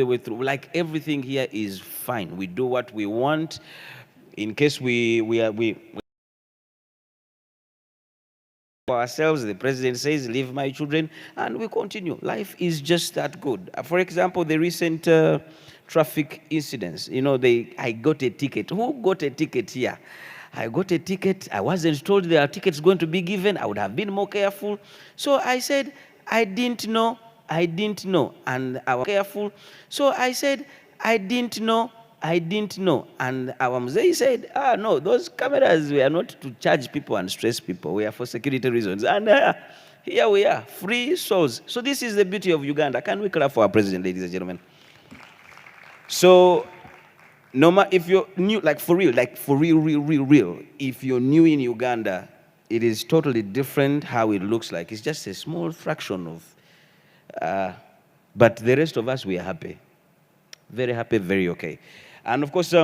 the way through. Like everything here is fine. We do what we want. In case we for ourselves, the president says, leave my children, and we continue. Life is just that good. For example, the recent traffic incidents, I got a ticket. Who got a ticket here? I got a ticket. I wasn't told there are tickets going to be given. I would have been more careful. So I said, I didn't know, and I was careful. So I said, I didn't know, and our Mzee said, no, those cameras were not to charge people and stress people. We are for security reasons. And here we are, free souls. So this is the beauty of Uganda. Can we clap for our president, ladies and gentlemen? So, no matter if you're new, for real, real, if you're new in Uganda, it is totally different how it looks like. It's just a small fraction of, but the rest of us, we are happy. Very happy, very okay. And of course,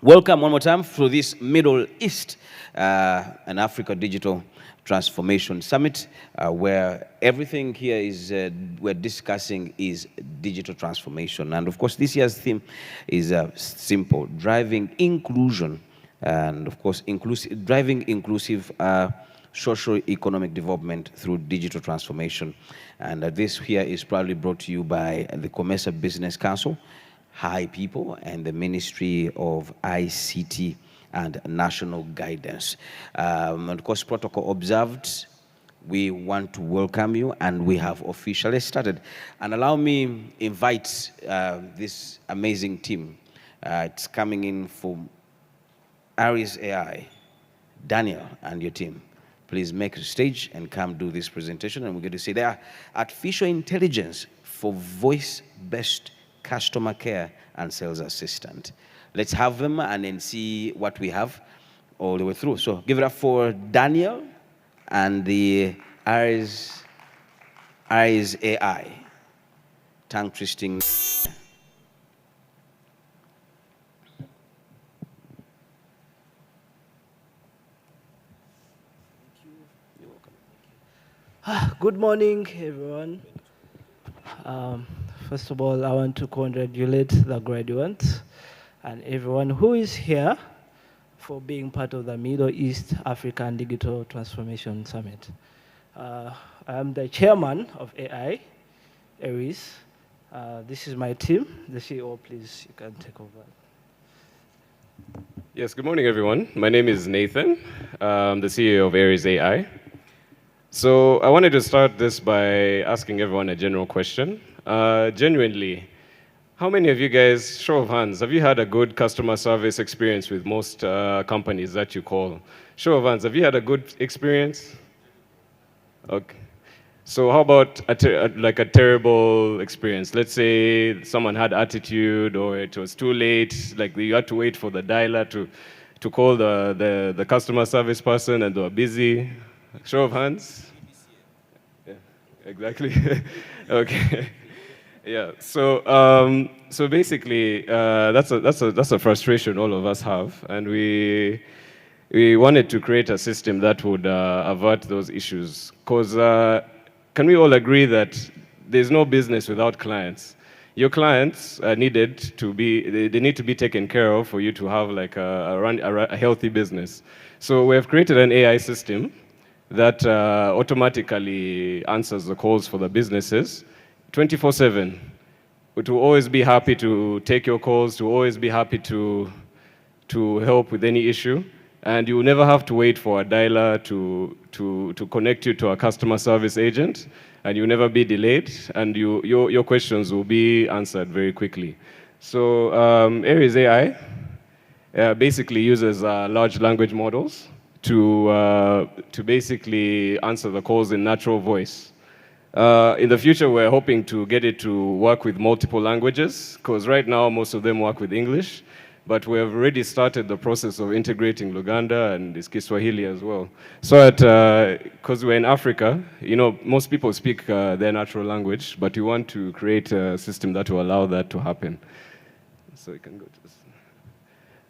welcome one more time for this Middle East and Africa Digital Transformation Summit, where everything here is we're discussing is digital transformation. And of course, this year's theme is simple: driving inclusion, and of course, driving inclusive socio-economic development through digital transformation. And this here is proudly brought to you by the COMESA Business Council, High People, and the Ministry of ICT and National Guidance. And of course, protocol observed, we want to welcome you, and we have officially started. And allow me invite this amazing team. It's coming in from Aries AI, Daniel and your team. Please make the stage and come do this presentation. And we're going to say they are artificial intelligence for voice-based customer care and sales assistant. Let's have them and then see what we have all the way through. So give it up for Daniel and the Aries AI. Tongue twisting. Good morning, everyone. First of all, I want to congratulate the graduates and everyone who is here for being part of the Middle East African Digital Transformation Summit. I am the chairman of AI, Aries. This is my team. The CEO, please, you can take over. Yes, good morning, everyone. My name is Nathan. I'm the CEO of Aries AI. So I wanted to start this by asking everyone a general question. Genuinely, how many of you guys, show of hands, have you had a good customer service experience with most companies that you call? Show of hands, have you had a good experience? Okay. So how about a terrible experience? Let's say someone had attitude, or it was too late, like you had to wait for the dialer to call the customer service person and they were busy. Show of hands? Yeah, exactly. Okay. Yeah. So basically, that's a frustration all of us have, and we wanted to create a system that would avert those issues. Because can we all agree that there's no business without clients? Your clients needed to be, they need to be taken care of for you to have like a healthy business. So we have created an AI system that automatically answers the calls for the businesses 24/7. It will always be happy to take your calls, to always be happy to help with any issue, and you will never have to wait for a dialer to connect you to a customer service agent, and you'll never be delayed, and your questions will be answered very quickly. So Aries AI basically uses large language models to basically answer the calls in natural voice. In the future, we're hoping to get it to work with multiple languages, because right now most of them work with English, but we have already started the process of integrating Luganda and Kiswahili as well. So that, because we're in Africa, most people speak their natural language, but we want to create a system that will allow that to happen. So you can go to this.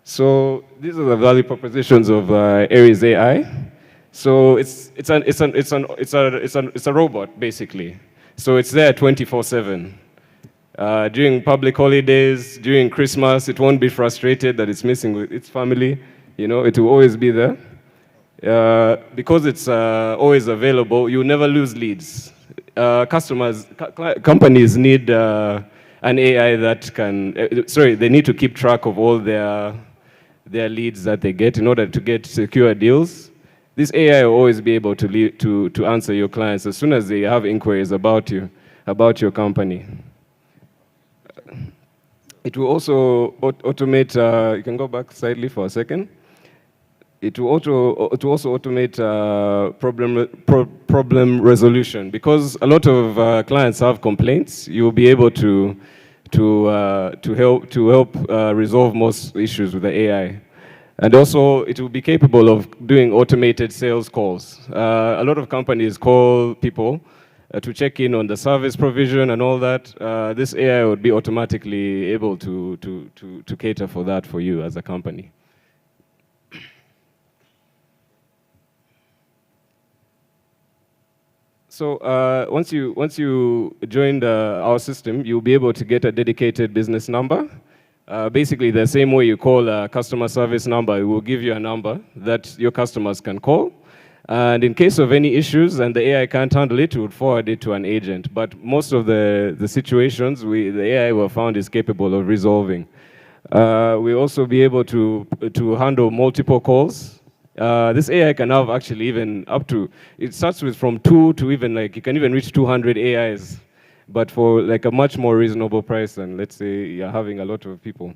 So these are the value propositions of Aries AI. So it's a robot basically. So it's there 24/7. During public holidays, during Christmas, it won't be frustrated that it's missing with its family. You know, it will always be there. Because it's always available, you never lose leads. Companies need an AI that can, they need to keep track of all their leads that they get in order to get secure deals. This AI will always be able to answer your clients as soon as they have inquiries about you, about your company. It will also automate, you can go back slightly for a second. It will also automate problem resolution, because a lot of clients have complaints. You will be able to help resolve most issues with the AI. And also, it will be capable of doing automated sales calls. A lot of companies call people to check in on the service provision and all that. This AI would be automatically able to cater for that for you as a company. So once you join our system, you'll be able to get a dedicated business number. Basically, the same way you call a customer service number, it will give you a number that your customers can call. And in case of any issues and the AI can't handle it, we would forward it to an agent. But most of the situations, the AI we found is capable of resolving. We'll also be able to handle multiple calls. This AI can have actually even up to, it starts with from 2 to even like, you can even reach 200 AIs, but for like a much more reasonable price than, let's say, you're having a lot of people.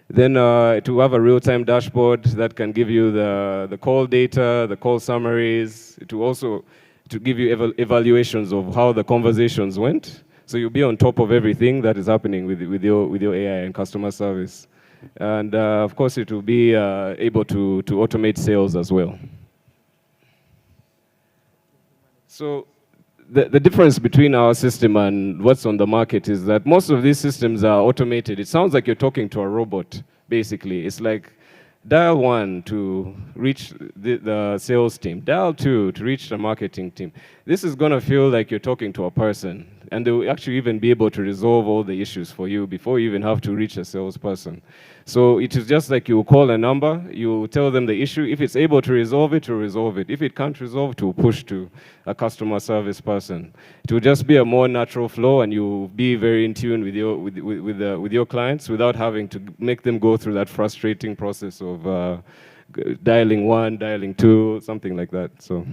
Then it will have a real-time dashboard that can give you the call data, the call summaries. It will also to give you evaluations of how the conversations went. So you'll be on top of everything that is happening with your AI and customer service. And of course, it will be able to automate sales as well. So the difference between our system and what's on the market is that most of these systems are automated. It sounds like you're talking to a robot, basically. It's like dial 1 to reach the sales team, dial 2 to reach the marketing team. This is going to feel like you're talking to a person, and they will actually even be able to resolve all the issues for you before you even have to reach a salesperson. So it is just like you call a number, you tell them the issue. If it's able to resolve it, to resolve it. If it can't resolve, to push to a customer service person. It will just be a more natural flow, and you'll be very in tune with your clients without having to make them go through that frustrating process of dialing 1, dialing 2, something like that. So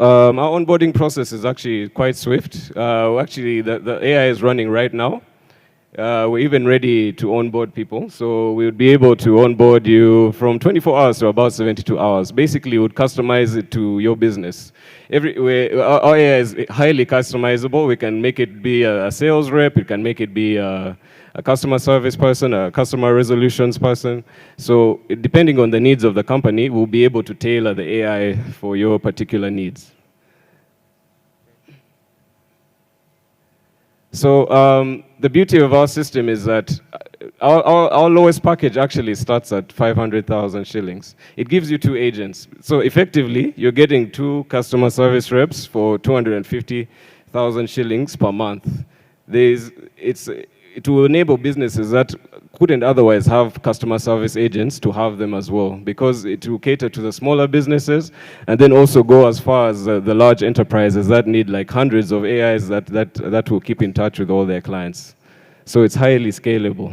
our onboarding process is actually quite swift. Actually, the AI is running right now. We're even ready to onboard people. So we would be able to onboard you from 24 hours to about 72 hours. Basically, we would customize it to your business. Our AI is highly customizable. We can make it be a sales rep. We can make it be a customer service person, a customer resolutions person. So depending on the needs of the company, we'll be able to tailor the AI for your particular needs. So the beauty of our system is that our lowest package actually starts at 500,000 shillings. It gives you 2 agents. So effectively, you're getting 2 customer service reps for 250,000 shillings per month. It will enable businesses that couldn't otherwise have customer service agents to have them as well, because it will cater to the smaller businesses and then also go as far as the large enterprises that need like hundreds of AIs that will keep in touch with all their clients. So it's highly scalable.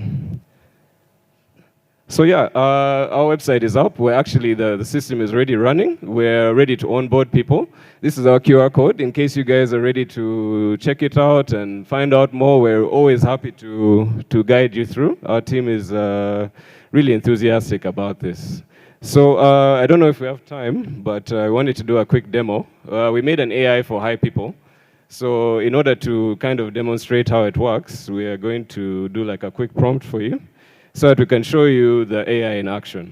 So yeah, our website is up. We're actually, the system is already running. We're ready to onboard people. This is our QR code. In case you guys are ready to check it out and find out more, we're always happy to guide you through. Our team is really enthusiastic about this. So I don't know if we have time, but I wanted to do a quick demo. We made an AI for high people. So in order to kind of demonstrate how it works, we are going to do like a quick prompt for you, so that we can show you the AI in action.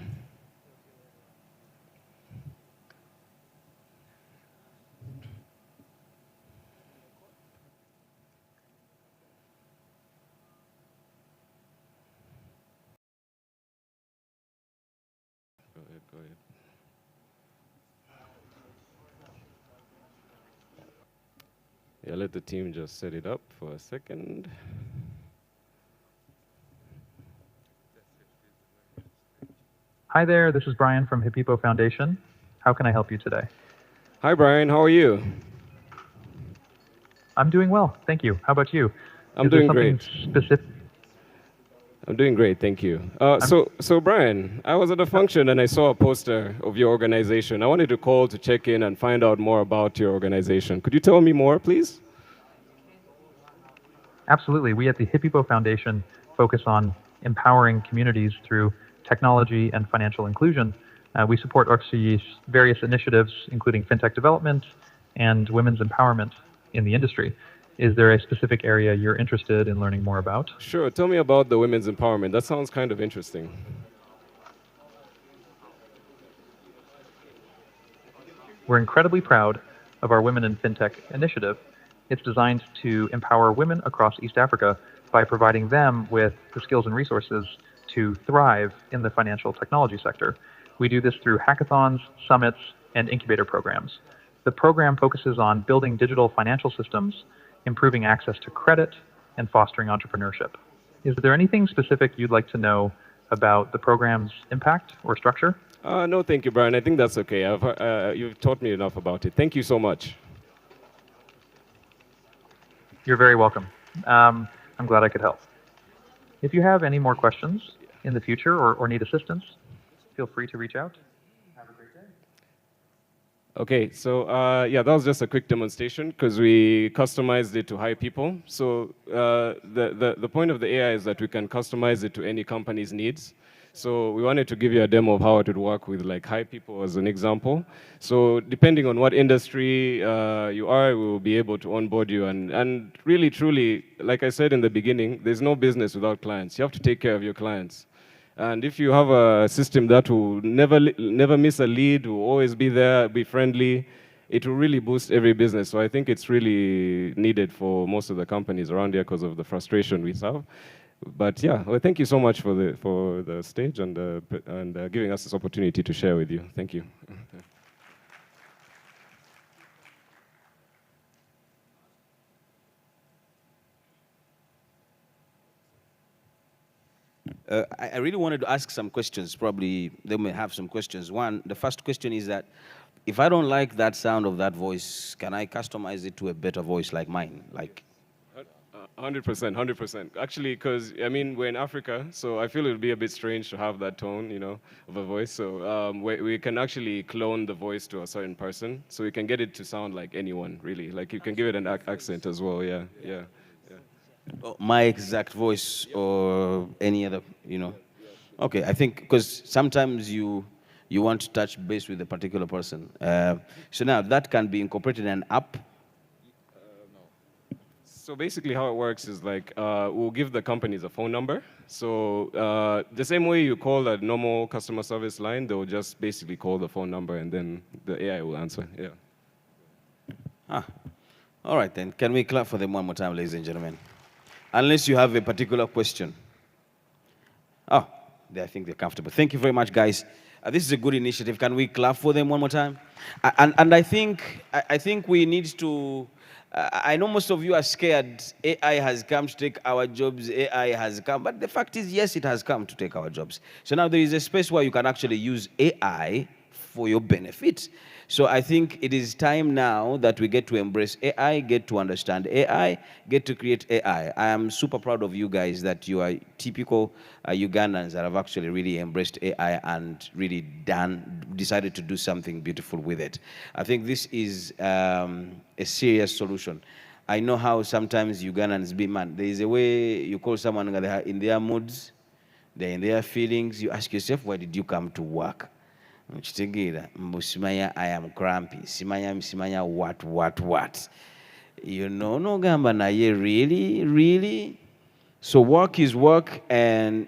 Go ahead. Yeah, let the team just set it up for a second. Hi there, this is Brian from Hippipo Foundation. How can I help you today? Hi, Brian. How are you? I'm doing well, thank you. How about you? I'm Is there doing something great. specific? I'm doing great, thank you. I'm, So Brian, I was at a function and I saw a poster of your organization. I wanted to call to check in and find out more about your organization. Could you tell me more, please? Absolutely. We at the Hippipo Foundation focus on empowering communities through technology and financial inclusion. We support RC's various initiatives, including fintech development and women's empowerment in the industry. Is there a specific area you're interested in learning more about? Sure, tell me about the women's empowerment. That sounds kind of interesting. We're incredibly proud of our Women in FinTech initiative. It's designed to empower women across East Africa by providing them with the skills and resources to thrive in the financial technology sector. We do this through hackathons, summits, and incubator programs. The program focuses on building digital financial systems, improving access to credit, and fostering entrepreneurship. Is there anything specific you'd like to know about the program's impact or structure? No, thank you, Brian. I think that's okay. You've taught me enough about it. Thank you so much. You're very welcome. I'm glad I could help. If you have any more questions in the future or need assistance, feel free to reach out. Have a great day. Okay, so yeah, that was just a quick demonstration because we customized it to hire people. So the point of the AI is that we can customize it to any company's needs. So we wanted to give you a demo of how it would work with like hire people as an example. So depending on what industry you are, we will be able to onboard you. And really, truly, like I said in the beginning, there's no business without clients. You have to take care of your clients. And if you have a system that will never miss a lead, will always be there, be friendly, it will really boost every business. So I think it's really needed for most of the companies around here because of the frustration we have. But yeah, well, thank you so much for the stage and giving us this opportunity to share with you. Thank you. I really wanted to ask some questions. Probably they may have some questions. One, the first question is that if I don't like that sound of that voice, can I customize it to a better voice like mine? Like, 100%, 100%. Actually, because I mean, we're in Africa, so I feel it would be a bit strange to have that tone, you know, of a voice. So we can actually clone the voice to a certain person, so we can get it to sound like anyone, really. Like you can give it an accent as well. Yeah, yeah. my exact voice or any other, you know. Okay, I think because sometimes you want to touch base with a particular person. So now that can be incorporated in an app. So basically how it works is like, we'll give the companies a phone number. So the same way you call a normal customer service line, they'll just basically call the phone number and then the AI will answer, yeah. Ah, all right then. Can we clap for them one more time, ladies and gentlemen? Unless you have a particular question. Oh, I think they're comfortable. Thank you very much, guys. This is a good initiative. Can we clap for them one more time? And I think we need to. I know most of you are scared. AI has come to take our jobs. AI has come, but the fact is, yes, it has come to take our jobs. So now there is a space where you can actually use AI for your benefit. So I think it is time now that we get to embrace AI, get to understand AI, get to create AI. I am super proud of you guys that you are typical Ugandans that have actually really embraced AI and really decided to do something beautiful with it. I think this is a serious solution. I know how sometimes Ugandans be, man, there is a way you call someone in their moods, they're in their feelings, you ask yourself, why did you come to work? Mukitegeera simanya I am grumpy simanya what you know n'ogamba naye really so work is work, and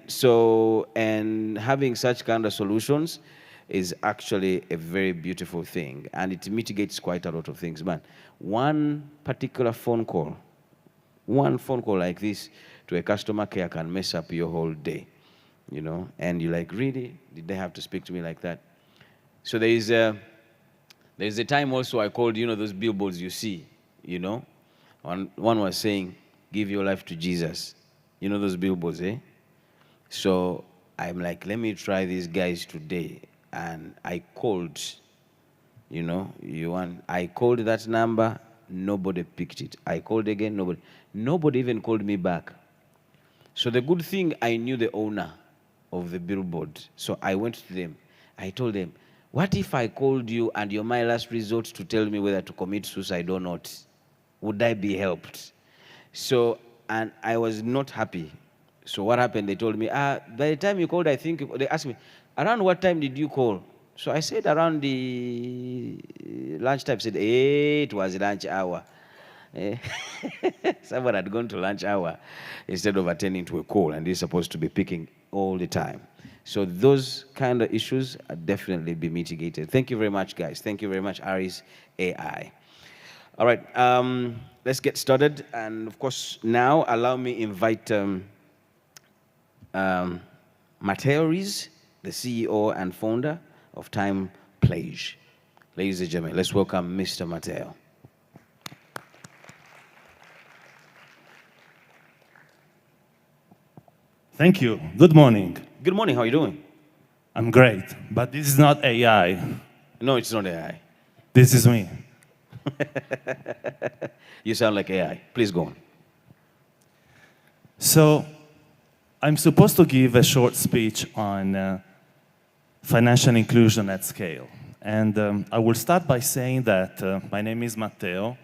having such kind of solutions is actually a very beautiful thing, and it mitigates quite a lot of things. Man, one particular phone call like this to a customer care can mess up your whole day, you know, and you're like, really, did they have to speak to me like that? So there's a time also I called, you know, those billboards you see, you know, One was saying, give your life to Jesus. You know those billboards, eh? So I'm like, let me try these guys today. And I called, I called that number, nobody picked it. I called again, nobody even called me back. So the good thing, I knew the owner of the billboard. So I went to them. I told them, what if I called you and you're my last resort to tell me whether to commit suicide or not? Would I be helped? So, and I was not happy. So what happened? They told me, by the time you called, I think, they asked me, around what time did you call? So I said around the lunchtime. Said, it was lunch hour. Someone had gone to lunch hour instead of attending to a call, and he's supposed to be picking all the time. So those kind of issues are definitely be mitigated. Thank you very much, guys. Thank you very much, Aries AI. All right, let's get started. And of course, now allow me invite Mateo Rees, the CEO and founder of Time Pledge. Ladies and gentlemen, let's welcome Mr. Mateo. Thank you. Good morning. Good morning. How are you doing? I'm great, but this is not AI. No, it's not AI. This is me. You sound like AI. Please go on. So, I'm supposed to give a short speech on financial inclusion at scale. And I will start by saying that my name is Matteo,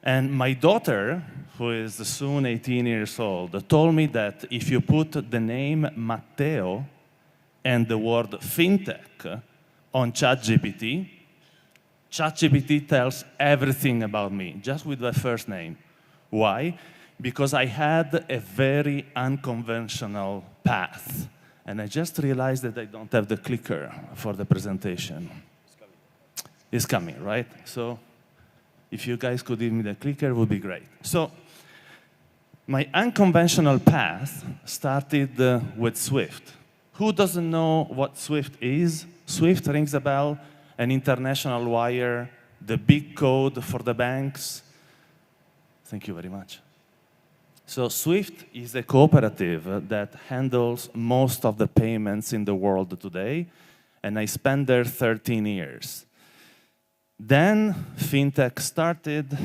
and my daughter, who is soon 18 years old, told me that if you put the name Matteo and the word Fintech on ChatGPT, ChatGPT tells everything about me, just with the first name. Why? Because I had a very unconventional path. And I just realized that I don't have the clicker for the presentation. It's coming, right? So if you guys could give me the clicker, it would be great. So my unconventional path started with Swift. Who doesn't know what Swift is? Swift rings a bell, an international wire, the big code for the banks. Thank you very much. So Swift is a cooperative that handles most of the payments in the world today, and I spent there 13 years. Then Fintech started,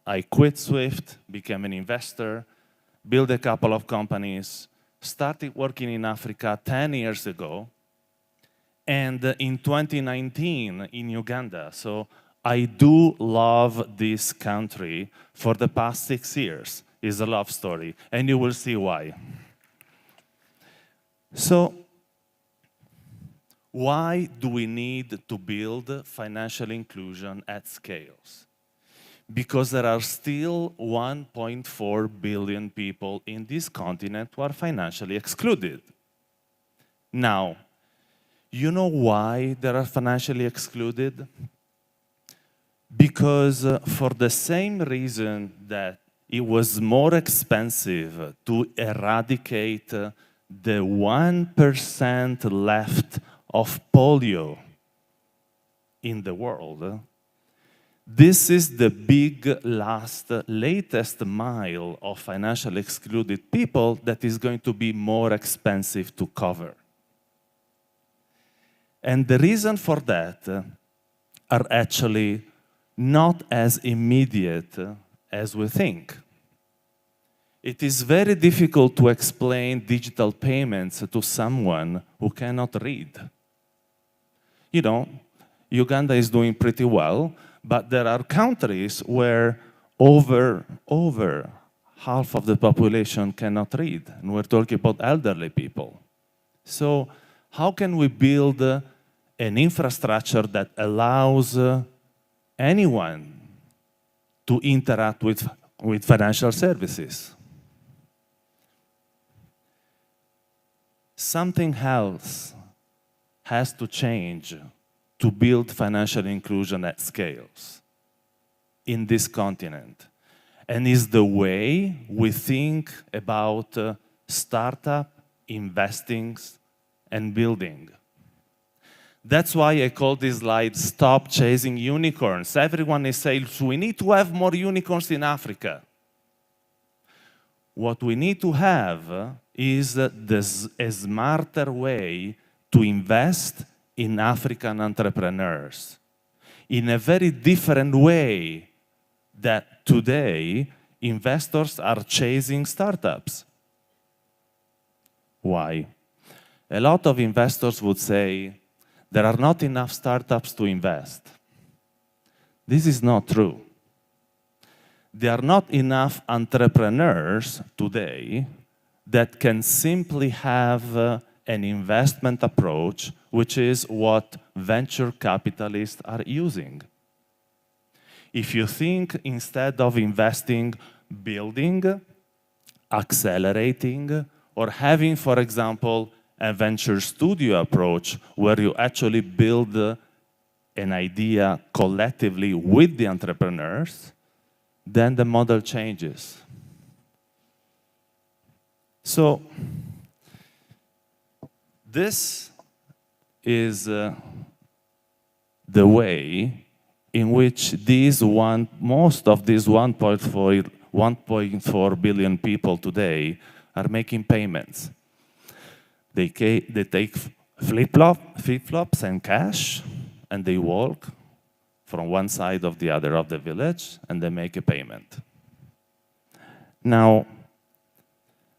I quit Swift, became an investor, built a couple of companies, started working in Africa 10 years ago, and in 2019 in Uganda. So I do love this country for the past 6 years. It's a love story, and you will see why. So why do we need to build financial inclusion at scales? Because there are still 1.4 billion people in this continent who are financially excluded. Now, you know why they are financially excluded? Because for the same reason that it was more expensive to eradicate the 1% left of polio in the world, this is the big latest mile of financially excluded people that is going to be more expensive to cover. And the reason for that are actually not as immediate as we think. It is very difficult to explain digital payments to someone who cannot read. You know, Uganda is doing pretty well, but there are countries where over half of the population cannot read, and we're talking about elderly people. So how can we build an infrastructure that allows anyone to interact with financial services? Something else has to change to build financial inclusion at scales in this continent. And is the way we think about startup, investing, and building. That's why I call this slide, Stop Chasing Unicorns. Everyone is saying, we need to have more unicorns in Africa. What we need to have is a smarter way to invest in African entrepreneurs in a very different way that today investors are chasing startups. Why? A lot of investors would say there are not enough startups to invest. This is not true. There are not enough entrepreneurs today that can simply have an investment approach, which is what venture capitalists are using. If you think instead of investing, building, accelerating, or having, for example, a venture studio approach where you actually build an idea collectively with the entrepreneurs, then the model changes. So this is the way in which most of these 1.4 billion people today are making payments. They take flip-flops and cash, and they walk from one side of the other of the village, and they make a payment. Now,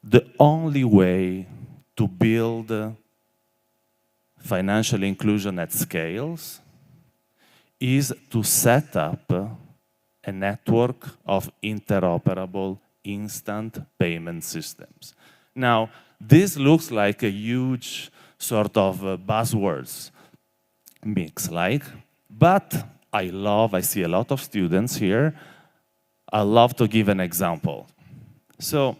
the only way to build financial inclusion at scales is to set up a network of interoperable instant payment systems. Now, this looks like a huge sort of buzzwords mix, but I see a lot of students here. I love to give an example. So,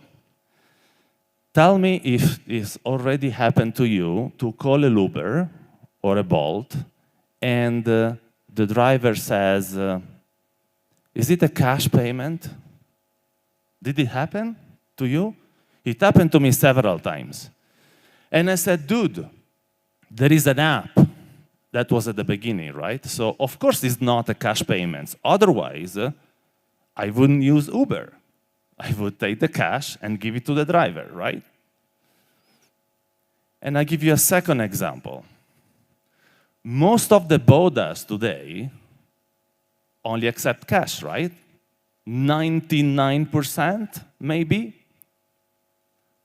tell me if it's already happened to you to call an Uber or a Bolt, and the driver says, is it a cash payment? Did it happen to you? It happened to me several times. And I said, dude, there is an app. That was at the beginning, right? So, of course, it's not a cash payment. Otherwise, I wouldn't use Uber. I would take the cash and give it to the driver, right? And I give you a second example. Most of the bodas today only accept cash, right? 99% maybe.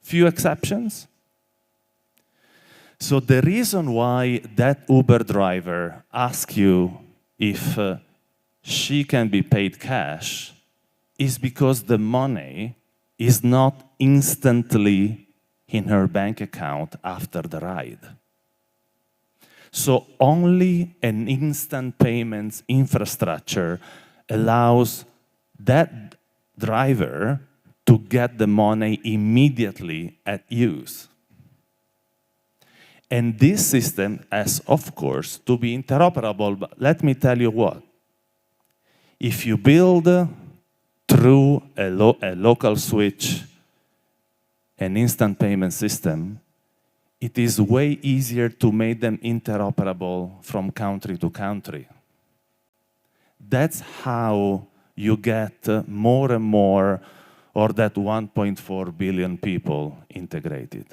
Few exceptions. So the reason why that Uber driver asks you if she can be paid cash is because the money is not instantly in her bank account after the ride. So only an instant payments infrastructure allows that driver to get the money immediately at use. And this system has, of course, to be interoperable. But let me tell you what. If you build through a local switch an instant payment system, it is way easier to make them interoperable from country to country. That's how you get more and more, or that 1.4 billion people integrated.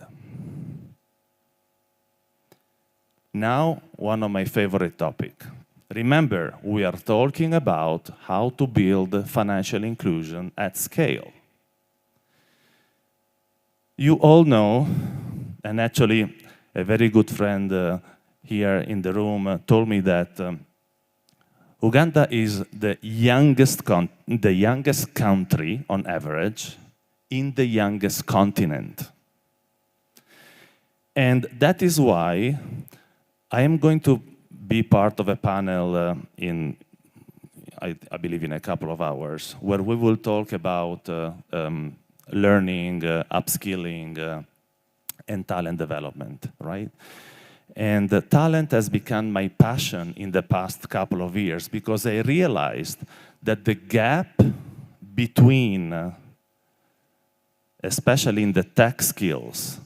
Now, one of my favorite topics. Remember, we are talking about how to build financial inclusion at scale. You all know, and actually a very good friend here in the room told me that Uganda is the youngest country on average in the youngest continent. And that is why I am going to be part of a panel I believe in a couple of hours, where we will talk about learning, upskilling, and talent development, right? And talent has become my passion in the past couple of years because I realized that the gap between, especially in the tech skills,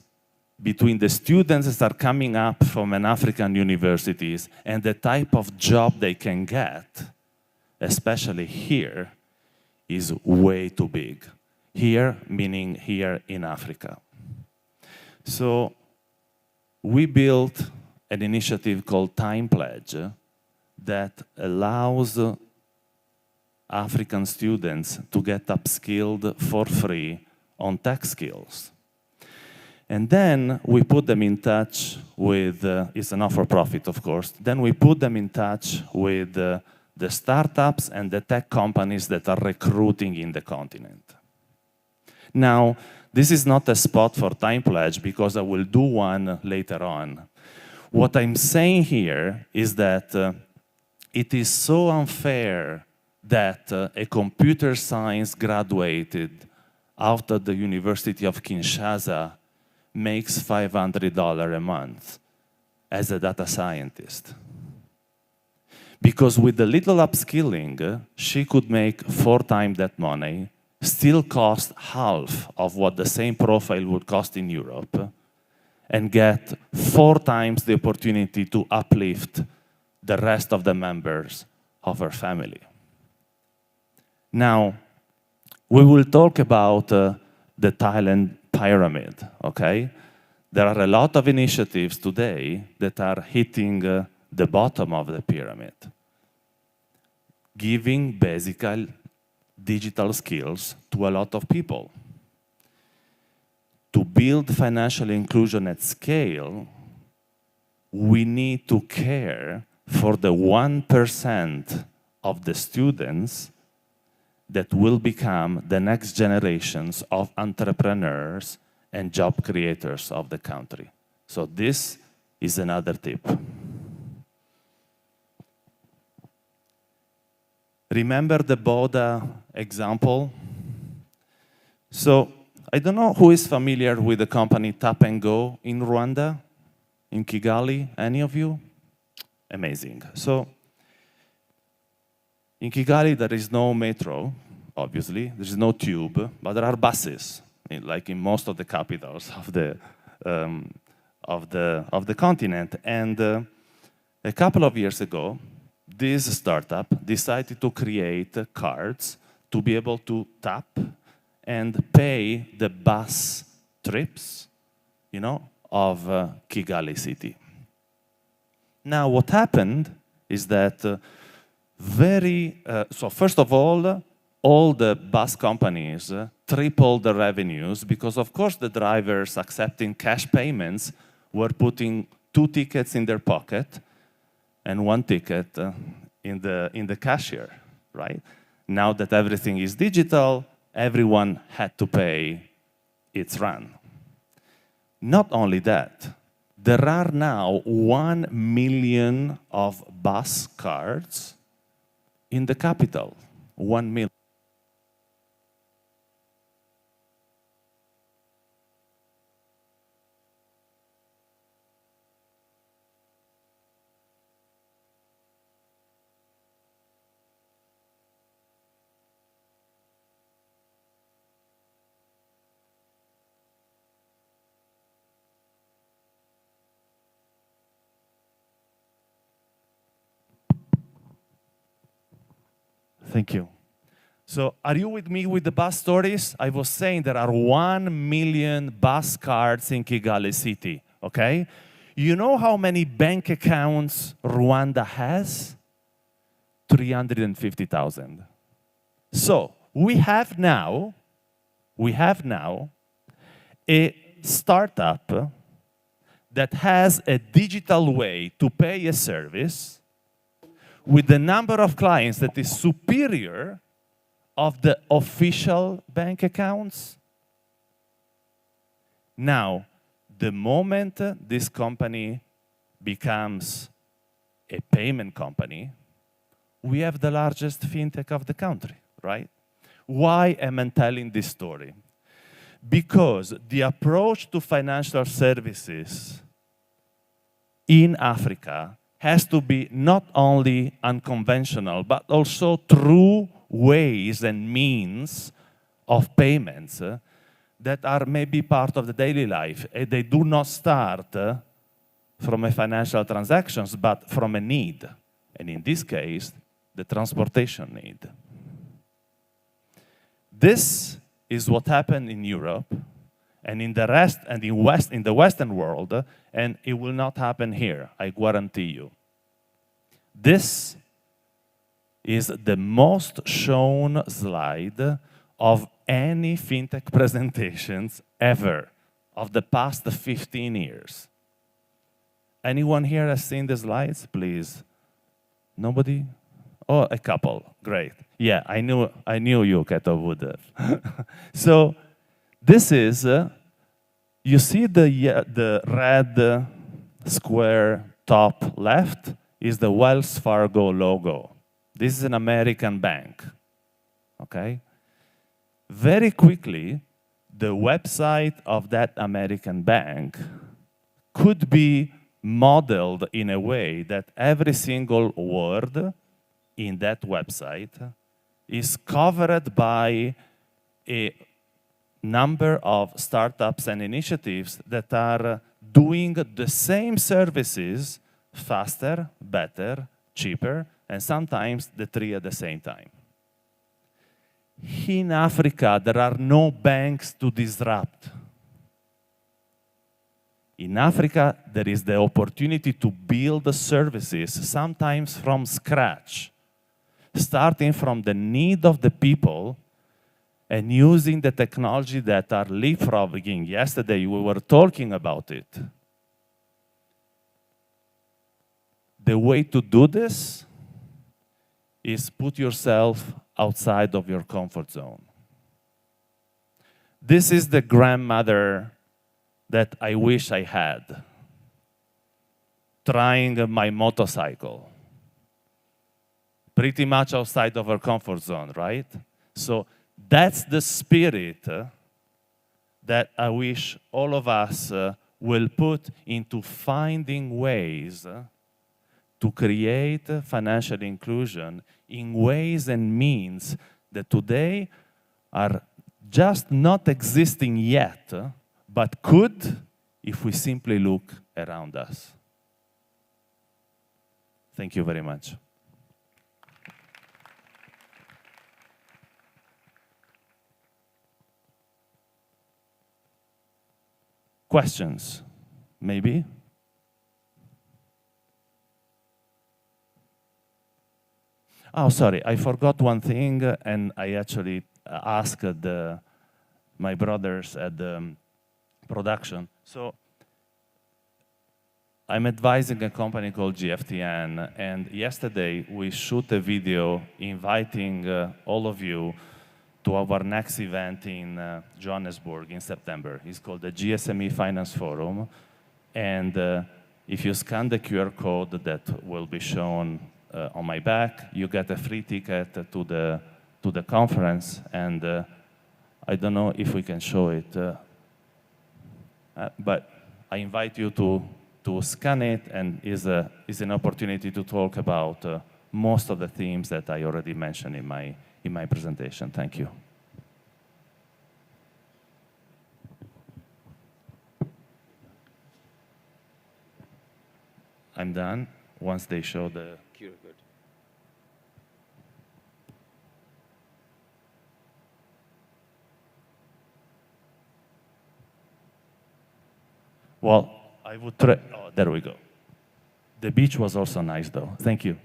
between the students that are coming up from an African universities and the type of job they can get, especially here, is way too big. Here, meaning here in Africa. So we built an initiative called Time Pledge that allows African students to get upskilled for free on tech skills. And then we put them in touch with, it's a not-for-profit, of course, then we put them in touch with the startups and the tech companies that are recruiting in the continent. Now, this is not a spot for Time Pledge because I will do one later on. What I'm saying here is that it is so unfair that a computer science graduated out of the University of Kinshasa makes $500 a month as a data scientist. Because with the little upskilling, she could make 4 times that money, still cost half of what the same profile would cost in Europe, and get 4 times the opportunity to uplift the rest of the members of her family. Now, we will talk about the Thailand pyramid, okay? There are a lot of initiatives today that are hitting the bottom of the pyramid, giving basic digital skills to a lot of people. To build financial inclusion at scale, we need to care for the 1% of the students that will become the next generations of entrepreneurs and job creators of the country. So this is another tip. Remember the Boda example? So I don't know who is familiar with the company Tap and Go in Rwanda, in Kigali, any of you? Amazing. So in Kigali, there is no metro, obviously. There is no tube, but there are buses, like in most of the capitals of the continent. And a couple of years ago, this startup decided to create cards to be able to tap and pay the bus trips, of Kigali city. Now, what happened is that so first of all the bus companies tripled the revenues because, of course, the drivers accepting cash payments were putting 2 tickets in their pocket and 1 ticket in the cashier, right? Now that everything is digital, everyone had to pay its run. Not only that, there are now 1 million of bus cards in the capital. 1 million. Thank you. So are you with me with the bus stories? I was saying there are 1 million bus cards in Kigali city, okay? You know how many bank accounts Rwanda has? 350,000. So we have now a startup that has a digital way to pay a service with the number of clients that is superior of the official bank accounts. Now, the moment this company becomes a payment company, we have the largest fintech of the country, right? Why am I telling this story? Because the approach to financial services in Africa has to be not only unconventional, but also through ways and means of payments that are maybe part of the daily life. They do not start from a financial transactions, but from a need. And in this case, the transportation need. This is what happened in Europe and in the rest and in the Western world, and it will not happen here, I guarantee you. This is the most shown slide of any fintech presentations ever of the past 15 years. Anyone here has seen the slides, please? Nobody? Oh, a couple. Great. Yeah, I knew you, Keto, would have. So this is, you see the red square top left is the Wells Fargo logo. This is an American bank, okay? Very quickly, the website of that American bank could be modeled in a way that every single word in that website is covered by a number of startups and initiatives that are doing the same services faster, better, cheaper, and sometimes the three at the same time. In Africa, there are no banks to disrupt. In Africa, there is the opportunity to build services, sometimes from scratch, starting from the need of the people and using the technology that are leapfrogging. Yesterday, we were talking about it. The way to do this is put yourself outside of your comfort zone. This is the grandmother that I wish I had, trying my motorcycle. Pretty much outside of our comfort zone, right? So that's the spirit that I wish all of us will put into finding ways to create financial inclusion in ways and means that today are just not existing yet, but could if we simply look around us. Thank you very much. Questions, maybe? Oh, sorry, I forgot one thing, and I actually asked my brothers at the production. So I'm advising a company called GFTN, and yesterday we shoot a video inviting all of you to our next event in Johannesburg in September. It's called the GSME Finance Forum, and if you scan the QR code that will be shown on my back, you get a free ticket to the conference, and I don't know if we can show it, but I invite you to scan it, and is an opportunity to talk about most of the themes that I already mentioned in my presentation. Thank you. I'm done once they show the QR code. Well, I would try. Oh, there we go. The beach was also nice, though. Thank you.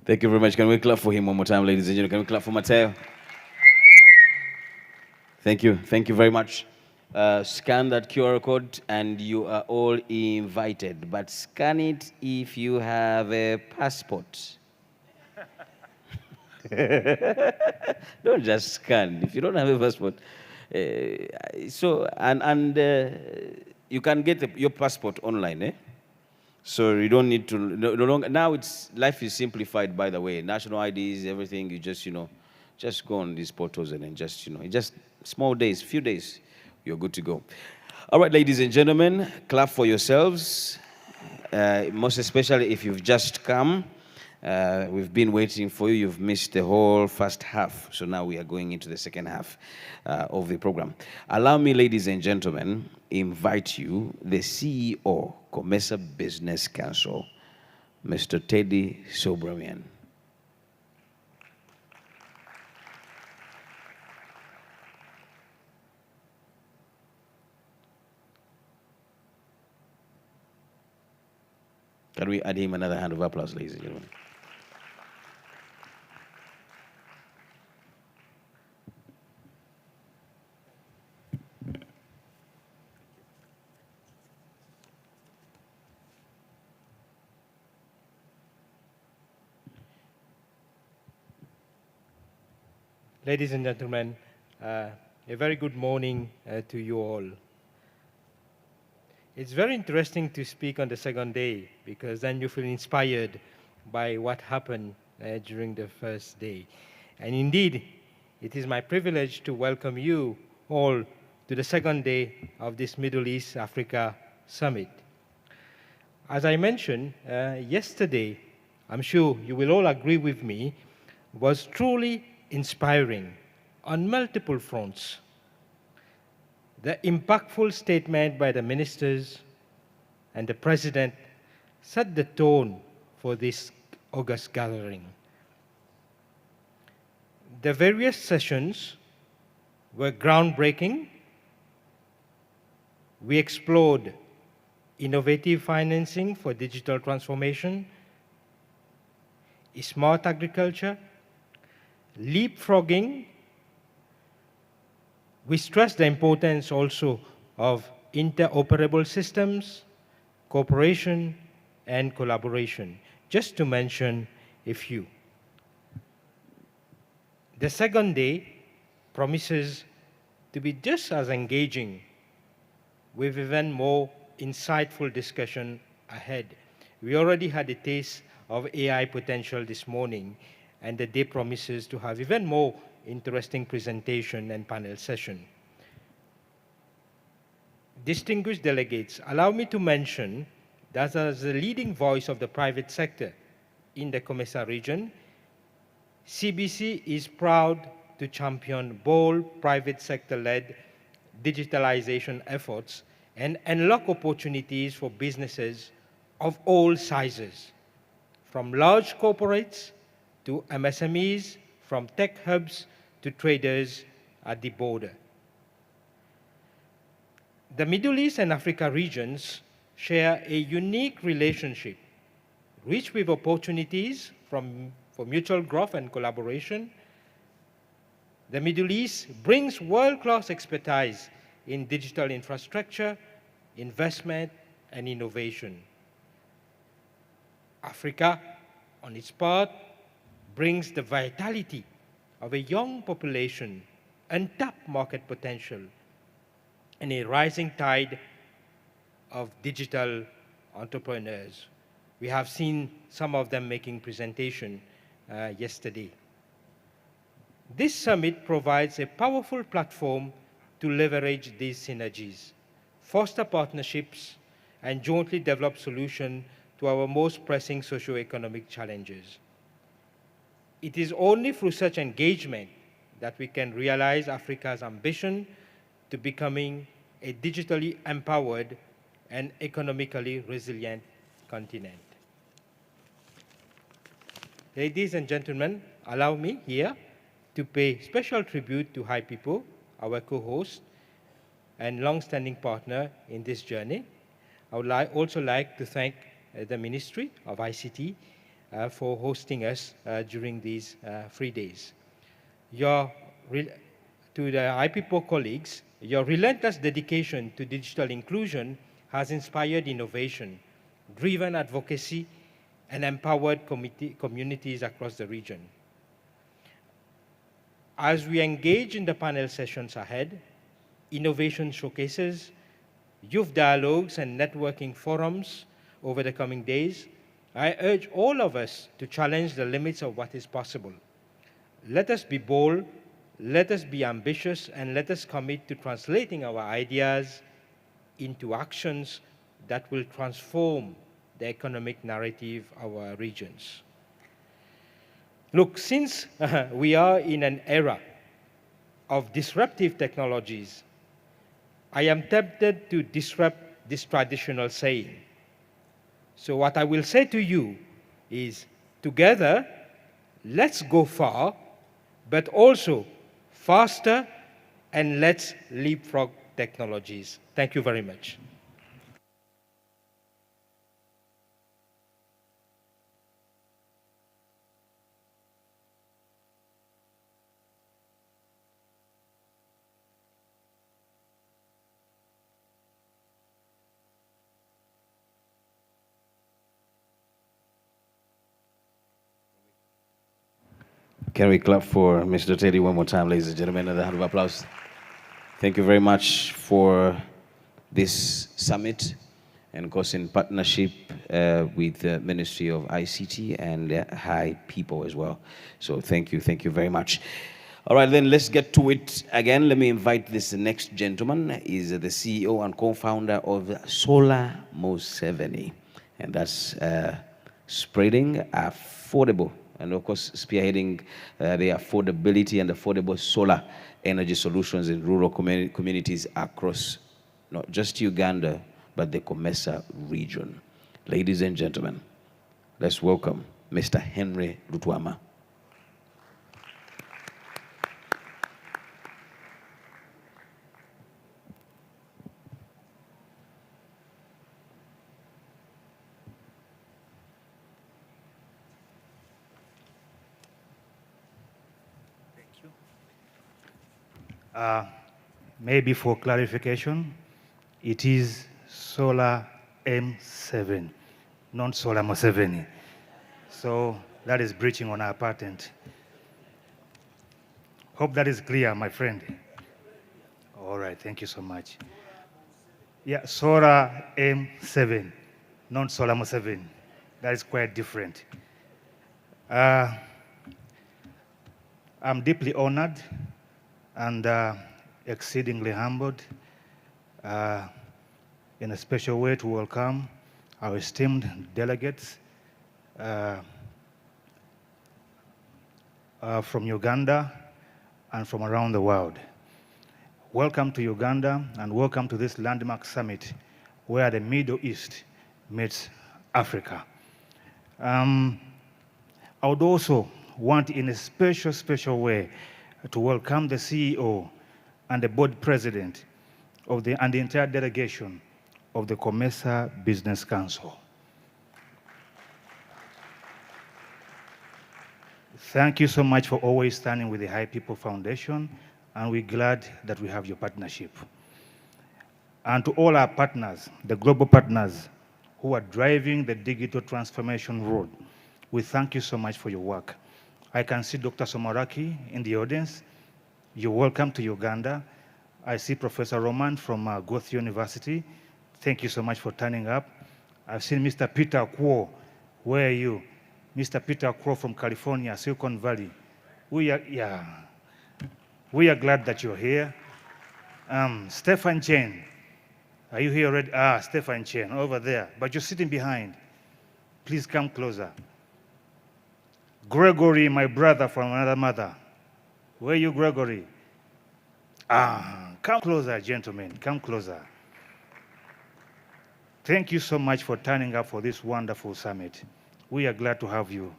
Thank you very much. Can we clap for him one more time, ladies and gentlemen? Can we clap for Matteo? Thank you. Thank you very much. Scan that QR code and you are all invited. But scan it if you have a passport. Don't just scan if you don't have a passport. You can get your passport online, eh? So you don't need to, no longer, now life is simplified, by the way. National IDs, everything, you just, just go on these portals and then just, just small days, few days, you're good to go. All right, ladies and gentlemen, clap for yourselves, most especially if you've just come. We've been waiting for you. You've missed the whole first half. So now we are going into the second half of the program. Allow me, ladies and gentlemen, invite you, the CEO, COMESA Business Council, Mr. Teddy Sobramian. Can we add him another hand of applause, ladies and gentlemen? Ladies and gentlemen, a very good morning to you all. It's very interesting to speak on the second day because then you feel inspired by what happened during the first day. And indeed, it is my privilege to welcome you all to the second day of this Middle East Africa Summit. As I mentioned, yesterday, I'm sure you will all agree with me, was truly inspiring on multiple fronts. The impactful statement by the ministers and the president set the tone for this August gathering. The various sessions were groundbreaking. We explored innovative financing for digital transformation, smart agriculture, leapfrogging. We stress the importance also of interoperable systems, cooperation, and collaboration, just to mention a few. The second day promises to be just as engaging, with even more insightful discussion ahead. We already had a taste of AI potential this morning, and the day promises to have even more interesting presentation and panel session. Distinguished delegates, allow me to mention that as the leading voice of the private sector in the COMESA region, CBC is proud to champion bold private sector-led digitalization efforts and unlock opportunities for businesses of all sizes, from large corporates to MSMEs, from tech hubs to traders at the border. The Middle East and Africa regions share a unique relationship, rich with opportunities for mutual growth and collaboration. The Middle East brings world-class expertise in digital infrastructure, investment, and innovation. Africa, on its part, brings the vitality of a young population, untapped market potential, and a rising tide of digital entrepreneurs. We have seen some of them making presentation yesterday. This summit provides a powerful platform to leverage these synergies, foster partnerships, and jointly develop solutions to our most pressing socio-economic challenges. It is only through such engagement that we can realize Africa's ambition to becoming a digitally empowered and economically resilient continent. Ladies and gentlemen, allow me here to pay special tribute to High People, our co-host and long-standing partner in this journey. I would also like to thank the Ministry of ICT for hosting us during these 3 days. To the IPPO colleagues, your relentless dedication to digital inclusion has inspired innovation, driven advocacy, and empowered communities across the region. As we engage in the panel sessions ahead, innovation showcases, youth dialogues, and networking forums over the coming days, I urge all of us to challenge the limits of what is possible. Let us be bold, let us be ambitious, and let us commit to translating our ideas into actions that will transform the economic narrative of our regions. Look, since we are in an era of disruptive technologies, I am tempted to disrupt this traditional saying. So what I will say to you is, together, let's go far, but also faster, and let's leapfrog technologies. Thank you very much. Can we clap for Mr. Teddy one more time, ladies and gentlemen? Another round of applause. Thank you very much for this summit, and of course in partnership with the Ministry of ICT and High People as well. So thank you very much. All right, then let's get to it again. Let me invite this next gentleman. He's the CEO and co-founder of Solar Museveni, and that's spreading affordable and of course spearheading the affordability and affordable solar energy solutions in rural communities across not just Uganda, but the Comesa region. Ladies and gentlemen, let's welcome Mr. Henry Lutwama. Maybe for clarification, it is Solar M7, not Solar Museveni. So that is breaching on our patent. Hope that is clear, my friend. All right, thank you so much. Yeah, Solar M7, not Solar Museveni. That is quite different. I'm deeply honored and exceedingly humbled in a special way to welcome our esteemed delegates from Uganda and from around the world. Welcome to Uganda and welcome to this landmark summit where the Middle East meets Africa. I would also want in a special way to welcome the CEO and the board president of and the entire delegation of the Comesa Business Council. Thank you so much for always standing with the High People Foundation, and we're glad that we have your partnership. And to all our partners, the global partners who are driving the digital transformation road, we thank you so much for your work. I can see Dr. Somoraki in the audience. You're welcome to Uganda. I see Professor Roman from Goethe University. Thank you so much for turning up. I've seen Mr. Peter Kuo. Where are you? Mr. Peter Kuo from California, Silicon Valley. We are glad that you're here. Stefan Chen, are you here already? Stefan Chen, over there. But you're sitting behind. Please come closer. Gregory, my brother from another mother. Where are you, Gregory? Come closer, gentlemen, come closer. Thank you so much for turning up for this wonderful summit. We are glad to have you.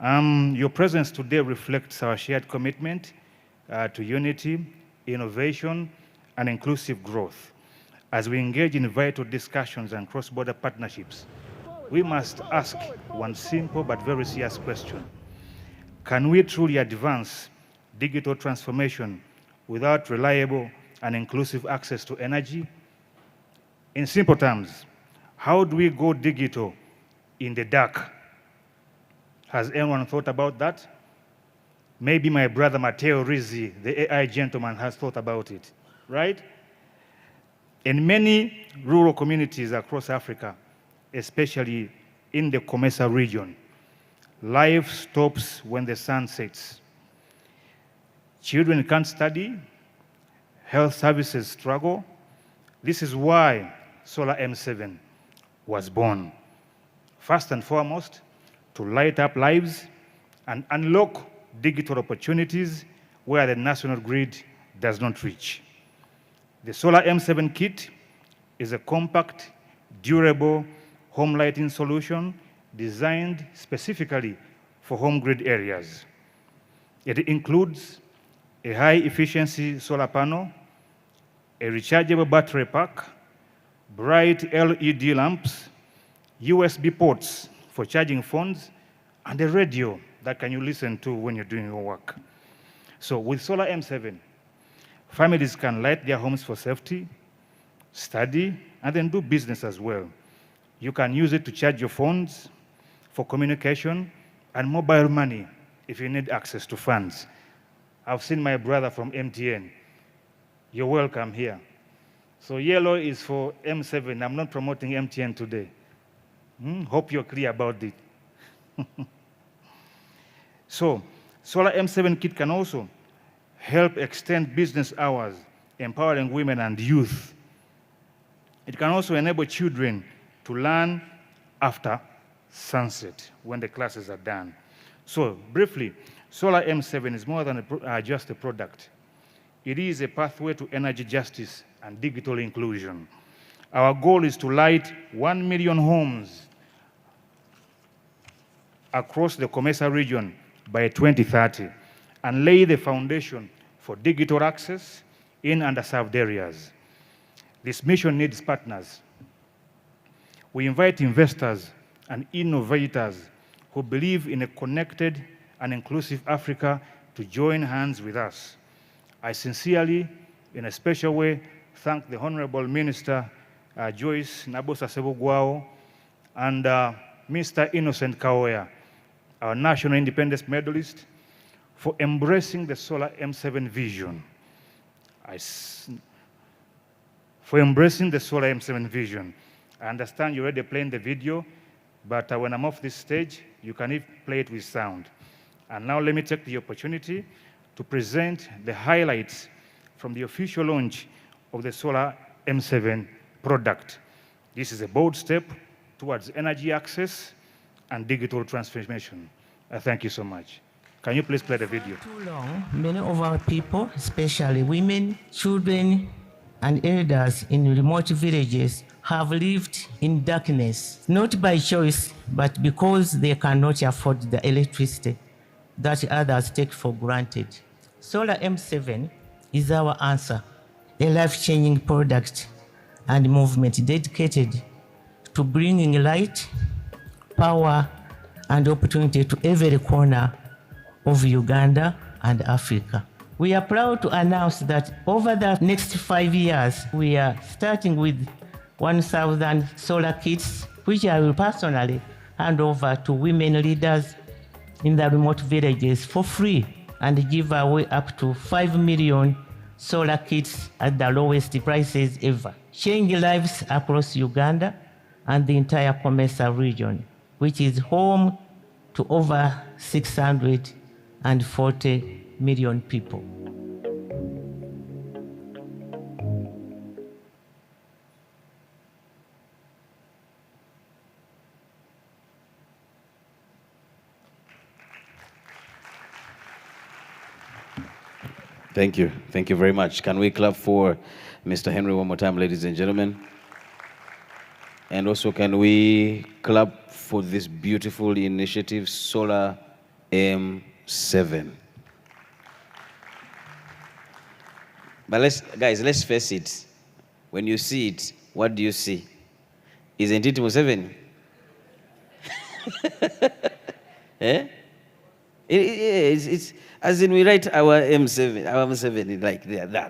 Your presence today reflects our shared commitment to unity, innovation, and inclusive growth. As we engage in vital discussions and cross-border partnerships, we must ask one simple but very serious question. Can we truly advance digital transformation without reliable and inclusive access to energy? In simple terms, how do we go digital in the dark? Has anyone thought about that? Maybe my brother Matteo Rizzi, the AI gentleman, has thought about it, right? In many rural communities across Africa, especially in the Comesa region, life stops when the sun sets. Children can't study, health services struggle. This is why Solar M7 was born. First and foremost, to light up lives and unlock digital opportunities where the national grid does not reach. The Solar M7 kit is a compact, durable home lighting solution designed specifically for home grid areas. It includes a high-efficiency solar panel, a rechargeable battery pack, bright LED lamps, USB ports for charging phones, and a radio that can you listen to when you're doing your work. So with Solar M7, families can light their homes for safety, study, and then do business as well. You can use it to charge your phones, for communication, and mobile money if you need access to funds. I've seen my brother from MTN. You're welcome here. So yellow is for M7. I'm not promoting MTN today. Hope you're clear about it. So Solar M7 Kit can also help extend business hours, empowering women and youth. It can also enable children to learn after sunset when the classes are done. So briefly, Solar M7 is more than just a product. It is a pathway to energy justice and digital inclusion. Our goal is to light 1 million homes across the Comesa region by 2030 and lay the foundation for digital access in underserved areas. This mission needs partners. We invite investors and innovators who believe in a connected and inclusive Africa to join hands with us. I sincerely, in a special way, thank the Honorable Minister Joyce Nabosa Sebugwao and Mr. Innocent Kaoya, our National Independence Medalist, for embracing the Solar M7 vision. For embracing the Solar M7 vision. I understand you're already playing the video, but when I'm off this stage, you can even play it with sound. And now let me take the opportunity to present the highlights from the official launch of the Solar M7 product. This is a bold step towards energy access and digital transformation. Thank you so much. Can you please play the video? Too long, many of our people, especially women, children, and elders in remote villages have lived in darkness, not by choice, but because they cannot afford the electricity that others take for granted. Solar M7 is our answer, a life-changing product and movement dedicated to bringing light, power, and opportunity to every corner of Uganda and Africa. We are proud to announce that over the next 5 years, we are starting with 1,000 solar kits, which I will personally hand over to women leaders in the remote villages for free and give away up to 5 million solar kits at the lowest prices ever, changing lives across Uganda and the entire Comesa region, which is home to over 640 million people. Thank you. Thank you very much. Can we clap for Mr. Henry one more time, ladies and gentlemen? And also, can we clap for this beautiful initiative, Solar M7? But let's face it. When you see it, what do you see? Isn't it M7? Eh? It's as in we write our M7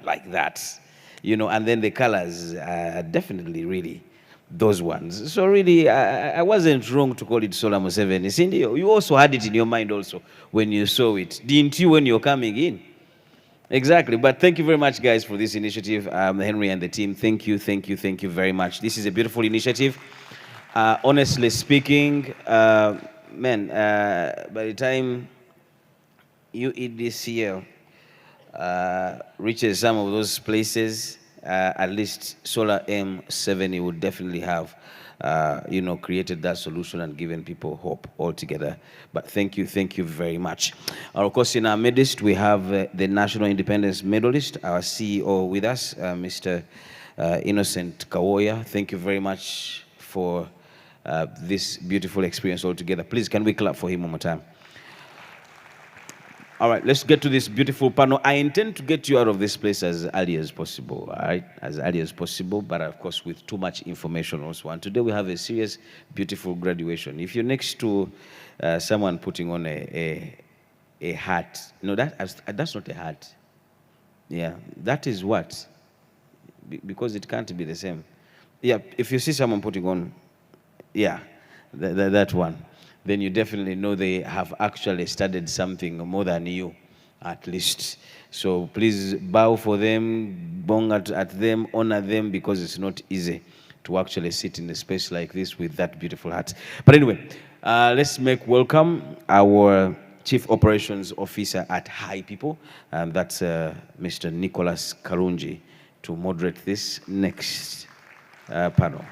like that, you know, and then the colors are definitely really those ones. So really, I wasn't wrong to call it Solar M7. Cindy, you also had it in your mind also when you saw it, didn't you, when you're coming in? Exactly. But thank you very much, guys, for this initiative. Henry and the team, thank you very much. This is a beautiful initiative. Honestly speaking, man, by the time UEDCL reaches some of those places, at least Solar M7 would definitely have, created that solution and given people hope altogether. But thank you very much. Of course, in our midst, we have the National Independence Medalist, our CEO with us, Mr. Innocent Kaoya. Thank you very much for this beautiful experience altogether. Please, can we clap for him one more time? All right, let's get to this beautiful panel. I intend to get you out of this place as early as possible, all right? As early as possible, but of course with too much information also. And today we have a serious, beautiful graduation. If you're next to someone putting on a hat, no, that's not a hat. Yeah, that is what? Because it can't be the same. Yeah, if you see someone putting on, yeah, that one. then you definitely know they have actually studied something more than you, at least. So please bow for them, bong at them, honor them, because it's not easy to actually sit in a space like this with that beautiful heart. But anyway, let's make welcome our Chief Operations Officer at High People, and that's Mr. Nicholas Karunji, to moderate this next panel.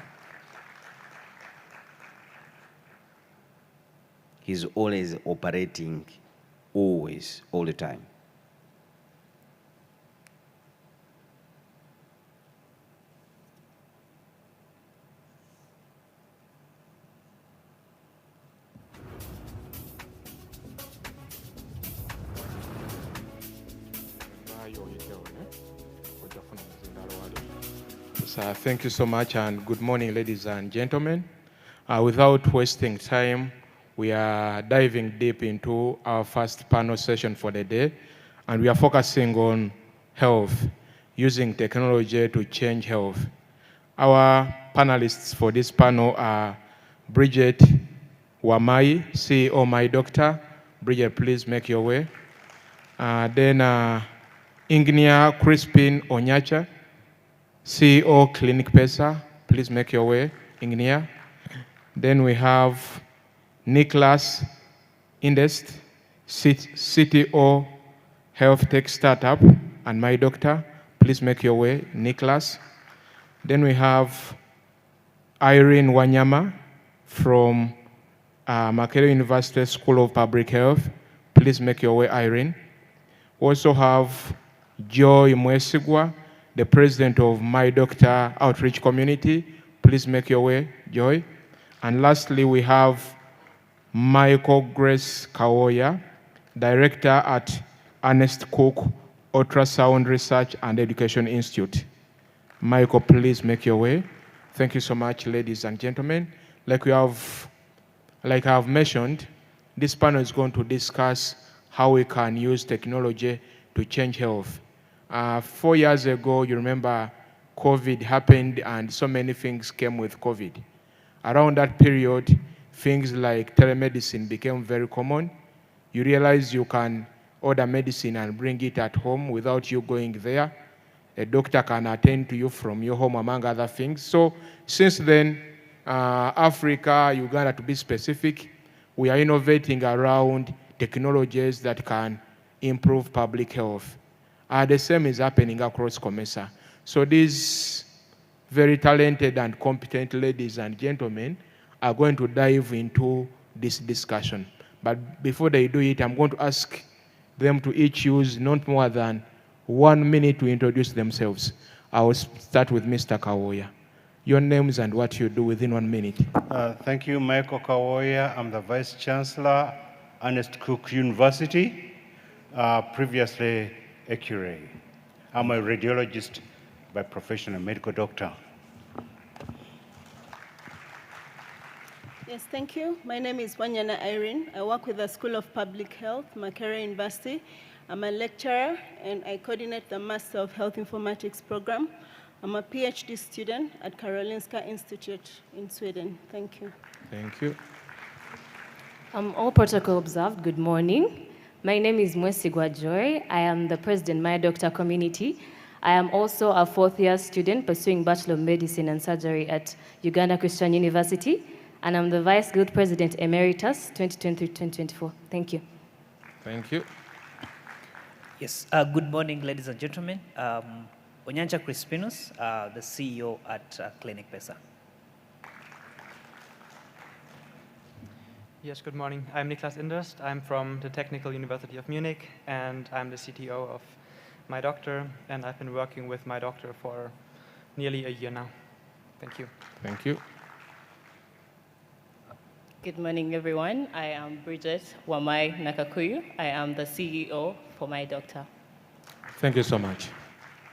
He's always operating, always, all the time. Thank you so much, and good morning, ladies and gentlemen. Without wasting time, we are diving deep into our first panel session for the day, and we are focusing on health, using technology to change health. Our panelists for this panel are Bridget Wamai, CEO My Doctor. Bridget, please make your way. Then Ingnia Crispin Onyacha, CEO Clinic Pesa. Please make your way, Ingnia. Then we have Nicholas Indest, CTO Health Tech Startup, and My Doctor. Please make your way, Nicholas. Then we have Irene Wanyama from Makerere University School of Public Health. Please make your way, Irene. We also have Joy Mwesigwa, the president of My Doctor Outreach Community. Please make your way, Joy. And lastly, we have Michael Grace Kawoya, director at Ernest Cook Ultrasound Research and Education Institute. Michael, please make your way. Thank you so much, ladies and gentlemen. Like I've mentioned, this panel is going to discuss how we can use technology to change health. 4 years ago, you remember COVID happened and so many things came with COVID. Around that period, things like telemedicine became very common. You realize you can order medicine and bring it at home without you going there. A doctor can attend to you from your home, among other things. So since then, Africa, Uganda to be specific, we are innovating around technologies that can improve public health. The same is happening across COMESA. So these very talented and competent ladies and gentlemen are going to dive into this discussion. But before they do it, I'm going to ask them to each use not more than 1 minute to introduce themselves. I will start with Mr. Kawoya. Your names and what you do within 1 minute. Thank you, Michael Kawoya. I'm the Vice Chancellor, Ernest Cook University, previously a Curie. I'm a radiologist by profession, a medical doctor. Yes, thank you. My name is Wanyana Irene. I work with the School of Public Health, Makerere University. I'm a lecturer, and I coordinate the Master of Health Informatics program. I'm a PhD student at Karolinska Institute in Sweden. Thank you. Thank you. All protocol observed, good morning. My name is Mwesigwa Joy. I am the president of My Doctor Community. I am also a fourth-year student pursuing Bachelor of Medicine and Surgery at Uganda Christian University, and I'm the Vice Guild President Emeritus 2023-2024. Thank you. Thank you. Yes, good morning, ladies and gentlemen. Onyancha Crispinus, the CEO at Clinic Pesa. Yes, good morning. I'm Niklas Inderst. I'm from the Technical University of Munich, and I'm the CTO of My Doctor, and I've been working with My Doctor for nearly a year now. Thank you. Thank you. Good morning, everyone. I am Bridget Wamai Nakakuyu. I am the CEO for My Doctor. Thank you so much.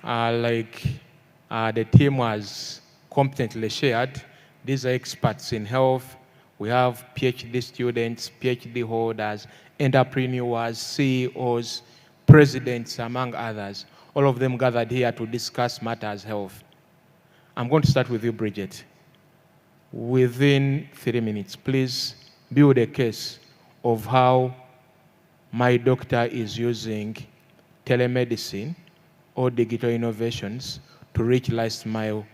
The team was competently shared, these are experts in health. We have PhD students, PhD holders, entrepreneurs, CEOs, presidents, among others. All of them gathered here to discuss matters health. I'm going to start with you, Bridget. Within 3 minutes, please build a case of how my doctor is using telemedicine or digital innovations to reach last mile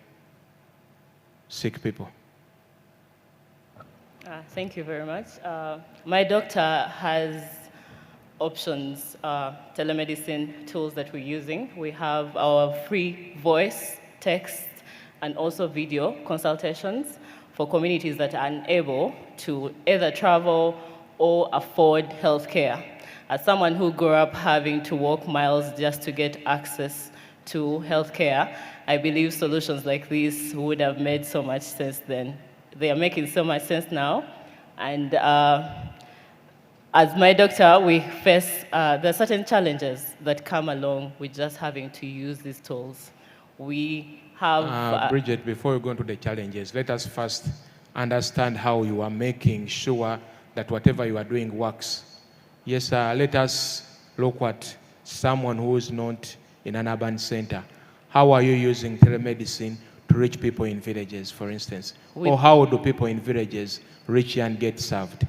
sick people? Thank you very much. My doctor has options, telemedicine tools that we're using. We have our free voice, text, and also video consultations for communities that are unable to either travel or afford healthcare. As someone who grew up having to walk miles just to get access to healthcare, I believe solutions like these would have made so much sense then. They are making so much sense now. And as my doctor, we face, there are certain challenges that come along with just having to use these tools. We have... Bridget, before you go into the challenges, let us first understand how you are making sure that whatever you are doing works. Yes, let us look at someone who is not in an urban center. How are you using telemedicine to reach people in villages, for instance? Or how do people in villages reach and get served?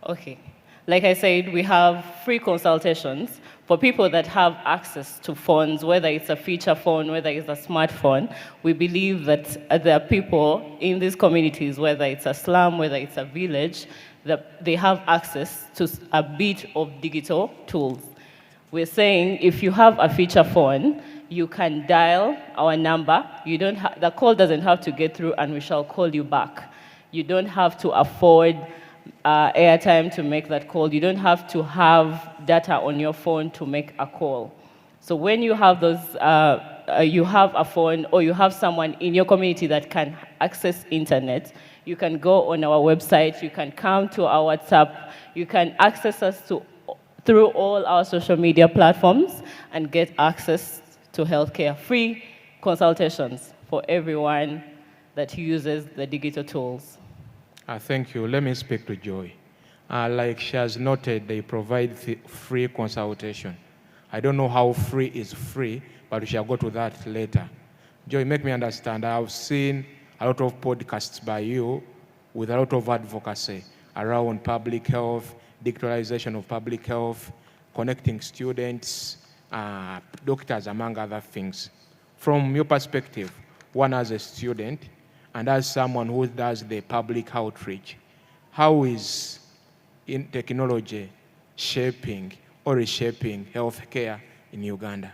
Okay. Like I said, we have free consultations for people that have access to phones, whether it's a feature phone, whether it's a smartphone. We believe that there are people in these communities, whether it's a slum, whether it's a village, that they have access to a bit of digital tools. We're saying if you have a feature phone, you can dial our number. The call doesn't have to get through, and we shall call you back. You don't have to afford airtime to make that call. You don't have to have data on your phone to make a call. So when you have those, you have a phone or you have someone in your community that can access internet, you can go on our website, you can come to our WhatsApp, you can access us through all our social media platforms and get access to healthcare. Free consultations for everyone that uses the digital tools. Thank you. Let me speak to Joy. Like she has noted, they provide free consultation. I don't know how free is free, but we shall go to that later. Joy, make me understand. I've seen a lot of podcasts by you with a lot of advocacy around public health, digitalization of public health, connecting students, doctors, among other things. From your perspective, one as a student and as someone who does the public outreach, how is technology shaping or reshaping healthcare in Uganda?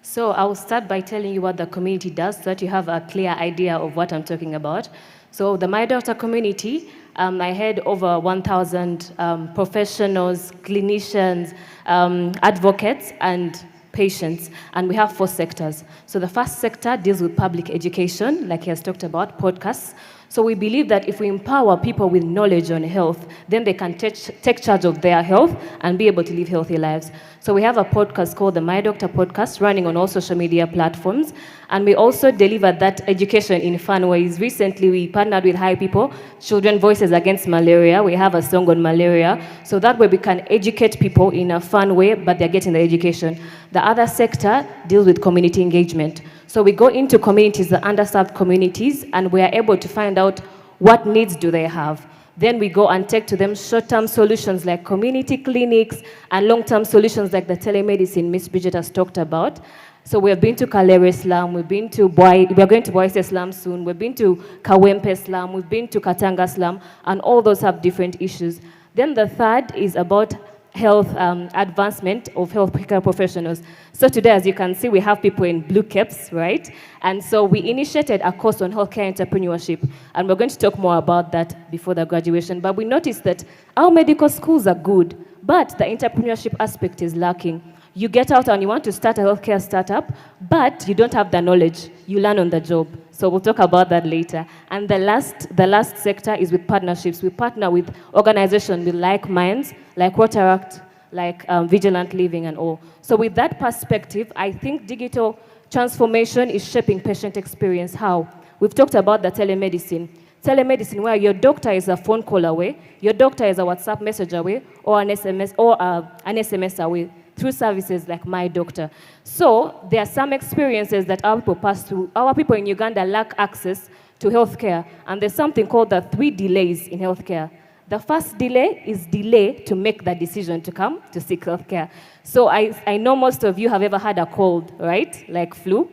So I'll start by telling you what the community does so that you have a clear idea of what I'm talking about. So the My Doctor community, I had over 1,000 professionals, clinicians, advocates, and patients, and we have 4 sectors. So the first sector deals with public education, like he has talked about, podcasts. So we believe that if we empower people with knowledge on health, then they can take charge of their health and be able to live healthy lives. So we have a podcast called the My Doctor Podcast running on all social media platforms. And we also deliver that education in fun ways. Recently, we partnered with High People, Children Voices Against Malaria. We have a song on malaria. So that way we can educate people in a fun way, but they're getting the education. The other sector deals with community engagement. So we go into communities, the underserved communities, and we are able to find out what needs do they have. Then we go and take to them short-term solutions like community clinics and long-term solutions like the telemedicine Miss Bridget has talked about. So we have been to Kalere slum, we are going to Boise slum soon, we've been to Kawempe slum, we've been to Katanga slum, and all those have different issues. Then the third is about health advancement of healthcare professionals. So today, as you can see, we have people in blue caps, right? And so we initiated a course on healthcare entrepreneurship, and we're going to talk more about that before the graduation. But we noticed that our medical schools are good, but the entrepreneurship aspect is lacking. You get out and you want to start a healthcare startup, but you don't have the knowledge. You learn on the job. So we'll talk about that later. And the last sector is with partnerships. We partner with organizations with like minds, like Rotaract, like Vigilant Living and all. So with that perspective, I think digital transformation is shaping patient experience. How? We've talked about the telemedicine. Telemedicine, where your doctor is a phone call away, your doctor is a WhatsApp message away, or an SMS away, through services like My Doctor. So there are some experiences that our people pass through. Our people in Uganda lack access to healthcare, and there's something called the 3 delays in healthcare. The first delay is delay to make the decision to come to seek healthcare. So I know most of you have ever had a cold, right? Like flu.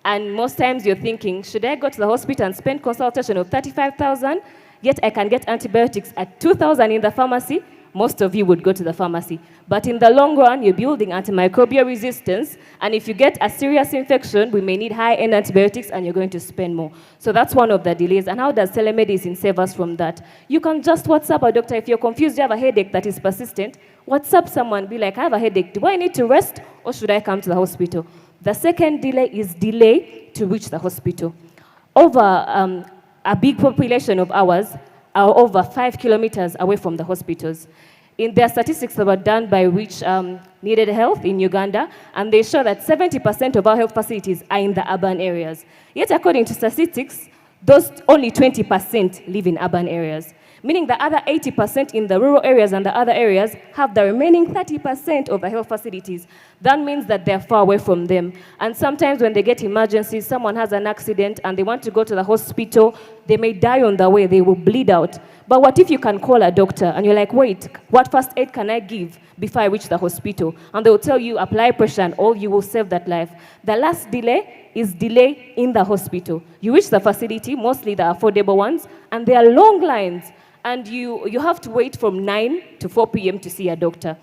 And most times you're thinking, should I go to the hospital and spend consultation of 35,000, yet I can get antibiotics at 2,000 in the pharmacy? Most of you would go to the pharmacy. But in the long run, you're building antimicrobial resistance, and if you get a serious infection, we may need high-end antibiotics, and you're going to spend more. So that's one of the delays. And how does telemedicine save us from that? You can just WhatsApp a doctor. If you're confused, you have a headache that is persistent, WhatsApp someone, be like, I have a headache. Do I need to rest, or should I come to the hospital? The second delay is delay to reach the hospital. Over a big population of ours are over 5 kilometers away from the hospitals. In their statistics that were done by Reach Needed Health in Uganda, and they show that 70% of our health facilities are in the urban areas. Yet according to statistics, those only 20% live in urban areas, meaning the other 80% in the rural areas and the other areas have the remaining 30% of the health facilities. That means that they're far away from them. And sometimes when they get emergencies, someone has an accident and they want to go to the hospital, they may die on the way, they will bleed out. But what if you can call a doctor and you're like, wait, what first aid can I give before I reach the hospital? And they will tell you, apply pressure, and all, you will save that life. The last delay is delay in the hospital. You reach the facility, mostly the affordable ones, and there are long lines. And you have to wait from 9 to 4 p.m. to see a doctor.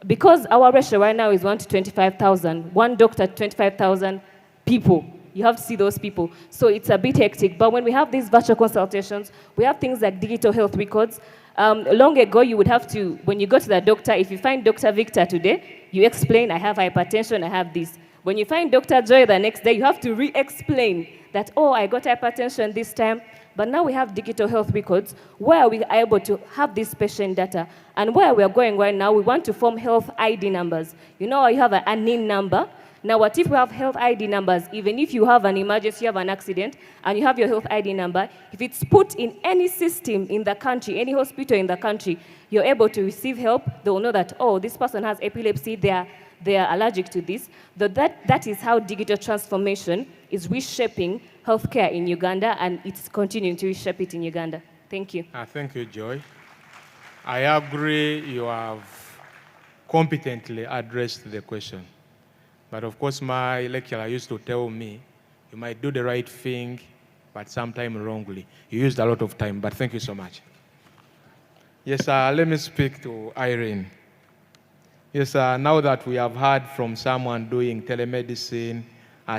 Because our ratio right now is 1 to 25,000, one doctor to 25,000 people. You have to see those people. So it's a bit hectic. But when we have these virtual consultations, we have things like digital health records. Long ago, you would have to, when you go to the doctor, if you find Dr. Victor today, you explain, I have hypertension, I have this. When you find Dr. Joy the next day, you have to re-explain that, oh, I got hypertension this time. But now we have digital health records where we are able to have this patient data. And where we are going right now, we want to form health ID numbers. You know, you have a NIN number. Now, what if we have health ID numbers? Even if you have an emergency, you have an accident, and you have your health ID number, if it's put in any system in the country, any hospital in the country, you're able to receive help. They will know that, oh, this person has epilepsy, they are allergic to this. That is how digital transformation is reshaping healthcare in Uganda, and it's continuing to reshape it in Uganda. Thank you. Thank you, Joy. I agree you have competently addressed the question. But of course, my lecturer used to tell me, you might do the right thing, but sometimes wrongly. You used a lot of time, but thank you so much. Yes, let me speak to Irene. Yes, now that we have heard from someone doing telemedicine,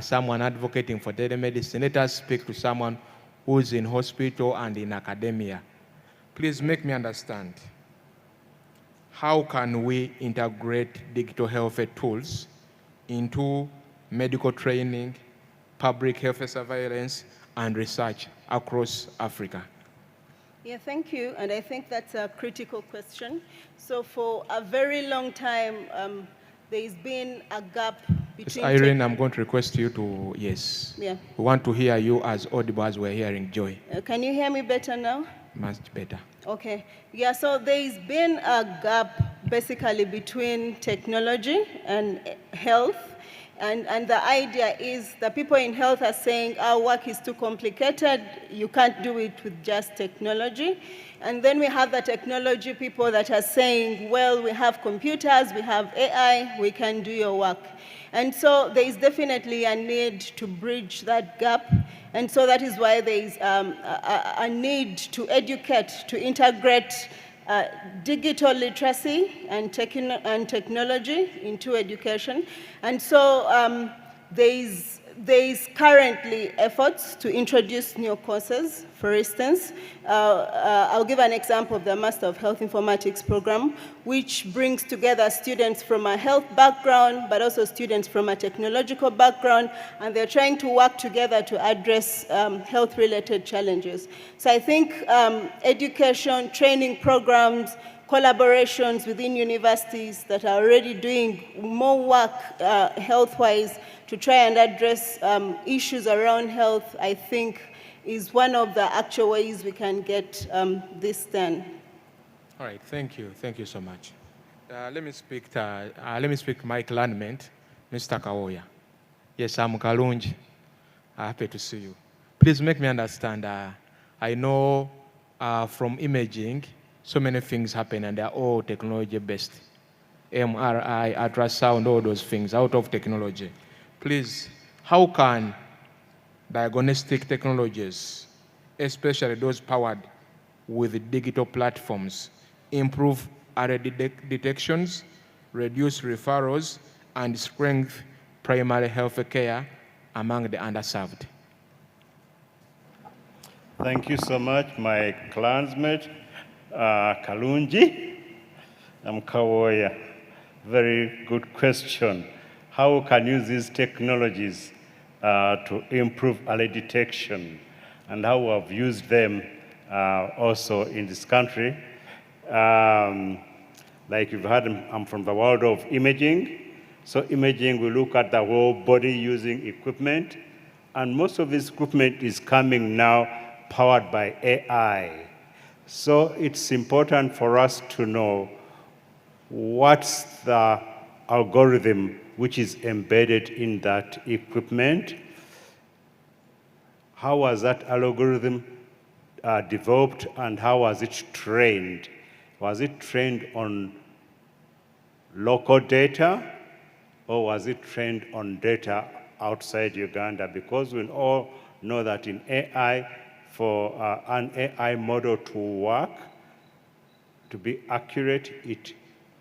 someone advocating for telemedicine, let us speak to someone who's in hospital and in academia. Please make me understand. How can we integrate digital health tools into medical training, public health surveillance, and research across Africa? Yeah, thank you. And I think that's a critical question. So for a very long time, there's been a gap between... Yes, Irene, I'm going to request you to, yes. Yeah. We want to hear you as audible as we're hearing Joy. Can you hear me better now? Much better. Okay. Yeah, so there's been a gap basically between technology and health. And the idea is the people in health are saying our work is too complicated, you can't do it with just technology. And then we have the technology people that are saying, well, we have computers, we have AI, we can do your work. And so there is definitely a need to bridge that gap. And so that is why there is a need to educate, to integrate digital literacy and technology into education. And so there is currently efforts to introduce new courses. For instance, I'll give an example of the Master of Health Informatics program, which brings together students from a health background, but also students from a technological background, and they're trying to work together to address health-related challenges. So I think education, training programs, collaborations within universities that are already doing more work health-wise to try and address issues around health, I think, is one of the actual ways we can get this done. All right, thank you. Thank you so much. Let me speak to my classmate, Mr. Kawoya. Yes, I'm Kalunji. Happy to see you. Please make me understand. I know from imaging, so many things happen and they're all technology-based. MRI, ultrasound, all those things out of technology. Please, how can diagnostic technologies, especially those powered with digital platforms, improve early detections, reduce referrals, and strengthen primary health care among the underserved? Thank you so much, my clansmate, Kalunji. I'm Kawoya. Very good question. How can you use these technologies to improve early detection, and how I've used them also in this country? Like you've heard, I'm from the world of imaging. So imaging, we look at the whole body using equipment, and most of this equipment is coming now powered by AI. So it's important for us to know what's the algorithm which is embedded in that equipment. How was that algorithm developed, and how was it trained? Was it trained on local data, or was it trained on data outside Uganda? Because we all know that in AI, for an AI model to work, to be accurate, it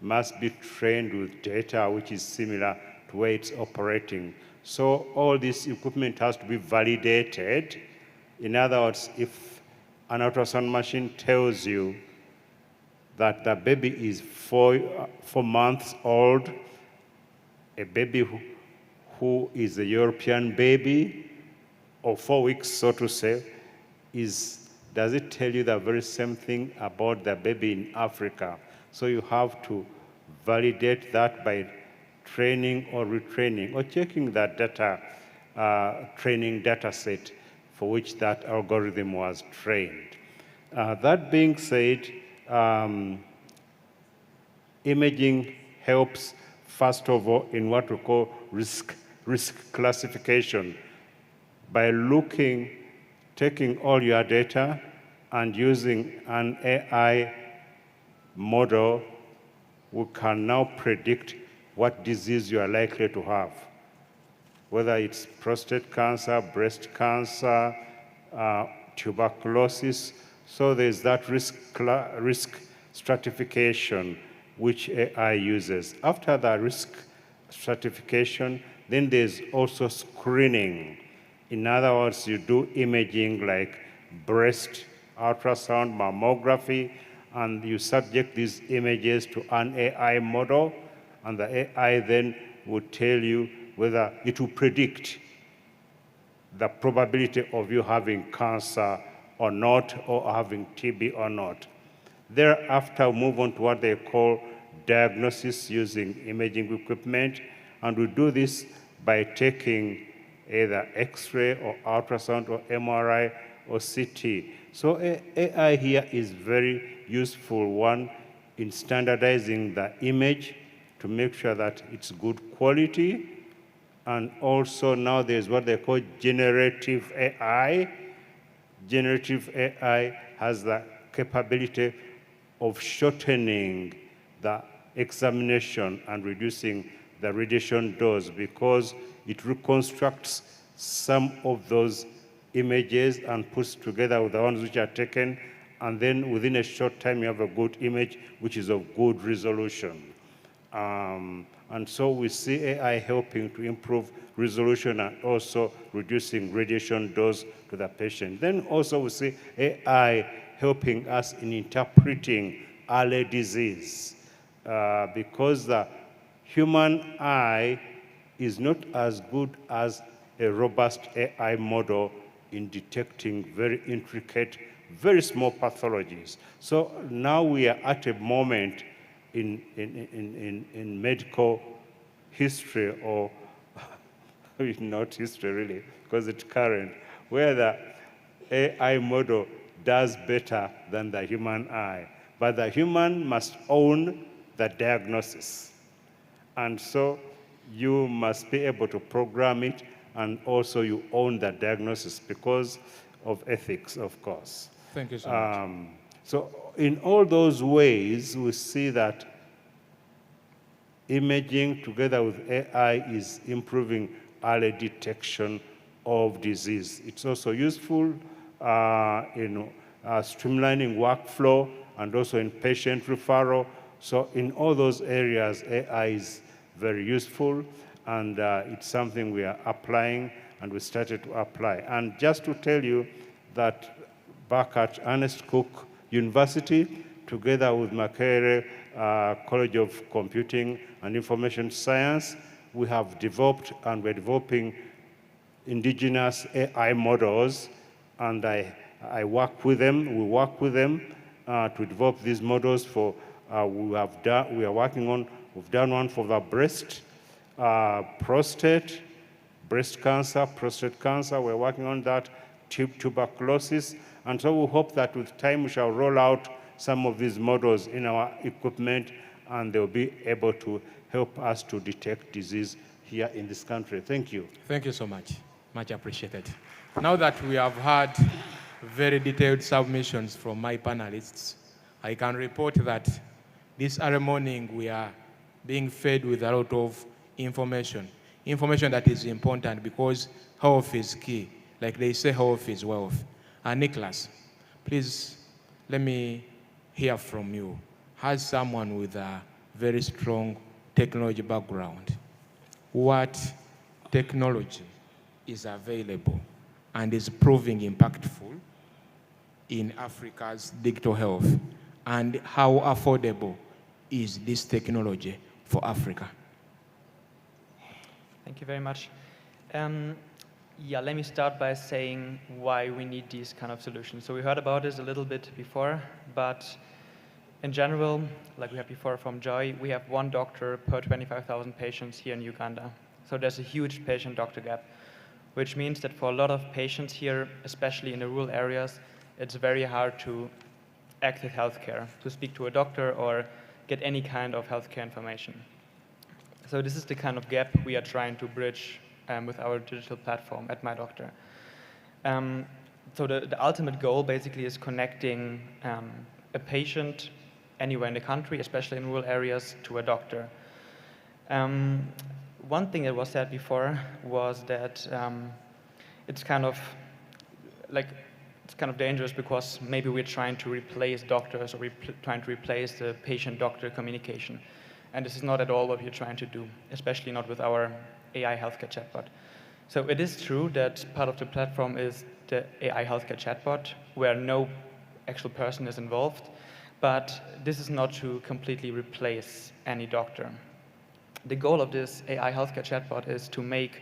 must be trained with data which is similar to where it's operating. So all this equipment has to be validated. In other words, if an ultrasound machine tells you that the baby is 4 months old, a baby who is a European baby, or 4 weeks, so to say, does it tell you the very same thing about the baby in Africa? So you have to validate that by training or retraining, or checking that data, training data set for which that algorithm was trained. That being said, imaging helps, first of all, in what we call risk classification, by taking all your data and using an AI model. We can now predict what disease you are likely to have, whether it's prostate cancer, breast cancer, tuberculosis. So there's that risk stratification which AI uses. After the risk stratification, then there's also screening. In other words, you do imaging like breast ultrasound, mammography, and you subject these images to an AI model, and the AI then would tell you whether it will predict the probability of you having cancer or not, or having TB or not. Thereafter, move on to what they call diagnosis using imaging equipment, and we do this by taking either X-ray or ultrasound or MRI or CT. So AI here is very useful one in standardizing the image to make sure that it's good quality. And also now there's what they call generative AI. Generative AI has the capability of shortening the examination and reducing the radiation dose, because it reconstructs some of those images and puts together with the ones which are taken, and then within a short time you have a good image which is of good resolution. And so we see AI helping to improve resolution and also reducing radiation dose to the patient. Then also we see AI helping us in interpreting early disease, because the human eye is not as good as a robust AI model in detecting very intricate, very small pathologies. So now we are at a moment in medical history, or not history really, because it's current, where the AI model does better than the human eye. But the human must own the diagnosis. And so you must be able to program it and also you own that diagnosis because of ethics, of course. Thank you so much. So in all those ways, we see that imaging together with AI is improving early detection of disease. It's also useful in streamlining workflow and also in patient referral. So in all those areas, AI is very useful, and it's something we are applying, and we started to apply. And just to tell you that back at Ernest Cook University, together with Makerere College of Computing and Information Science, we have developed and we're developing indigenous AI models, and I work with them, we work with them to develop these models for, we've done one for the breast, prostate, breast cancer, prostate cancer, we're working on that, tuberculosis, and so we hope that with time we shall roll out some of these models in our equipment, and they'll be able to help us to detect disease here in this country. Thank you. Thank you so much. Much appreciated. Now that we have had very detailed submissions from my panelists, I can report that this early morning we are being fed with a lot of information. Information that is important because health is key. Like they say, health is wealth. Nicholas, please let me hear from you. As someone with a very strong technology background, what technology is available and is proving impactful in Africa's digital health, and how affordable is this technology for Africa? Thank you very much. Yeah, let me start by saying why we need these kind of solutions. So we heard about this a little bit before, but in general, like we had before from Joy, we have one doctor per 25,000 patients here in Uganda. So there's a huge patient-doctor gap, which means that for a lot of patients here, especially in the rural areas, it's very hard to access healthcare, to speak to a doctor or get any kind of healthcare information. So this is the kind of gap we are trying to bridge with our digital platform at My Doctor. So the ultimate goal basically is connecting a patient anywhere in the country, especially in rural areas, to a doctor. One thing that was said before was that it's kind of dangerous because maybe we're trying to replace doctors or trying to replace the patient-doctor communication. And this is not at all what we're trying to do, especially not with our AI healthcare chatbot. So it is true that part of the platform is the AI healthcare chatbot, where no actual person is involved, but this is not to completely replace any doctor. The goal of this AI healthcare chatbot is to make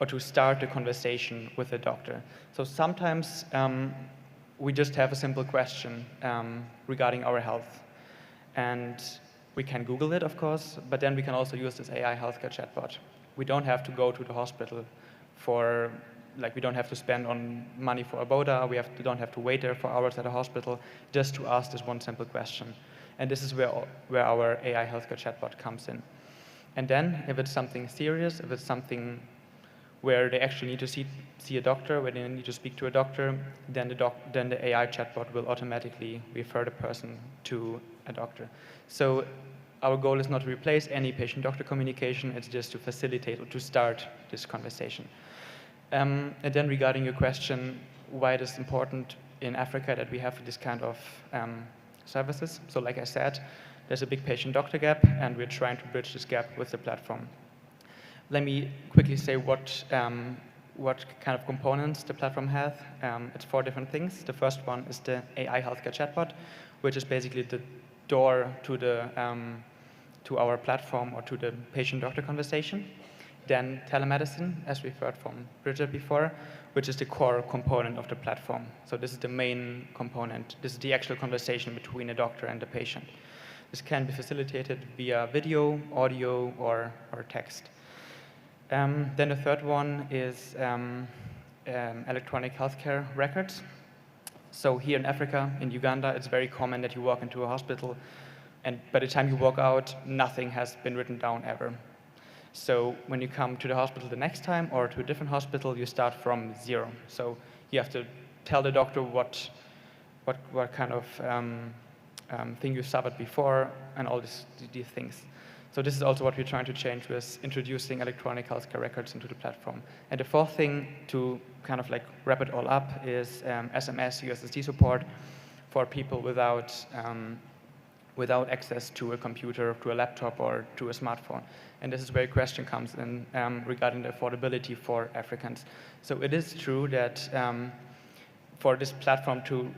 or to start a conversation with a doctor. So sometimes we just have a simple question regarding our health. And we can Google it, of course, but then we can also use this AI healthcare chatbot. We don't have to go to the hospital for, we don't have to spend on money for a BODA, we don't have to wait there for hours at a hospital just to ask this one simple question. And this is where our AI healthcare chatbot comes in. And then, if it's something serious, if it's something where they actually need to see a doctor, where they need to speak to a doctor, then the AI chatbot will automatically refer the person to a doctor. So our goal is not to replace any patient-doctor communication, it's just to facilitate or to start this conversation. And then regarding your question, why it is important in Africa that we have this kind of services. So like I said, there's a big patient-doctor gap, and we're trying to bridge this gap with the platform. Let me quickly say what kind of components the platform has. It's 4 different things. The first one is the AI healthcare chatbot, which is basically the door to our platform or to the patient-doctor conversation. Then telemedicine, as we've heard from Bridget before, which is the core component of the platform. So this is the main component. This is the actual conversation between a doctor and the patient. This can be facilitated via video, audio, or text. Then the third one is electronic healthcare records. So here in Africa, in Uganda, it's very common that you walk into a hospital and by the time you walk out, nothing has been written down ever. So when you come to the hospital the next time or to a different hospital, you start from zero. So you have to tell the doctor what kind of thing you suffered before and all these things. So this is also what we're trying to change with introducing electronic healthcare records into the platform. And the fourth thing to kind of like wrap it all up is SMS USSD support for people without access to a computer, to a laptop, or to a smartphone. And this is where a question comes in regarding the affordability for Africans. So it is true that for this platform to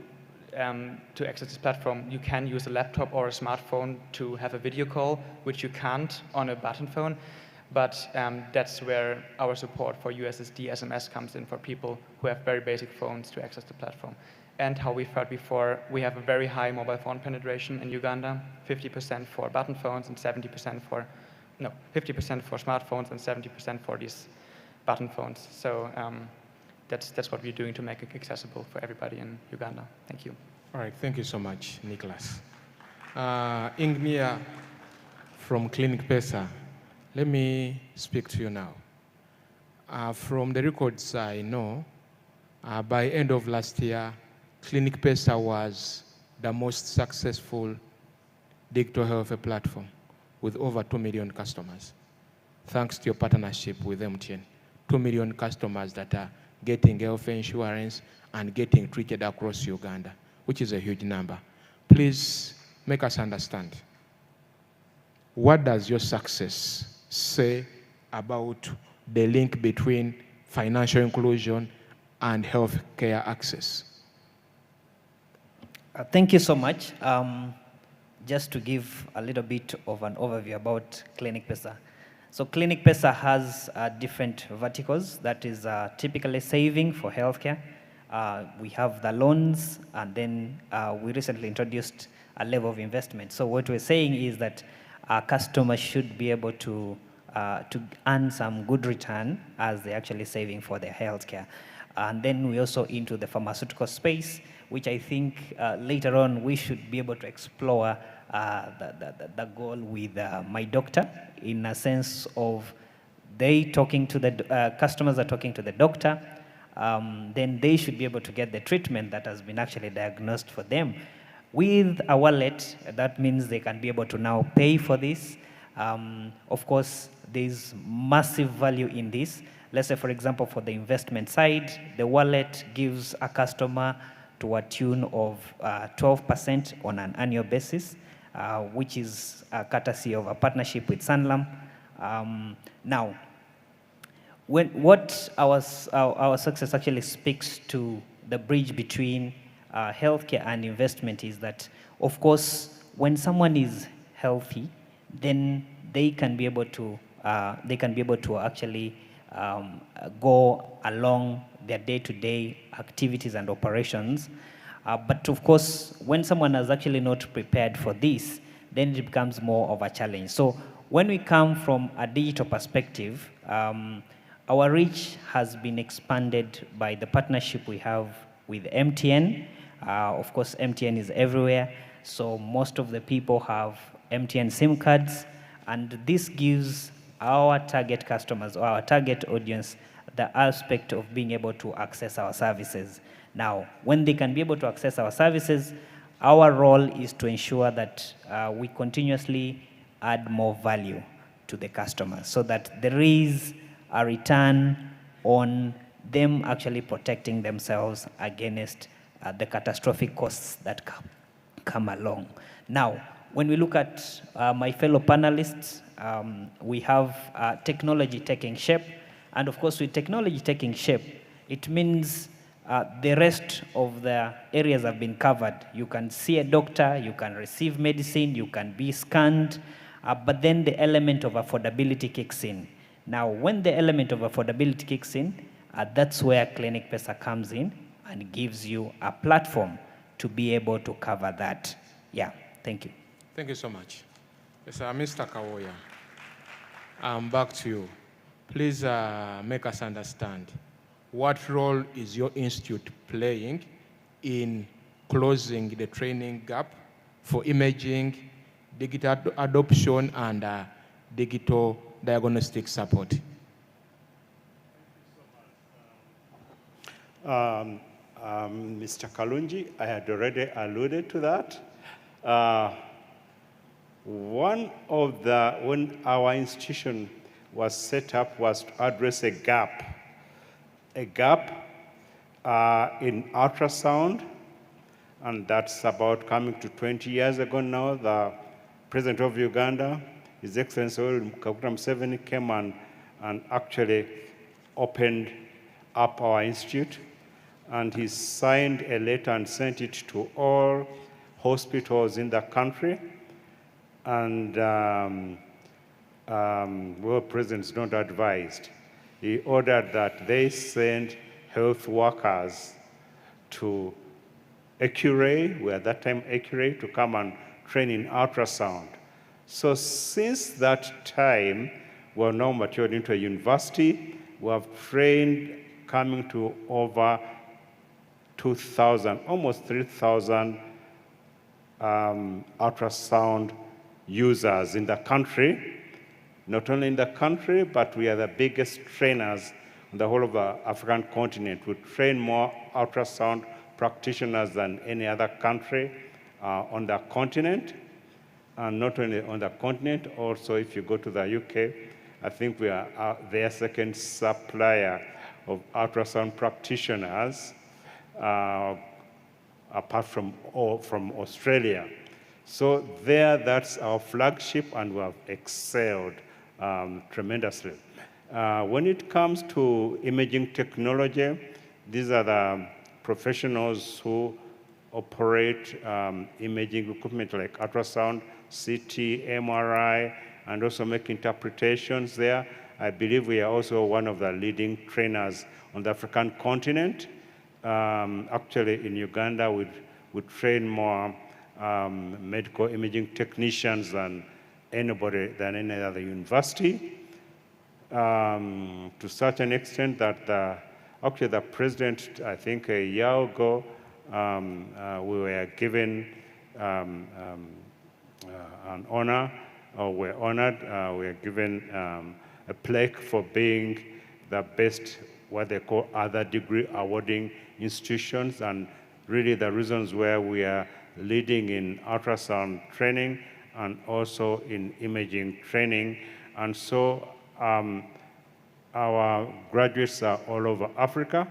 access this platform, you can use a laptop or a smartphone to have a video call, which you can't on a button phone. But that's where our support for USSD SMS comes in for people who have very basic phones to access the platform. And how we've heard before, we have a very high mobile phone penetration in Uganda, 50% for button phones and 50% for smartphones and 70% for these button phones. So that's what we're doing to make it accessible for everybody in Uganda. Thank you. All right, thank you so much, Nicholas. Ingnia from Clinic Pesa, let me speak to you now. From the records I know, by end of last year, Clinic Pesa was the most successful digital health platform with over 2 million customers. Thanks to your partnership with MTN, 2 million customers that are getting health insurance and getting treated across Uganda, which is a huge number. Please make us understand. What does your success say about the link between financial inclusion and healthcare access? Thank you so much. Just to give a little bit of an overview about Clinic Pesa. So Clinic Pesa has different verticals. That is typically saving for healthcare. We have the loans, and then we recently introduced a level of investment. So what we're saying is that our customers should be able to earn some good return as they're actually saving for their healthcare. And then we also into the pharmaceutical space, which I think later on we should be able to explore the goal with my doctor, in a sense of they talking to the customers are talking to the doctor, then they should be able to get the treatment that has been actually diagnosed for them. With a wallet, that means they can be able to now pay for this. Of course, there's massive value in this. Let's say, for example, for the investment side, the wallet gives a customer to a tune of 12% on an annual basis, which is a courtesy of a partnership with Sanlam. Now, what our success actually speaks to the bridge between healthcare and investment is that, of course, when someone is healthy, then they can be able to actually go along their day-to-day activities and operations. But of course, when someone is actually not prepared for this, then it becomes more of a challenge. So when we come from a digital perspective, our reach has been expanded by the partnership we have with MTN. Of course, MTN is everywhere, so most of the people have MTN SIM cards, and this gives our target customers or our target audience the aspect of being able to access our services. Now, when they can be able to access our services, our role is to ensure that we continuously add more value to the customer so that there is a return on them actually protecting themselves against the catastrophic costs that come along. Now, when we look at my fellow panelists, we have technology taking shape. And of course, with technology taking shape, it means the rest of the areas have been covered. You can see a doctor, you can receive medicine, you can be scanned, but then the element of affordability kicks in. Now, when the element of affordability kicks in, that's where Clinic Pesa comes in and gives you a platform to be able to cover that. Yeah, thank you. Thank you so much. Yes, Mr. Kawoya, I'm back to you. Please make us understand, what role is your institute playing in closing the training gap for imaging, digital adoption, and digital diagnostic support? Mr. Kalunji, I had already alluded to that. When our institution was set up was to address a gap in ultrasound, and that's about coming to 20 years ago now. The President of Uganda, His Excellency Kaguta Museveni, came and actually opened up our institute, and he signed a letter and sent it to all hospitals in the country. And well, presidents not advised. He ordered that they send health workers to Accuray, at that time Accuray, to come and train in ultrasound. So since that time, we're now matured into a university. We have trained coming to over 2,000, almost 3,000 ultrasound users in the country. Not only in the country, but we are the biggest trainers on the whole of the African continent. We train more ultrasound practitioners than any other country on the continent. And not only on the continent, also if you go to the UK, I think we are their second supplier of ultrasound practitioners, apart from Australia. So that's our flagship, and we have excelled tremendously. When it comes to imaging technology, these are the professionals who operate imaging equipment like ultrasound, CT, MRI, and also make interpretations there. I believe we are also one of the leading trainers on the African continent. Actually, in Uganda, we train more medical imaging technicians than any other university. To such an extent that actually the president, I think a year ago, we were given an honor, or we're honored, we're given a plaque for being the best, what they call other degree awarding institutions, and really the reasons where we are leading in ultrasound training and also in imaging training. And so our graduates are all over Africa.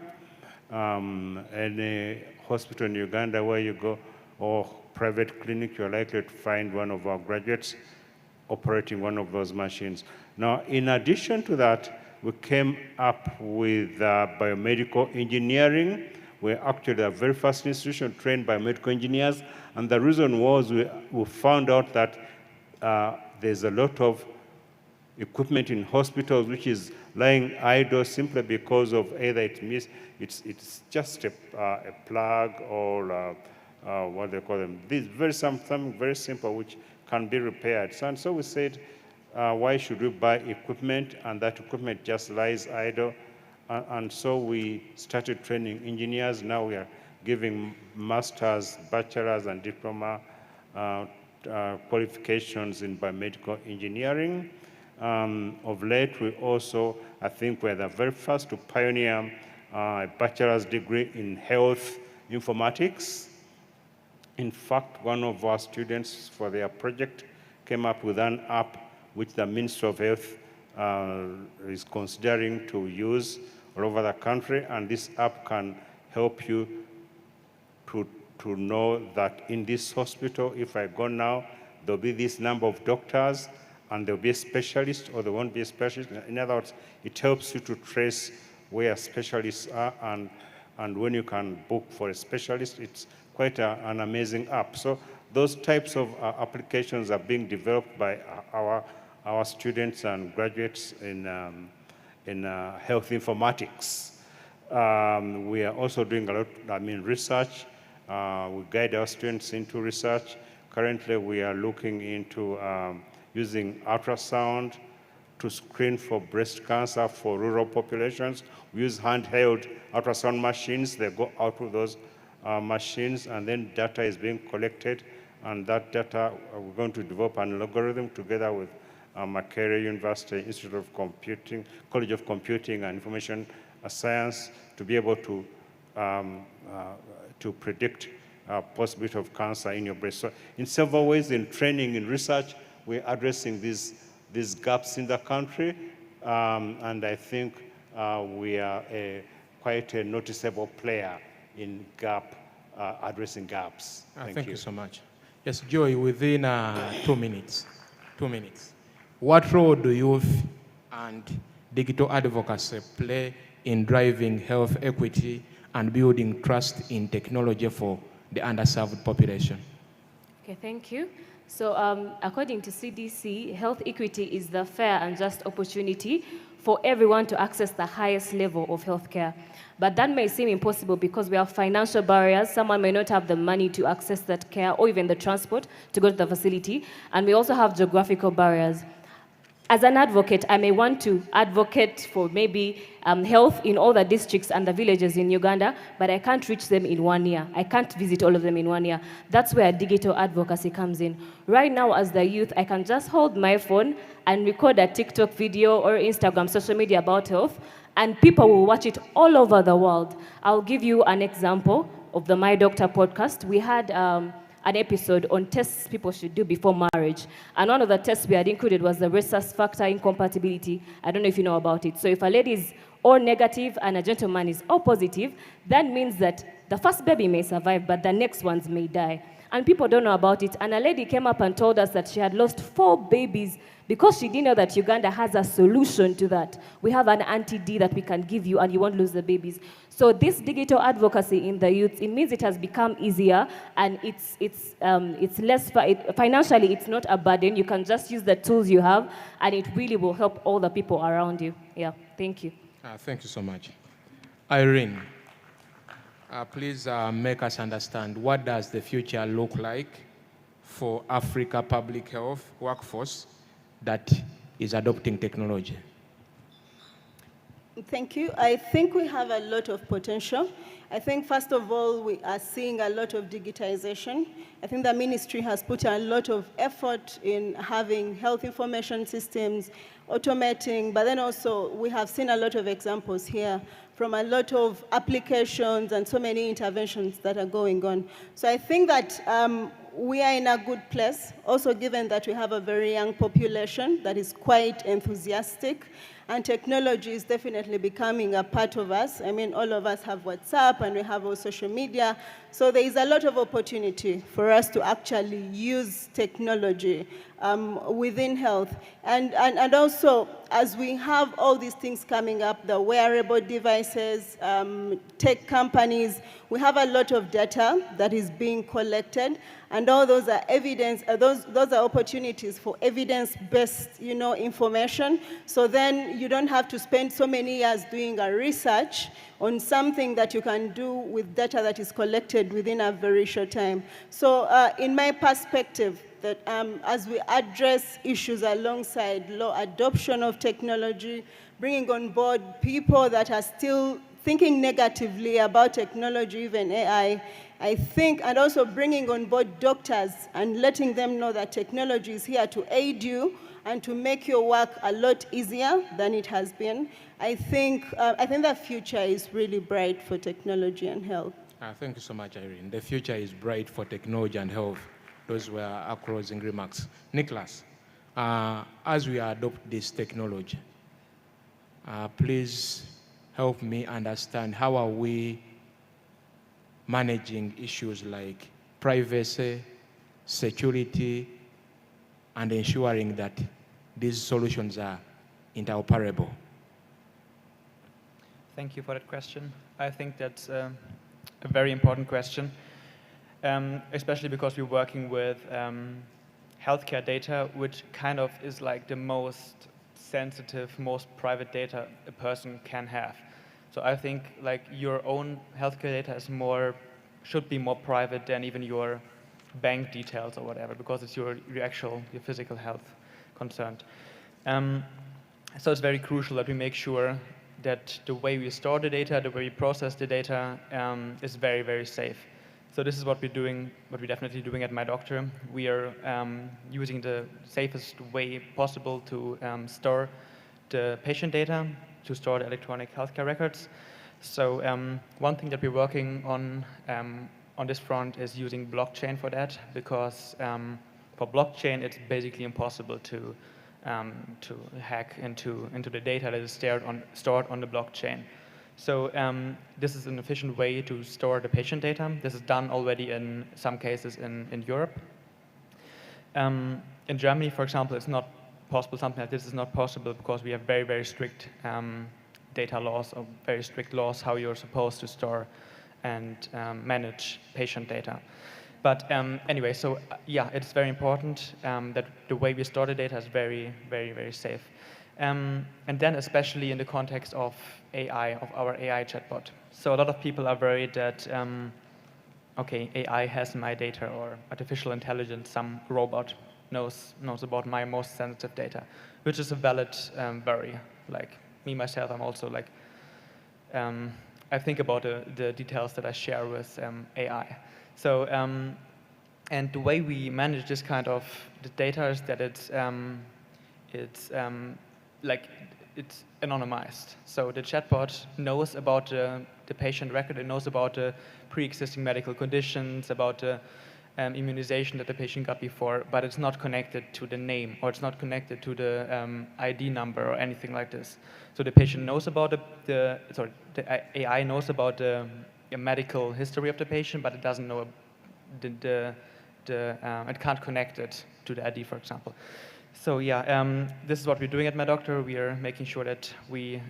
Any hospital in Uganda where you go, or private clinic, you're likely to find one of our graduates operating one of those machines. Now, in addition to that, we came up with biomedical engineering. We're actually the very first institution trained biomedical engineers, and the reason was we found out that there's a lot of equipment in hospitals which is lying idle simply because of either it's just a plug or what they call them. Something very simple which can be repaired. And so we said, why should we buy equipment and that equipment just lies idle? And so we started training engineers. Now we are giving masters, bachelors, and diploma qualifications in biomedical engineering. Of late, we also, I think we're the very first to pioneer a bachelor's degree in health informatics. In fact, one of our students for their project came up with an app which the Ministry of Health is considering to use all over the country, and this app can help you to know that in this hospital, if I go now, there'll be this number of doctors, and there'll be a specialist, or there won't be a specialist. In other words, it helps you to trace where specialists are, and when you can book for a specialist, it's quite an amazing app. So those types of applications are being developed by our students and graduates in health informatics. We are also doing a lot, research. We guide our students into research. Currently, we are looking into using ultrasound to screen for breast cancer for rural populations. We use handheld ultrasound machines. They go out of those machines, and then data is being collected, and that data, we're going to develop an algorithm together with Makerere University Institute of Computing, College of Computing and Information Science, to be able to predict possibility of cancer in your breast. So in several ways, in training, in research, we're addressing these gaps in the country, and I think we are quite a noticeable player in addressing gaps. Thank you so much. Yes, Joy, within 2 minutes. 2 minutes. What role do youth and digital advocacy play in driving health equity and building trust in technology for the underserved population? Okay, thank you. So according to CDC, health equity is the fair and just opportunity for everyone to access the highest level of healthcare. But that may seem impossible because we have financial barriers. Someone may not have the money to access that care or even the transport to go to the facility. And we also have geographical barriers. As an advocate, I may want to advocate for maybe health in all the districts and the villages in Uganda, but I can't reach them in 1 year. I can't visit all of them in 1 year. That's where digital advocacy comes in. Right now, as the youth, I can just hold my phone and record a TikTok video or Instagram social media about health, and people will watch it all over the world. I'll give you an example of the My Doctor podcast. We had an episode on tests people should do before marriage. And one of the tests we had included was the rhesus factor incompatibility. I don't know if you know about it. So if a lady is O negative and a gentleman is O positive, that means that the first baby may survive, but the next ones may die. And people don't know about it. And a lady came up and told us that she had lost 4 babies because she didn't know that Uganda has a solution to that. We have an anti-D that we can give you and you won't lose the babies. So this digital advocacy in the youth, it means it has become easier and it's less, financially it's not a burden. You can just use the tools you have and it really will help all the people around you. Yeah, thank you. Thank you so much. Irene, please make us understand, what does the future look like for Africa public health workforce that is adopting technology? Thank you. I think we have a lot of potential. I think, first of all, we are seeing a lot of digitization. I think the ministry has put a lot of effort in having health information systems, automating, but then also we have seen a lot of examples here from a lot of applications and so many interventions that are going on. So I think that we are in a good place, also given that we have a very young population that is quite enthusiastic, and technology is definitely becoming a part of us. I mean, all of us have WhatsApp and we have our social media. So there is a lot of opportunity for us to actually use technology within health. And also, as we have all these things coming up, the wearable devices, tech companies, we have a lot of data that is being collected, and all those are evidence, those are opportunities for evidence-based, information. So then you don't have to spend so many years doing a research on something that you can do with data that is collected within a very short time. So in my perspective, that as we address issues alongside low adoption of technology, bringing on board people that are still thinking negatively about technology, even AI, I think, and also bringing on board doctors and letting them know that technology is here to aid you and to make your work a lot easier than it has been. I think the future is really bright for technology and health. Thank you so much, Irene. The future is bright for technology and health. Those were our closing remarks. Nicholas, as we adopt this technology, please help me understand, how are we managing issues like privacy, security, and ensuring that these solutions are interoperable? Thank you for that question. I think that's a very important question, especially because we're working with healthcare data, which kind of is like the most sensitive, most private data a person can have. So I think like your own healthcare data is should be more private than even your bank details or whatever, because it's your physical health concerned. So it's very crucial that we make sure that the way we store the data, the way we process the data is very, very safe. So this is what we're doing, what we're definitely doing at my doctor. We are using the safest way possible to store the patient data, to store the electronic healthcare records. So one thing that we're working on this front is using blockchain for that, because for blockchain it's basically impossible to hack into the data that is stored on the blockchain. So this is an efficient way to store the patient data. This is done already in some cases in Europe. In Germany, for example, it's not possible. Something like this is not possible because we have very, very strict data laws, or very strict laws how you're supposed to store and manage patient data. But anyway, so yeah, it's very important that the way we store the data is very, very, very safe. And then especially in the context of AI, of our AI chatbot. So a lot of people are worried that, okay, AI has my data, or artificial intelligence, some robot knows about my most sensitive data, which is a valid worry. Like me, myself, I'm also like, I think about the details that I share with AI. So, and the way we manage this kind of the data is that it's anonymized. So the chatbot knows about the patient record, it knows about the pre-existing medical conditions, about the immunization that the patient got before, but it's not connected to the name, or it's not connected to the ID number or anything like this. So the patient knows about the AI knows about the medical history of the patient, but it doesn't know it can't connect it to the ID, for example. So yeah, this is what we're doing at my doctor. We are making sure that we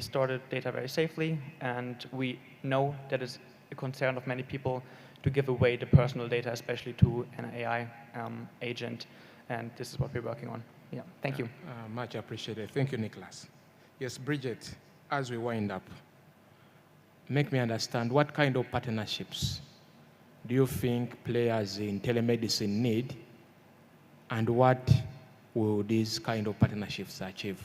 store the data very safely, and we know that it's a concern of many people to give away the personal data, especially to an AI agent, and this is what we're working on. Yeah, thank you. Much appreciated. Thank you, Nicholas. Yes, Bridget, as we wind up, make me understand, what kind of partnerships do you think players in telemedicine need, and what will these kind of partnerships achieve?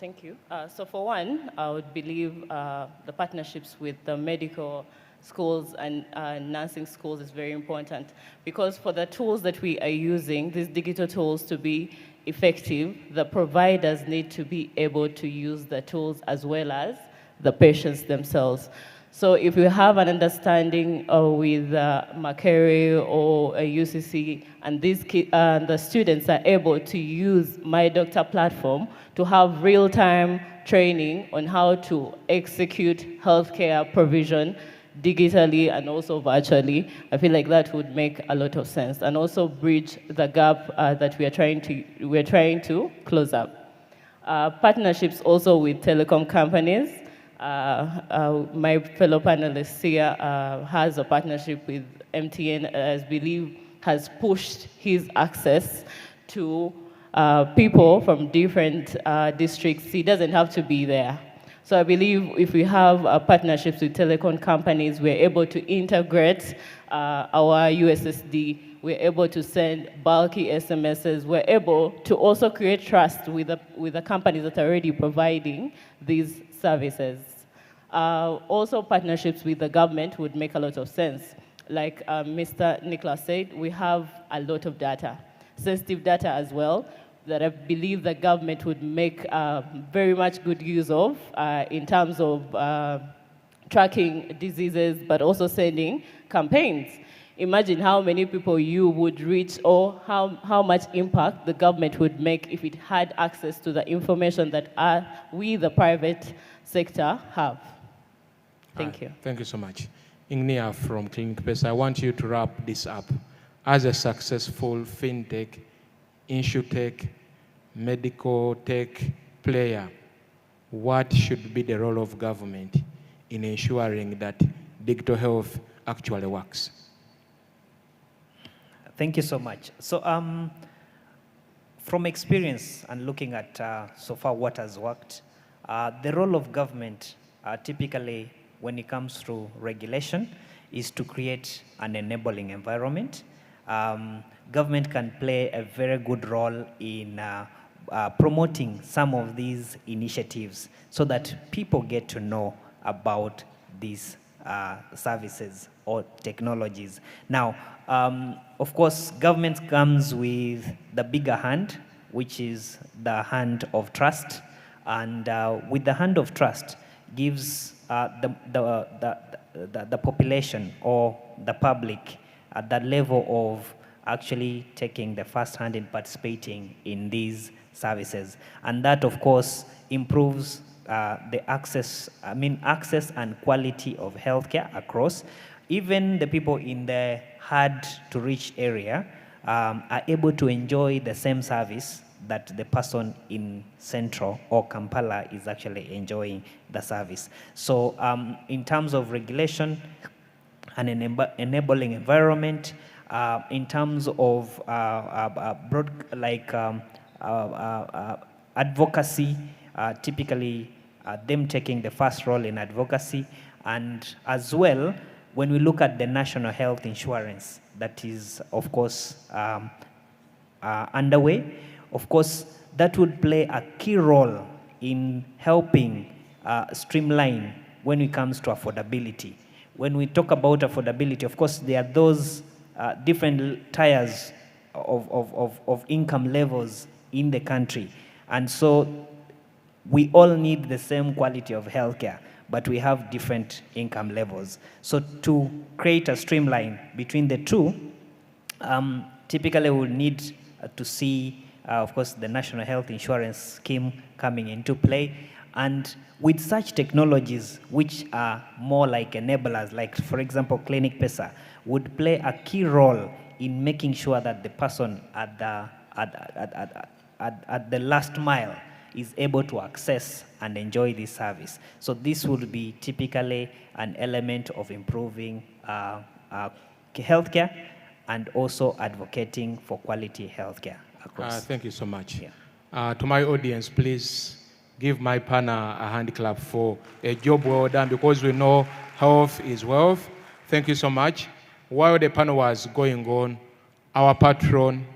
Thank you. So for one, I would believe the partnerships with the medical schools and nursing schools is very important, because for the tools that we are using, these digital tools, to be effective, the providers need to be able to use the tools as well as the patients themselves. So if you have an understanding with Makere or a UCC, and the students are able to use My Doctor platform to have real-time training on how to execute healthcare provision digitally and also virtually, I feel like that would make a lot of sense, and also bridge the gap that we're trying to close up. Partnerships also with telecom companies. My fellow panelist here has a partnership with MTN, as I believe has pushed his access to people from different districts. He doesn't have to be there. So I believe if we have partnerships with telecom companies, we're able to integrate our USSD, we're able to send bulky SMSs, we're able to also create trust with the companies that are already providing these services. Also, partnerships with the government would make a lot of sense. Like Mr. Nicholas said, we have a lot of data, sensitive data as well, that I believe the government would make very much good use of in terms of tracking diseases, but also sending campaigns. Imagine how many people you would reach, or how much impact the government would make if it had access to the information that we, the private sector, have. Thank you. Thank you so much. Ingnia from Clinic Base, I want you to wrap this up. As a successful fintech, insurtech, medical tech player, what should be the role of government in ensuring that digital health actually works? Thank you so much. So from experience and looking at so far what has worked, the role of government typically when it comes to regulation is to create an enabling environment. Government can play a very good role in promoting some of these initiatives so that people get to know about these services or technologies. Now, of course, government comes with the bigger hand, which is the hand of trust, and with the hand of trust gives the population or the public at that level of actually taking the first hand in participating in these services. And that, of course, improves the access and quality of healthcare across. Even the people in the hard to reach area are able to enjoy the same service that the person in Central or Kampala is actually enjoying the service. So in terms of regulation and enabling environment, in terms of advocacy, typically them taking the first role in advocacy, and as well, when we look at the national health insurance that is, of course, underway, of course, that would play a key role in helping streamline when it comes to affordability. When we talk about affordability, of course, there are those different tiers of income levels in the country. And so we all need the same quality of healthcare, but we have different income levels. So to create a streamline between the two, typically we'll need to see, of course, the National Health Insurance Scheme coming into play. And with such technologies, which are more like enablers, like, for example, Clinic Pesa, would play a key role in making sure that the person at the last mile is able to access and enjoy this service. So this would be typically an element of improving healthcare and also advocating for quality healthcare across. Thank you so much. Yeah. To my audience, please give my panel a hand clap for a job well done, because we know health is wealth. Thank you so much. While the panel was going on, our patron,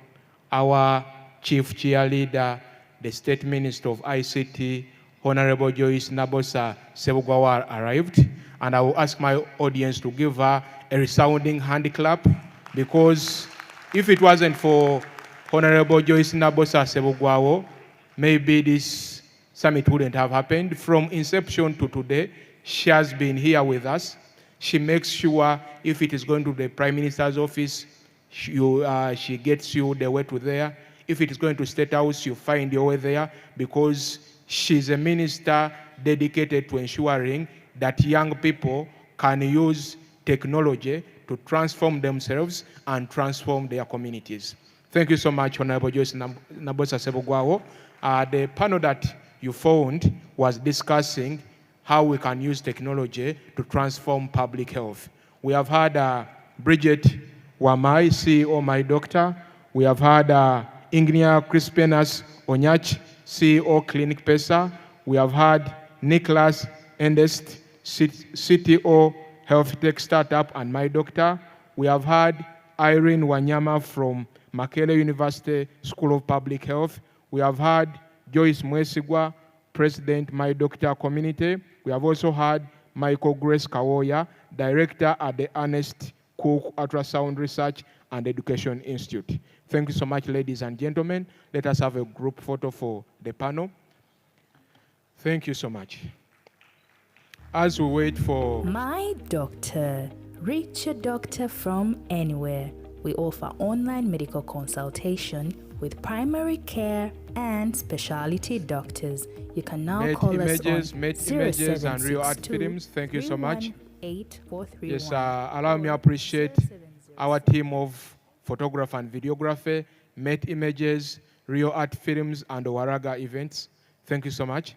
our chief cheerleader, the State Minister of ICT, Honorable Joyce Nabosa Sebugwawa arrived, and I will ask my audience to give her a resounding hand clap, because if it wasn't for Honorable Joyce Nabosa Sebugwawo, maybe this summit wouldn't have happened. From inception to today, she has been here with us. She makes sure if it is going to the Prime Minister's office, she gets you the way to there. If it is going to State House, you find your way there, because she's a minister dedicated to ensuring that young people can use technology to transform themselves and transform their communities. Thank you so much, Honorable Joyce Nabosa Sebugwawo. The panel that you found was discussing how we can use technology to transform public health. We have had Bridget Wamai, CEO My Doctor. We have had Ingenia Crispinas Onyach, CEO Clinic Pesa. We have had Nicholas Endest, CTO Health Tech Startup and My Doctor. We have had Irene Wanyama from Makerere University School of Public Health. We have had Joyce Mwesigwa, President, My Doctor Community. We have also had Michael Grace Kawoya, Director at the Ernest Cook Ultrasound Research and Education Institute. Thank you so much, ladies and gentlemen. Let us have a group photo for the panel. Thank you so much. As we wait for... My Doctor. Reach your doctor from anywhere. We offer online medical consultation with primary care and specialty doctors. You can now call us on images and real art films. Thank you so much. 318-431. Yes, allow me to appreciate our team of photography and videography, Met Images, Real Art Films, and Waraga Events. Thank you so much.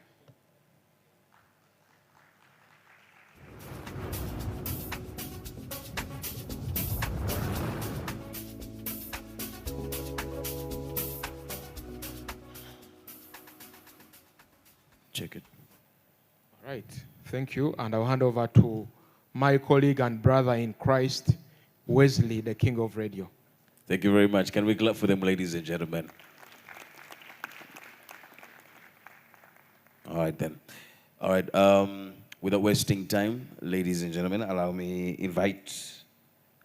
Check it. All right, thank you. And I'll hand over to my colleague and brother in Christ, Wesley, the King of Radio. Thank you very much. Can we clap for them, ladies and gentlemen? All right, then. All right. Without wasting time, ladies and gentlemen, allow me invite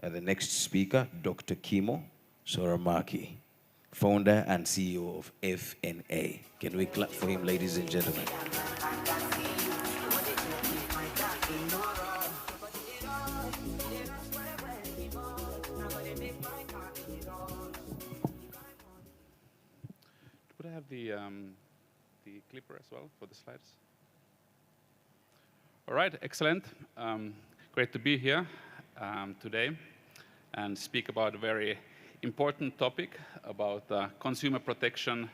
the next speaker, Dr. Kimo Soramaki, founder and CEO of FNA. Can we clap for him, ladies and gentlemen? Could I have the clipper as well for the slides? All right, excellent. Great to be here today and speak about a very important topic about consumer protection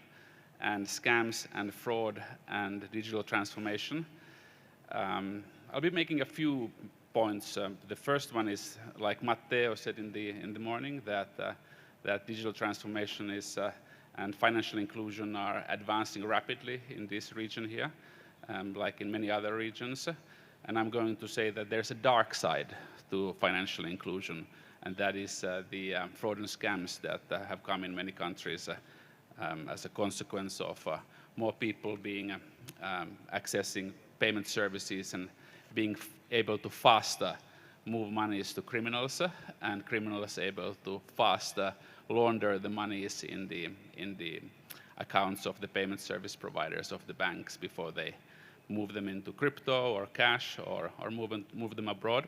and scams and fraud and digital transformation. I'll be making a few points. The first one is, like Matteo said in the morning, that digital transformation is and financial inclusion are advancing rapidly in this region here, like in many other regions. And I'm going to say that there's a dark side to financial inclusion, and that is the fraud and scams that have come in many countries as a consequence of more people being accessing payment services and being able to faster move monies to criminals, and criminals able to faster launder the monies in the accounts of the payment service providers of the banks before they move them into crypto or cash or move them abroad.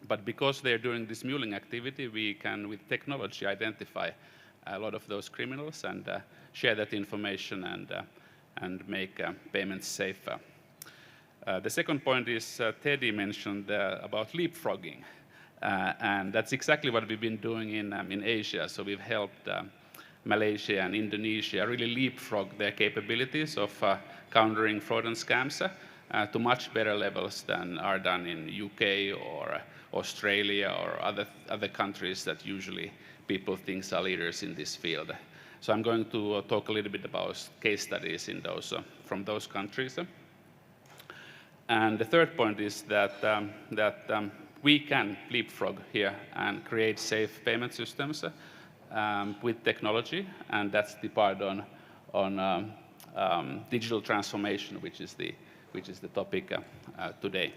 But because they're doing this muling activity, we can, with technology, identify a lot of those criminals and share that information and make payments safer. The second point is Teddy mentioned about leapfrogging. And that's exactly what we've been doing in Asia. So we've helped Malaysia and Indonesia really leapfrog their capabilities of countering fraud and scams to much better levels than are done in UK or Australia or other countries that usually people think are leaders in this field. So I'm going to talk a little bit about case studies in those from those countries. And the third point is that we can leapfrog here and create safe payment systems with technology, and that's the part on digital transformation, which is the topic today.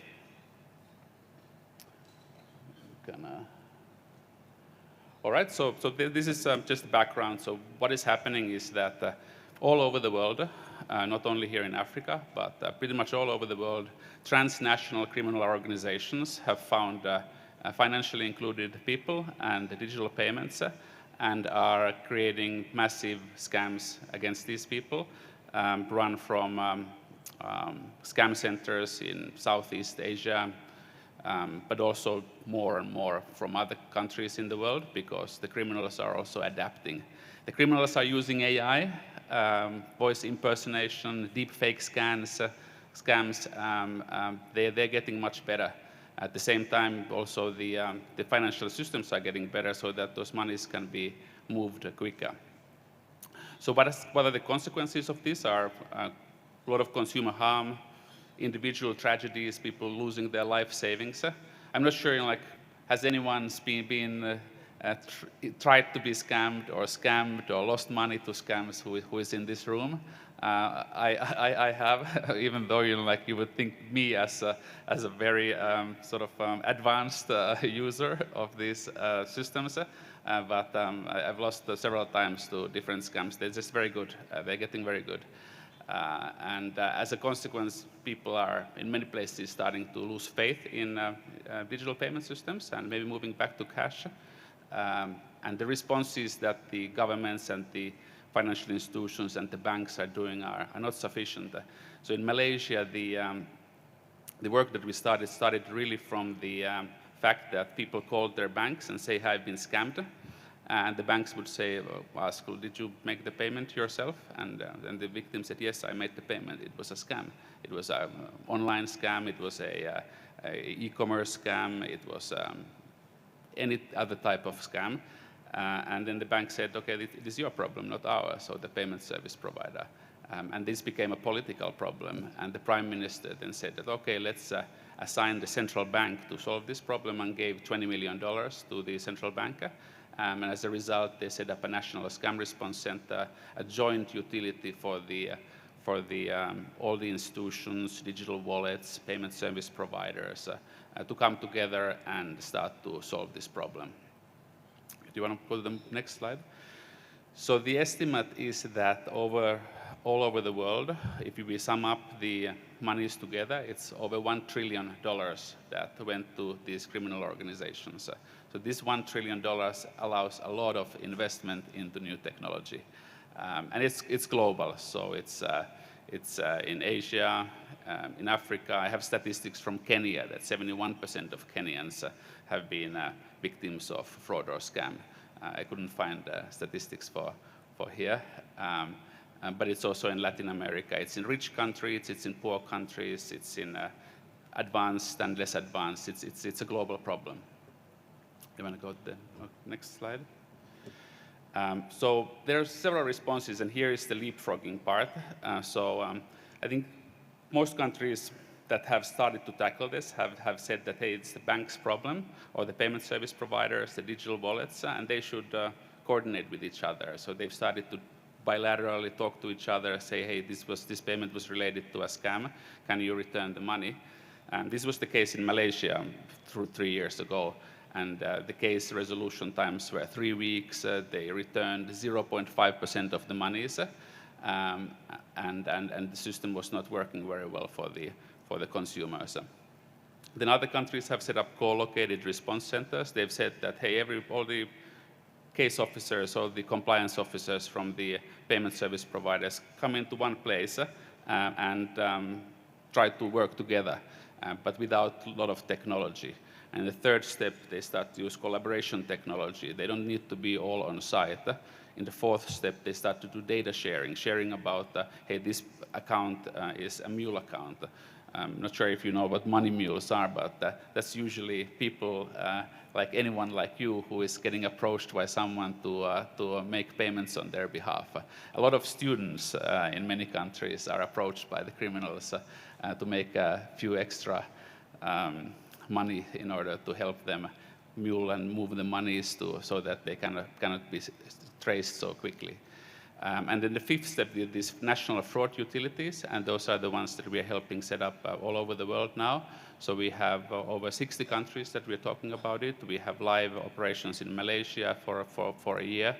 All right, so this is just background. So what is happening is that all over the world, not only here in Africa, but pretty much all over the world, transnational criminal organizations have found financially included people and digital payments and are creating massive scams against these people, run from scam centers in Southeast Asia, but also more and more from other countries in the world, because the criminals are also adapting. The criminals are using AI, voice impersonation, deepfake scams. They're getting much better. At the same time, also the financial systems are getting better so that those monies can be moved quicker. So what are the consequences of this? Are a lot of consumer harm, individual tragedies, people losing their life savings. I'm not sure, has anyone been tried to be scammed or lost money to scams who is in this room? I have, even though you would think me as a very sort of advanced user of these systems, but I've lost several times to different scams. They're just very good. They're getting very good. And as a consequence, people are in many places starting to lose faith in digital payment systems and maybe moving back to cash. And the responses that the governments and the financial institutions and the banks are doing are not sufficient. So in Malaysia, the work that we started really from the fact that people called their banks and say, I've been scammed. And the banks would say, ask, well, did you make the payment yourself? And the victim said, yes, I made the payment. It was a scam. It was an online scam. It was a e-commerce scam. It was any other type of scam. And then the bank said, okay, it is your problem, not ours, so the payment service provider. And this became a political problem. And the prime minister then said that, okay, let's assign the central bank to solve this problem, and gave $20 million to the central bank. And as a result, they set up a national scam response center, a joint utility for for all the institutions, digital wallets, payment service providers to come together and start to solve this problem. Do you want to go to the next slide? So the estimate is that all over the world, if we sum up the monies together, it's over $1 trillion that went to these criminal organizations. So this $1 trillion allows a lot of investment into new technology. And it's global, so it's in Asia, in Africa. I have statistics from Kenya that 71% of Kenyans have been victims of fraud or scam. I couldn't find statistics for here. But it's also in Latin America. It's in rich countries, it's in poor countries, it's in advanced and less advanced. It's a global problem. You want to go to the next slide? So there are several responses, and here is the leapfrogging part. I think most countries that have started to tackle this have said that, hey, it's the bank's problem, or the payment service providers, the digital wallets, and they should coordinate with each other. So they've started to bilaterally talk to each other, say, hey, this payment was related to a scam, can you return the money? And this was the case in Malaysia 3 years ago, and the case resolution times were 3 weeks. They returned 0.5% of the monies, and the system was not working very well for the consumers. Then other countries have set up co-located response centers. They've said that, hey, all the case officers or the compliance officers from the payment service providers come into one place and try to work together, but without a lot of technology. And the third step, they start to use collaboration technology. They don't need to be all on site. In the fourth step, they start to do data sharing about, hey, this account is a mule account. I'm not sure if you know what money mules are, but that's usually people like anyone like you who is getting approached by someone to make payments on their behalf. A lot of students in many countries are approached by the criminals to make a few extra money in order to help them mule and move the monies so that they cannot be traced so quickly. And then the fifth step, these national fraud utilities, and those are the ones that we are helping set up all over the world now. So we have over 60 countries that we're talking about it. We have live operations in Malaysia for a year,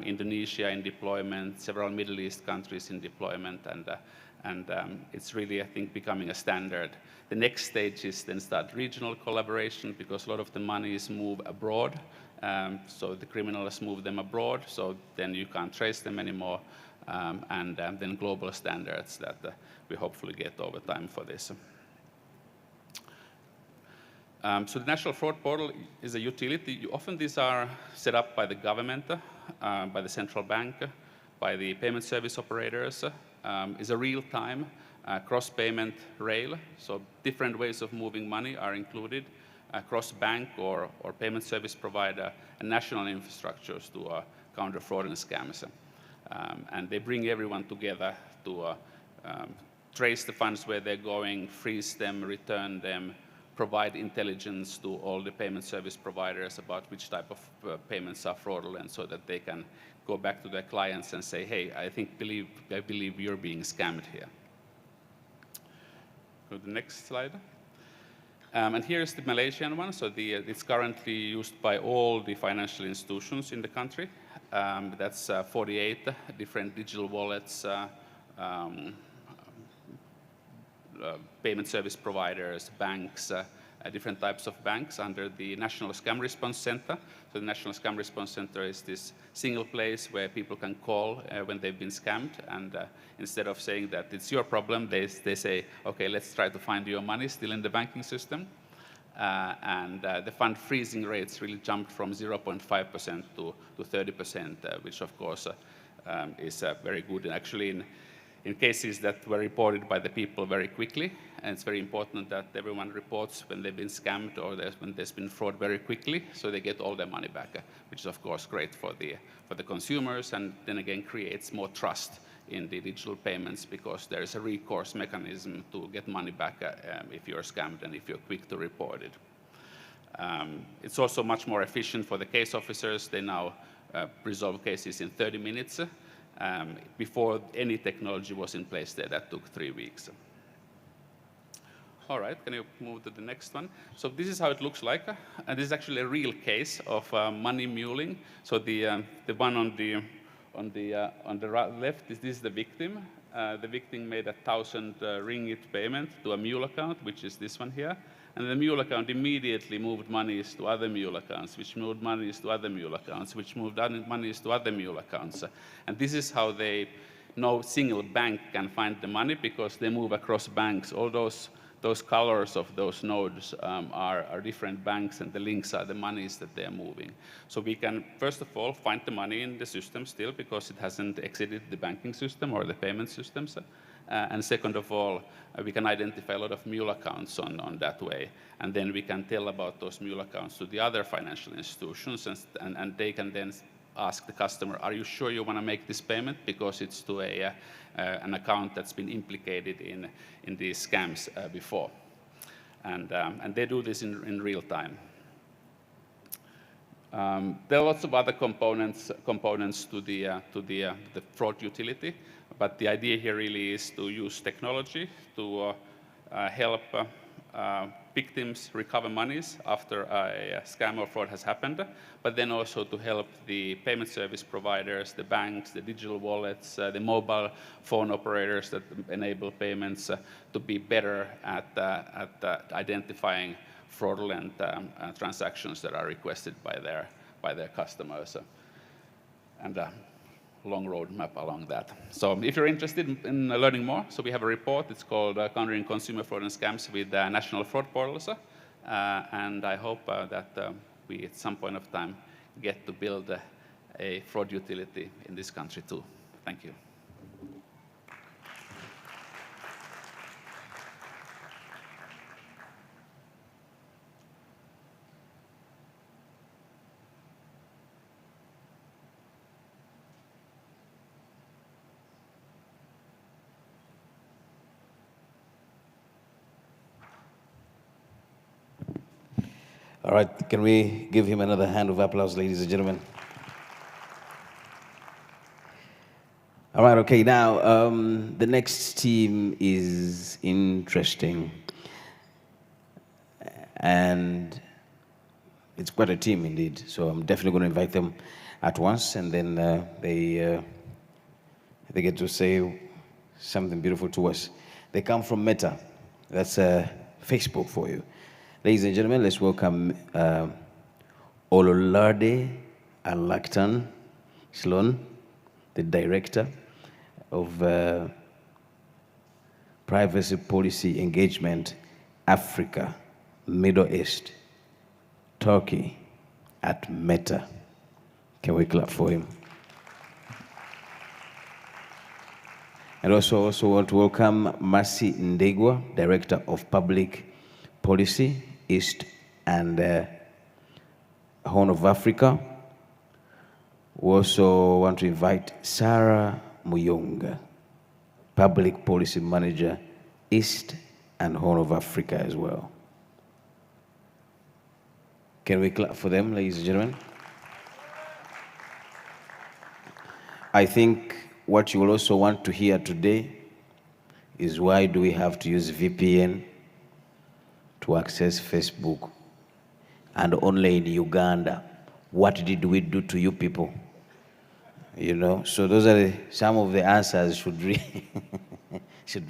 Indonesia in deployment, several Middle East countries in deployment, and it's really, I think, becoming a standard. The next stage is then start regional collaboration, because a lot of the monies move abroad. So the criminals move them abroad, so then you can't trace them anymore, and then global standards that we hopefully get over time for this. So the National Fraud Portal is a utility. Often these are set up by the government, by the central bank, by the payment service operators. Is a real-time cross-payment rail, so different ways of moving money are included across bank or payment service provider and national infrastructures to counter fraud and scams. And they bring everyone together to trace the funds where they're going, freeze them, return them, provide intelligence to all the payment service providers about which type of payments are fraudulent, so that they can go back to their clients and say, hey, I believe you're being scammed here. Go to the next slide. And here's the Malaysian one. So it's currently used by all the financial institutions in the country. That's 48 different digital wallets, payment service providers, banks, different types of banks under the National Scam Response Center. So the National Scam Response Center is this single place where people can call when they've been scammed, and instead of saying that it's your problem, they say, okay, let's try to find your money still in the banking system. And the fund freezing rates really jumped from 0.5% to 30%, which of course is very good. And actually in cases that were reported by the people very quickly, and it's very important that everyone reports when they've been scammed or when there's been fraud very quickly, so they get all their money back, which is of course great for the consumers, and then again creates more trust in the digital payments, because there is a recourse mechanism to get money back if you're scammed and if you're quick to report it. It's also much more efficient for the case officers. They now resolve cases in 30 minutes. before any technology was in place there. That took 3 weeks. All right, can you move to the next one? So this is how it looks like. And this is actually a real case of money muling. So the one on the left, this is the victim. The victim made 1,000 ringgit payment to a mule account, which is this one here. And the mule account immediately moved monies to other mule accounts, which moved monies to other mule accounts, which moved monies to other mule accounts. And this is how no single bank can find the money, because they move across banks. All those colors of those nodes are different banks, and the links are the monies that they are moving. So we can, first of all, find the money in the system still, because it hasn't exited the banking system or the payment systems. And second of all, we can identify a lot of mule accounts on that way. And then we can tell about those mule accounts to the other financial institutions, and they can then ask the customer, are you sure you want to make this payment? Because it's to an account that's been implicated in these scams before. And they do this in real time. There are lots of other components to the fraud utility, but the idea here really is to use technology to help victims recover monies after a scam or fraud has happened, but then also to help the payment service providers, the banks, the digital wallets, the mobile phone operators that enable payments to be better at identifying fraudulent transactions that are requested by their customers. And long roadmap along that. So if you're interested in learning more, so we have a report. It's called Countering Consumer Fraud and Scams with National Fraud Portals. And I hope that we at some point of time get to build a fraud utility in this country too. Thank you. All right, can we give him another hand of applause, ladies and gentlemen? All right, okay, now the next team is interesting. And it's quite a team indeed, so I'm definitely going to invite them at once, and then they get to say something beautiful to us. They come from Meta. That's Facebook for you. Ladies and gentlemen, let's welcome Ololade Alaktan Sloan, the Director of Privacy Policy Engagement, Africa, Middle East, Turkey, at Meta. Can we clap for him? And also want to welcome Mercy Ndegwa, Director of Public Policy, East and Horn of Africa. We also want to invite Sarah Muyonga, Public Policy Manager, East and Horn of Africa as well. Can we clap for them, ladies and gentlemen? I think what you will also want to hear today is why do we have to use VPN to access Facebook, and only in Uganda? What did we do to you people? You know, so those are some of the answers should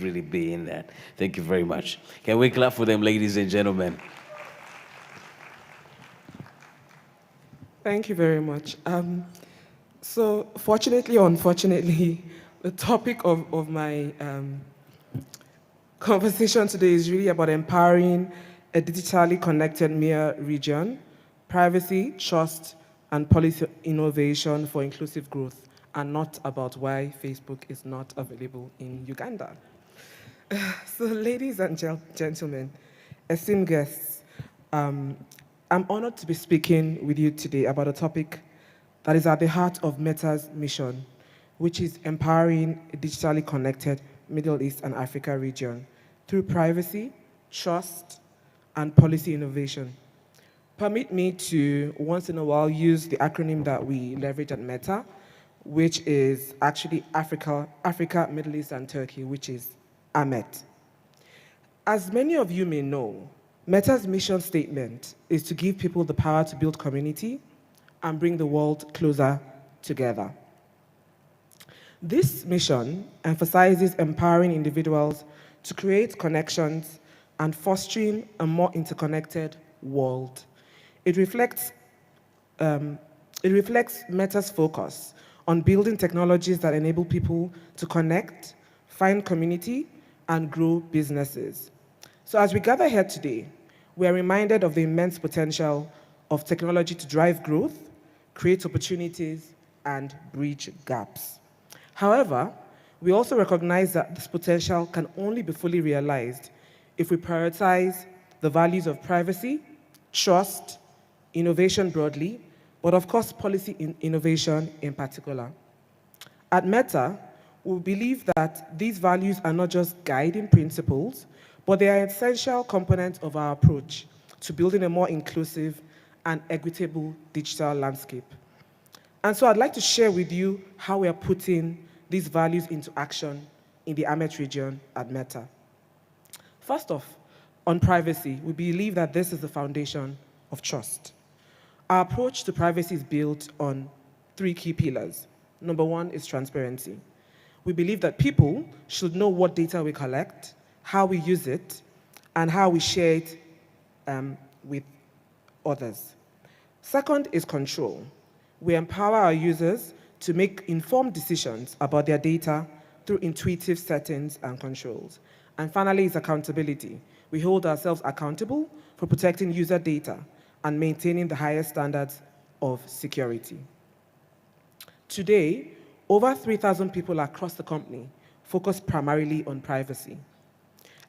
really be in that. Thank you very much. Can we clap for them, ladies and gentlemen? Thank you very much. So fortunately or unfortunately, the topic of my conversation today is really about empowering a digitally connected MEA region, privacy, trust, and policy innovation for inclusive growth, and not about why Facebook is not available in Uganda. So ladies and gentlemen, esteemed guests, I'm honored to be speaking with you today about a topic that is at the heart of Meta's mission, which is empowering a digitally connected Middle East and Africa region through privacy, trust, and policy innovation. Permit me to, once in a while, use the acronym that we leverage at Meta, which is actually Africa, Middle East, and Turkey, which is AMET. As many of you may know, Meta's mission statement is to give people the power to build community and bring the world closer together. This mission emphasizes empowering individuals to create connections and fostering a more interconnected world. It reflects Meta's focus on building technologies that enable people to connect, find community, and grow businesses. So as we gather here today, we are reminded of the immense potential of technology to drive growth, create opportunities, and bridge gaps. However, we also recognize that this potential can only be fully realized if we prioritize the values of privacy, trust, innovation broadly, but of course policy innovation in particular. At Meta, we believe that these values are not just guiding principles, but they are essential components of our approach to building a more inclusive and equitable digital landscape. And so I'd like to share with you how we are putting these values into action in the AMET region at Meta. First off, on privacy, we believe that this is the foundation of trust. Our approach to privacy is built on 3 key pillars. Number 1 is transparency. We believe that people should know what data we collect, how we use it, and how we share it with others. Second is control. We empower our users to make informed decisions about their data through intuitive settings and controls. And finally is accountability. We hold ourselves accountable for protecting user data and maintaining the highest standards of security. Today, over 3,000 people across the company focus primarily on privacy.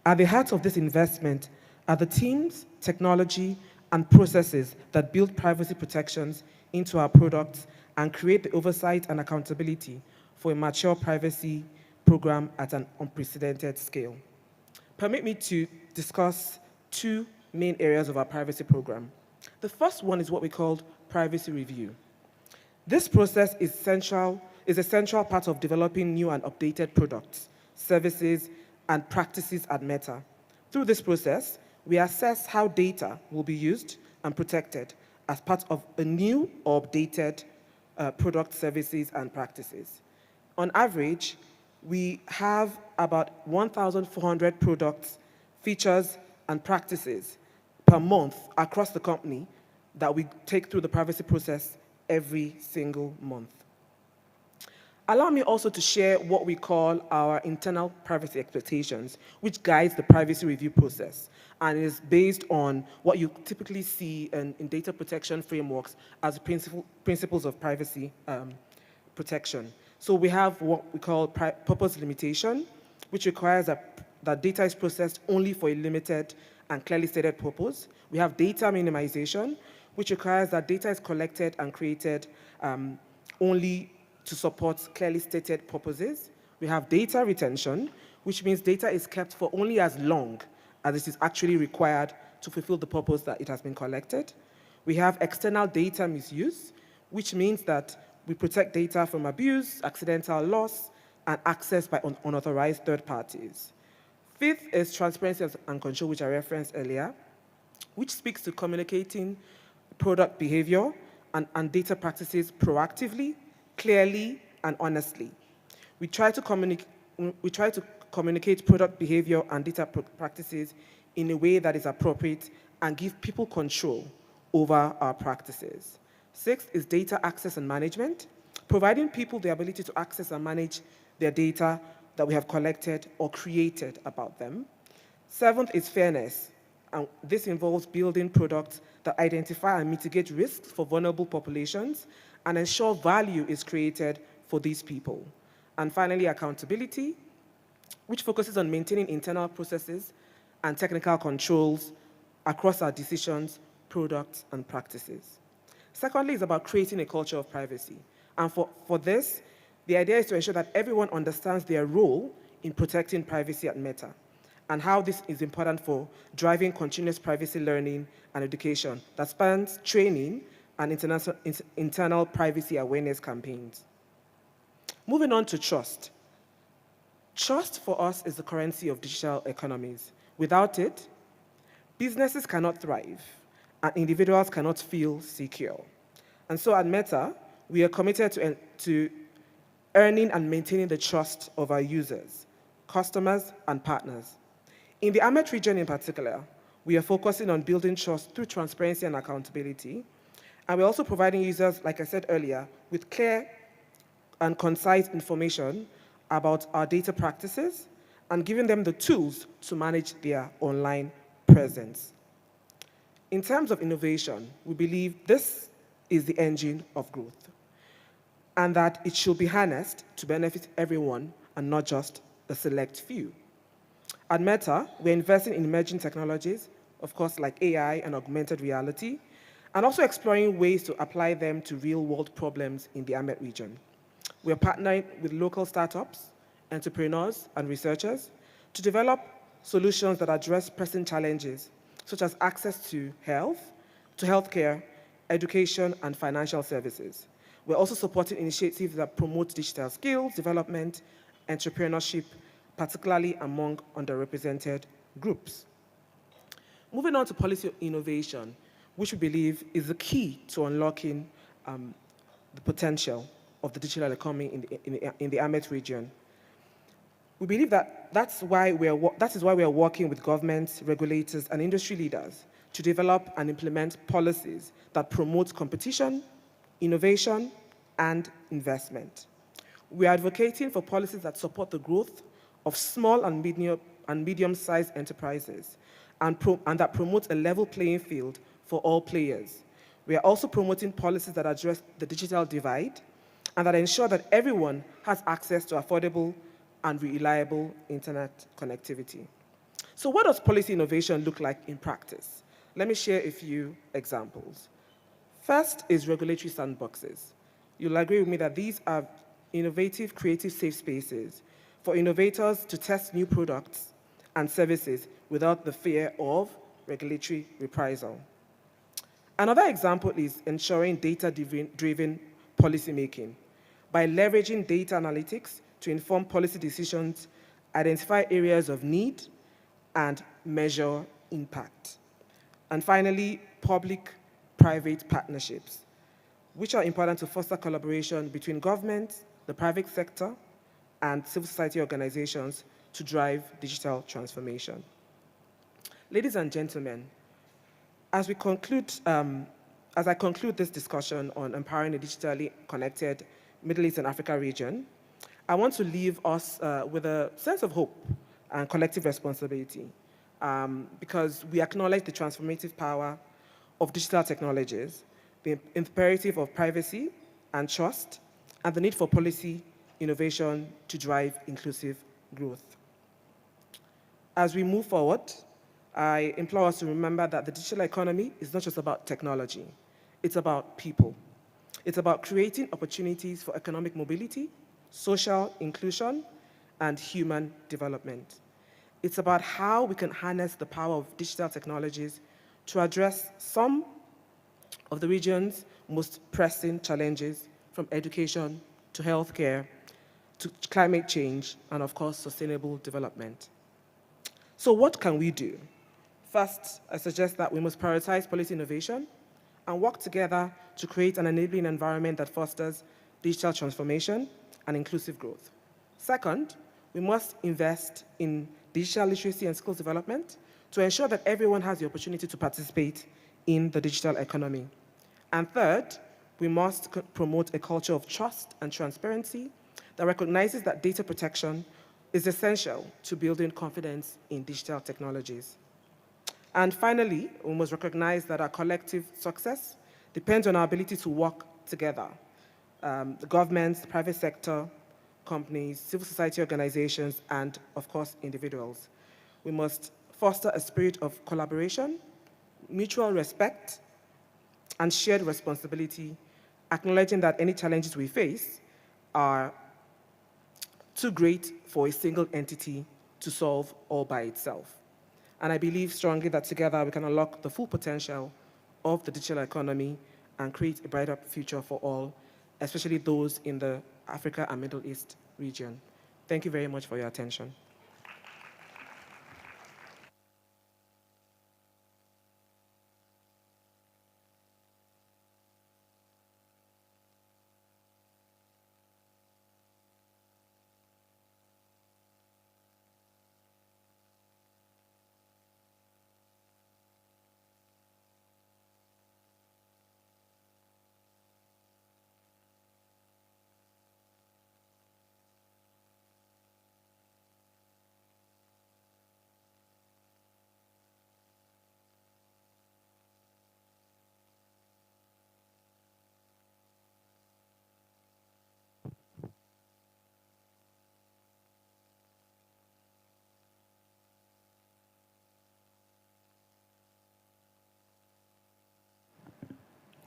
At the heart of this investment are the teams, technology, and processes that build privacy protections into our products and create the oversight and accountability for a mature privacy program at an unprecedented scale. Permit me to discuss 2 main areas of our privacy program. The first one is what we call privacy review. This process is a central part of developing new and updated products, services, and practices at Meta. Through this process, we assess how data will be used and protected as part of a new or updated product, services, and practices. On average, we have about 1,400 products, features, and practices per month across the company that we take through the privacy process every single month. Allow me also to share what we call our internal privacy expectations, which guides the privacy review process and is based on what you typically see in data protection frameworks as principles of privacy protection. So we have what we call purpose limitation, which requires that data is processed only for a limited and clearly stated purpose. We have data minimization, which requires that data is collected and created only to support clearly stated purposes. We have data retention, which means data is kept for only as long as it is actually required to fulfill the purpose that it has been collected. We have external data misuse, which means that we protect data from abuse, accidental loss, and access by unauthorized third parties. Fifth is transparency and control, which I referenced earlier, which speaks to communicating product behavior and data practices proactively, clearly, and honestly. We try to communicate product behavior and data practices in a way that is appropriate and give people control over our practices. Sixth is data access and management, providing people the ability to access and manage their data that we have collected or created about them. Seventh is fairness, and this involves building products that identify and mitigate risks for vulnerable populations and ensure value is created for these people. And finally, accountability, which focuses on maintaining internal processes and technical controls across our decisions, products, and practices. Secondly, is about creating a culture of privacy. And for this, the idea is to ensure that everyone understands their role in protecting privacy at Meta and how this is important for driving continuous privacy learning and education that spans training and internal privacy awareness campaigns. Moving on to trust. Trust for us is the currency of digital economies. Without it, businesses cannot thrive and individuals cannot feel secure. And so at Meta, we are committed to earning and maintaining the trust of our users, customers, and partners. In the AMET region in particular, we are focusing on building trust through transparency and accountability. And we're also providing users, like I said earlier, with clear and concise information about our data practices and giving them the tools to manage their online presence. In terms of innovation, we believe this is the engine of growth and that it should be harnessed to benefit everyone and not just a select few. At Meta, we're investing in emerging technologies, of course, like AI and augmented reality, and also exploring ways to apply them to real-world problems in the AMET region. We're partnering with local startups, entrepreneurs, and researchers to develop solutions that address pressing challenges, such as access to healthcare, education, and financial services. We're also supporting initiatives that promote digital skills development, entrepreneurship, particularly among underrepresented groups. Moving on to policy innovation, which we believe is the key to unlocking the potential of the digital economy in the AMET region. We believe that that is why we are working with governments, regulators, and industry leaders to develop and implement policies that promote competition, innovation, and investment. We are advocating for policies that support the growth of small and medium-sized enterprises and that promote a level playing field for all players. We are also promoting policies that address the digital divide and that ensure that everyone has access to affordable and reliable internet connectivity. So what does policy innovation look like in practice? Let me share a few examples. First is regulatory sandboxes. You'll agree with me that these are innovative, creative, safe spaces for innovators to test new products and services without the fear of regulatory reprisal. Another example is ensuring data-driven policymaking by leveraging data analytics to inform policy decisions, identify areas of need, and measure impact. And finally, public-private partnerships, which are important to foster collaboration between government, the private sector, and civil society organizations to drive digital transformation. Ladies and gentlemen, as I conclude this discussion on empowering a digitally connected Middle East and Africa region, I want to leave us with a sense of hope and collective responsibility because we acknowledge the transformative power of digital technologies, the imperative of privacy and trust, and the need for policy innovation to drive inclusive growth. As we move forward, I implore us to remember that the digital economy is not just about technology, it's about people. It's about creating opportunities for economic mobility, social inclusion, and human development. It's about how we can harness the power of digital technologies to address some of the region's most pressing challenges, from education to healthcare to climate change and, of course, sustainable development. So what can we do? First, I suggest that we must prioritize policy innovation and work together to create an enabling environment that fosters digital transformation and inclusive growth. Second, we must invest in digital literacy and skills development to ensure that everyone has the opportunity to participate in the digital economy. And third, we must promote a culture of trust and transparency that recognizes that data protection is essential to building confidence in digital technologies. And finally, we must recognize that our collective success depends on our ability to work together. The governments, the private sector, companies, civil society organizations, and of course, individuals. We must foster a spirit of collaboration, mutual respect, and shared responsibility, acknowledging that any challenges we face are too great for a single entity to solve all by itself. And I believe strongly that together we can unlock the full potential of the digital economy and create a brighter future for all especially those in the Africa and Middle East region. Thank you very much for your attention.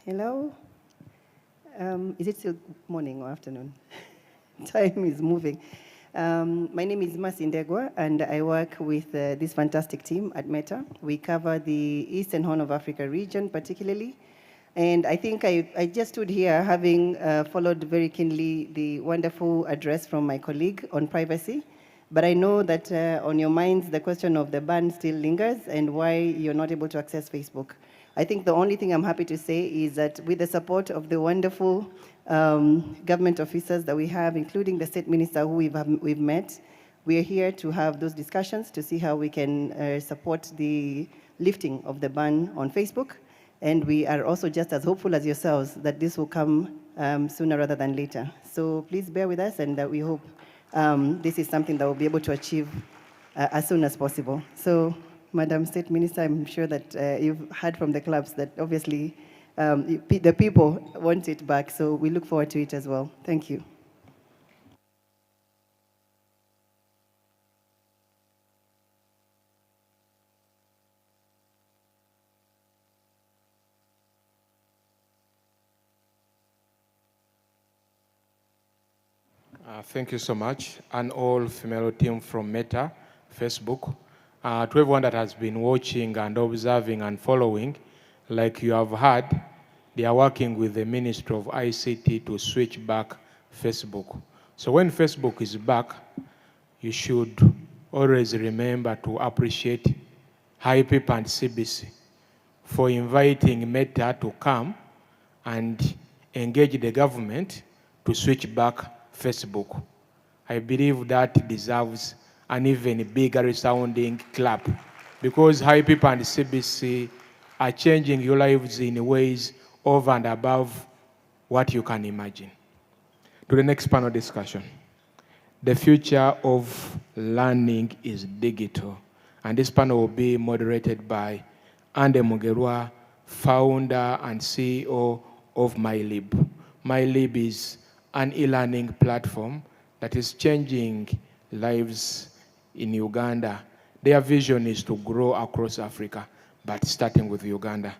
Hello. Is it still morning or afternoon? Time is moving. My name is Masindegwa, and I work with this fantastic team at Meta. We cover the Eastern Horn of Africa region particularly. And I think I just stood here having followed very keenly the wonderful address from my colleague on privacy. But I know that on your minds, the question of the ban still lingers and why you're not able to access Facebook. I think the only thing I'm happy to say is that with the support of the wonderful government officers that we have, including the state minister who we've met, we are here to have those discussions to see how we can support the lifting of the ban on Facebook. And we are also just as hopeful as yourselves that this will come sooner rather than later. So please bear with us, and we hope this is something that we'll be able to achieve as soon as possible. So, Madam State Minister, I'm sure that you've heard from the clubs that obviously the people want it back, so we look forward to it as well. Thank you. Thank you so much, and all female team from Meta, Facebook. To everyone that has been watching and observing and following, like you have heard, they are working with the Ministry of ICT to switch back Facebook. So when Facebook is back, you should always remember to appreciate HIPIP and CBC for inviting Meta to come and engage the government to switch back Facebook. I believe that deserves an even bigger sounding clap, because HIPIP and CBC are changing your lives in ways over and above what you can imagine. To the next panel discussion. The future of learning is digital, and this panel will be moderated by Ande Mugerwa, founder and CEO of MyLib. MyLib is an e-learning platform that is changing lives in Uganda. Their vision is to grow across Africa, but starting with Uganda.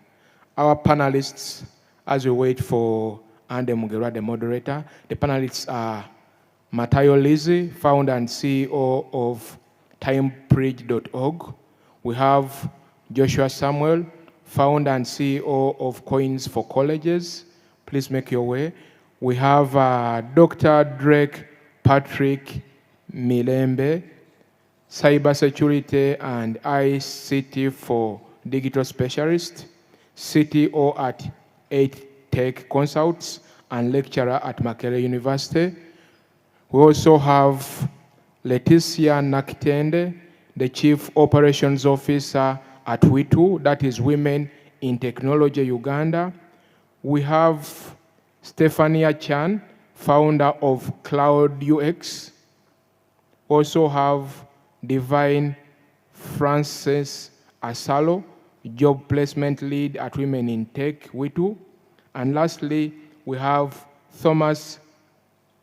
Our panelists, as we wait for Ande Mugerwa, the moderator, the panelists are Matayo Lizzie, founder and CEO of timebridge.org. We have Joshua Samuel, founder and CEO of Coins for Colleges. Please make your way. We have Dr. Drake Patrick Milembe, Cybersecurity and ICT for Digital Specialist, CTO at 8 Tech Consults, and lecturer at Makerere University. We also have Leticia Nakitende, the Chief Operations Officer at WITU, that is Women in Technology Uganda. We have Stephania Chan, founder of Cloud UX. Also have Divine Frances Asalo, job placement lead at Women in Tech, WITU. And lastly, we have Thomas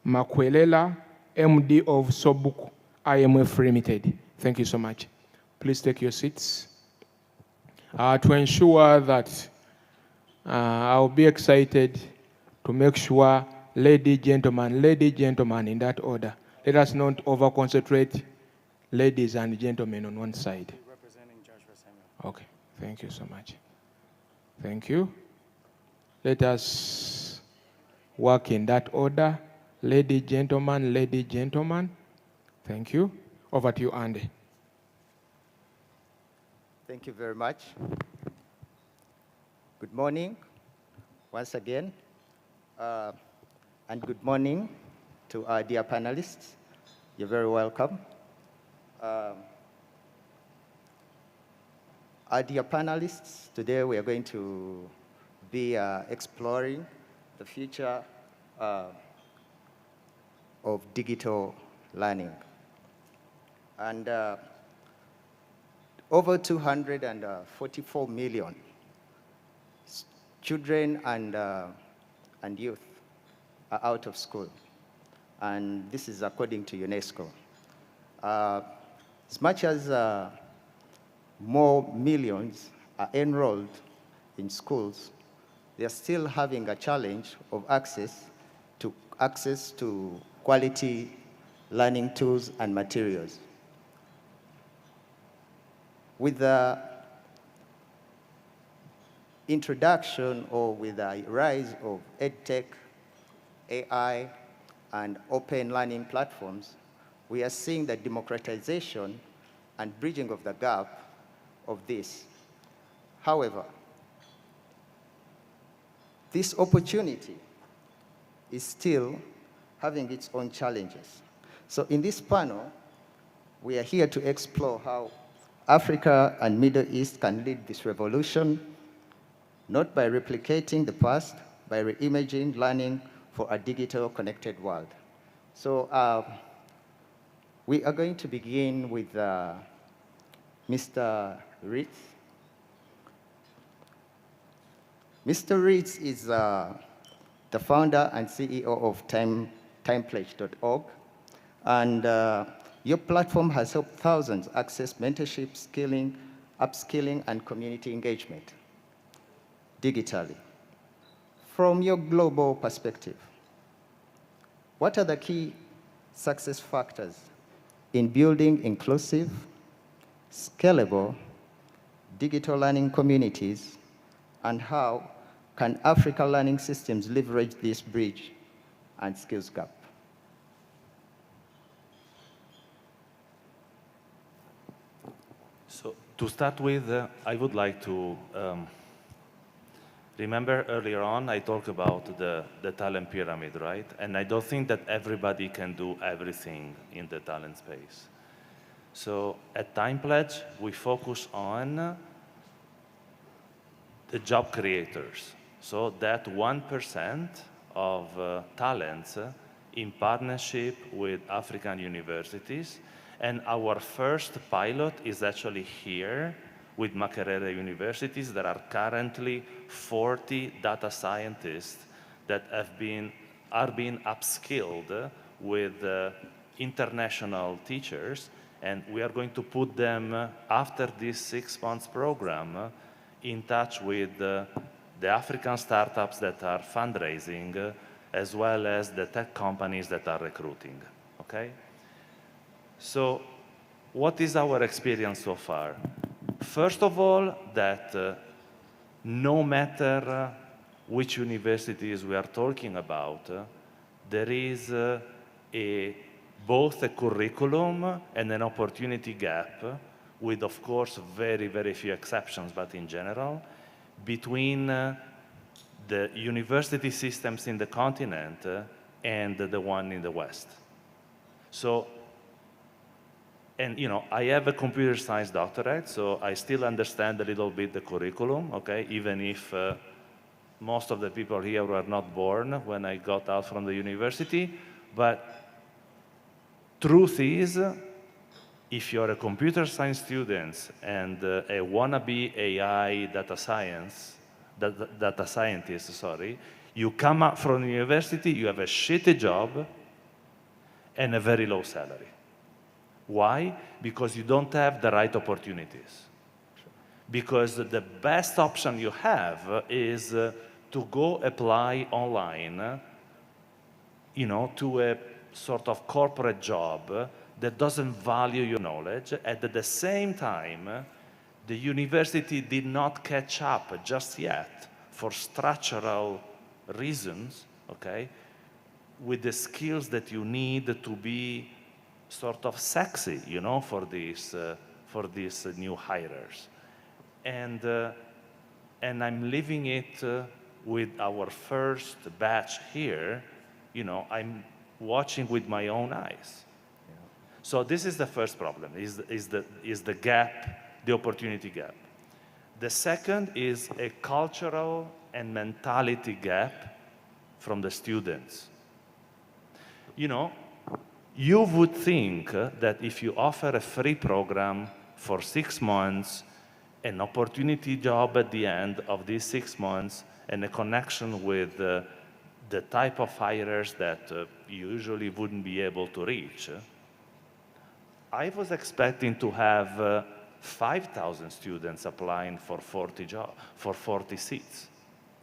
Makwelela, MD of Sobuk IMF Limited. Thank you so much. Please take your seats. To ensure that I'll be excited to make sure, ladies, gentlemen, in that order. Let us not over-concentrate ladies and gentlemen on one side. Okay, thank you so much. Thank you. Let us work in that order. Lady, gentleman, lady, gentleman. Thank you. Over to you, Andy. Thank you very much. Good morning, once again. And good morning to our dear panelists. You're very welcome. Our dear panelists, today we are going to be exploring the future of digital learning. And over 244 million children and youth are out of school. And this is according to UNESCO. As much as more millions are enrolled in schools, they are still having a challenge of access to quality learning tools and materials. With the introduction or with the rise of EdTech, AI, and open learning platforms, we are seeing the democratization and bridging of the gap of this. However, this opportunity is still having its own challenges. So in this panel, we are here to explore how Africa and Middle East can lead this revolution, not by replicating the past, by reimagining learning for a digital connected world. So we are going to begin with Mr. Ritz. Mr. Ritz is the founder and CEO of timepledge.org. And your platform has helped thousands access mentorship, skilling, upskilling, and community engagement digitally. From your global perspective, what are the key success factors in building inclusive, scalable, digital learning communities, and how can Africa learning systems leverage this bridge and skills gap? So to start with, I would like to remember earlier on I talked about the talent pyramid, right? And I don't think that everybody can do everything in the talent space. So at TimePledge, we focus on the job creators. So that 1% of talents in partnership with African universities. And our first pilot is actually here with Makerere universities. There are currently 40 data scientists that are being upskilled with international teachers. And we are going to put them, after this 6 months program, in touch with the African startups that are fundraising, as well as the tech companies that are recruiting, okay? So what is our experience so far? First of all, that no matter which universities we are talking about, there is both a curriculum and an opportunity gap, with, of course, very, very few exceptions, but in general, between the university systems in the continent and the one in the West. So, and you know, I have a computer science doctorate, so I still understand a little bit the curriculum, okay, even if most of the people here were not born when I got out from the university. But truth is, if you're a computer science student and a wannabe AI data scientist, sorry, you come up from university, you have a shitty job and a very low salary. Why? Because you don't have the right opportunities. Because the best option you have is to go apply online, you know, to a sort of corporate job that doesn't value your knowledge. And at the same time, the university did not catch up just yet for structural reasons, okay? With the skills that you need to be sort of sexy, you know, for these new hires. And I'm living it with our first batch here, you know, I'm watching with my own eyes. So this is the first problem, is the gap, the opportunity gap. The second is a cultural and mentality gap from the students. You know, you would think that if you offer a free program for 6 months, an opportunity job at the end of these 6 months, and a connection with the type of hires that you usually wouldn't be able to reach, I was expecting to have 5,000 students applying for 40 seats,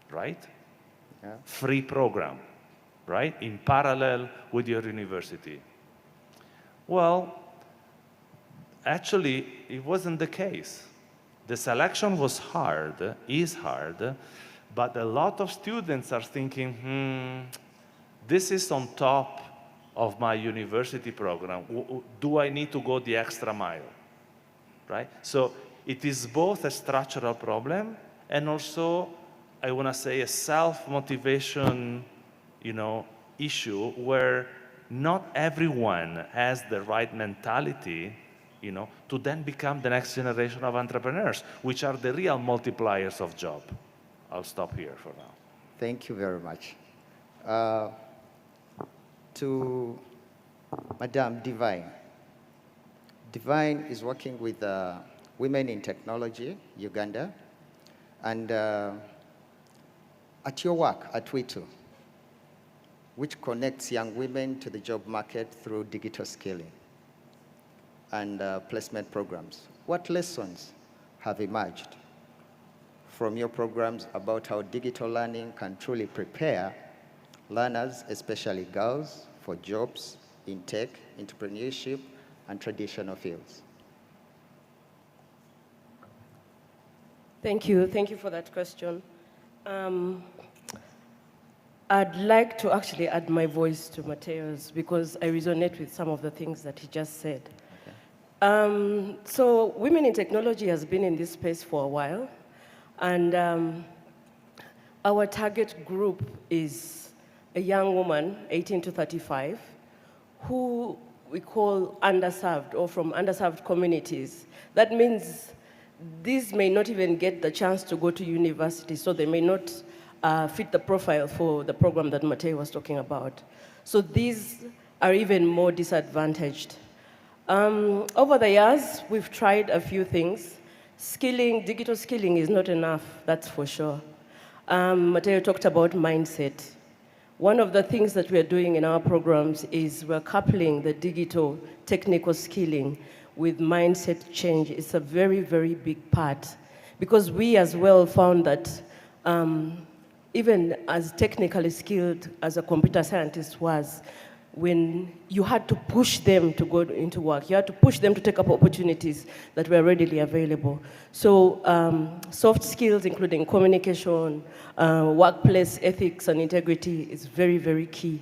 right? Yeah. Free program, right? In parallel with your university. Well, actually, it wasn't the case. The selection was hard, is hard, but a lot of students are thinking, this is on top of my university program. Do I need to go the extra mile, right? So it is both a structural problem and also, I want to say, a self-motivation, you know, issue where not everyone has the right mentality, you know, to then become the next generation of entrepreneurs, which are the real multipliers of job. I'll stop here for now. Thank you very much. To Madame Divine. Divine is working with Women in Technology, Uganda, and at your work at WITU, which connects young women to the job market through digital skilling and placement programs. What lessons have emerged from your programs about how digital learning can truly prepare learners, especially girls, for jobs in tech, entrepreneurship, and traditional fields? Thank you. Thank you for that question. I'd like to actually add my voice to Mateo's because I resonate with some of the things that he just said. Okay. So Women in Technology has been in this space for a while, and our target group is a young woman, 18 to 35, who we call underserved or from underserved communities. That means these may not even get the chance to go to university, so they may not fit the profile for the program that Mateo was talking about. So these are even more disadvantaged. Over the years, we've tried a few things. Skilling, digital skilling is not enough, that's for sure. Mateo talked about mindset. One of the things that we're doing in our programs is we're coupling the digital technical skilling with mindset change. It's a very, very big part because we as well found that even as technically skilled as a computer scientist was, when you had to push them to go into work, you had to push them to take up opportunities that were readily available. So soft skills, including communication, workplace ethics and integrity is very, very key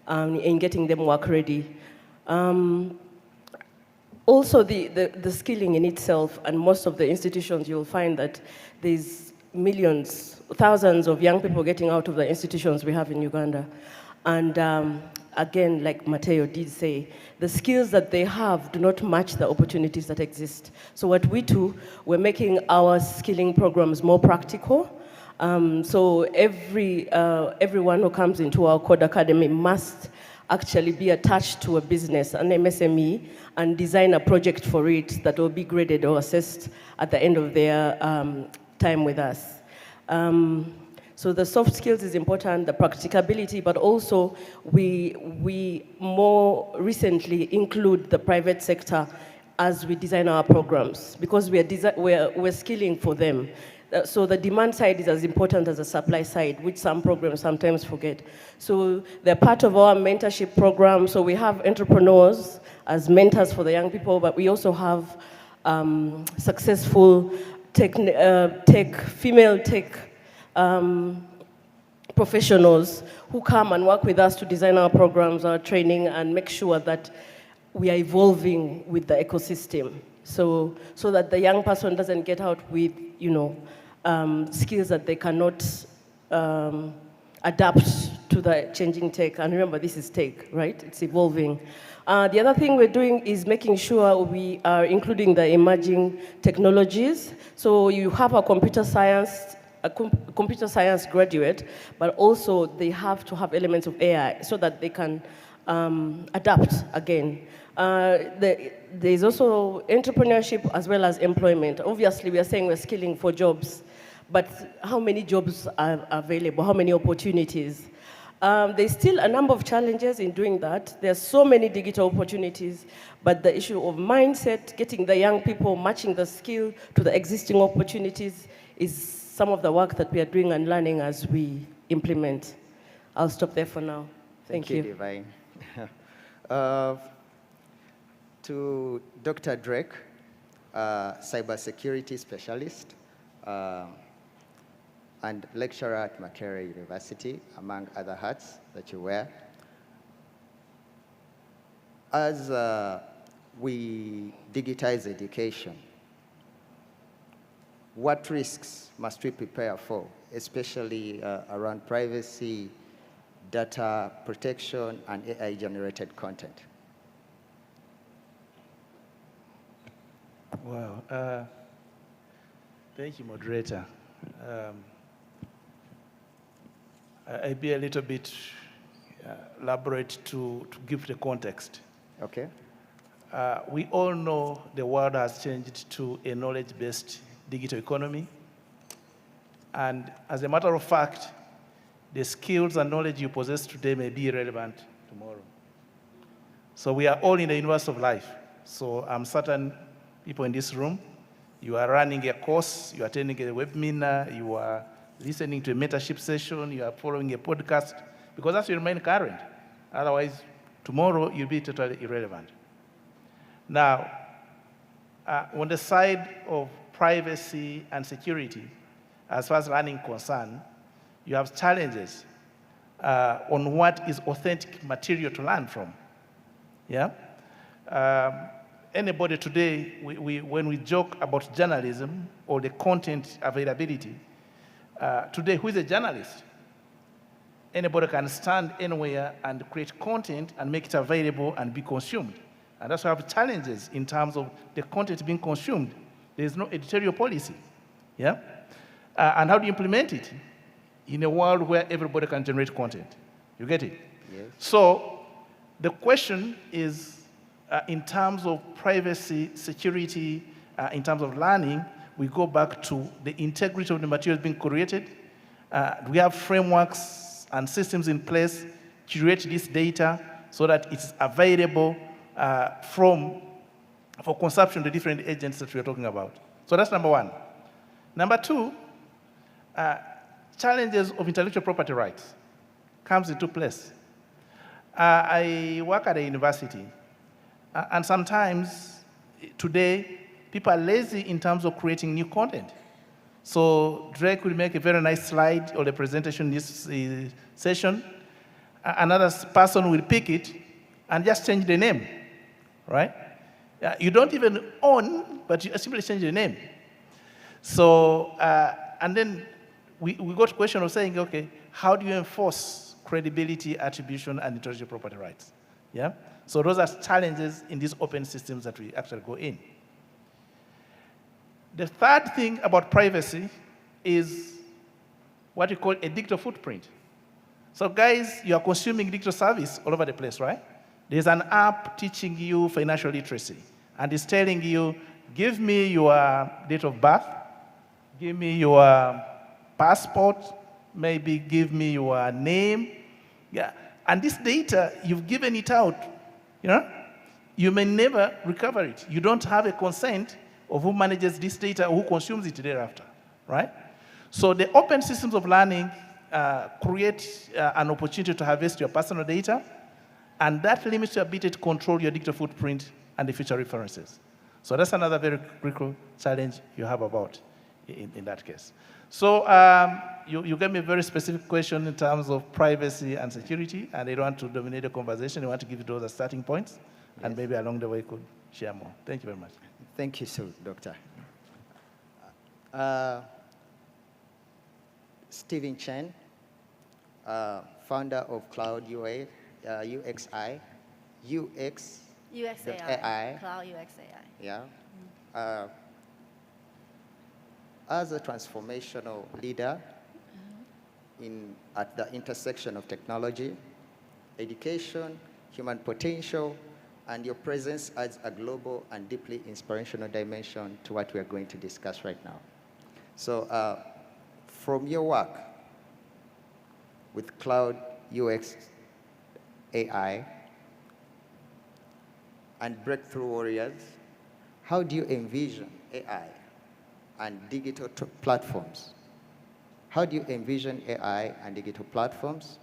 in getting them work ready. Also, the skilling in itself, and most of the institutions, you'll find that there's millions, thousands of young people getting out of the institutions we have in Uganda. And again, like Mateo did say, the skills that they have do not match the opportunities that exist. So what we do, we're making our skilling programs more practical. So everyone who comes into our Code Academy must actually be attached to a business, an MSME, and design a project for it that will be graded or assessed at the end of their time with us. So the soft skills is important, the practicability, but also we more recently include the private sector as we design our programs because we're skilling for them. So the demand side is as important as the supply side, which some programs sometimes forget. So they're part of our mentorship program. So we have entrepreneurs as mentors for the young people, but we also have successful female tech professionals who come and work with us to design our programs, our training, and make sure that we are evolving with the ecosystem. So that the young person doesn't get out with, skills that they cannot adapt to the changing tech. And remember, this is tech, right? It's evolving. The other thing we're doing is making sure we are including the emerging technologies. So you have a computer science graduate, but also they have to have elements of AI so that they can adapt again. There's also entrepreneurship as well as employment. Obviously, we are saying we're skilling for jobs, but how many jobs are available? How many opportunities? There's still a number of challenges in doing that. There's so many digital opportunities, but the issue of mindset, getting the young people, matching the skill to the existing opportunities is some of the work that we are doing and learning as we implement. I'll stop there for now. Thank you. Divine. To Dr. Drake, cybersecurity specialist and lecturer at Makerere University, among other hats that you wear. As we digitize education, what risks must we prepare for, especially around privacy, data protection, and AI-generated content? Wow. Thank you, moderator. I'll be a little bit elaborate to give the context. Okay. We all know the world has changed to a knowledge-based digital economy. And as a matter of fact, the skills and knowledge you possess today may be irrelevant tomorrow. So we are all in the universe of life. So I'm certain people in this room, you are running a course, you are attending a webinar, you are listening to a mentorship session, you are following a podcast, because that's to remain current. Otherwise, tomorrow you'll be totally irrelevant. Now, on the side of privacy and security, as far as learning concerned, you have challenges on what is authentic material to learn from. Yeah? Anybody today, when we joke about journalism or the content availability, today, who is a journalist? Anybody can stand anywhere and create content and make it available and be consumed. And that's why we have challenges in terms of the content being consumed. There is no editorial policy. Yeah? And how do you implement it? In a world where everybody can generate content. You get it? Yes. So the question is, in terms of privacy, security, in terms of learning, we go back to the integrity of the materials being created. We have frameworks and systems in place to curate this data so that it's available for consumption to different agents that we're talking about. So that's number one. Number two, challenges of intellectual property rights comes into place. I work at a university, and sometimes today, people are lazy in terms of creating new content. So Drake will make a very nice slide or a presentation this session. Another person will pick it and just change the name, right? You don't even own, but you simply change the name. So, and then we got a question of saying, okay, how do you enforce credibility, attribution, and intellectual property rights? Yeah? So those are challenges in these open systems that we actually go in. The third thing about privacy is what you call a digital footprint. So guys, you are consuming digital service all over the place, right? There's an app teaching you financial literacy, and it's telling you, give me your date of birth, give me your passport, maybe give me your name. Yeah. And this data, you've given it out, you know? You may never recover it. You don't have a consent of who manages this data or who consumes it thereafter, right? So the open systems of learning create an opportunity to harvest your personal data, and that limits your ability to control your digital footprint and the future references. So that's another very critical challenge you have about in that case. So you gave me a very specific question in terms of privacy and security, and I don't want to dominate the conversation. I want to give those as starting points, and maybe along the way you could share more. Thank you very much. Thank you, sir, Doctor. Stephen Chen, founder of Cloud UA, UXI, UXAI, Cloud UXAI. Yeah. As a transformational leader at the intersection of technology, education, human potential, and your presence adds a global and deeply inspirational dimension to what we are going to discuss right now. So from your work with Cloud UX AI and Breakthrough Warriors, how do you envision AI and digital platforms? How do you envision AI and digital platforms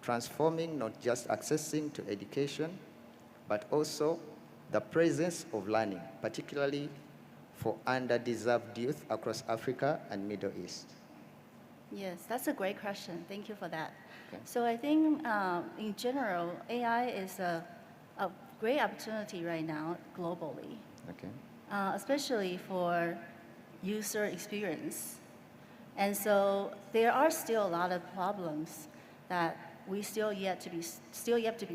transforming not just accessing to education, but also the presence of learning, particularly for underdeserved youth across Africa and Middle East? Yes, that's a great question. Thank you for that. Okay. So I think in general, AI is a great opportunity right now globally, okay. Especially for user experience. And so there are still a lot of problems that we still yet to be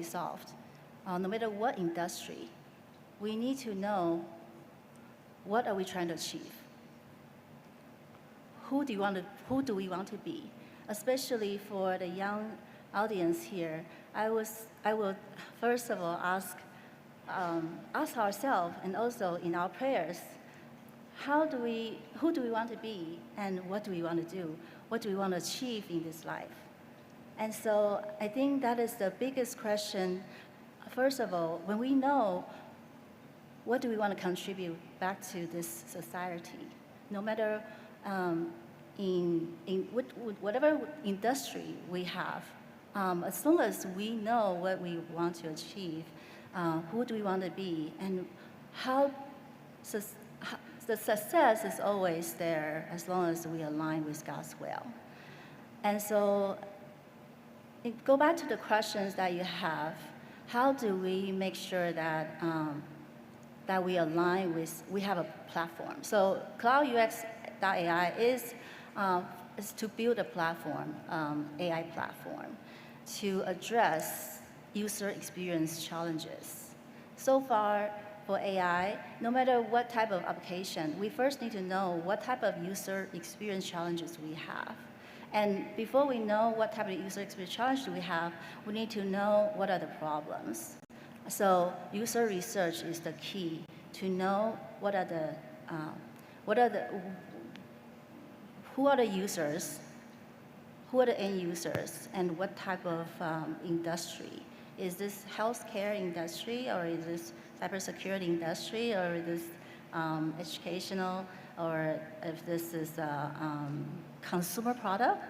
solved. No matter what industry, we need to know what are we trying to achieve. Who do we want to be? Especially for the young audience here, I will first of all ask ourselves and also in our prayers, who do we want to be and what do we want to do? What do we want to achieve in this life? And so I think that is the biggest question. First of all, when we know what do we want to contribute back to this society, no matter in whatever industry we have, as long as we know what we want to achieve, who do we want to be, and how the success is always there as long as we align with God's will. And so go back to the questions that you have. How do we make sure that that we align with, we have a platform? So Cloud UX.ai is to build a platform, AI platform, to address user experience challenges. So far, for AI, no matter what type of application, we first need to know what type of user experience challenges we have. And before we know what type of user experience challenge we have, we need to know what are the problems. So user research is the key to know who are the users, who are the end users, and what type of industry. Is this healthcare industry, or is this cybersecurity industry, or is this educational, or if this is a consumer product?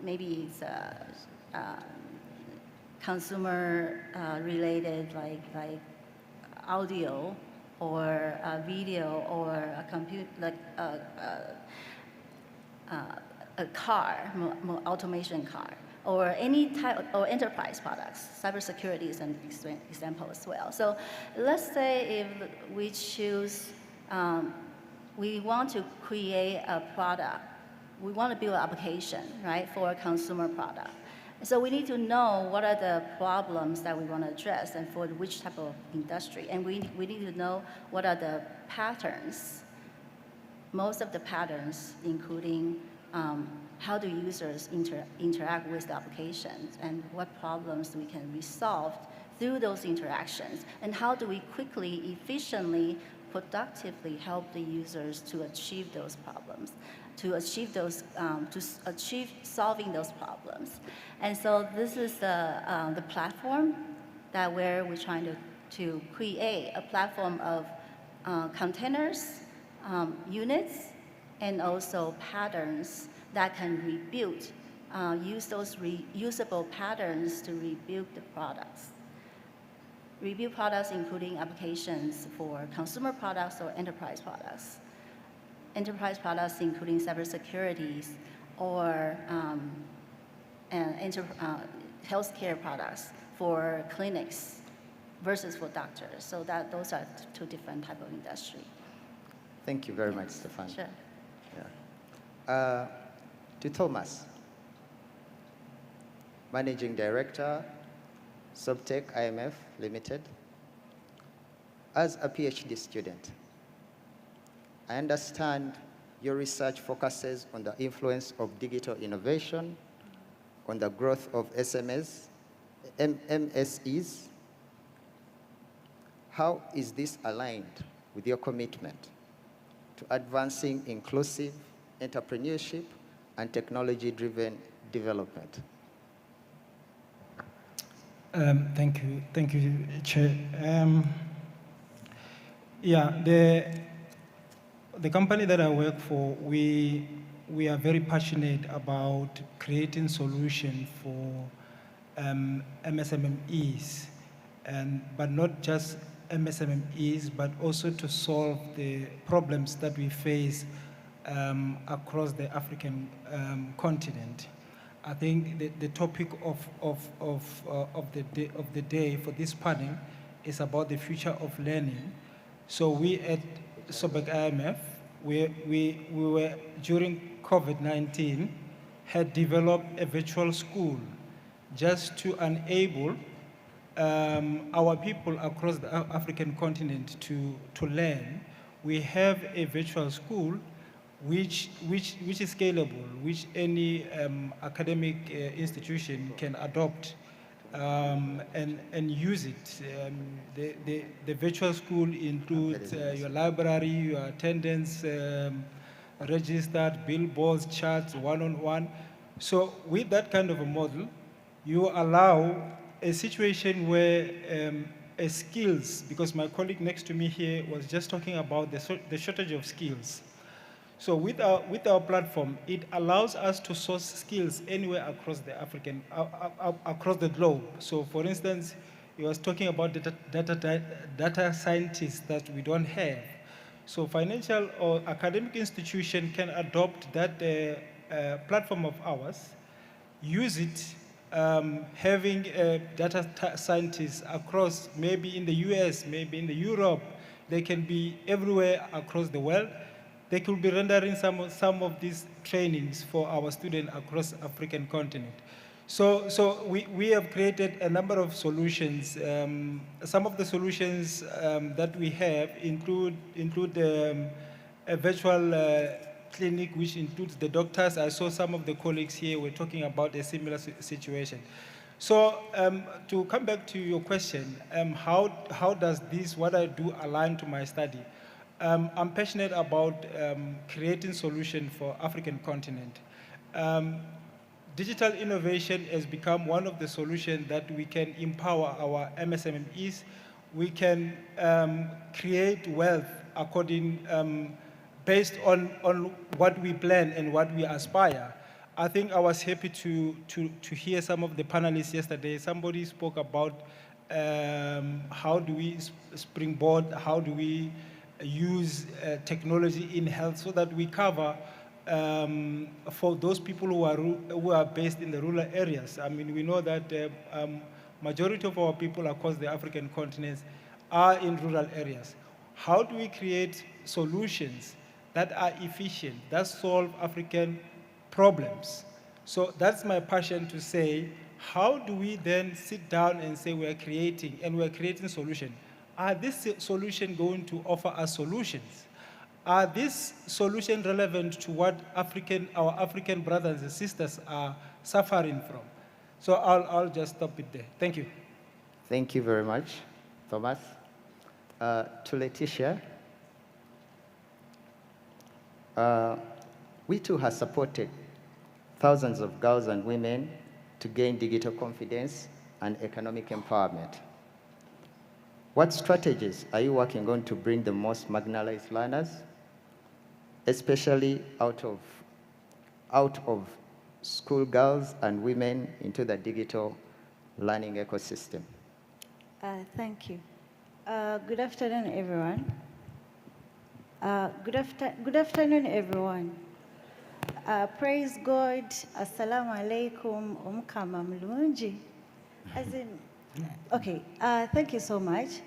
Maybe it's consumer related, like audio or video or a computer, like a car, more automation car, or any type, or enterprise products. Cybersecurity is an example as well. So let's say if we choose, we want to create a product, we want to build an application, right, for a consumer product. So we need to know what are the problems that we want to address and for which type of industry. And we need to know what are the patterns, most of the patterns, including how do users interact with the applications and what problems we can resolve through those interactions, and how do we quickly, efficiently, productively help the users to achieve those problems, to achieve solving those problems. And so this is the platform that where we're trying to create a platform of containers, units, and also patterns that can rebuild, use those reusable patterns to rebuild the products. Rebuild products including applications for consumer products or enterprise products. enterprise products, including cybersecurity or healthcare products for clinics versus for doctors. So that those are two different type of industry. Thank you very much, Stefan. Sure. Yeah. To Thomas, Managing Director, Subtech IMF Limited. As a PhD student, I understand your research focuses on the influence of digital innovation, on the growth of SMEs, MSEs. How is this aligned with your commitment to advancing inclusive entrepreneurship and technology-driven development? Thank you, Chair. Yeah, the company that I work for, we are very passionate about creating solutions for MSMEs, but not just MSMEs, but also to solve the problems that we face across the African continent. I think the topic of the day for this panel is about the future of learning. So we at Subtech IMF, we were, during COVID-19, had developed a virtual school just to enable our people across the African continent to learn. We have a virtual school which is scalable, which any academic institution can adopt and use it. The virtual school includes your library, your attendance registered, billboards, charts, one-on-one. So with that kind of a model, you allow a situation where skills, because my colleague next to me here was just talking about the shortage of skills. So with our platform, it allows us to source skills anywhere across the across the globe. So for instance, he was talking about data scientists that we don't have. So financial or academic institution can adopt that platform of ours, use it, having data scientists across, maybe in the US, maybe in Europe, they can be everywhere across the world. They could be rendering some of these trainings for our students across African continent. So we have created a number of solutions. Some of the solutions that we have include a virtual clinic, which includes the doctors. I saw some of the colleagues here were talking about a similar situation. So to come back to your question, how does this, what I do, align to my study? I'm passionate about creating solutions for African continent. Digital innovation has become one of the solutions that we can empower our MSMEs. We can create wealth based on what we plan and what we aspire. I think I was happy to hear some of the panelists yesterday. Somebody spoke about how do we springboard, how do we use technology in health so that we cover for those people who are based in the rural areas. I mean, we know that majority of our people across the African continent are in rural areas. How do we create solutions that are efficient, that solve African problems? So that's my passion to say, how do we then sit down and say we're creating solutions? Are this solution going to offer us solutions? Are these solutions relevant to what our African brothers and sisters are suffering from? So I'll just stop it there. Thank you. Thank you very much, Thomas. To Letitia, we too have supported thousands of girls and women to gain digital confidence and economic empowerment. What strategies are you working on to bring the most marginalized learners, especially out of school girls and women, into the digital learning ecosystem? Thank you. Good afternoon, everyone. Good afternoon, everyone. Praise God. Assalamu alaikum. Omkama mlunji. As in, okay, thank you so much.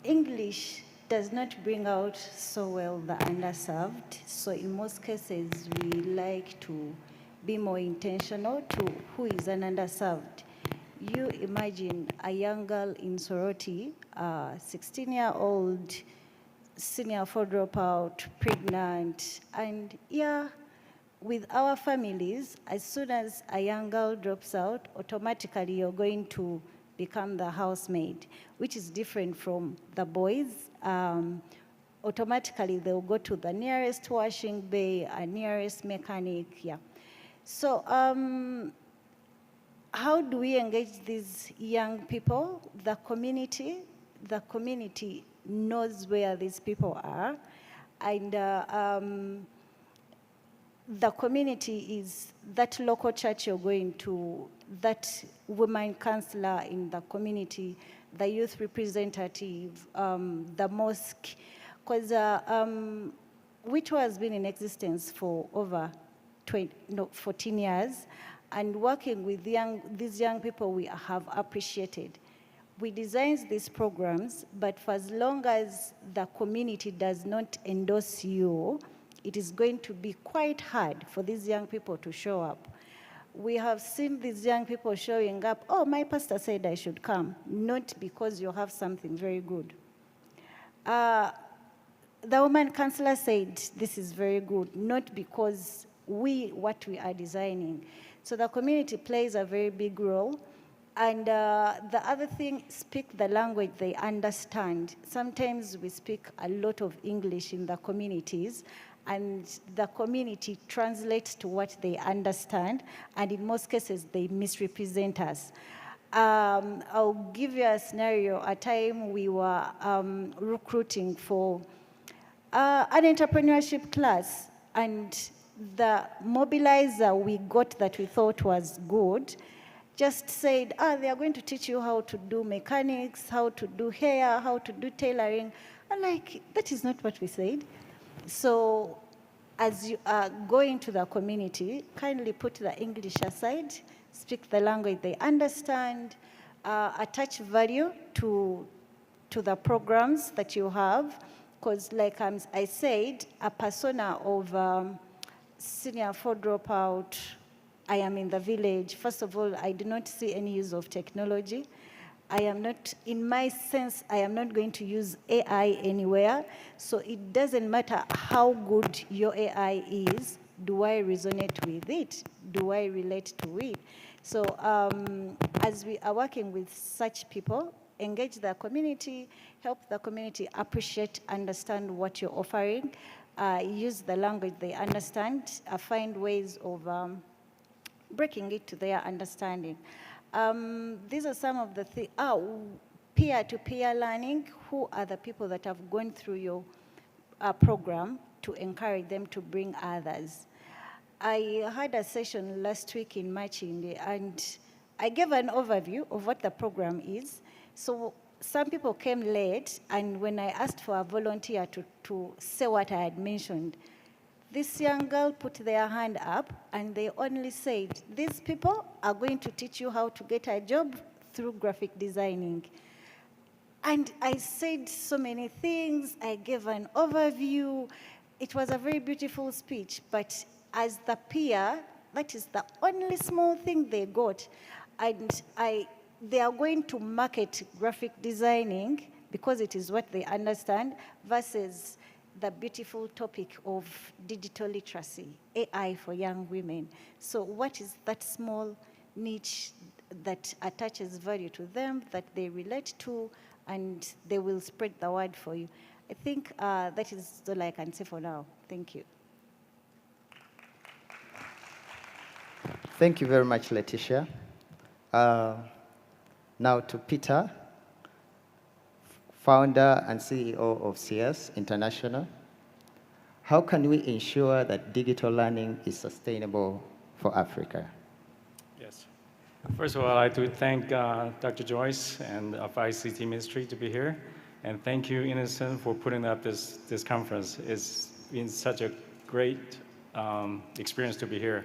English does not bring out so well the underserved. So in most cases, we like to be more intentional to who is an underserved. You imagine a young girl in sorority, 16-year-old, senior 4 dropout, pregnant, and yeah, with our families, as soon as a young girl drops out, automatically you're going to become the housemaid, which is different from the boys. Automatically they'll go to the nearest washing bay, a nearest mechanic, yeah. So how do we engage these young people? The community knows where these people are, and the community is that local church you're going to, that women counselor in the community, the youth representative, the mosque, because which has been in existence for over 14 years, and working with these young people we have appreciated. We designed these programs, but for as long as the community does not endorse you, it is going to be quite hard for these young people to show up. We have seen these young people showing up, oh, my pastor said I should come, not because you have something very good. The woman counselor said this is very good, not because what we are designing. So the community plays a very big role. And the other thing, speak the language they understand. Sometimes we speak a lot of English in the communities, and the community translates to what they understand, and in most cases, they misrepresent us. I'll give you a scenario. A time we were recruiting for an entrepreneurship class, and the mobilizer we got that we thought was good just said, they are going to teach you how to do mechanics, how to do hair, how to do tailoring. I'm like, that is not what we said. So as you are going to the community, kindly put the English aside, speak the language they understand, attach value to the programs that you have, because like I said, a persona of senior 4 dropout, I am in the village. First of all, I do not see any use of technology. I am not, in my sense, I am not going to use AI anywhere. So it doesn't matter how good your AI is, do I resonate with it? Do I relate to it? So as we are working with such people, engage the community, help the community appreciate, understand what you're offering, use the language they understand, find ways of breaking it to their understanding. These are some of the things. Peer-to-peer learning. Who are the people that have gone through your program to encourage them to bring others? I had a session last week in Machinde, and I gave an overview of what the program is. So some people came late, and when I asked for a volunteer to say what I had mentioned, this young girl put their hand up, and they only said, these people are going to teach you how to get a job through graphic designing. And I said so many things. I gave an overview. It was a very beautiful speech, but as the peer, that is the only small thing they got. And they are going to market graphic designing because it is what they understand versus the beautiful topic of digital literacy, AI for young women. So what is that small niche that attaches value to them, that they relate to, and they will spread the word for you? I think that is all I can say for now. Thank you. Thank you very much, Letitia. Now to Peter, founder and CEO of CS International. How can we ensure that digital learning is sustainable for Africa? Yes. First of all, I'd like to thank Dr. Joyce and of ICT Ministry to be here. And thank you, Innocent, for putting up this conference. It's been such a great experience to be here.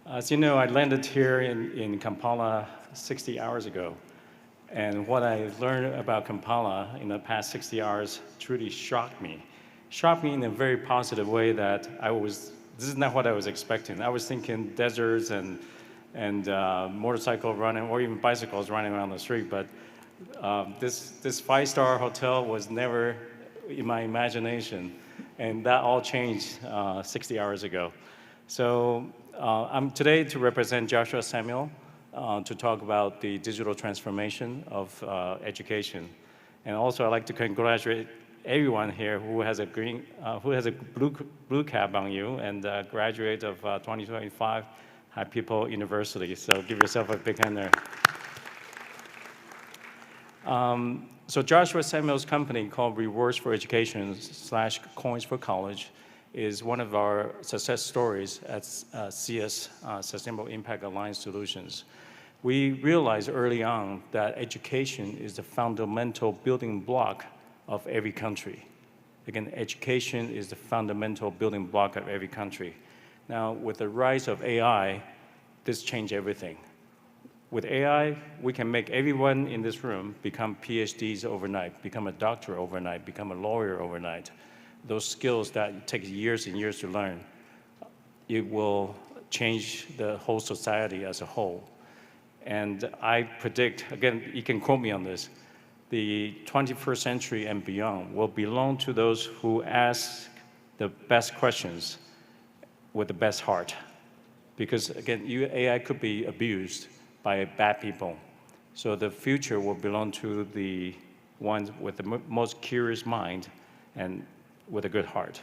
As you know, I landed here in Kampala 60 hours ago. And what I learned about Kampala in the past 60 hours truly shocked me. Shocked me in a very positive way that this is not what I was expecting. I was thinking deserts and motorcycle running, or even bicycles running around the street, but this five-star hotel was never in my imagination, and that all changed 60 hours ago. So I'm today to represent Joshua Samuel to talk about the digital transformation of education, and also I'd like to congratulate everyone here who has a blue cap on you and graduate of 2025 High People University. So give yourself a big hand there. So Joshua Samuel's company called Rewards for Education / Coins for College is one of our success stories at CS, Sustainable Impact Alliance Solutions. We realized early on that education is the fundamental building block of every country. Again, education is the fundamental building block of every country. Now, with the rise of AI, this changed everything. With AI, we can make everyone in this room become PhDs overnight, become a doctor overnight, become a lawyer overnight. Those skills that take years and years to learn, it will change the whole society as a whole. And I predict, again, you can quote me on this, the 21st century and beyond will belong to those who ask the best questions with the best heart. Because again, AI could be abused by bad people. So the future will belong to the ones with the most curious mind and with a good heart.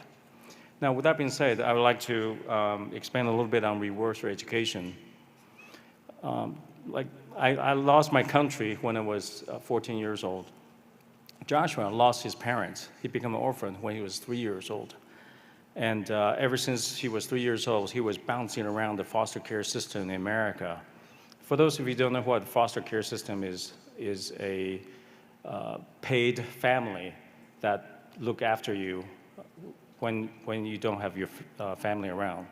Now, with that being said, I would like to expand a little bit on rewards for education. I lost my country when I was 14 years old. Joshua lost his parents. He became an orphan when he was 3 years old. And ever since he was 3 years old, he was bouncing around the foster care system in America. For those of you who don't know what the foster care system is a paid family that look after you when you don't have your family around.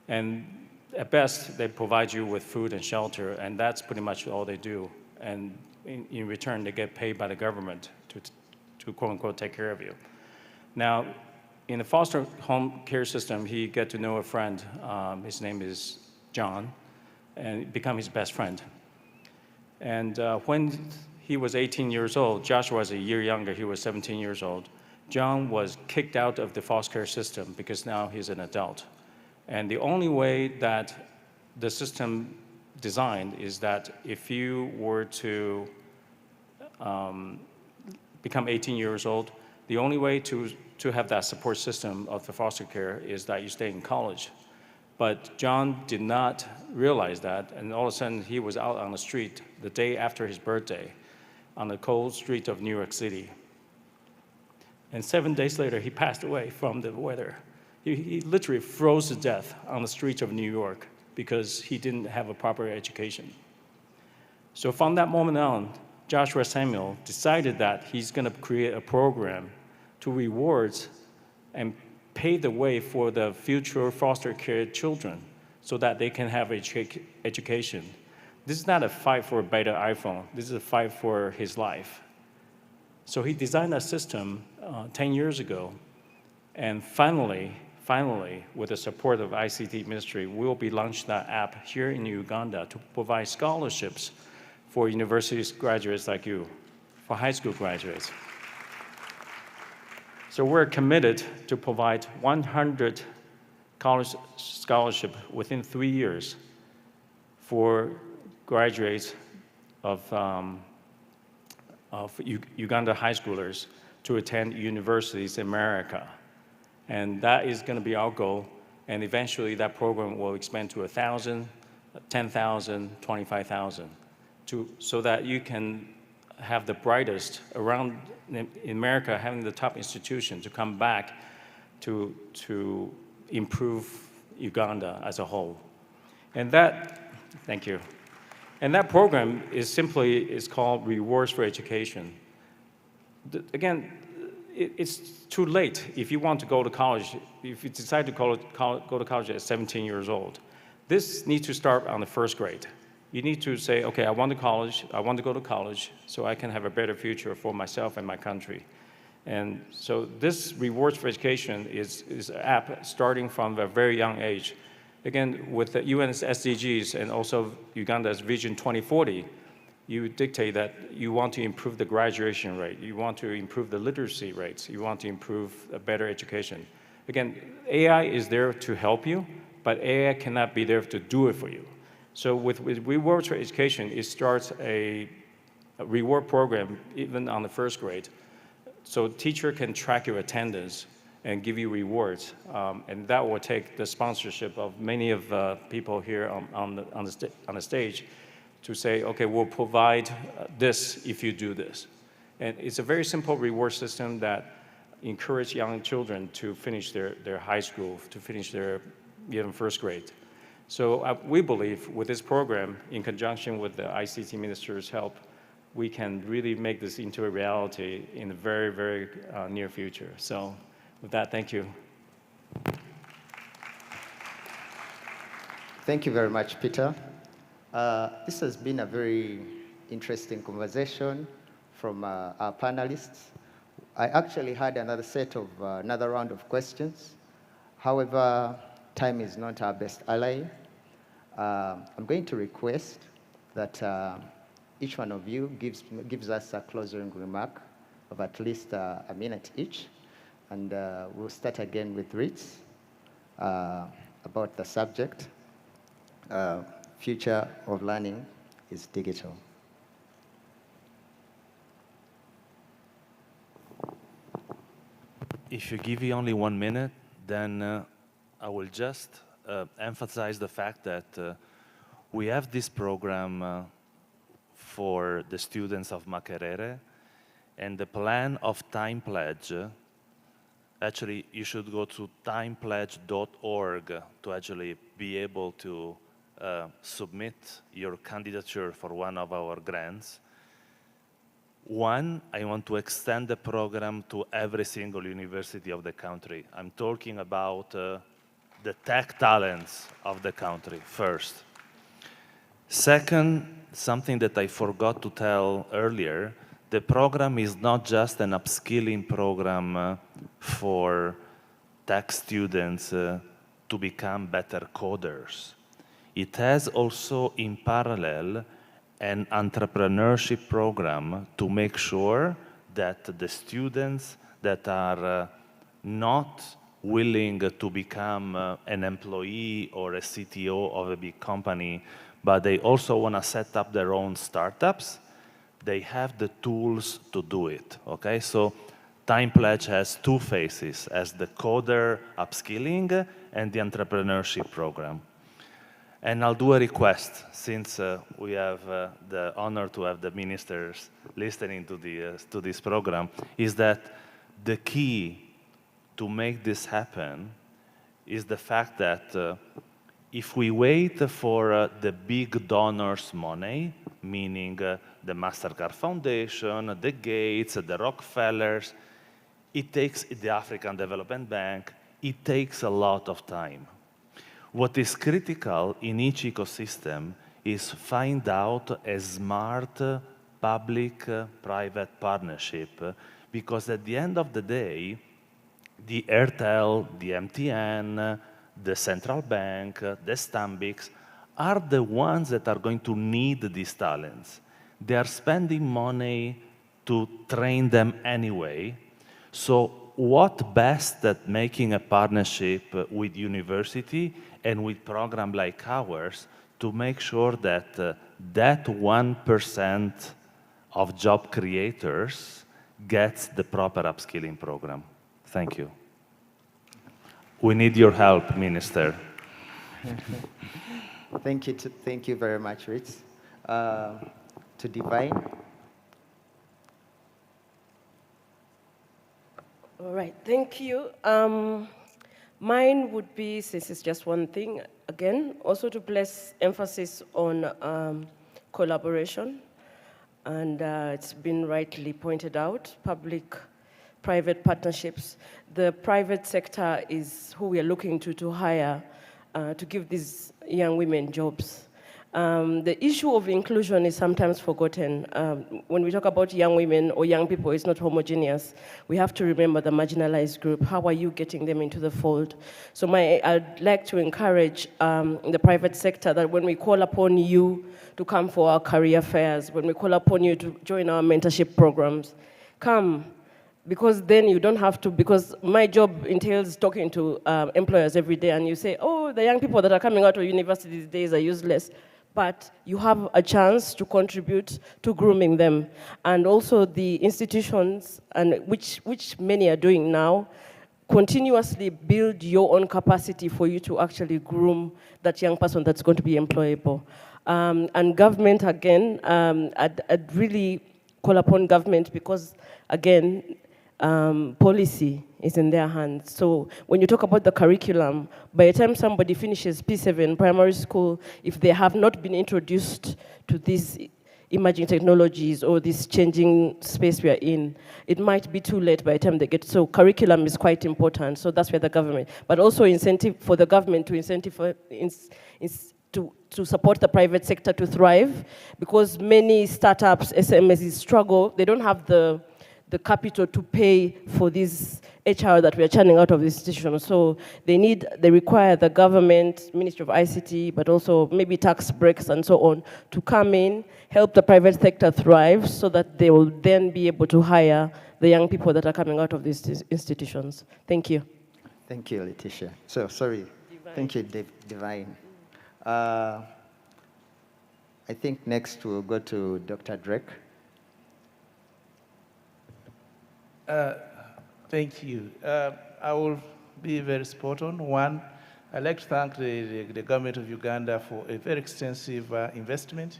And at best, they provide you with food and shelter, and that's pretty much all they do. And in return, they get paid by the government to quote unquote take care of you. Now, in the foster home care system, he get to know a friend. His name is John, and become his best friend. And when he was 18 years old, Joshua was a year younger, he was 17 years old. John was kicked out of the foster care system because now he's an adult. And the only way that the system designed is that if you were to become 18 years old, the only way to have that support system of the foster care is that you stay in college. But John did not realize that, and all of a sudden he was out on the street the day after his birthday on the cold street of New York City. And 7 days later, he passed away from the weather. He literally froze to death on the streets of New York because he didn't have a proper education. So from that moment on, Joshua Samuel decided that he's going to create a program to reward and pave the way for the future foster care children so that they can have education. This is not a fight for a better iPhone. This is a fight for his life. So he designed a system 10 years ago, and finally, with the support of ICT Ministry, we'll be launching that app here in Uganda to provide scholarships for university graduates like you, for high school graduates. So we're committed to provide 100 college scholarships within 3 years for graduates of Uganda high schoolers to attend universities in America. And that is going to be our goal. And eventually that program will expand to 1,000, 10,000, 25,000, so that you can have the brightest around in America, having the top institution to come back to improve Uganda as a whole. And that, thank you. And that program is called Rewards for Education. again, it's too late if you want to go to college, if you decide to go to college at 17 years old. This needs to start on the first grade. You need to say, okay, I want to go to college so I can have a better future for myself and my country. And so this Rewards for Education is an app starting from a very young age. Again, with the UN's SDGs and also Uganda's Vision 2040, you dictate that you want to improve the graduation rate, you want to improve the literacy rates, you want to improve a better education. Again, AI is there to help you, but AI cannot be there to do it for you. So with Rewards for Education, it starts a reward program even on the first grade. So teacher can track your attendance and give you rewards. And that will take the sponsorship of many of the people here on the stage to say, okay, we'll provide this if you do this. And it's a very simple reward system that encourages young children to finish their high school, to finish their even first grade. So we believe with this program, in conjunction with the ICT minister's help, we can really make this into a reality in the very, very near future. So with that, thank you. Thank you very much, Peter. This has been a very interesting conversation from our panelists. I actually had another round of questions. However, time is not our best ally. I'm going to request that each one of you gives us a closing remark of at least a minute each. And we'll start again with Ritz about the subject. Future of learning is digital. If you give me only 1 minute, then I will just emphasize the fact that we have this program for the students of Makerere, and the plan of Time Pledge, actually you should go to timepledge.org to actually be able to submit your candidature for one of our grants. One, I want to extend the program to every single university of the country. I'm talking about the tech talents of the country first. Second, something that I forgot to tell earlier, the program is not just an upskilling program for tech students to become better coders. It has also, in parallel, an entrepreneurship program to make sure that the students that are not willing to become an employee or a CTO of a big company, but they also want to set up their own startups, they have the tools to do it, okay? So Time Pledge has two phases, as the coder upskilling and the entrepreneurship program. And I'll do a request, since we have the honor to have the ministers listening to this program, is that the key to make this happen is the fact that if we wait for the big donors' money, meaning the MasterCard Foundation, the Gates, the Rockefellers, it takes the African Development Bank, it takes a lot of time. What is critical in each ecosystem is find out a smart public-private partnership, because at the end of the day, the Airtel, the MTN, the central bank, the Stanbics are the ones that are going to need these talents. They are spending money to train them anyway. So what best than making a partnership with university and with program like ours to make sure that that 1% of job creators gets the proper upskilling program. Thank you. We need your help, Minister. Thank you very much, Ritz. To Divine. All right, thank you. Mine would be, since it's just one thing, again, also to place emphasis on collaboration. and it's been rightly pointed out, public-private partnerships. The private sector is who we are looking to hire to give these young women jobs. The issue of inclusion is sometimes forgotten. When we talk about young women or young people, it's not homogeneous. We have to remember the marginalized group. How are you getting them into the fold? So I'd like to encourage the private sector that when we call upon you to come for our career fairs, when we call upon you to join our mentorship programs, come. Because then you don't have to, because my job entails talking to employers every day, and you say, oh, the young people that are coming out of university these days are useless. But you have a chance to contribute to grooming them. And also the institutions, and which many are doing now, continuously build your own capacity for you to actually groom that young person that's going to be employable. And government, again, I'd really call upon government because, again, policy is in their hands. So when you talk about the curriculum, by the time somebody finishes P7 primary school, if they have not been introduced to these emerging technologies or this changing space we are in, it might be too late by the time they get. So curriculum is quite important. So that's where the government, but also incentive for the government to to support the private sector to thrive, because many startups, SMEs struggle. They don't have the capital to pay for this HR that we are churning out of the institution. So they require the government, Ministry of ICT, but also maybe tax breaks and so on, to come in, help the private sector thrive so that they will then be able to hire the young people that are coming out of these institutions. Thank you. Thank you, Letitia. So, sorry. Divine. Thank you, Divine. I think next we'll go to Dr. Drake. Thank you. I will be very spot on. One, I'd like to thank the government of Uganda for a very extensive investment,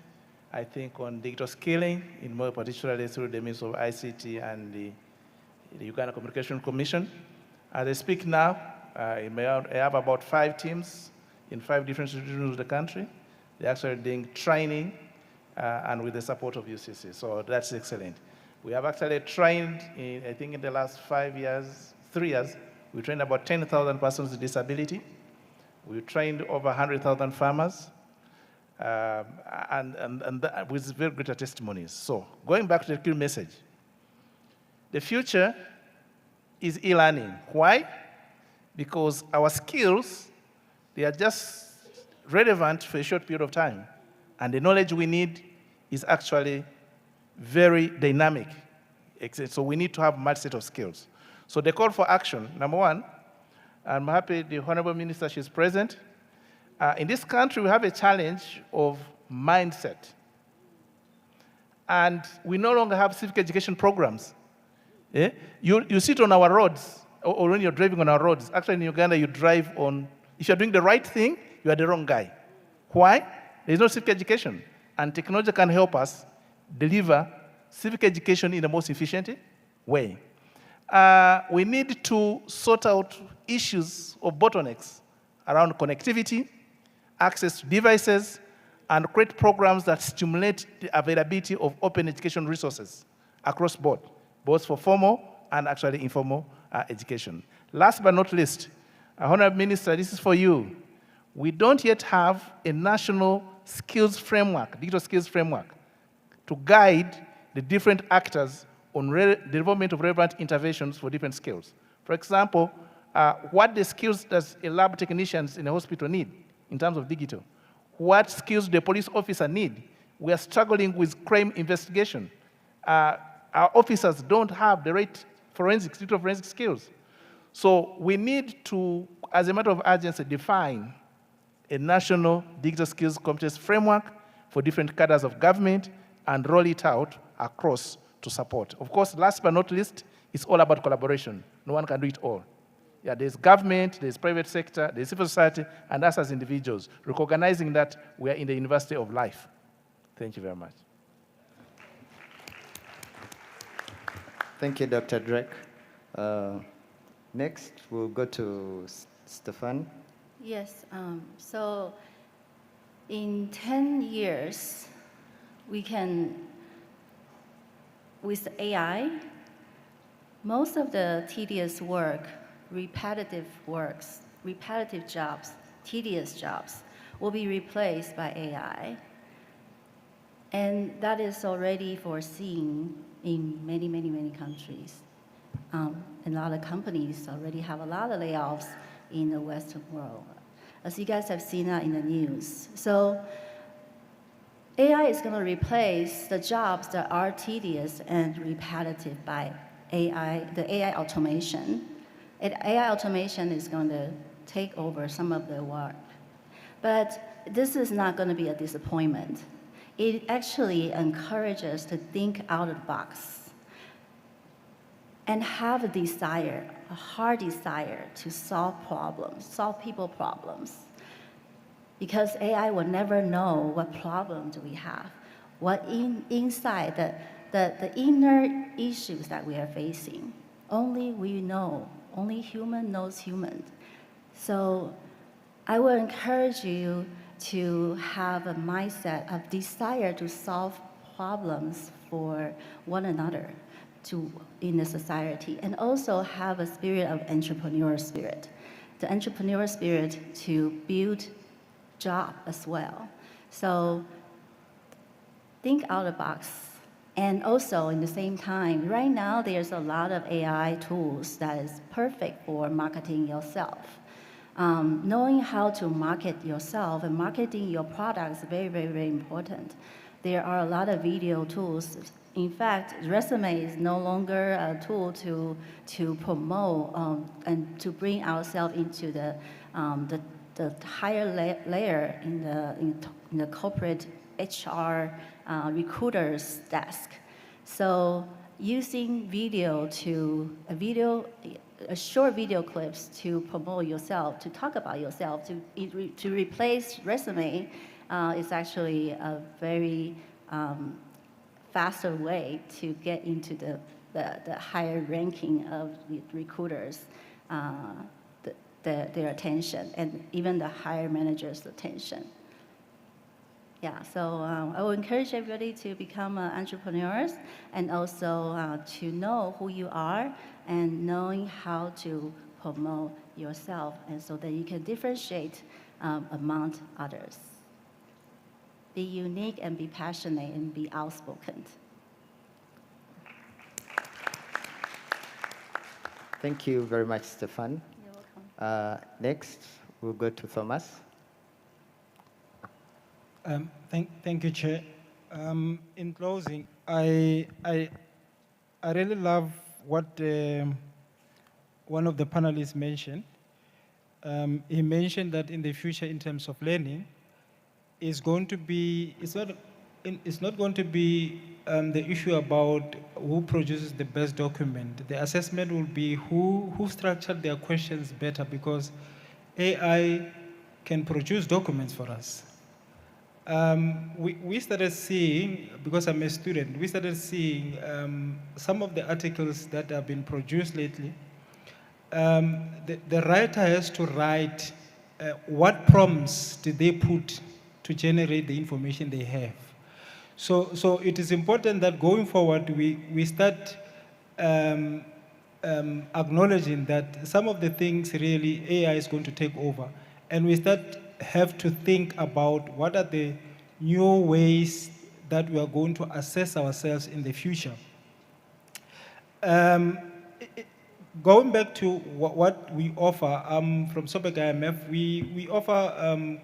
I think, on digital skilling, in more particularly through the means of ICT and the Uganda Communication Commission. As I speak now, I have about 5 teams in 5 different regions of the country. They're actually doing training and with the support of UCC, so that's excellent. We have actually trained, I think in the last 3 years, we trained about 10,000 persons with disability. We trained over 100,000 farmers, and with very great testimonies. So going back to the key message, the future is e-learning. Why? Because our skills, they are just relevant for a short period of time. And the knowledge we need is actually very dynamic. So we need to have a multi-set of skills. So the call for action, number one, I'm happy the Honorable Minister, she's present. In this country, we have a challenge of mindset. And we no longer have civic education programs. Yeah? You sit on our roads, or when you're driving on our roads. Actually, in Uganda, you drive on, if you're doing the right thing, you are the wrong guy. Why? There's no civic education. And technology can help us deliver civic education in the most efficient way. We need to sort out issues of bottlenecks around connectivity, access to devices, and create programs that stimulate the availability of open education resources across board, both for formal and actually informal education. Last but not least, Honorable Minister, this is for you. We don't yet have a national skills framework, digital skills framework, to guide the different actors on development of relevant interventions for different skills. For example, what the skills does a lab technicians in a hospital need in terms of digital? What skills do the police officer need? We are struggling with crime investigation. Our officers don't have the right digital forensic skills. So we need to, as a matter of urgency, define a national digital skills competence framework for different cadres of government and roll it out across to support. Of course, last but not least, it's all about collaboration. No one can do it all. Yeah, there's government, there's private sector, there's civil society, and us as individuals, recognizing that we are in the university of life. Thank you very much. Thank you, Dr. Drake. Next, we'll go to Stefan. Yes, so in 10 years, we can with AI, most of the tedious work, repetitive jobs, tedious jobs, will be replaced by AI. And that is already foreseen in many, many, many countries. A lot of companies already have a lot of layoffs in the Western world, as you guys have seen that in the news. So AI is going to replace the jobs that are tedious and repetitive by AI, the AI automation. AI automation is going to take over some of the work. But this is not going to be a disappointment. It actually encourages us to think out of the box and have a desire, a hard desire to solve problems, solve people problems. Because AI will never know what problem do we have, what inside the inner issues that we are facing. Only we know, only human knows human. So I will encourage you to have a mindset of desire to solve problems for one another in the society, and also have a spirit of entrepreneurial spirit. The entrepreneurial spirit to build job as well. So think out of the box. And also, in the same time, right now there's a lot of AI tools that is perfect for marketing yourself. Knowing how to market yourself and marketing your products is very, very, very important. There are a lot of video tools. In fact, resume is no longer a tool to promote and to bring ourselves into the higher layer in the corporate HR recruiter's desk. So using short video clips to promote yourself, to talk about yourself, to replace resume is actually a very faster way to get into the higher ranking of the recruiters, their attention, and even the higher managers' attention. Yeah, so I will encourage everybody to become entrepreneurs, and also to know who you are and knowing how to promote yourself, and so that you can differentiate among others. Be unique and be passionate and be outspoken. Thank you very much, Stefan. You're welcome. Next, we'll go to Thomas. Thank you, Chair. In closing, I really love what one of the panelists mentioned. He mentioned that in the future, in terms of learning, it's not going to be the issue about who produces the best document. The assessment will be who structured their questions better, because AI can produce documents for us. We started seeing, because I'm a student, we started seeing some of the articles that have been produced lately. The writer has to write what prompts did they put to generate the information they have. So it is important that going forward we start acknowledging that some of the things really AI is going to take over, and we have to think about what are the new ways that we are going to assess ourselves in the future. Going back to what we offer, from SOBEC IMF, we offer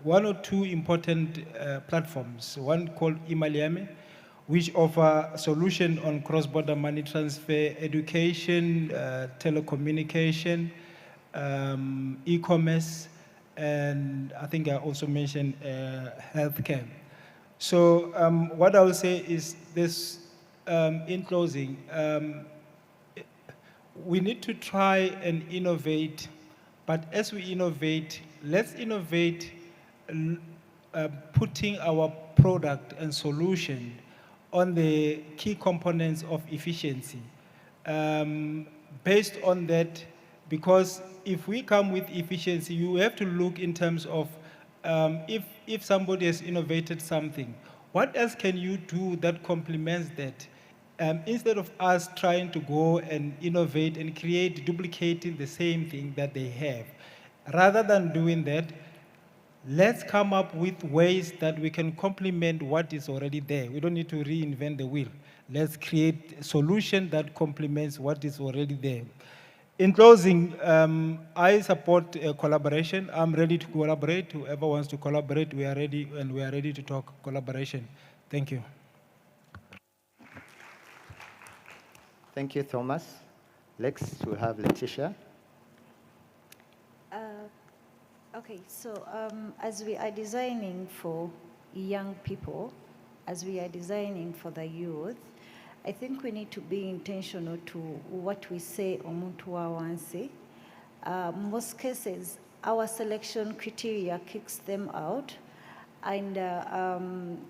one or two important platforms. One called Imaliame, which offer solution on cross-border money transfer, education, telecommunication, e-commerce, and I think I also mentioned healthcare. So what I will say is this, in closing, we need to try and innovate, but as we innovate, let's innovate putting our product and solution on the key components of efficiency. Based on that, because if we come with efficiency, you have to look in terms of if somebody has innovated something, what else can you do that complements that? instead of us trying to go and innovate and create, duplicating the same thing that they have, rather than doing that, let's come up with ways that we can complement what is already there. We don't need to reinvent the wheel. Let's create a solution that complements what is already there. In closing, I support collaboration. I'm ready to collaborate. Whoever wants to collaborate, we are ready, and we are ready to talk collaboration. Thank you. Thank you, Thomas. Next, we have Letitia. Okay, so as we are designing for young people, as we are designing for the youth, I think we need to be intentional to what we say omuntu wawansi. Most cases, our selection criteria kicks them out, and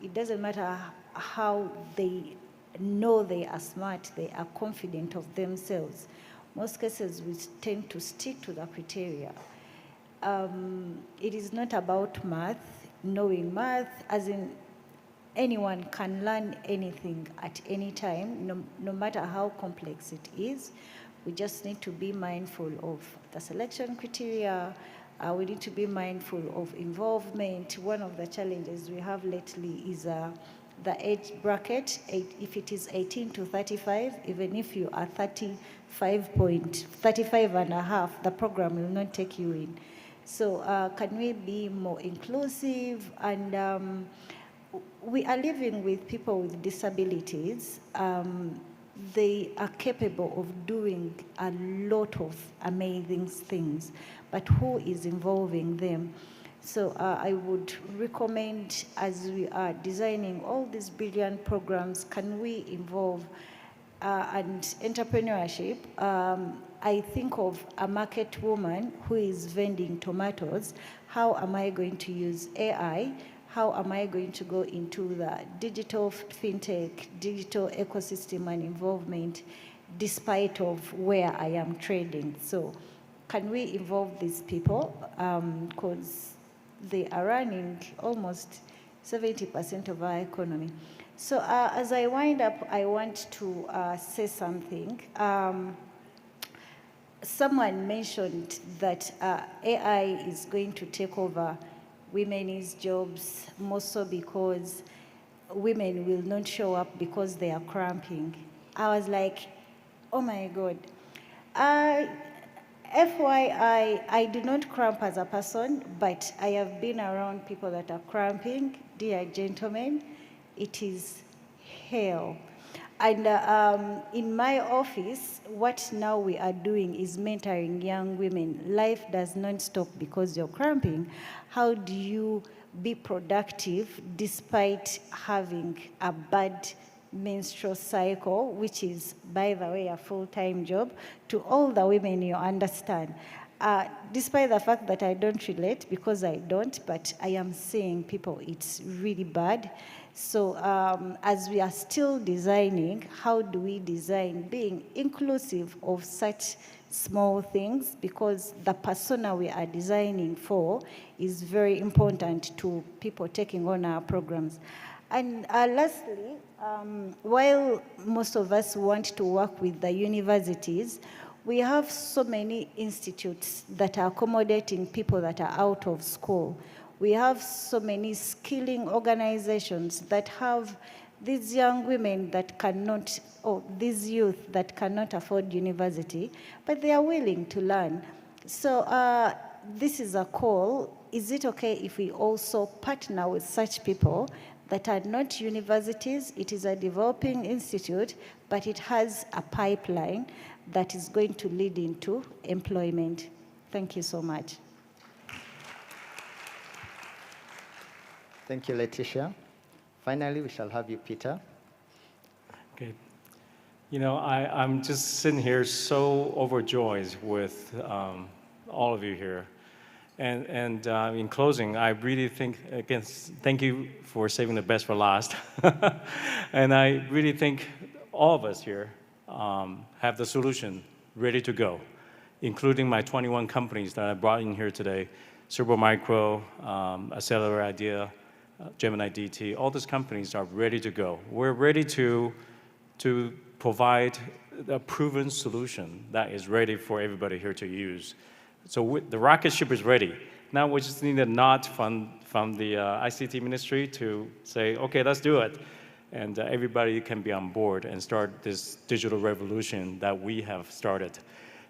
it doesn't matter how they know they are smart, they are confident of themselves. Most cases, we tend to stick to the criteria. It is not about math, knowing math, as in anyone can learn anything at any time, no matter how complex it is. We just need to be mindful of the selection criteria. We need to be mindful of involvement. One of the challenges we have lately is the age bracket. If it is 18 to 35, even if you are 35 and a half, the program will not take you in. So can we be more inclusive? And we are living with people with disabilities. They are capable of doing a lot of amazing things, but who is involving them? So I would recommend, as we are designing all these brilliant programs, can we involve and entrepreneurship? I think of a market woman who is vending tomatoes. How am I going to use AI? How am I going to go into the digital fintech, digital ecosystem and involvement despite of where I am trading? So can we involve these people? Because they are running almost 70% of our economy. So as I wind up, I want to say something. Someone mentioned that AI is going to take over women's jobs, more so because women will not show up because they are cramping. I was like, oh my God. FYI, I do not cramp as a person, but I have been around people that are cramping. Dear gentlemen, it is hell. And in my office, what now we are doing is mentoring young women. Life does not stop because you're cramping. How do you be productive despite having a bad menstrual cycle, which is, by the way, a full-time job? To all the women, you understand. Despite the fact that I don't relate, because I don't, but I am seeing people, it's really bad. So as we are still designing, how do we design being inclusive of such small things? Because the persona we are designing for is very important to people taking on our programs. And lastly, while most of us want to work with the universities, we have so many institutes that are accommodating people that are out of school. We have so many skilling organizations that have these young women that cannot, or these youth that cannot afford university, but they are willing to learn. So this is a call. Is it okay if we also partner with such people that are not universities? It is a developing institute, but it has a pipeline that is going to lead into employment. Thank you so much. Thank you, Letitia. Finally, we shall have you, Peter. Okay. You know, I'm just sitting here so overjoyed with all of you here. And in closing, I really think, again, thank you for saving the best for last. And I really think all of us here have the solution ready to go, including my 21 companies that I brought in here today: Serbo Micro, Accelerator Idea, Gemini DT. All these companies are ready to go. We're ready to to provide a proven solution that is ready for everybody here to use. So the rocket ship is ready. Now we just need a nod from the ICT ministry to say, okay, let's do it. And everybody can be on board and start this digital revolution that we have started.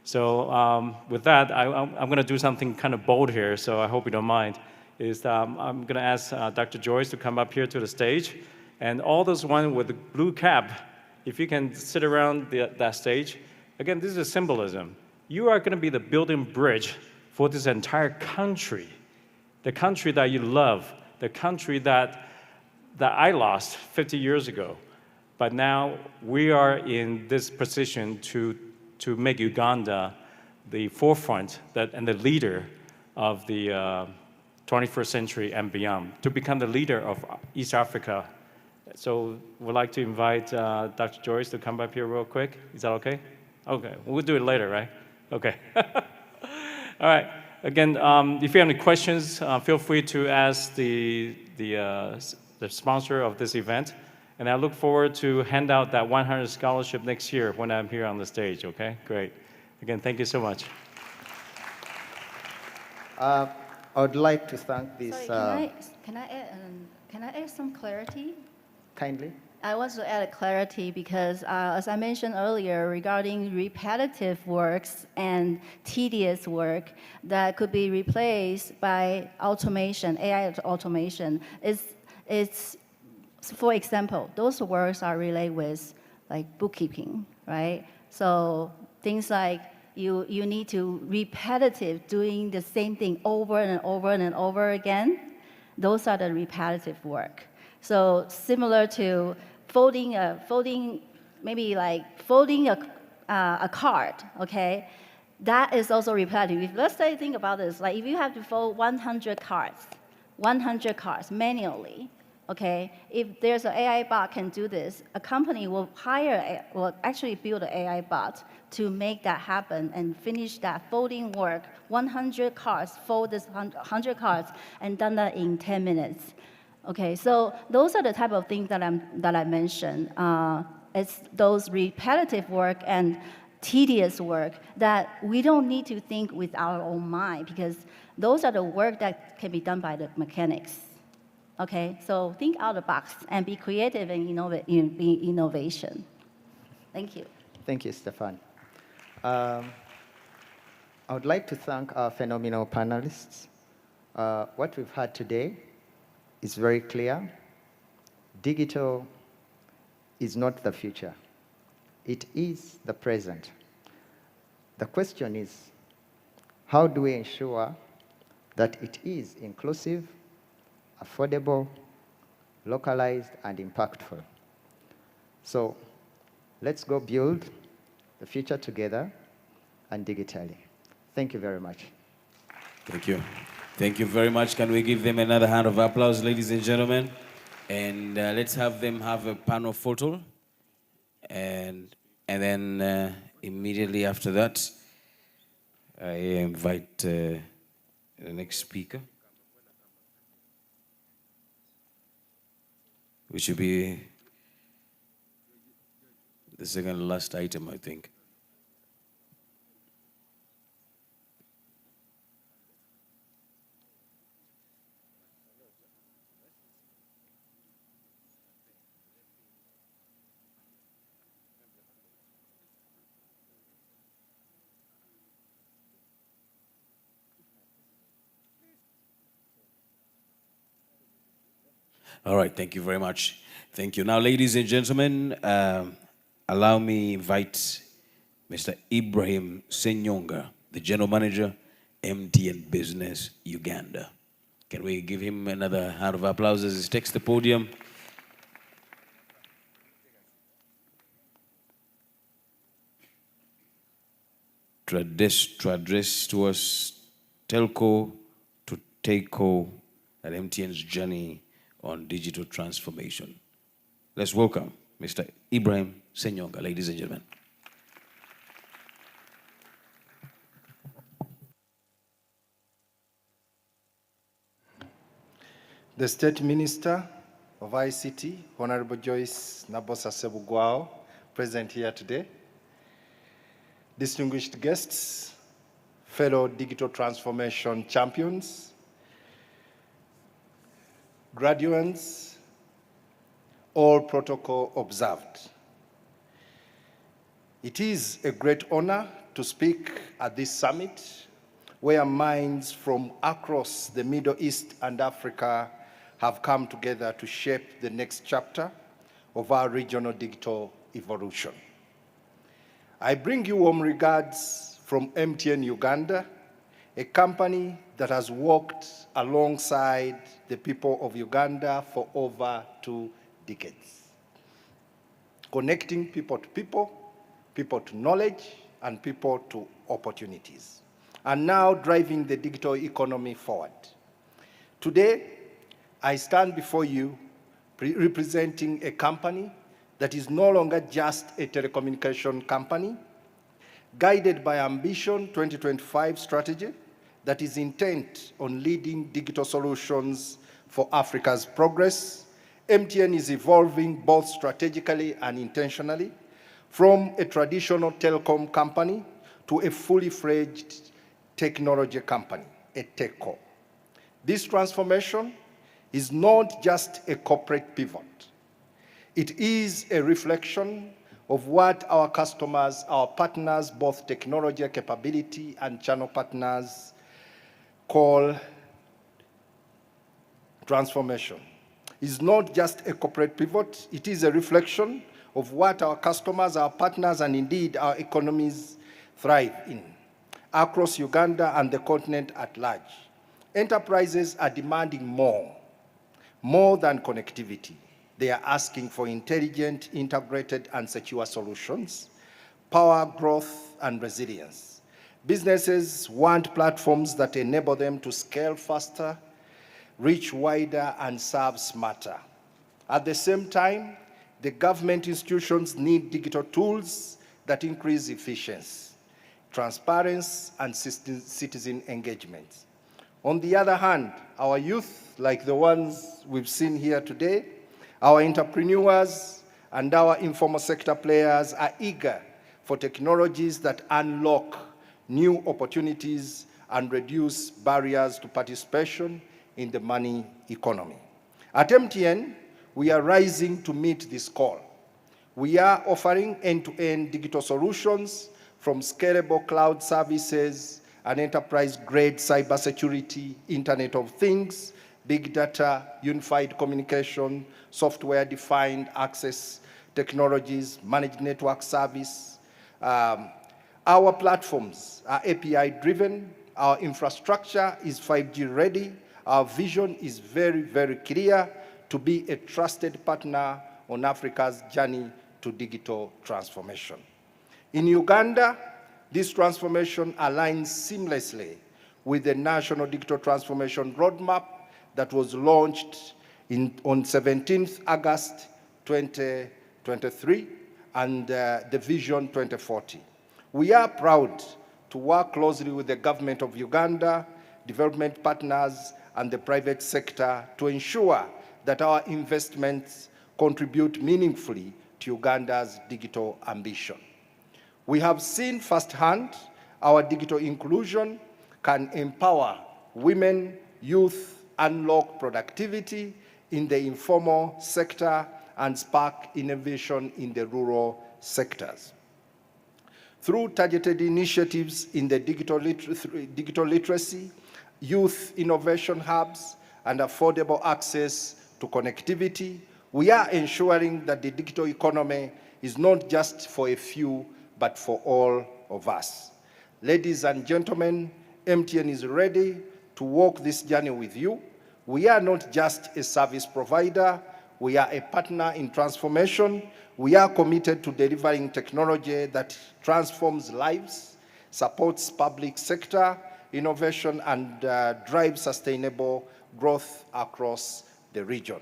So with that, I'm going to do something kind of bold here, so I hope you don't mind. I'm going to ask Dr. Joyce to come up here to the stage. And all those ones with the blue cap, if you can sit around that stage. Again, this is a symbolism. You are going to be the building bridge for this entire country, the country that you love, the country that I lost 50 years ago. But now we are in this position to make Uganda the forefront and the leader of the 21st century and beyond, to become the leader of East Africa. So we'd like to invite Dr. Joyce to come up here real quick. Is that okay? Okay, we'll do it later, right? Okay. All right. Again, if you have any questions, feel free to ask the sponsor of this event. And I look forward to hand out that 100 scholarship next year when I'm here on the stage, okay? Great. Again, thank you so much. I would like to thank this... Sorry, can I add some clarity? Kindly. I want to add clarity because, as I mentioned earlier, regarding repetitive works and tedious work that could be replaced by automation, AI automation, it's for example, those works are related with like bookkeeping, right? So things like you need to repetitive doing the same thing over and over and over again. Those are the repetitive work. So similar to folding a card, okay? That is also repetitive. Let's say, think about this, like if you have to fold 100 cards manually, okay? If there's an AI bot can do this, a company will actually build an AI bot to make that happen and finish that folding work, 100 cards, fold this 100 cards, and done that in 10 minutes. Okay, so those are the type of things that I mentioned. It's those repetitive work and tedious work that we don't need to think with our own mind because those are the work that can be done by the mechanics. Okay, so think out of the box and be creative and be innovation. Thank you. Thank you, Stefan. I would like to thank our phenomenal panelists. What we've had today is very clear. Digital is not the future. It is the present. The question is, how do we ensure that it is inclusive, affordable, localized, and impactful? So let's go build the future together and digitally. Thank you very much. Thank you. Thank you very much. Can we give them another round of applause, ladies and gentlemen? And let's have them have a panel photo. And then immediately after that, I invite the next speaker, which will be the second last item, I think. All right, thank you very much. Thank you. Now, ladies and gentlemen, allow me invite Mr. Ibrahim Senyonga, the General Manager, MTN Business Uganda. Can we give him another round of applause as he takes the podium? To address to us telco to telco at MTN's journey on digital transformation. Let's welcome Mr. Ibrahim Senyonga, ladies and gentlemen. The State Minister of ICT, Honorable Joyce Nabosa Sebugwao, present here today, distinguished guests, fellow digital transformation champions, graduates, all protocol observed. It is a great honor to speak at this summit where minds from across the Middle East and Africa have come together to shape the next chapter of our regional digital evolution. I bring you warm regards from MTN Uganda, a company that has worked alongside the people of Uganda for over 2 decades, connecting people to knowledge, and people to opportunities, and now driving the digital economy forward. Today, I stand before you representing a company that is no longer just a telecommunication company, guided by Ambition 2025 strategy that is intent on leading digital solutions for Africa's progress. MTN is evolving both strategically and intentionally from a traditional telecom company to a fully fledged technology company, a techco. This transformation is not just a corporate pivot. It is a reflection of what our customers, our partners, both technology capability and channel partners, call transformation. It's not just a corporate pivot, it is a reflection of what our customers, our partners, and indeed our economies thrive in across Uganda and the continent at large. Enterprises are demanding more than connectivity. They are asking for intelligent, integrated, and secure solutions, power, growth, and resilience. Businesses want platforms that enable them to scale faster, reach wider, and serve smarter. At the same time, the government institutions need digital tools that increase efficiency, transparency, and citizen engagement. On the other hand, our youth, like the ones we've seen here today, our entrepreneurs and our informal sector players are eager for technologies that unlock new opportunities and reduce barriers to participation in the money economy. At MTN, we are rising to meet this call. We are offering end-to-end digital solutions from scalable cloud services and enterprise-grade cybersecurity, Internet of Things, big data, unified communication, software-defined access technologies, managed network service. Our platforms are API-driven. Our infrastructure is 5G ready. Our vision is very, very clear to be a trusted partner on Africa's journey to digital transformation. In Uganda, this transformation aligns seamlessly with the National Digital Transformation Roadmap that was launched on 17th August 2023 and the Vision 2040. We are proud to work closely with the government of Uganda, development partners, and the private sector to ensure that our investments contribute meaningfully to Uganda's digital ambition. We have seen firsthand our digital inclusion can empower women, youth, unlock productivity in the informal sector, and spark innovation in the rural sectors. Through targeted initiatives in the digital literacy, youth innovation hubs, and affordable access to connectivity, we are ensuring that the digital economy is not just for a few, but for all of us. Ladies and gentlemen, MTN is ready to walk this journey with you. We are not just a service provider, we are a partner in transformation. We are committed to delivering technology that transforms lives, supports public sector innovation, and drives sustainable growth across the region.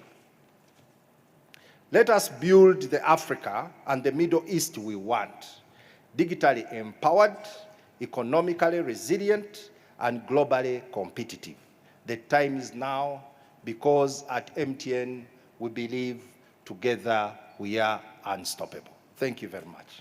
Let us build the Africa and the Middle East we want, digitally empowered, economically resilient, and globally competitive. The time is now, because at MTN we believe together we are unstoppable. Thank you very much.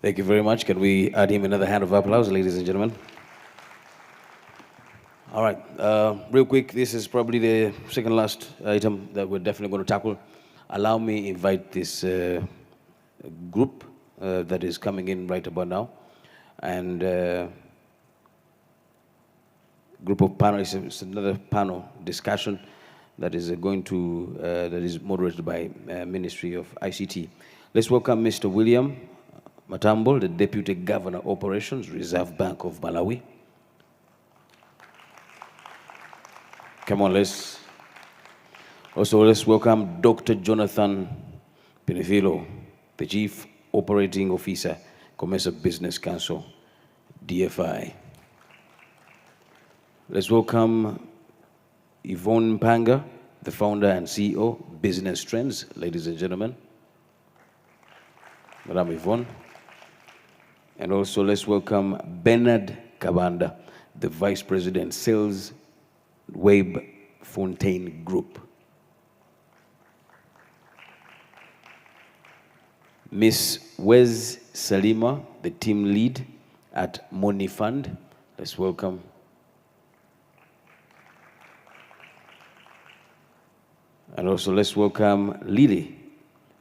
Thank you very much. Can we add him another hand of applause, ladies and gentlemen? All right, real quick, this is probably the second last item that we're definitely going to tackle. Allow me invite this group that is coming in right about now. And group of panelists, it's another panel discussion that is going to, that is moderated by Ministry of ICT. Let's welcome Mr. William Matambo, the Deputy Governor Operations, Reserve Bank of Malawi. Come on, let's welcome Dr. Jonathan Pinefilo, the Chief Operating Officer, Commercial Business Council, DFI. Let's welcome Yvonne Mpanga, the founder and CEO, Business Trends, ladies and gentlemen. Madam Yvonne. And also let's welcome Bernard Kabanda, the Vice President, Sales, Web Fontaine Group. Miss Wes Salima, the team lead at Money Fund. Let's welcome. And also let's welcome Lily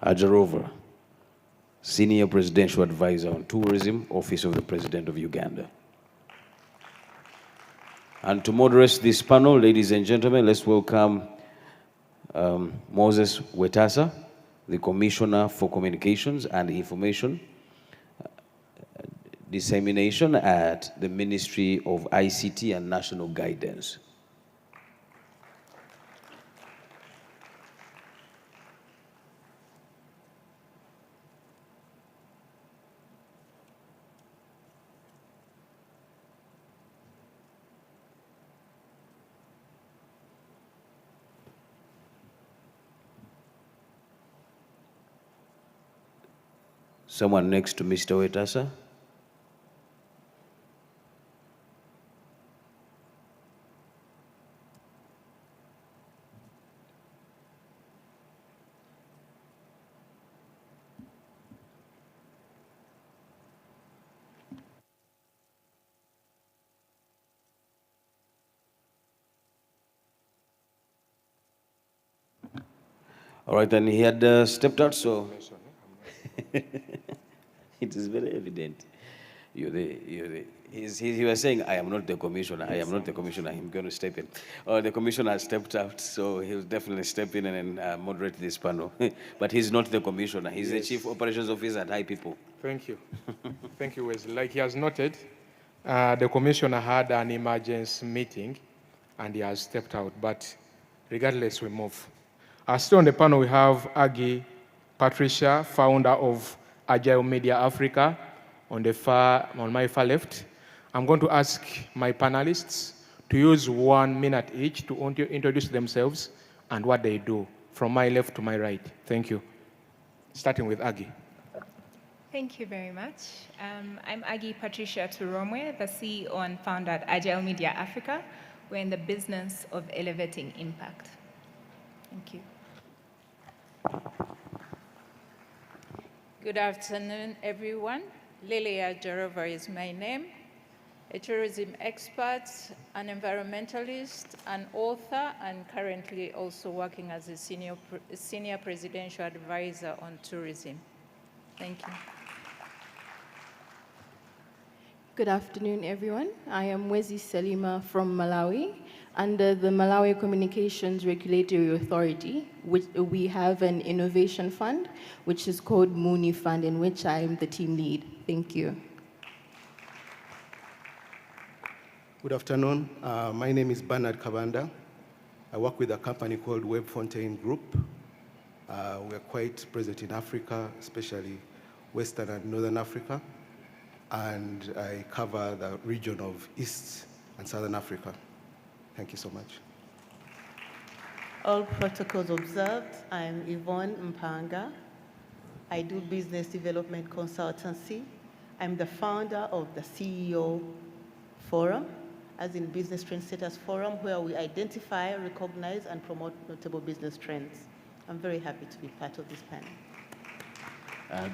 Ajarova, Senior Presidential Advisor on Tourism, Office of the President of Uganda. And to moderate this panel, ladies and gentlemen, let's welcome Moses Wetasa, the Commissioner for Communications and Information Dissemination at the Ministry of ICT and National Guidance. Someone next to Mr. Wetasa. All right, then he had stepped out, so it is very evident. He was saying, I am not the commissioner, I am not the commissioner, I'm going to step in. The commissioner has stepped out, so he'll definitely step in and moderate this panel. But he's not the commissioner, he's the Chief Operations Officer at High People. Thank you. Thank you, Wesley. Like he has noted, the commissioner had an emergency meeting and he has stepped out, but regardless, we move. Still on the panel, we have Agi Patricia, founder of Agile Media Africa, on my far left. I'm going to ask my panelists to use 1 minute each to introduce themselves and what they do, from my left to my right. Thank you. Starting with Agi. Thank you very much. I'm Agi Patricia Turomwe, the CEO and founder at Agile Media Africa. We're in the business of elevating impact. Thank you. Good afternoon, everyone. Lilia Jarova is my name, a tourism expert, an environmentalist, an author, and currently also working as a senior presidential advisor on tourism. Thank you. Good afternoon, everyone. I am Wezi Salima from Malawi. Under the Malawi Communications Regulatory Authority, we have an innovation fund, which is called Money Fund, in which I am the team lead. Thank you. Good afternoon. My name is Bernard Kabanda. I work with a company called Web Fontaine Group. We're quite present in Africa, especially Western and Northern Africa. And I cover the region of East and Southern Africa. Thank you so much. All protocols observed. I'm Yvonne Mpanga. I do business development consultancy. I'm the founder of the CEO Forum, as in Business Trendsetters Forum, where we identify, recognize, and promote notable business trends. I'm very happy to be part of this panel.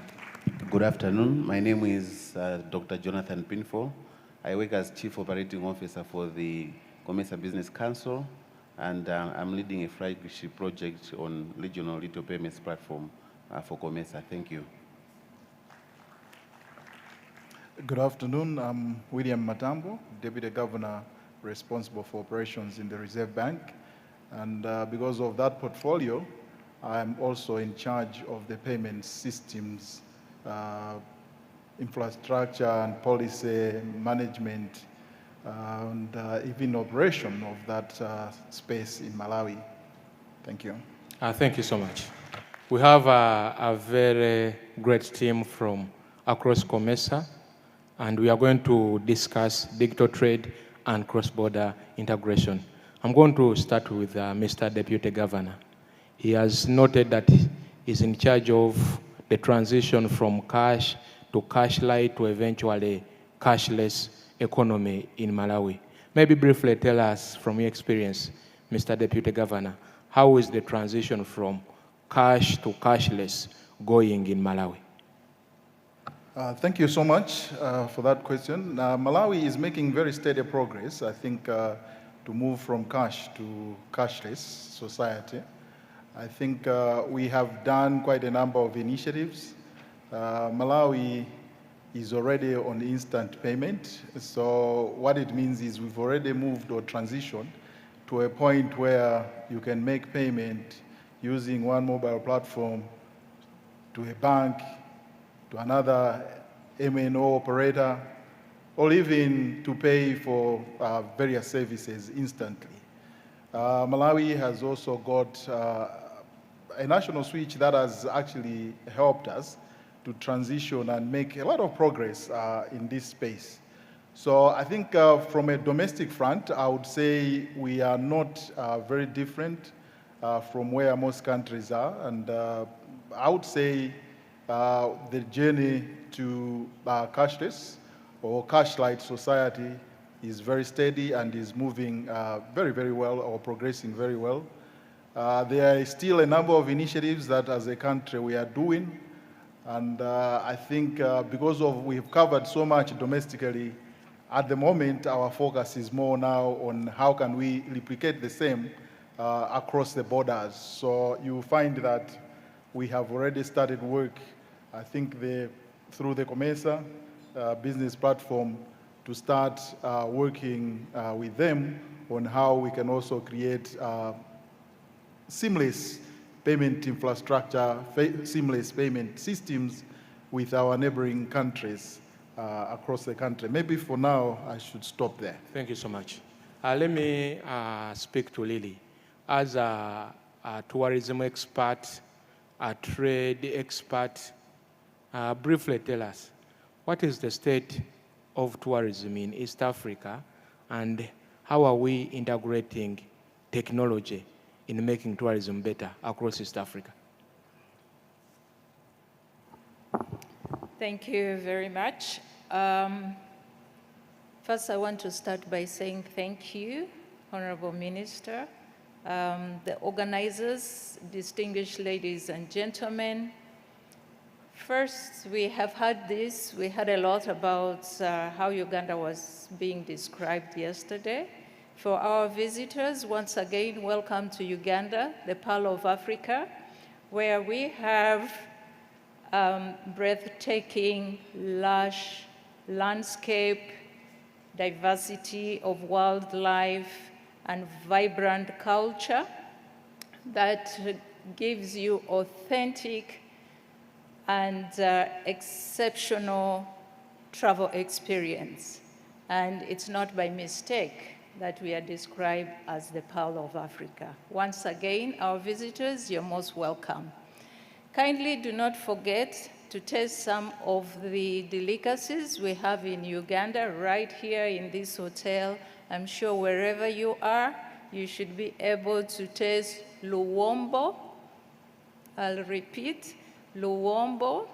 Good afternoon. My name is Dr. Jonathan Pinfo. I work as Chief Operating Officer for the COMESA Business Council, and I'm leading a flagship project on regional retail payments platform for COMESA. Thank you. Good afternoon. I'm William Matambo, Deputy Governor responsible for operations in the Reserve Bank. And because of that portfolio, I'm also in charge of the payment systems, infrastructure and policy management, and even operation of that space in Malawi. Thank you. Thank you so much. We have a very great team from across COMESA, and we are going to discuss digital trade and cross-border integration. I'm going to start with Mr. Deputy Governor. He has noted that he's in charge of the transition from cash to cash light to eventually cashless economy in Malawi. Maybe briefly tell us from your experience, Mr. Deputy Governor, how is the transition from cash to cashless going in Malawi? Thank you so much for that question. Malawi is making very steady progress, I think, to move from cash to cashless society. I think we have done quite a number of initiatives. Malawi is already on instant payment. So what it means is we've already moved or transitioned to a point where you can make payment using one mobile platform to a bank, to another MNO operator, or even to pay for various services instantly. Malawi has also got a national switch that has actually helped us to transition and make a lot of progress in this space. So I think from a domestic front, I would say we are not very different from where most countries are. And I would say the journey to cashless or cash-light society is very steady and is moving very, very well or progressing very well. There are still a number of initiatives that as a country we are doing. And I think because we've covered so much domestically, at the moment our focus is more now on how can we replicate the same across the borders. So you find that we have already started work, I think through the COMESA business platform to start working with them on how we can also create seamless payment infrastructure, seamless payment systems with our neighboring countries across the country. Maybe for now, I should stop there. Thank you so much. Let me speak to Lily. As a tourism expert, a trade expert, briefly tell us, what is the state of tourism in East Africa, and how are we integrating technology in making tourism better across East Africa? Thank you very much. First, I want to start by saying thank you, Honorable Minister, the organizers, distinguished ladies and gentlemen. First, we have heard this. We heard a lot about how Uganda was being described yesterday. For our visitors, once again, welcome to Uganda, the Pearl of Africa, where we have breathtaking, lush landscape, diversity of wildlife, and vibrant culture that gives you authentic and exceptional travel experience. And it's not by mistake that we are described as the Pearl of Africa. Once again, our visitors, you're most welcome. Kindly do not forget to taste some of the delicacies we have in Uganda right here in this hotel. I'm sure wherever you are, you should be able to taste luwombo. I'll repeat, luombo.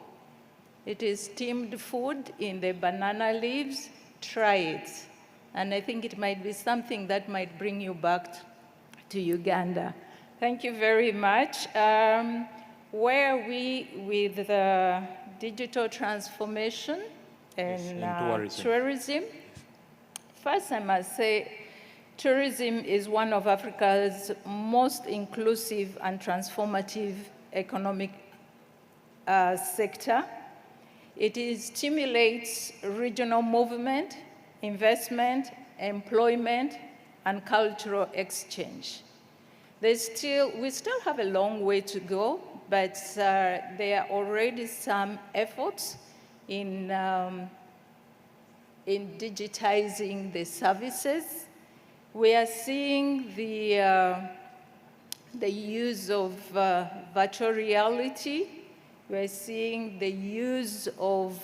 It is steamed food in the banana leaves. Try it. And I think it might be something that might bring you back to Uganda. Thank you very much. Where are we with the digital transformation and tourism? First, I must say, tourism is one of Africa's most inclusive and transformative economic sector. It stimulates regional movement, investment, employment, and cultural exchange. We still have a long way to go, but there are already some efforts in digitizing the services. We are seeing the use of virtual reality. We're seeing the use of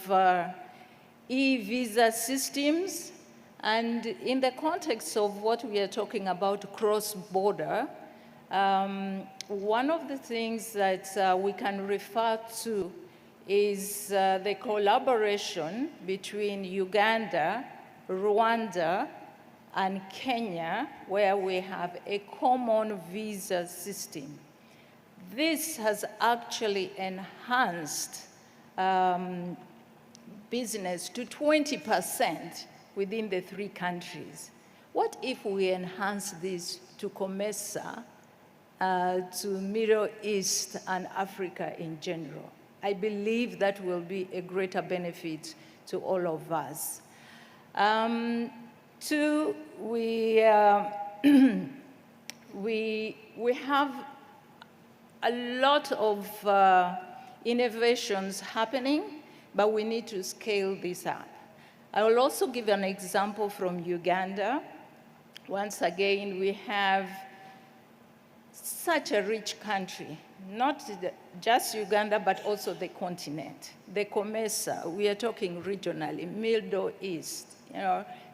e-visa systems. And in the context of what we are talking about cross-border, one of the things that we can refer to is the collaboration between Uganda, Rwanda, and Kenya, where we have a common visa system. This has actually enhanced business to 20% within the 3 countries. What if we enhance this to COMESA, to Middle East and Africa in general? I believe that will be a greater benefit to all of us. 2, we have a lot of innovations happening, but we need to scale this up. I will also give an example from Uganda. Once again, we have such a rich country, not just Uganda, but also the continent. The COMESA, we are talking regionally, Middle East.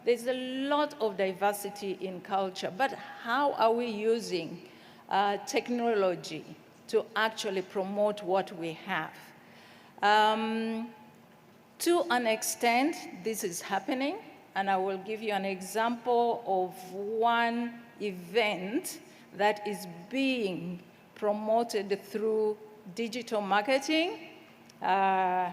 There's a lot of diversity in culture, but how are we using technology to actually promote what we have? To an extent, this is happening, and I will give you an example of one event that is being promoted through digital marketing. A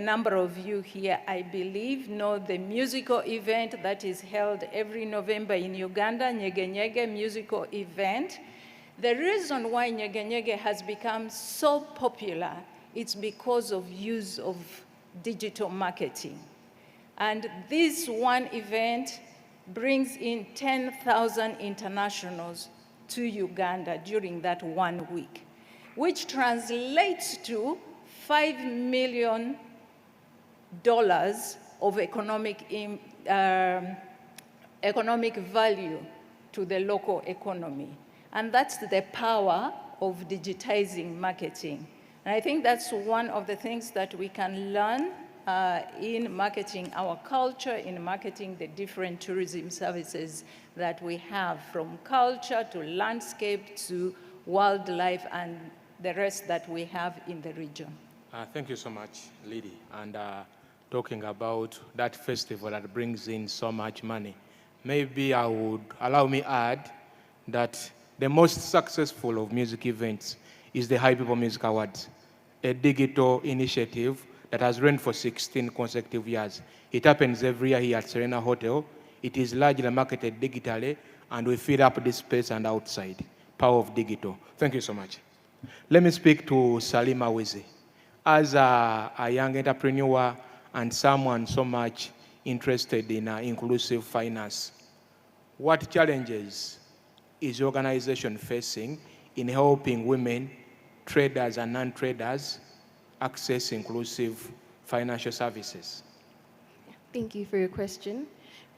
number of you here, I believe, know the musical event that is held every November in Uganda, Nyege Nyege musical event. The reason why Nyege Nyege has become so popular, it's because of use of digital marketing. And this one event brings in 10,000 internationals to Uganda during that 1 week, which translates to $5 million of economic value to the local economy. And that's the power of digitizing marketing. And I think that's one of the things that we can learn in marketing our culture, in marketing the different tourism services that we have, from culture to landscape to wildlife and the rest that we have in the region. Thank you so much, Lydie. And talking about that festival that brings in so much money, maybe I would allow me add that the most successful of music events is the High People Music Awards, a digital initiative that has run for 16 consecutive years. It happens every year here at Serena Hotel. It is largely marketed digitally, and we fill up this space and outside. Power of digital. Thank you so much. Let me speak to Salima Wizi. As a young entrepreneur and someone so much interested in inclusive finance, what challenges is your organization facing in helping women, traders and non-traders, access inclusive financial services? Thank you for your question.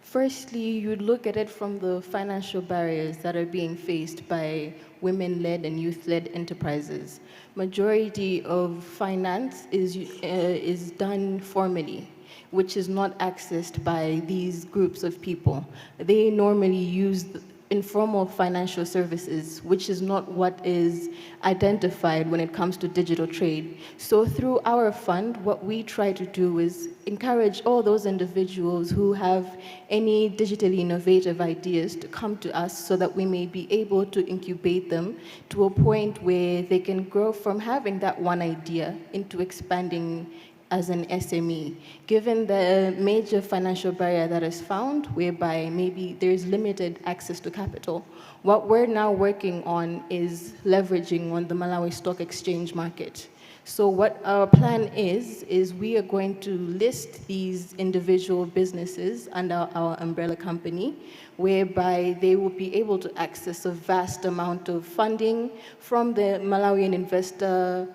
Firstly, you'd look at it from the financial barriers that are being faced by women-led and youth-led enterprises. Majority of finance is done formally, which is not accessed by these groups of people. They normally use informal financial services, which is not what is identified when it comes to digital trade. So through our fund, what we try to do is encourage all those individuals who have any digitally innovative ideas to come to us so that we may be able to incubate them to a point where they can grow from having that one idea into expanding as an SME, given the major financial barrier that is found, whereby maybe there's limited access to capital. What we're now working on is leveraging on the Malawi Stock Exchange market. So what our plan is we are going to list these individual businesses under our umbrella company, whereby they will be able to access a vast amount of funding from the Malawian investor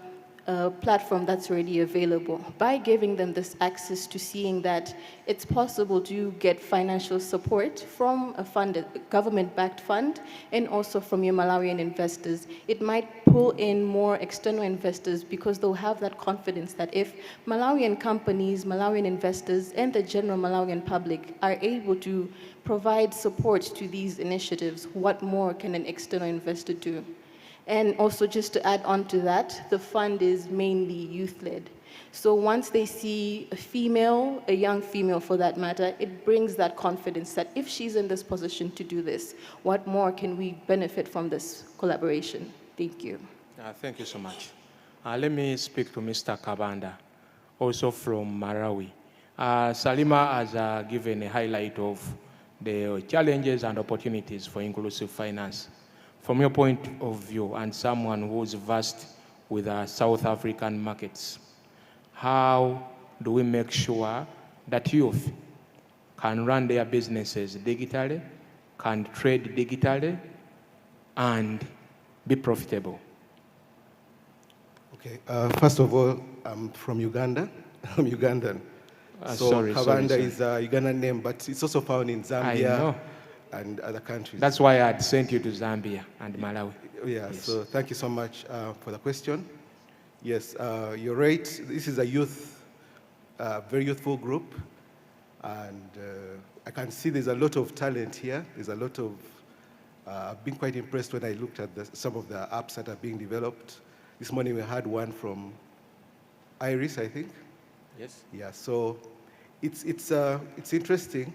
platform that's already available. By giving them this access to seeing that it's possible to get financial support from a fund, a government-backed fund, and also from your Malawian investors, it might pull in more external investors because they'll have that confidence that if Malawian companies, Malawian investors, and the general Malawian public are able to provide support to these initiatives, what more can an external investor do? And also just to add on to that, the fund is mainly youth-led. So once they see a female, a young female for that matter, it brings that confidence that if she's in this position to do this, what more can we benefit from this collaboration? Thank you. Thank you so much. Let me speak to Mr. Kabanda, also from Malawi. Salima has given a highlight of the challenges and opportunities for inclusive finance. From your point of view and someone who's versed with South African markets, how do we make sure that youth can run their businesses digitally, can trade digitally, and be profitable? Okay, first of all, I'm from Uganda. I'm Ugandan. So Kabanda is a Ugandan name, but it's also found in Zambia and other countries. That's why I had sent you to Zambia and Malawi. Yeah, yes. So thank you so much for the question. Yes, you're right. This is a very youthful group. And I can see there's a lot of talent here. There's a lot of, I've been quite impressed when I looked at some of the apps that are being developed. This morning we had one from Aries, I think. Yes. Yeah, so it's interesting.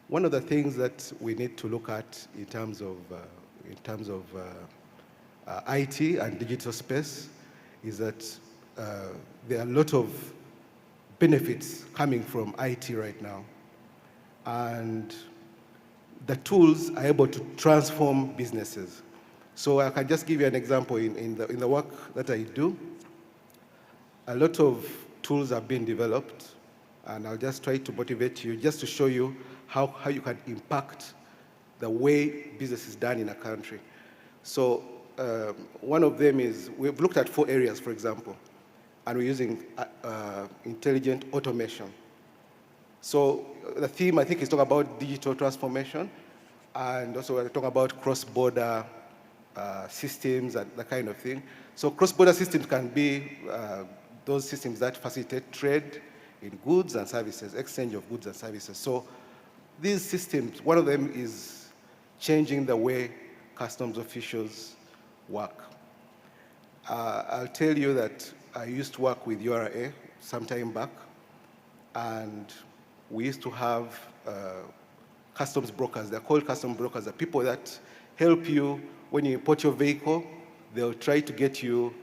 One of the things that we need to look at in terms of IT and digital space is that there are a lot of benefits coming from IT right now, and the tools are able to transform businesses. So I can just give you an example in the work that I do. A lot of tools are being developed, and I'll just try to motivate you just to show you how you can impact the way business is done in a country. So one of them is, we've looked at 4 areas, for example, and we're using intelligent automation. So the theme, I think, is talking about digital transformation, and also we're talking about cross-border systems and that kind of thing. So cross-border systems can be those systems that facilitate trade in goods and services, exchange of goods and services. So these systems, one of them is changing the way customs officials work. I'll tell you that I used to work with URA some time back, and we used to have customs brokers. They're called customs brokers. They're people that help you when you import your vehicle. They'll try to get you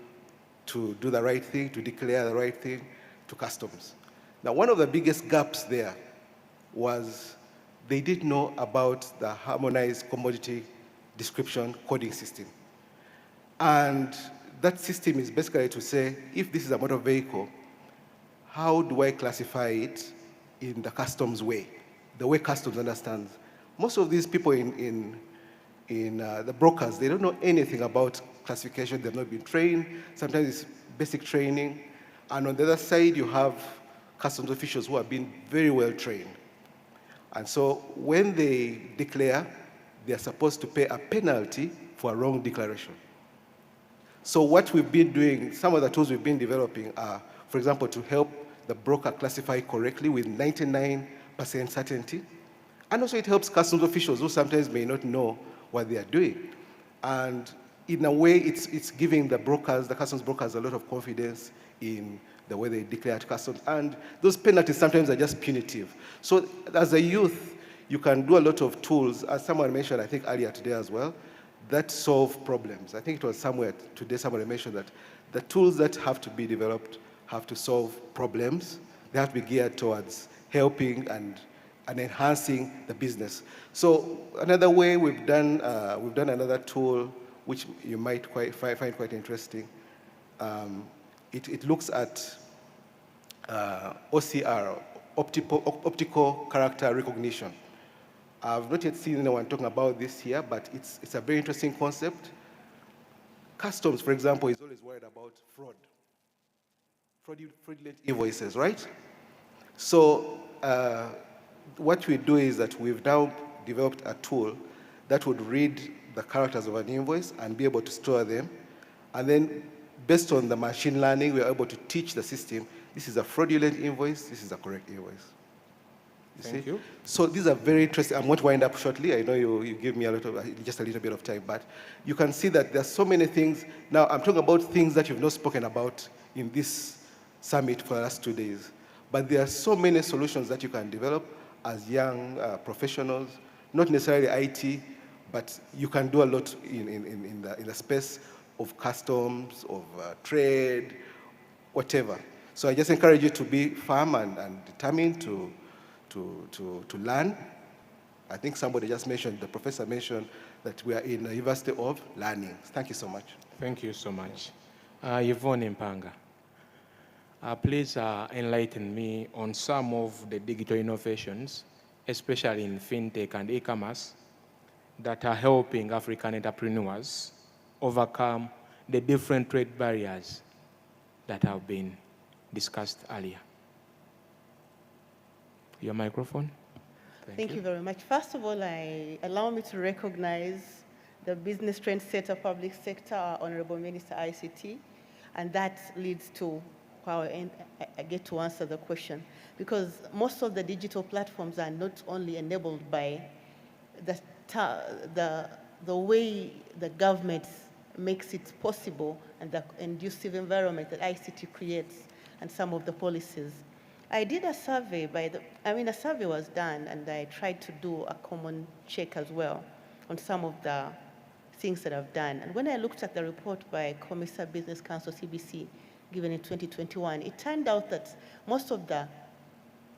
to do the right thing, to declare the right thing to customs. Now, one of the biggest gaps there was they didn't know about the harmonized commodity description coding system. And that system is basically to say, if this is a motor vehicle, how do I classify it in the customs way, the way customs understands? Most of these people in the brokers, they don't know anything about classification. They've not been trained. Sometimes it's basic training. And on the other side, you have customs officials who have been very well trained. And so when they declare, they're supposed to pay a penalty for a wrong declaration. So what we've been doing, some of the tools we've been developing are, for example, to help the broker classify correctly with 99% certainty. And also it helps customs officials who sometimes may not know what what they are doing. And in a way, it's giving the brokers, the customs brokers, a lot of confidence in the way they declare customs. And those penalties sometimes are just punitive. So as a youth, you can do a lot of tools, as someone mentioned, I think earlier today as well, that solve problems. I think it was somewhere today somebody mentioned that the tools that have to be developed have to solve problems. They have to be geared towards helping and enhancing the business. So another way we've done another tool which you might find quite interesting. It looks at OCR, optical character recognition. I've not yet seen anyone talking about this here, but it's a very interesting concept. Customs, for example, is always worried about fraudulent invoices, right? So what we do is that we've now developed a tool that would read the characters of an invoice and be able to store them. And then based on the machine learning, we're able to teach the system, this is a fraudulent invoice, this is a correct invoice. Thank you. So these are very interesting. I'm going to wind up shortly. I know you give me just a little bit of time, but you can see that there's so many things. Now, I'm talking about things that you've not spoken about in this summit for the last 2 days. But there are so many solutions that you can develop as young professionals, not necessarily IT, but you can do a lot in the space of customs, of trade, whatever. So I just encourage you to be firm and determined to learn. I think somebody just mentioned, the professor mentioned that we are in the University of Learning. Thank you so much. Thank you so much. Yvonne Mpanga, please enlighten me on some of the digital innovations, especially in fintech and e-commerce, that are helping African entrepreneurs overcome the different trade barriers that have been discussed earlier. Your microphone. Thank you very much. First of all, allow me to recognize the business trendsetter public sector, our Honorable Minister ICT, and that leads to how I get to answer the question. Because most of the digital platforms are not only enabled by the way the government makes it possible and the conducive environment that ICT creates and some of the policies. I did a survey a survey was done, and I tried to do a common check as well on some of the things that I've done. And when I looked at the report by Commerce Business Council, CBC, given in 2021, it turned out that most of the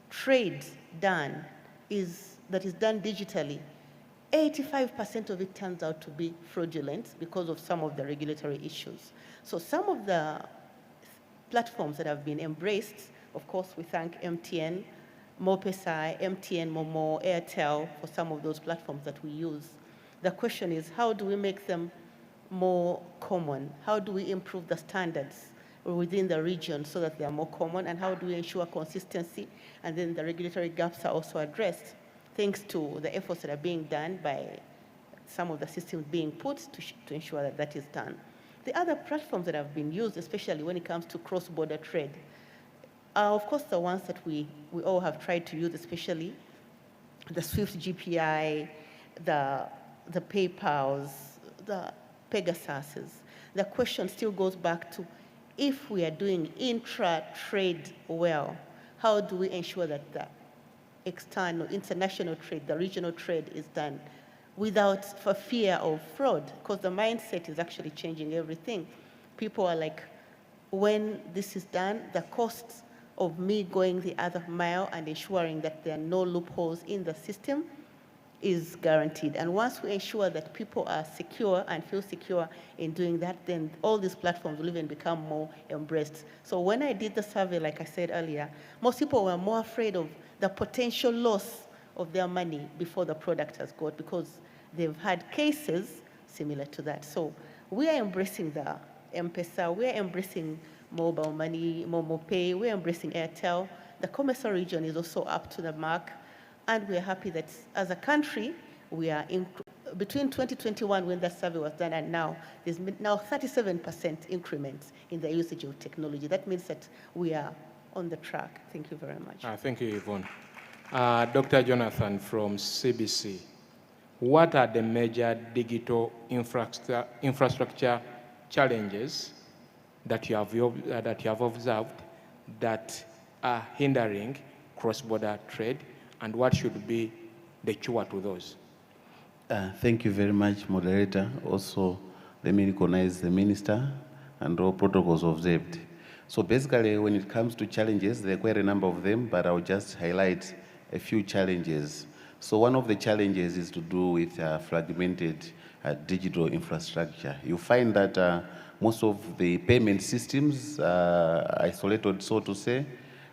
trade that is done digitally, 85% of it turns out to be fraudulent because of some of the regulatory issues. So some of the platforms that have been embraced, of course, we thank MTN, Mopesa, MTN, Momo, Airtel for some of those platforms that we use. The question is, how do we make them more common? How do we improve the standards within the region so that they are more common? And how do we ensure consistency? And then the regulatory gaps are also addressed, thanks to the efforts that are being done by some of the systems being put to ensure that that is done. The other platforms that have been used, especially when it comes to cross-border trade, are, of course, the ones that we all have tried to use, especially the SWIFT GPI, the PayPals, the Pegasuses. The question still goes back to, if we are doing intra-trade well, how do we ensure that the external, international trade, the regional trade is done without for fear of fraud? Because the mindset is actually changing everything. People are like, when this is done, the costs of me going the other mile and ensuring that there are no loopholes in the system is guaranteed. And once we ensure that people are secure and feel secure in doing that, then all these platforms will even become more embraced. So when I did the survey, like I said earlier, most people were more afraid of the potential loss of their money before the product has got, because they've had cases similar to that. So we are embracing the M-Pesa, we are embracing mobile money, Momo Pay, we're embracing Airtel. The commercial region is also up to the mark. And we're happy that as a country, we are between 2021 when that survey was done and now, there's now 37% increment in the usage of technology. That means that we are on the track. Thank you very much. Thank you, Yvonne. Dr. Jonathan from CBC, what are the major digital infrastructure challenges that you have observed that are hindering cross-border trade, and what should be the cure to those? Thank you very much, moderator. Also, let me recognize the minister and all protocols observed. So basically, when it comes to challenges, there are quite a number of them, but I'll just highlight a few challenges. So one of the challenges is to do with fragmented digital infrastructure. You find that most of the payment systems are isolated, so to say.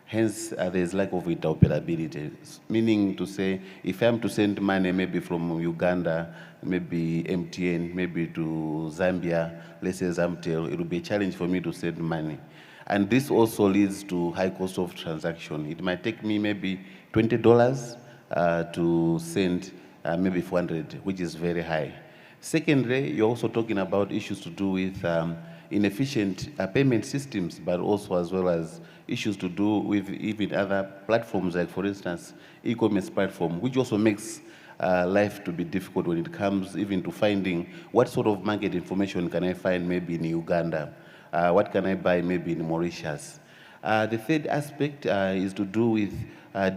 Hence, there's lack of interoperability, meaning to say, if I'm to send money maybe from Uganda, maybe MTN, maybe to Zambia, let's say Zamtel, it will be a challenge for me to send money. And this also leads to high cost of transaction. It might take me maybe $20 to send maybe 400, which is very high. Secondly, you're also talking about issues to do with inefficient payment systems, but also as well as issues to do with even other platforms, like for instance, e-commerce platform, which also makes life to be difficult when it comes even to finding what sort of market information can I find maybe in Uganda, what can I buy maybe in Mauritius. The third aspect is to do with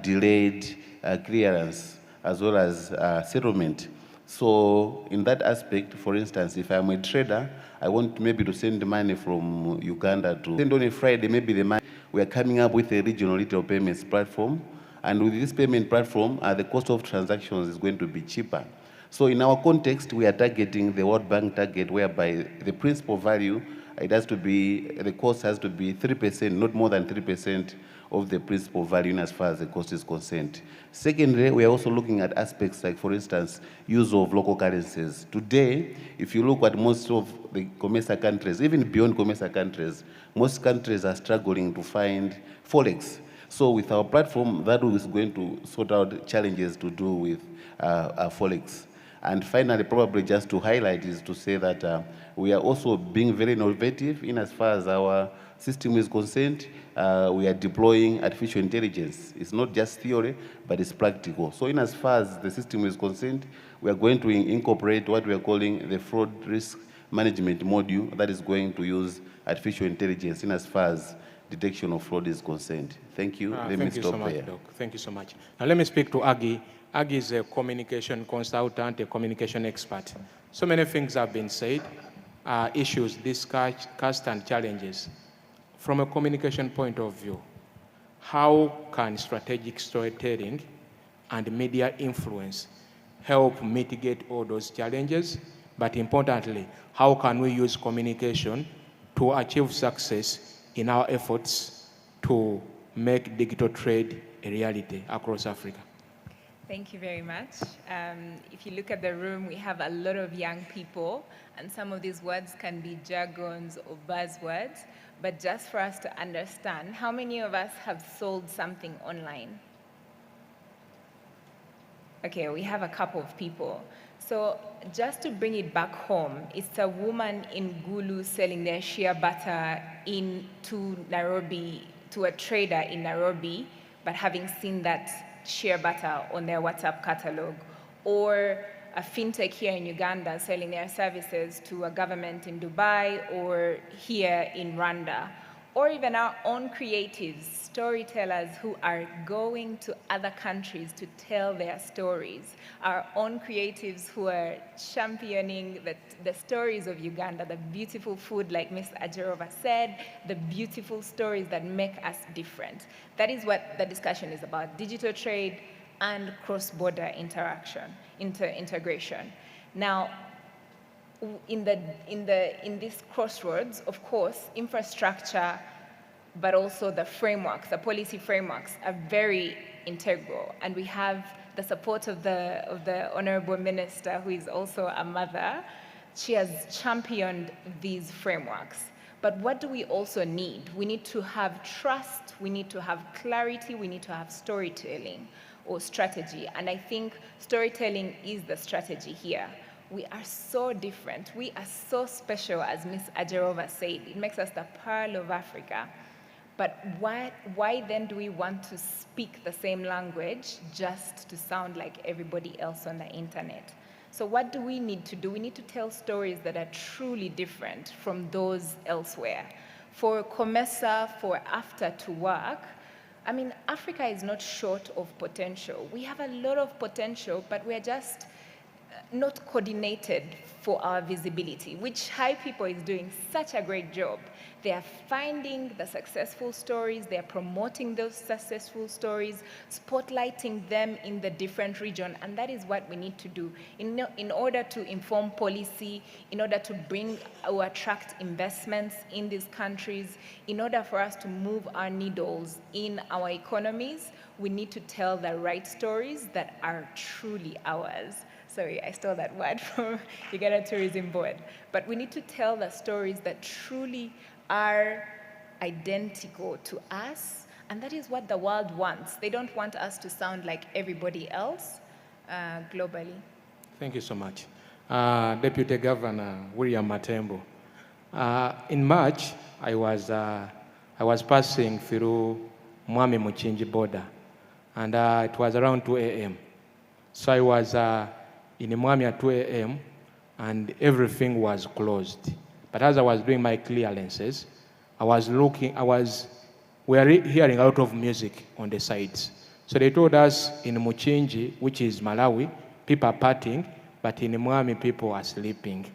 delayed clearance as well as settlement. So in that aspect, for instance, if I'm a trader, I want maybe to send money from Uganda to send on a Friday, maybe the money, we are coming up with a regional retail payments platform. And with this payment platform, the cost of transactions is going to be cheaper. So in our context, we are targeting the World Bank target, whereby the principal value, it has to be, the cost has to be 3%, not more than 3% of the principal value as far as the cost is concerned. Secondly, we are also looking at aspects like, for instance, use of local currencies. Today, if you look at most of the COMESA countries, even beyond COMESA countries, most countries are struggling to find Forex. So with our platform, that is going to sort out challenges to do with Forex. And finally, probably just to highlight is to say that we are also being very innovative in as far as our system is concerned. We are deploying artificial intelligence. It's not just theory, but it's practical. So in as far as the system is concerned, we are going to incorporate what we are calling the fraud risk management module that is going to use artificial intelligence in as far as detection of fraud is concerned. Thank you. Let me stop there. Doc. Thank you so much. Now let me speak to Aggie. Aggie is a communication consultant, a communication expert. So many things have been said, issues discussed, and challenges. From a communication point of view, how can strategic storytelling and media influence help mitigate all those challenges? But importantly, how can we use communication to achieve success in our efforts to make digital trade a reality across Africa? Thank you very much. If you look at the room, we have a lot of young people, and some of these words can be jargons or buzzwords, but just for us to understand, how many of us have sold something online? Okay, we have a couple of people. So just to bring it back home, it's a woman in Gulu selling their shea butter into Nairobi, to a trader in Nairobi, but having seen that shea butter on their WhatsApp catalog, or a fintech here in Uganda selling their services to a government in Dubai or here in Rwanda, or even our own creatives, storytellers who are going to other countries to tell their stories, our own creatives who are championing the stories of Uganda, the beautiful food, like Ms. Ajerova said, the beautiful stories that make us different. That is what the discussion is about, digital trade and cross-border integration. Now, in this crossroads, of course, infrastructure, but also the frameworks, the policy frameworks are very integral. And we have the support of the Honorable Minister, who is also a mother. She has championed these frameworks. But what do we also need? We need to have trust, we need to have clarity, we need to have storytelling or strategy. And I think storytelling is the strategy here. We are so different. We are so special, as Ms. Ajerova said. It makes us the pearl of Africa. But why then do we want to speak the same language just to sound like everybody else on the internet? So what do we need to do? We need to tell stories that are truly different from those elsewhere. For COMESA, for After to Work, I mean, Africa is not short of potential. We have a lot of potential, but we're just not coordinated for our visibility, which High People is doing such a great job. They are finding the successful stories, they are promoting those successful stories, spotlighting them in the different region, and that is what we need to do in order to inform policy, in order to bring or attract investments in these countries, in order for us to move our needles in our economies. We need to tell the right stories that are truly ours. Sorry, I stole that word from Uganda Tourism Board. But we need to tell the stories that truly are identical to us, and that is what the world wants. They don't want us to sound like everybody else globally. Thank you so much. Deputy Governor William Matembo. In March, I was passing through Mwami Muchinji border, and it was around 2 a.m. So I was in Mwami at 2 a.m. and everything was closed. But as I was doing my clearances, we were hearing a lot of music on the sides. So they told us in Muchinji, which is Malawi, people are partying, but in Mwami, people are sleeping.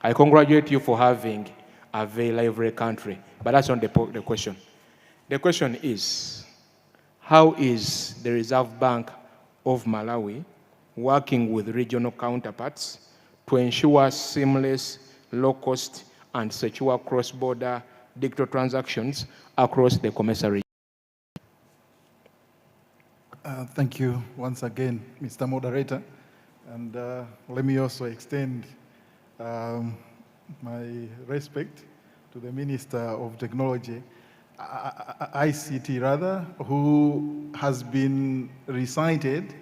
I congratulate you for having a very lively country, but that's not the question. The question is, how is the Reserve Bank of Malawi working with regional counterparts to ensure seamless, low-cost, and secure cross-border digital transactions across the COMESA region? Thank you once again, Mr. Moderator. And let me also extend my respect to the Minister of Technology, ICT rather, who has been recited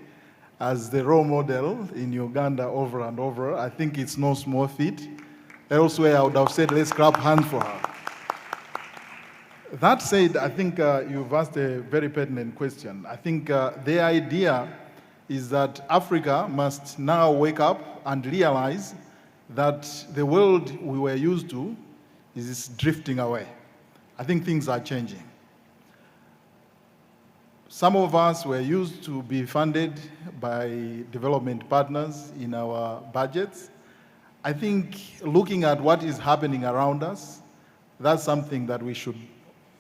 as the role model in Uganda over and over. I think it's no small feat. Elsewhere, I would have said, let's clap hands for her. That said, I think you've asked a very pertinent question. I think the idea is that Africa must now wake up and realize that the world we were used to is drifting away. I think things are changing. Some of us were used to be funded by development partners in our budgets. I think looking at what is happening around us, that's something that we should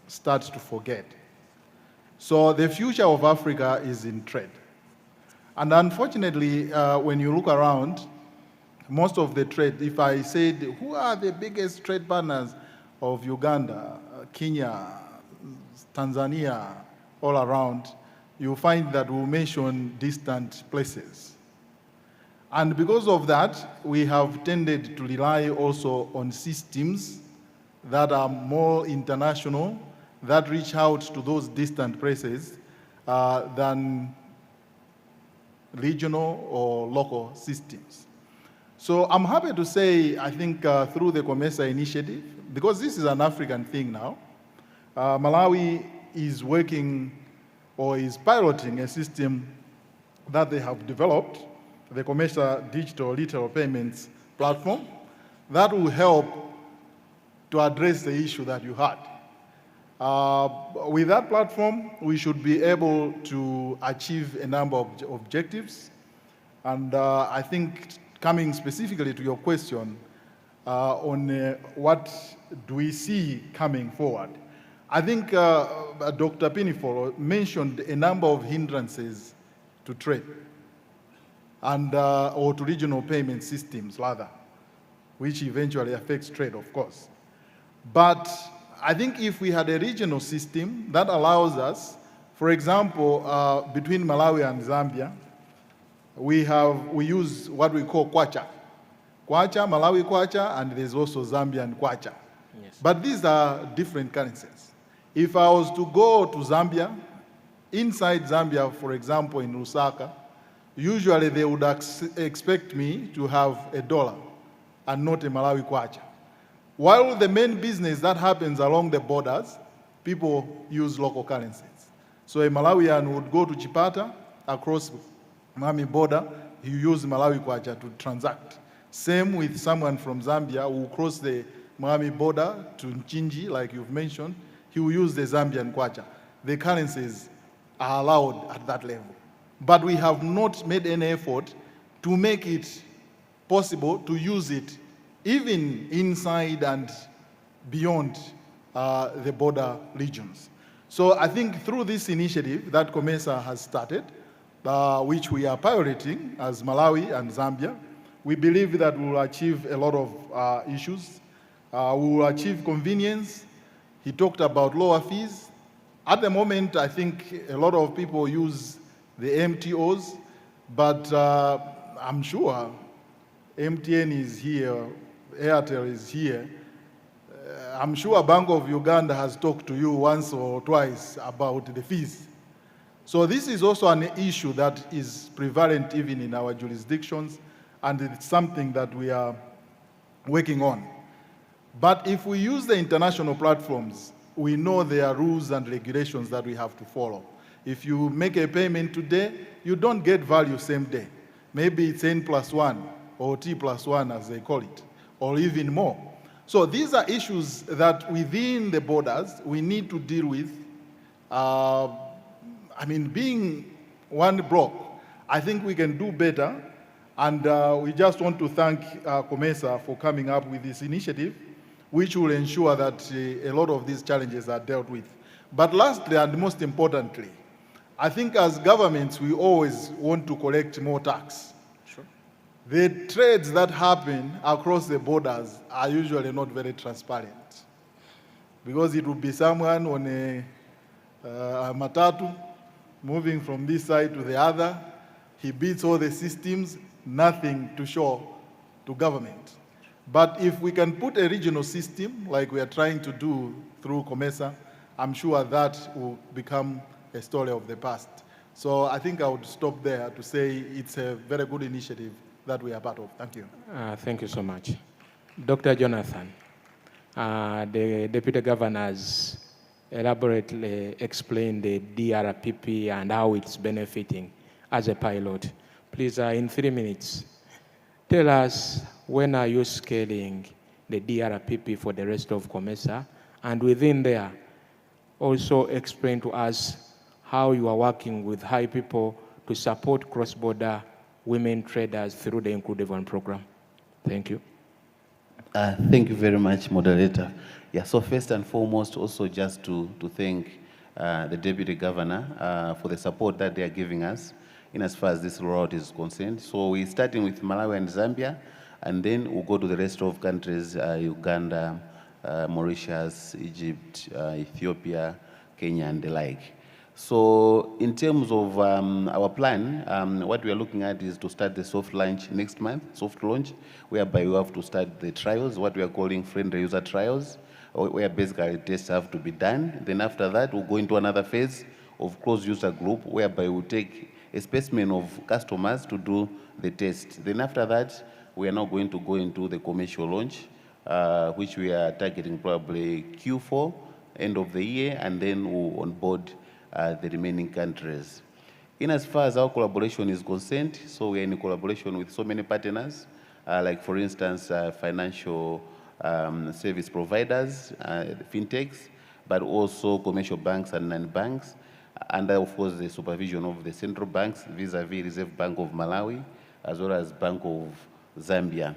start to forget. So the future of Africa is in trade. And unfortunately, when you look around, most of the trade, if I said, who are the biggest trade partners of Uganda, Kenya, Tanzania, all around, you'll find that we'll mention distant places. And because of that, we have tended to rely also on systems that are more international, that reach out to those distant places than regional or local systems. So I'm happy to say, I think through the COMESA initiative, because this is an African thing now, Malawi is working or is piloting a system that they have developed, the COMESA Digital Literal Payments Platform, that will help to address the issue that you had. With that platform, we should be able to achieve a number of objectives. And I think coming specifically to your question on what do we see coming forward, I think Dr. Pinifolo mentioned a number of hindrances to trade and or to regional payment systems rather, which eventually affects trade, of course. But I think if we had a regional system that allows us, for example, between Malawi and Zambia, we use what we call kwacha. Kwacha, Malawi kwacha, and there's also Zambian kwacha. Yes. But these are different currencies. If I was to go to Zambia, inside Zambia, for example, in Lusaka, usually they would expect me to have $1 and not a Malawi kwacha. While the main business that happens along the borders, people use local currencies. So a Malawian would go to Chipata across Mami border, he use Malawi kwacha to transact. Same with someone from Zambia who will cross the Miami border to Nchinji, like you've mentioned, he will use the Zambian kwacha. The currencies are allowed at that level. But we have not made any effort to make it possible to use it even inside and beyond the border regions. So I think through this initiative that COMESA has started, which we are piloting as Malawi and Zambia, we believe that we will achieve a lot of issues. We will achieve convenience. He talked about lower fees. At the moment, I think a lot of people use the MTOs, but I'm sure MTN is here, Airtel is here. I'm sure Bank of Uganda has talked to you once or twice about the fees. So this is also an issue that is prevalent even in our jurisdictions, and it's something that we are working on. But if we use the international platforms, we know there are rules and regulations that we have to follow. If you make a payment today, you don't get value same day. Maybe it's N+1 or T+1 as they call it, or even more. So these are issues that within the borders we need to deal with. I mean, being one block, I think we can do better. And we just want to thank COMESA for coming up with this initiative, which will ensure that a lot of these challenges are dealt with. But lastly, and most importantly, I think as governments, we always want to collect more tax. Sure. The trades that happen across the borders are usually not very transparent, because it would be someone on a matatu moving from this side to the other. He beats all the systems, nothing to show to government. But if we can put a regional system like we are trying to do through COMESA, I'm sure that will become a story of the past. So I think I would stop there to say it's a very good initiative that we are part of. Thank you. Thank you so much. Dr. Jonathan, the Deputy Governor has elaborately explained the DRPP and how it's benefiting as a pilot. Please, in 3 minutes, tell us when are you scaling the DRPP for the rest of COMESA, and within there, also explain to us how you are working with high people to support cross-border women traders through the Include Everyone program. Thank you. Thank you very much, moderator. Yeah, so first and foremost, also just to thank the Deputy Governor for the support that they are giving us in as far as this rollout is concerned. So we're starting with Malawi and Zambia, and then we'll go to the rest of countries, Uganda, Mauritius, Egypt, Ethiopia, Kenya, and the like. So in terms of our plan, what we are looking at is to start the soft launch next month, soft launch, whereby we have to start the trials, what we are calling friendly user trials, where basically tests have to be done. Then after that, we'll go into another phase of closed user group, whereby we'll take a specimen of customers to do the test. Then after that, we are now going to go into the commercial launch, which we are targeting probably Q4, end of the year, and then we'll onboard the remaining countries. In as far as our collaboration is concerned, so we are in collaboration with so many partners, like for instance, financial service providers, fintechs, but also commercial banks and non-banks, and of course the supervision of the central banks vis-a-vis Reserve Bank of Malawi, as well as Bank of Zambia.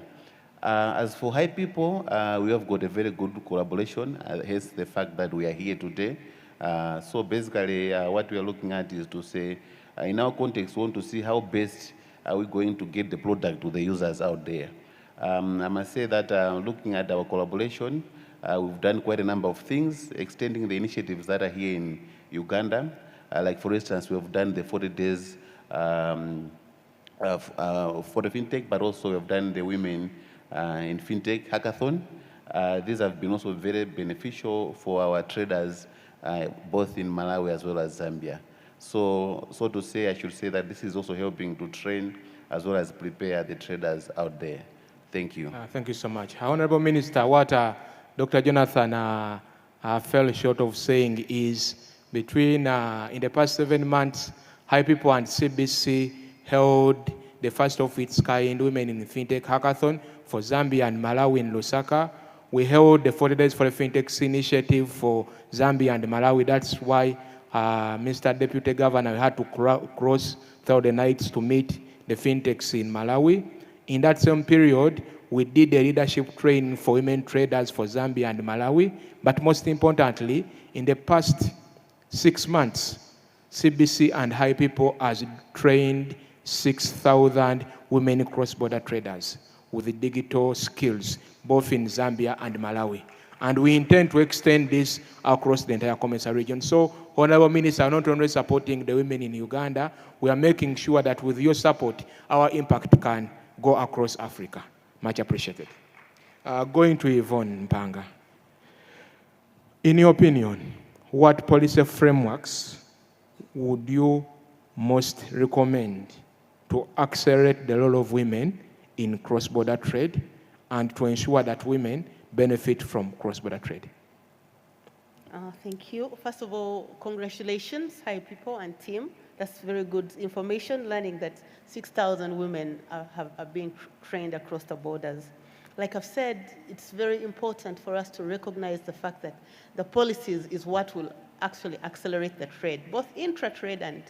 As for high people, we have got a very good collaboration, hence the fact that we are here today. So basically, what we are looking at is to say, in our context, we want to see how best are we going to get the product to the users out there. I must say that looking at our collaboration, we've done quite a number of things, extending the initiatives that are here in Uganda. Like for instance, we have done the 40 days for the fintech, but also we have done the women in fintech hackathon. These have been also very beneficial for our traders, both in Malawi as well as Zambia. So to say, I should say that this is also helping to train as well as prepare the traders out there. Thank you. Thank you so much. Honorable Minister, what Dr. Jonathan fell short of saying is between, in the past 7 months, High People and CBC held the first of its kind Women in Fintech Hackathon for Zambia and Malawi in Lusaka. We held the 40 Days for the Fintechs initiative for Zambia and Malawi. That's why Mr. Deputy Governor had to cross through the nights to meet the Fintechs in Malawi. In that same period, we did a leadership training for women traders for Zambia and Malawi. But most importantly, in the past 6 months, CBC and High People has trained 6,000 women cross-border traders with digital skills, both in Zambia and Malawi. And we intend to extend this across the entire COMESA region. So, Honorable Minister, not only supporting the women in Uganda, we are making sure that with your support, our impact can go across Africa. Much appreciated. Going to Yvonne Mpanga. In your opinion, what policy frameworks would you most recommend to accelerate the role of women in cross-border trade and to ensure that women benefit from cross-border trade? Thank you. First of all, congratulations, High People and team. That's very good information, learning that 6,000 women are being trained across the borders. Like I've said, it's very important for us to recognize the fact that the policies is what will actually accelerate the trade, both intra-trade and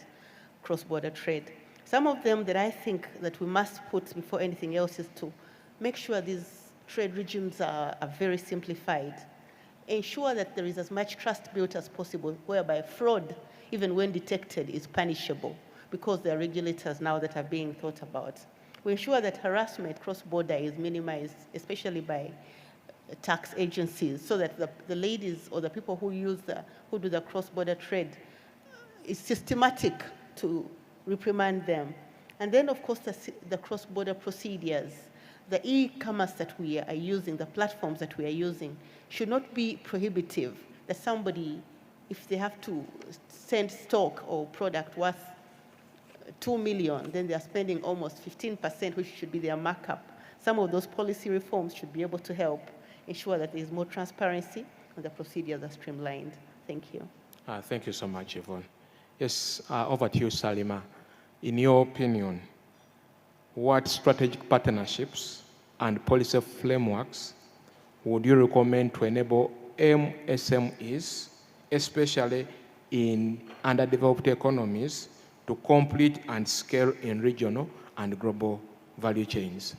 cross-border trade. Some of them that I think that we must put before anything else is to make sure these trade regimes are very simplified. Ensure that there is as much trust built as possible, whereby fraud, even when detected, is punishable, because there are regulators now that are being thought about. We ensure that harassment cross-border is minimized, especially by tax agencies, so that the ladies or the people who do the cross-border trade, is systematic to reprimand them. And then, of course, the cross-border procedures, the e-commerce that we are using, the platforms that we are using, should not be prohibitive, that somebody, if they have to send stock or product worth 2 million, then they are spending almost 15%, which should be their markup. Some of those policy reforms should be able to help ensure that there is more transparency and the procedures are streamlined. Thank you. Thank you so much, Yvonne. Yes, over to you, Salima. In your opinion, what strategic partnerships and policy frameworks would you recommend to enable SMEs, especially in underdeveloped economies, to compete and scale in regional and global value chains?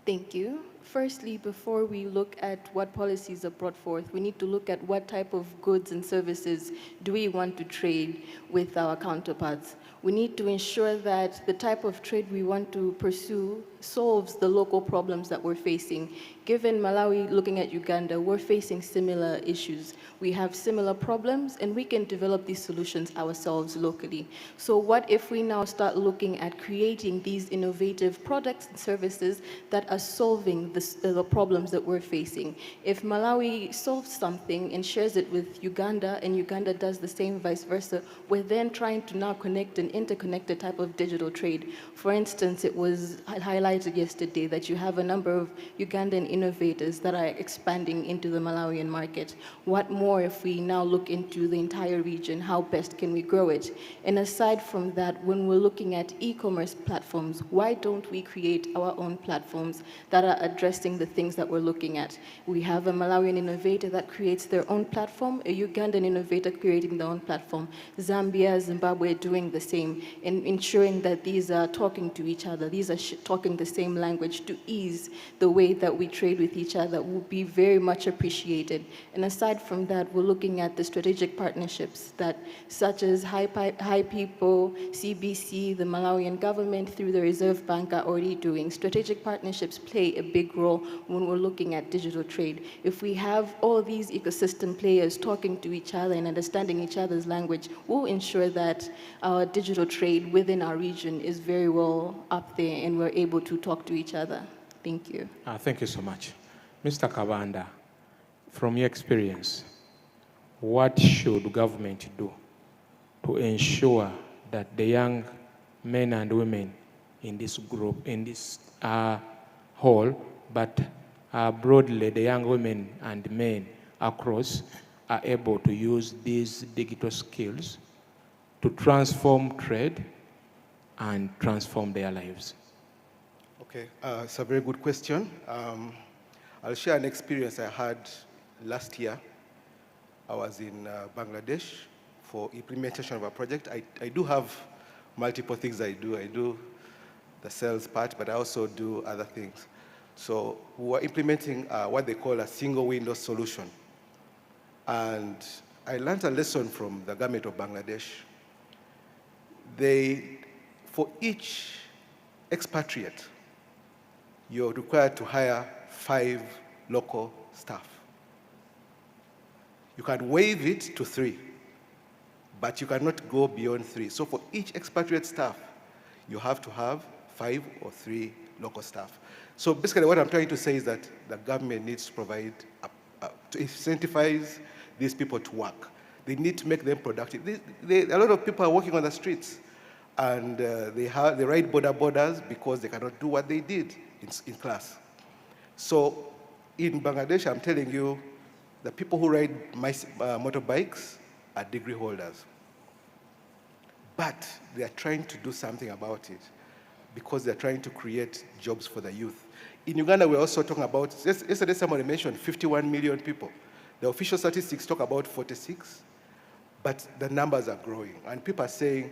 Thank you. Firstly, before we look at what policies are brought forth, we need to look at what type of goods and services do we want to trade with our counterparts. We need to ensure that the type of trade we want to pursue solves the local problems that we're facing. Given Malawi, looking at Uganda, we're facing similar issues. We have similar problems, and we can develop these solutions ourselves locally. So what if we now start looking at creating these innovative products and services that are solving the problems that we're facing? If Malawi solves something and shares it with Uganda, and Uganda does the same, vice versa, we're then trying to now connect an interconnected type of digital trade. For instance, it was highlighted yesterday that you have a number of Ugandan innovators that are expanding into the Malawian market. What more if we now look into the entire region? How best can we grow it? And aside from that, when we're looking at e-commerce platforms, why don't we create our own platforms that are addressing the things that we're looking at? We have a Malawian innovator that creates their own platform, a Ugandan innovator creating their own platform, Zambia, Zimbabwe doing the same, and ensuring that these are talking to each other, these are talking the same language to ease the way that we trade with each other will be very much appreciated. And aside from that, we're looking at the strategic partnerships that, such as High People, CBC, the Malawian government through the Reserve Bank are already doing. Strategic partnerships play a big role when we're looking at digital trade. If we have all these ecosystem players talking to each other and understanding each other's language, we'll ensure that our digital trade within our region is very well up there and we're able to talk to each other. Thank you. Thank you so much. Mr. Kabanda, from your experience, what should government do to ensure that the young men and women in this group, in this hall, but broadly the young women and men across are able to use these digital skills to transform trade, and transform their lives? Okay, it's a very good question. I'll share an experience I had last year. I was in Bangladesh for implementation of a project. I do have multiple things I do. I do the sales part, but I also do other things. So we were implementing what they call a single window solution. And I learned a lesson from the government of Bangladesh. For each expatriate, you're required to hire 5 local staff. You can waive it to 3, but you cannot go beyond 3. So for each expatriate staff, you have to have 5 or 3 local staff. So basically what I'm trying to say is that the government needs to provide, to incentivize these people to work. They need to make them productive. A lot of people are working on the streets, and they ride borders because they cannot do what they did in class. So in Bangladesh, I'm telling you, the people who ride motorbikes are degree holders. But they are trying to do something about it because they're trying to create jobs for the youth. In Uganda, we're also talking about, yesterday somebody mentioned 51 million people. The official statistics talk about 46, but the numbers are growing. And people are saying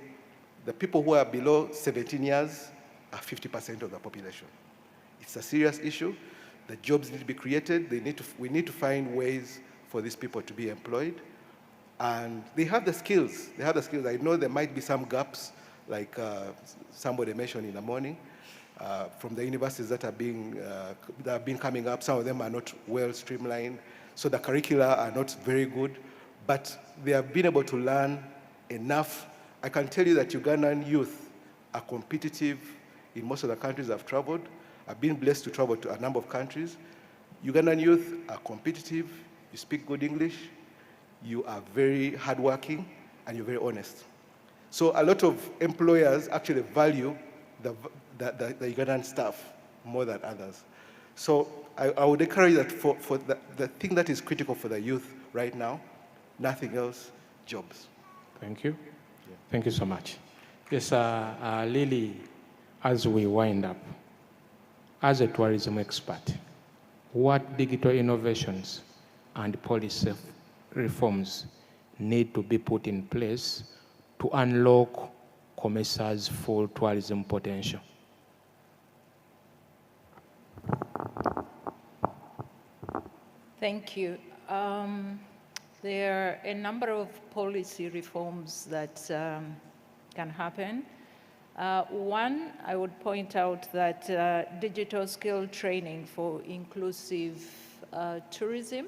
the people who are below 17 years are 50% of the population. It's a serious issue. The jobs need to be created. We need to find ways for these people to be employed. And they have the skills. They have the skills. I know there might be some gaps, like somebody mentioned in the morning, from the universities that have been coming up. Some of them are not well streamlined, so the curricula are not very good. But they have been able to learn enough. I can tell you that Ugandan youth are competitive in most of the countries I've traveled. I've been blessed to travel to a number of countries. Ugandan youth are competitive, you speak good English, you are very hardworking, and you're very honest. So a lot of employers actually value the Ugandan staff more than others. So I would encourage that for the thing that is critical for the youth right now, nothing else, jobs. Thank you. Yeah. Thank you so much. Yes, Lily, as we wind up, as a tourism expert, what digital innovations and policy reforms need to be put in place to unlock COMESA's full tourism potential? Thank you. There are a number of policy reforms that can happen. One, I would point out that digital skill training for inclusive tourism.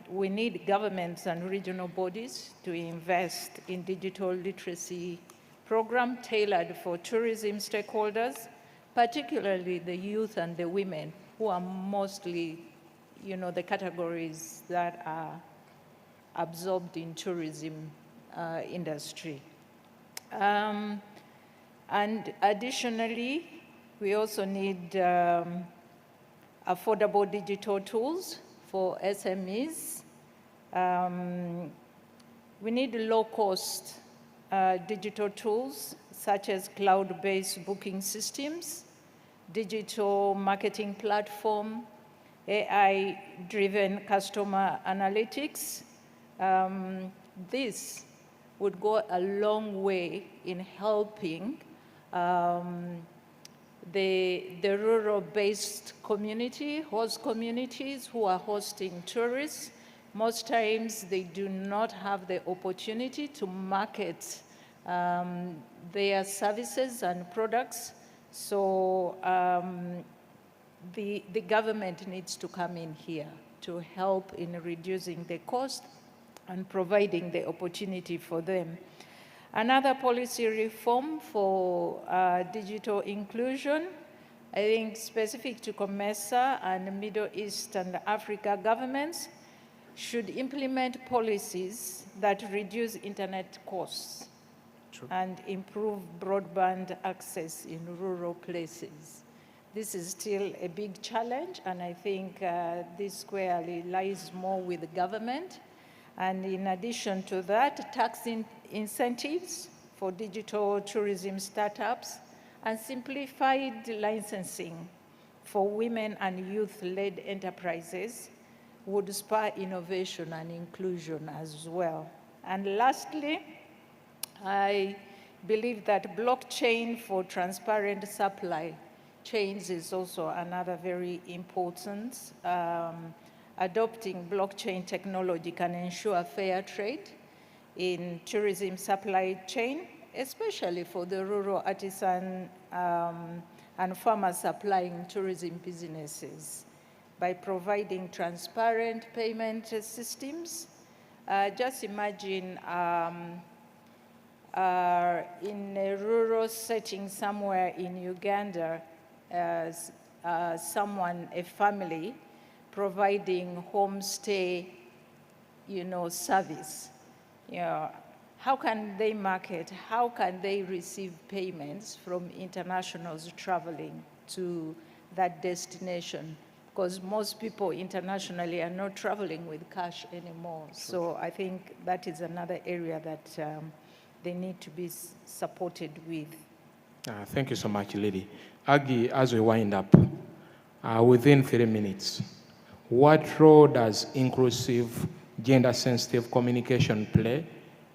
We need governments and regional bodies to invest in digital literacy program tailored for tourism stakeholders, particularly the youth and the women, who are mostly, the categories that are absorbed in tourism industry. And additionally, we also need affordable digital tools for SMEs. We need low-cost digital tools such as cloud-based booking systems, digital marketing platform, AI-driven customer analytics. This would go a long way in helping the rural-based community, host communities who are hosting tourists. Most times they do not have the opportunity to market their services and products. So the government needs to come in here to help in reducing the cost and providing the opportunity for them. Another policy reform for digital inclusion, I think specific to COMESA and Middle East and Africa governments, should implement policies that reduce internet costs and improve broadband access in rural places. This is still a big challenge, and I think this squarely lies more with the government. And in addition to that, tax incentives for digital tourism startups, and simplified licensing for women and youth-led enterprises would spur innovation and inclusion as well. And lastly, I believe that blockchain for transparent supply chains is also another very important. Adopting blockchain technology can ensure fair trade in tourism supply chain, especially for the rural artisan and farmers supplying tourism businesses. By providing transparent payment systems, just imagine in a rural setting somewhere in Uganda, a family providing homestay, service. How can they market? How can they receive payments from internationals traveling to that destination? Because most people internationally are not traveling with cash anymore. So I think that is another area that they need to be supported with. Thank you so much, Lily. Aggie, as we wind up, within 3 minutes, what role does inclusive, gender-sensitive communication play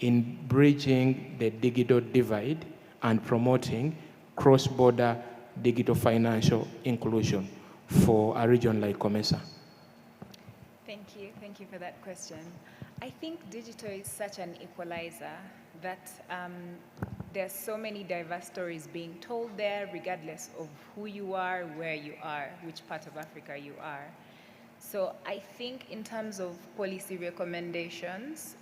in bridging the digital divide and promoting cross-border digital financial inclusion for a region like COMESA? Thank you for that question. I think digital is such an equalizer that there's so many diverse stories being told there, regardless of who you are, where you are, which part of Africa you are. So I think in terms of policy recommendations,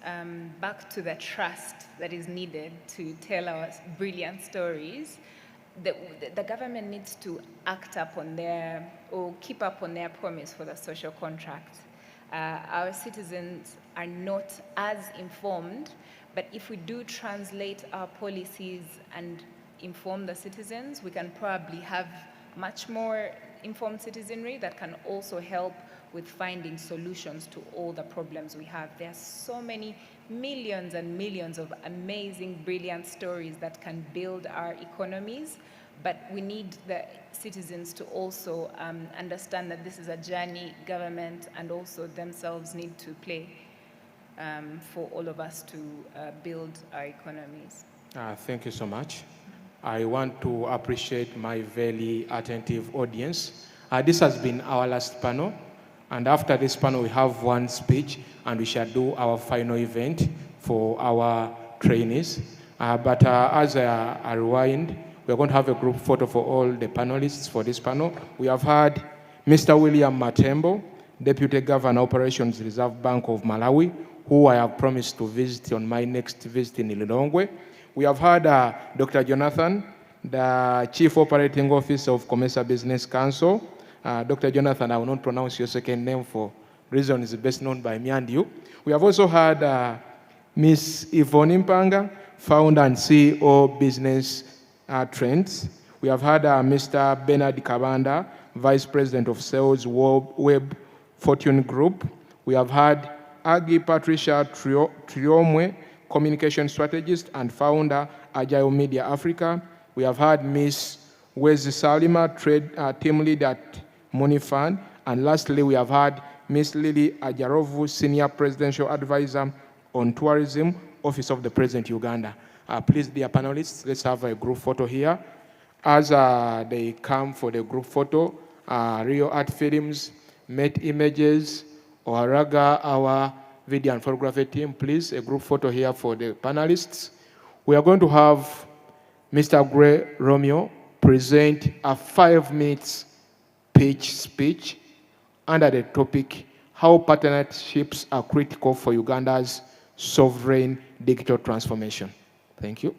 back to the trust that is needed to tell our brilliant stories, the government needs to act up on their, or keep up on their promise for the social contract. Our citizens are not as informed, but if we do translate our policies and inform the citizens, we can probably have much more informed citizenry that can also help with finding solutions to all the problems we have. There are so many millions and millions of amazing, brilliant stories that can build our economies, but we need the citizens to also understand that this is a journey government and also themselves need to play for all of us to build our economies. Thank you so much. I want to appreciate my very attentive audience. This has been our last panel. And after this panel, we have one speech, and we shall do our final event for our trainees. But as I rewind, we're going to have a group photo for all the panelists for this panel. We have had Mr. William Matembo, Deputy Governor, Operations Reserve Bank of Malawi, who I have promised to visit on my next visit in Lilongwe. We have had Dr. Jonathan, the Chief Operating Officer of COMESA Business Council. Dr. Jonathan, I will not pronounce your second name for reasons best known by me and you. We have also had Ms. Yvonne Mpanga, Founder and CEO Business Trends. We have had Mr. Bernard Kabanda, Vice President of Sales Web Fortune Group. We have had Aggie Patricia Triomwe, Communication Strategist and Founder, Agile Media Africa. We have had Ms. Wezi Salima, Team Lead at Money Fund. And lastly, we have had Ms. Lily Ajarovu, Senior Presidential Advisor on Tourism, Office of the President, Uganda. Please, dear panelists, let's have a group photo here. As they come for the group photo, Rio Art Films, Met Images, Oaraga, our video and photography team, please, a group photo here for the panelists. We are going to have Mr. Gray Romeo present a 5-minute pitch speech under the topic, how partnerships are critical for Uganda's sovereign digital transformation. Thank you.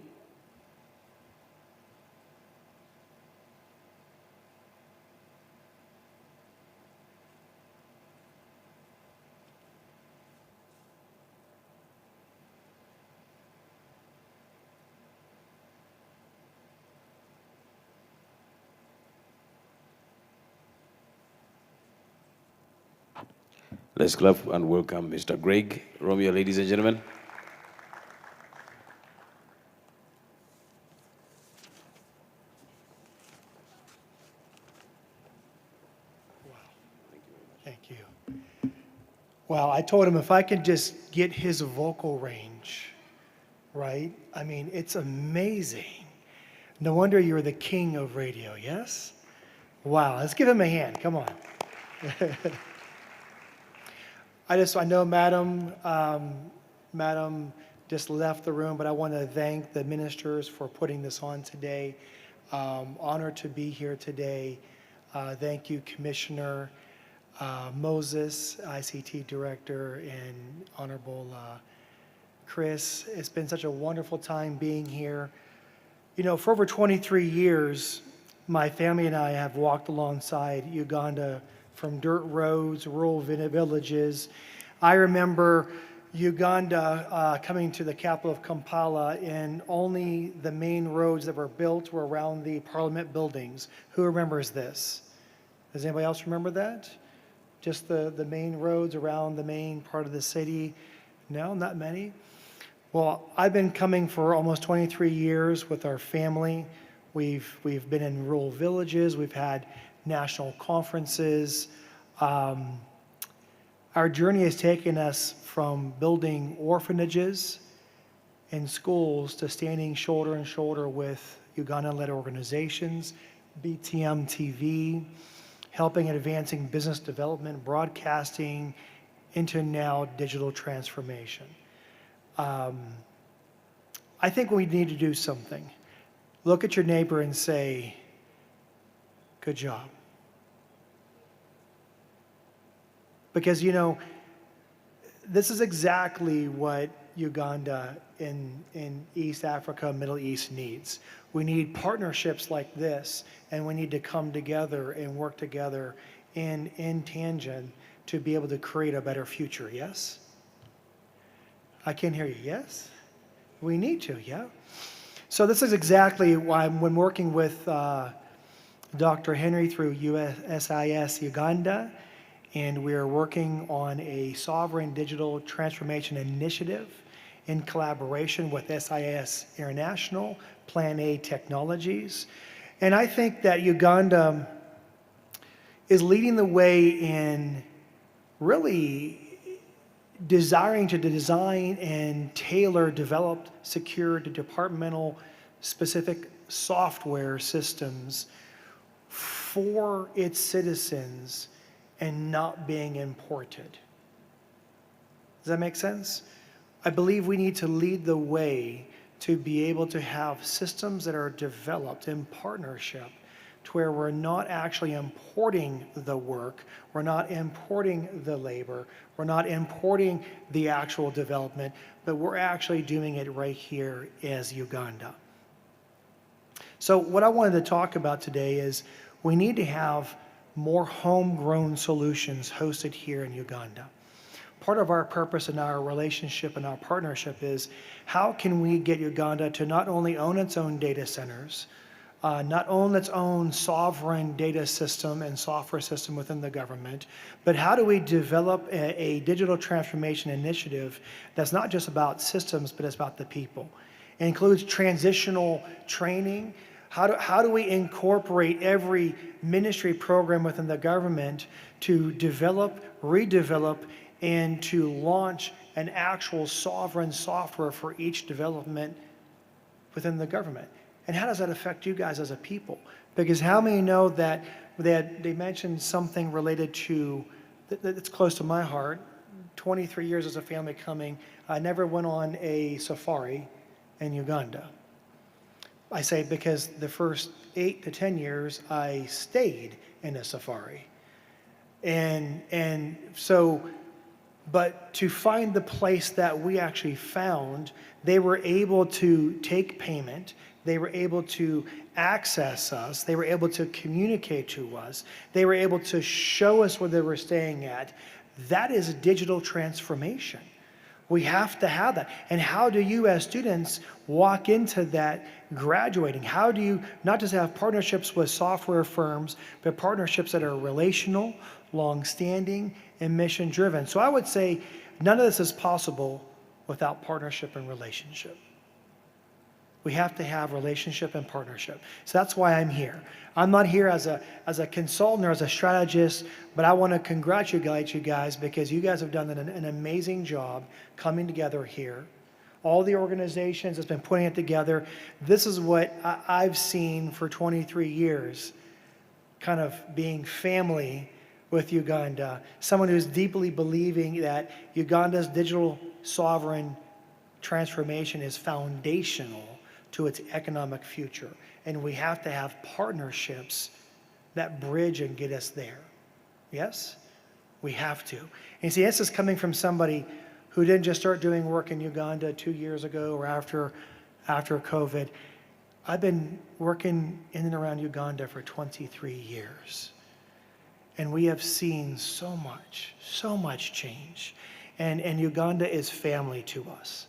Let's clap and welcome Mr. Greg Romeo, ladies and gentlemen. Thank you. Wow, I told him if I could just get his vocal range, right? I mean, it's amazing. No wonder you're the king of radio, yes? Wow, let's give him a hand, come on. I know Madam just left the room, but I want to thank the ministers for putting this on today. Honored to be here today. Thank you, Commissioner Moses, ICT Director, and Honorable Chris. It's been such a wonderful time being here. You know, for over 23 years, my family and I have walked alongside Uganda from dirt roads, rural villages. I remember Uganda coming to the capital of Kampala, and only the main roads that were built were around the parliament buildings. Who remembers this? Does anybody else remember that? Just the main roads around the main part of the city? No, not many. Well, I've been coming for almost 23 years with our family. We've been in rural villages. We've had national conferences. Our journey has taken us from building orphanages and schools to standing shoulder and shoulder with Ugandan-led organizations, BTM TV, helping and advancing business development, broadcasting, into now digital transformation. I think we need to do something. Look at your neighbor and say, good job. Because, you know, this is exactly what Uganda in East Africa, Middle East needs. We need partnerships like this, and we need to come together and work together in tangent to be able to create a better future, yes? I can't hear you, yes? We need to, yeah? So this is exactly why when working with Dr. Henry through USIS Uganda, and we are working on a sovereign digital transformation initiative in collaboration with SIS International, Plan A Technologies. And I think that Uganda is leading the way in really desiring to design and tailor developed, secure to departmental specific software systems for its citizens and not being imported. Does that make sense? I believe we need to lead the way to be able to have systems that are developed in partnership to where we're not actually importing the work, we're not importing the labor, we're not importing the actual development, but we're actually doing it right here as Uganda. So what I wanted to talk about today is we need to have more homegrown solutions hosted here in Uganda. Part of our purpose in our relationship and our partnership is how can we get Uganda to not only own its own data centers, not own its own sovereign data system and software system within the government, but how do we develop a digital transformation initiative that's not just about systems, but it's about the people. It includes transitional training. How do we incorporate every ministry program within the government to develop, redevelop, and to launch an actual sovereign software for each development within the government? And how does that affect you guys as a people? Because how many know that they mentioned something related to, that's close to my heart, 23 years as a family coming, I never went on a safari in Uganda. I say because the first 8 to 10 years I stayed in a safari. And so, but to find the place that we actually found, they were able to take payment, they were able to access us, they were able to communicate to us, they were able to show us where they were staying at. That is digital transformation. We have to have that. And how do you as students walk into that graduating? How do you not just have partnerships with software firms, but partnerships that are relational, long-standing, and mission-driven? So I would say none of this is possible without partnership and relationship. We have to have relationship and partnership. So that's why I'm here. I'm not here as a consultant or as a strategist, but I want to congratulate you guys because you guys have done an amazing job coming together here. All the organizations that's been putting it together. This is what I've seen for 23 years, kind of being family with Uganda. Someone who's deeply believing that Uganda's digital sovereign transformation is foundational to its economic future. And we have to have partnerships that bridge and get us there. Yes? We have to. And see, this is coming from somebody who didn't just start doing work in Uganda 2 years ago or after COVID. I've been working in and around Uganda for 23 years. And we have seen so much change. And Uganda is family to us.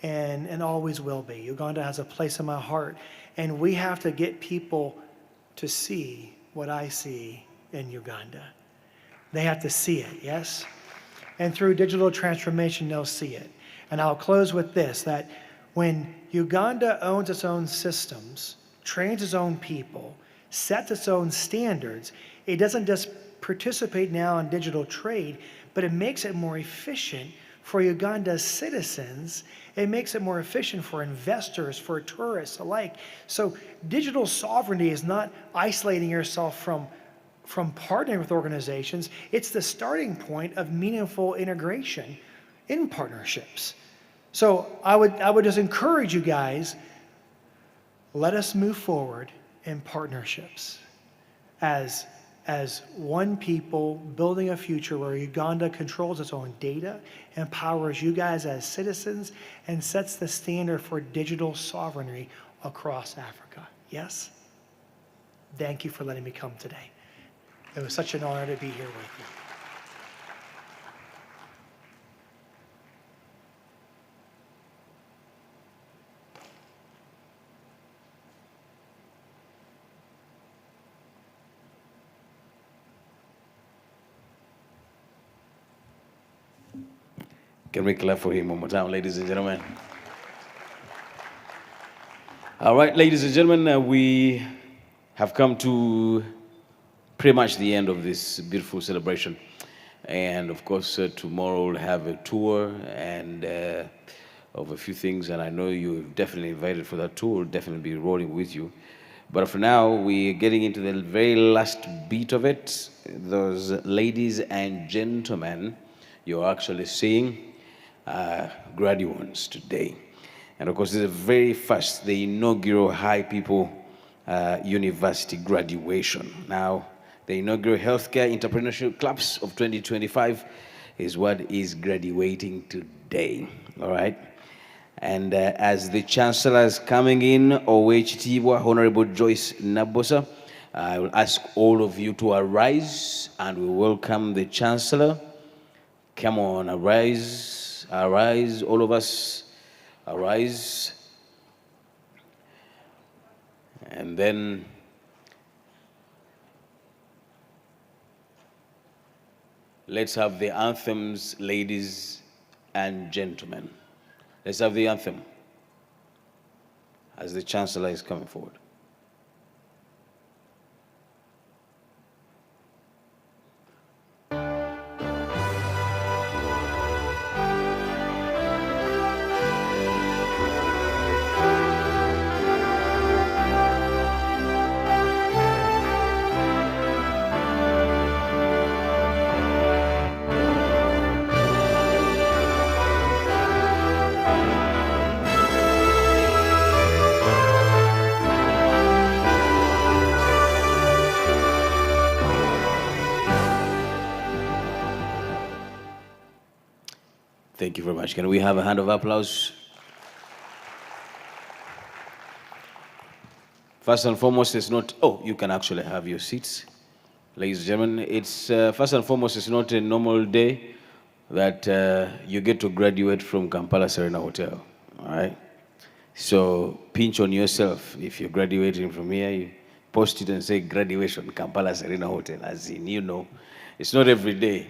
And always will be. Uganda has a place in my heart. And we have to get people to see what I see in Uganda. They have to see it, yes? And through digital transformation, they'll see it. And I'll close with this, that when Uganda owns its own systems, trains its own people, sets its own standards, it doesn't just participate now in digital trade, but it makes it more efficient for Uganda's citizens. It makes it more efficient for investors, for tourists alike. So digital sovereignty is not isolating yourself from partnering with organizations. It's the starting point of meaningful integration in partnerships. So I would just encourage you guys, let us move forward in partnerships as one people building a future where Uganda controls its own data, empowers you guys as citizens, and sets the standard for digital sovereignty across Africa. Yes? Thank you for letting me come today. It was such an honor to be here with you. Can we clap for him one more time, ladies and gentlemen? All right, ladies and gentlemen, we have come to pretty much the end of this beautiful celebration. And of course, tomorrow we'll have a tour and of a few things. And I know you're definitely invited for that tour. We'll definitely be rolling with you. But for now, we're getting into the very last beat of it. Those ladies and gentlemen you're actually seeing graduates today. And of course, this is the very first, the inaugural High People University graduation. Now, the inaugural Healthcare Entrepreneurship Clubs of 2025 is what is graduating today, all right? And as the Chancellor is coming in, OHTW, Honorable Joyce Nabosa, I will ask all of you to arise and we welcome the Chancellor. Come on, arise, arise, all of us, arise. And then let's have the anthems, ladies and gentlemen. Let's have the anthem as the Chancellor is coming forward. Thank you very much. Can we have a hand of applause? First and foremost, it's not, you can actually have your seats. Ladies and gentlemen, it's, first and foremost, it's not a normal day that you get to graduate from Kampala Serena Hotel, all right? So pinch on yourself. If you're graduating from here, you post it and say graduation, Kampala Serena Hotel, as in, you know, it's not every day.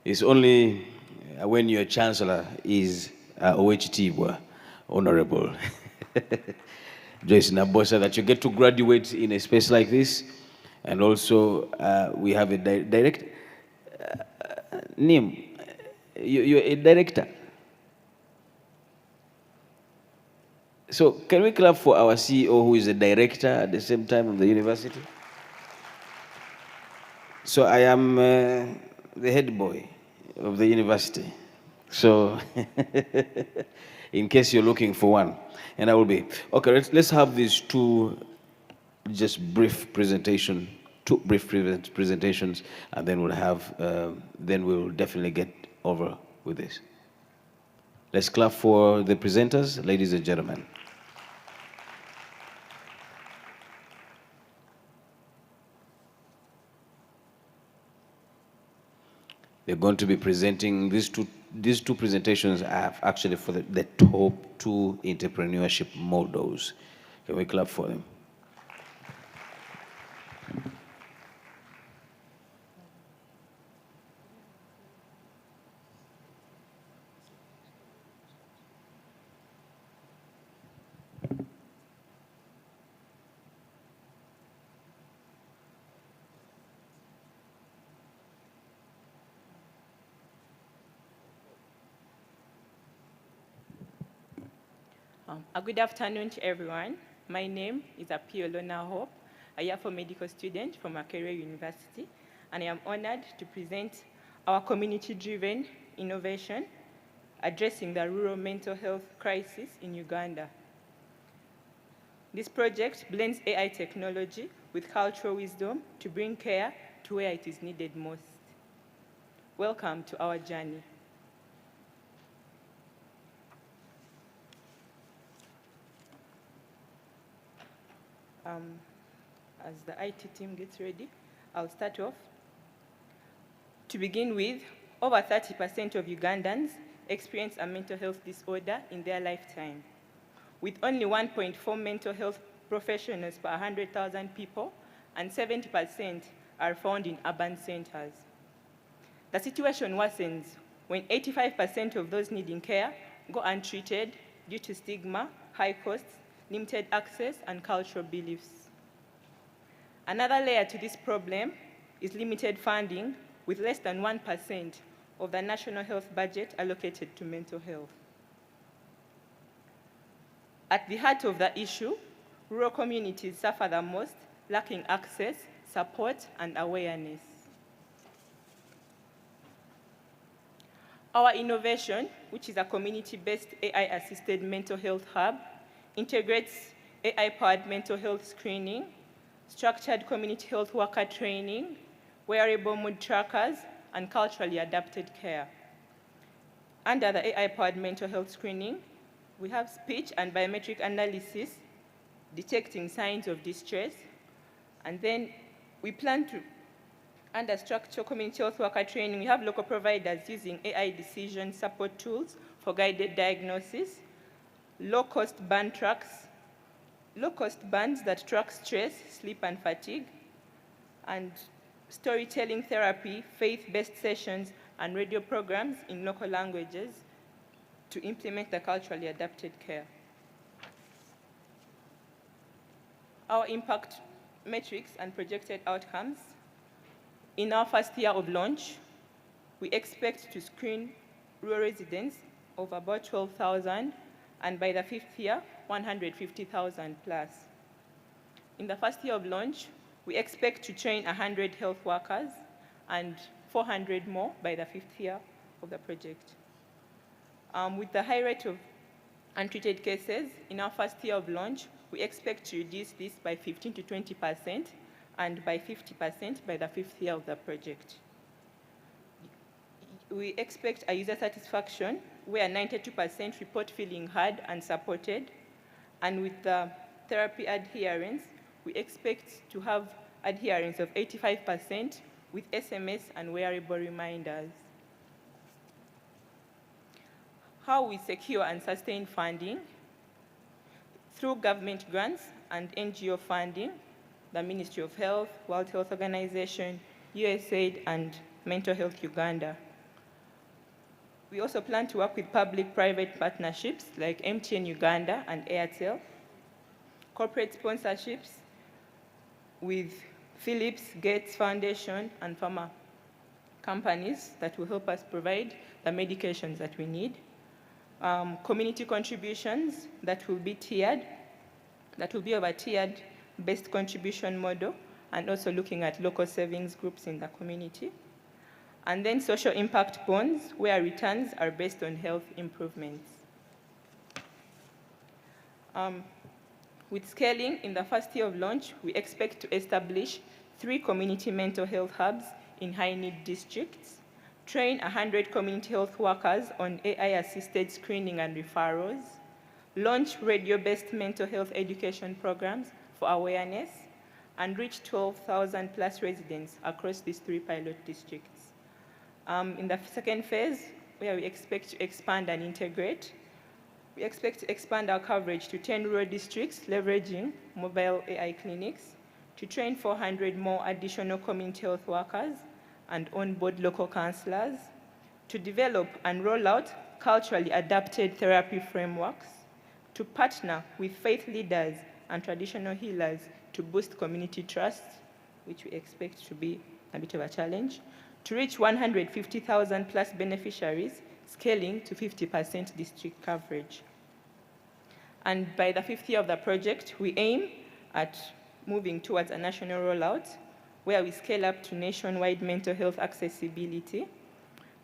It's only when your Chancellor is OHTW, Honorable Joyce Nabosa, that you get to graduate in a space like this. And also, we have a director. Nim, you're a director. So can we clap for our CEO, who is a director at the same time of the university? So I am the head boy of the university. So in case you're looking for one, and I will be. Okay, let's have these two just brief presentation, presentations, and then we'll have, then we'll definitely get over with this. Let's clap for the presenters, ladies and gentlemen. They're going to be presenting these two presentations are actually for the top 2 entrepreneurship models. Can we clap for them? A good afternoon to everyone. My name is Apiolona Hope, a year 4 medical student from Makerere University, and I am honored to present our community-driven innovation addressing the rural mental health crisis in Uganda. This project blends AI technology with cultural wisdom to bring care to where it is needed most. Welcome to our journey. As the IT team gets ready, I'll start off. To begin with, over 30% of Ugandans experience a mental health disorder in their lifetime. With only 1.4 mental health professionals per 100,000 people, and 70% are found in urban centers. The situation worsens when 85% of those needing care go untreated due to stigma, high costs, limited access, and cultural beliefs. Another layer to this problem is limited funding, with less than 1% of the national health budget allocated to mental health. At the heart of the issue, rural communities suffer the most, lacking access, support, and awareness. Our innovation, which is a community-based AI-assisted mental health hub, integrates AI-powered mental health screening, structured community health worker training, wearable mood trackers, and culturally adapted care. Under the AI-powered mental health screening, we have speech and biometric analysis, detecting signs of distress, and then we plan to, under structured community health worker training, we have local providers using AI decision support tools for guided diagnosis, low-cost bands that track stress, sleep, and fatigue, and storytelling therapy, faith-based sessions, and radio programs in local languages to implement the culturally adapted care. Our impact metrics and projected outcomes. In our first year of launch, we expect to screen rural residents of about 12,000, and by the 5th year, 150,000 plus. In the first year of launch, we expect to train 100 health workers and 400 more by the 5th year of the project. With the high rate of untreated cases, in our first year of launch, we expect to reduce this by 15 to 20% and by 50% by the 5th year of the project. We expect a user satisfaction where 92% report feeling heard and supported, and with the therapy adherence, we expect to have adherence of 85% with SMS and wearable reminders. How we secure and sustain funding? Through government grants and NGO funding, the Ministry of Health, World Health Organization, USAID, and Mental Health Uganda. We also plan to work with public-private partnerships like MTN Uganda and Airtel, corporate sponsorships with Philips, Gates Foundation, and pharma companies that will help us provide the medications that we need. Community contributions that will be tiered, that will be of a tiered-based contribution model, and also looking at local savings groups in the community. And then social impact bonds, where returns are based on health improvements. With scaling, in the first year of launch, we expect to establish 3 community mental health hubs in high-need districts, train 100 community health workers on AI-assisted screening and referrals, launch radio-based mental health education programs for awareness, and reach 12,000 plus residents across these 3 pilot districts. In the second phase, where we expect to expand and integrate, we expect to expand our coverage to 10 rural districts, leveraging mobile AI clinics, to train 400 more additional community health workers and onboard local counselors, to develop and roll out culturally adapted therapy frameworks, to partner with faith leaders and traditional healers to boost community trust, which we expect to be a bit of a challenge, to reach 150,000 plus beneficiaries, scaling to 50% district coverage. And by the 5th year of the project, we aim at moving towards a national rollout where we scale up to nationwide mental health accessibility,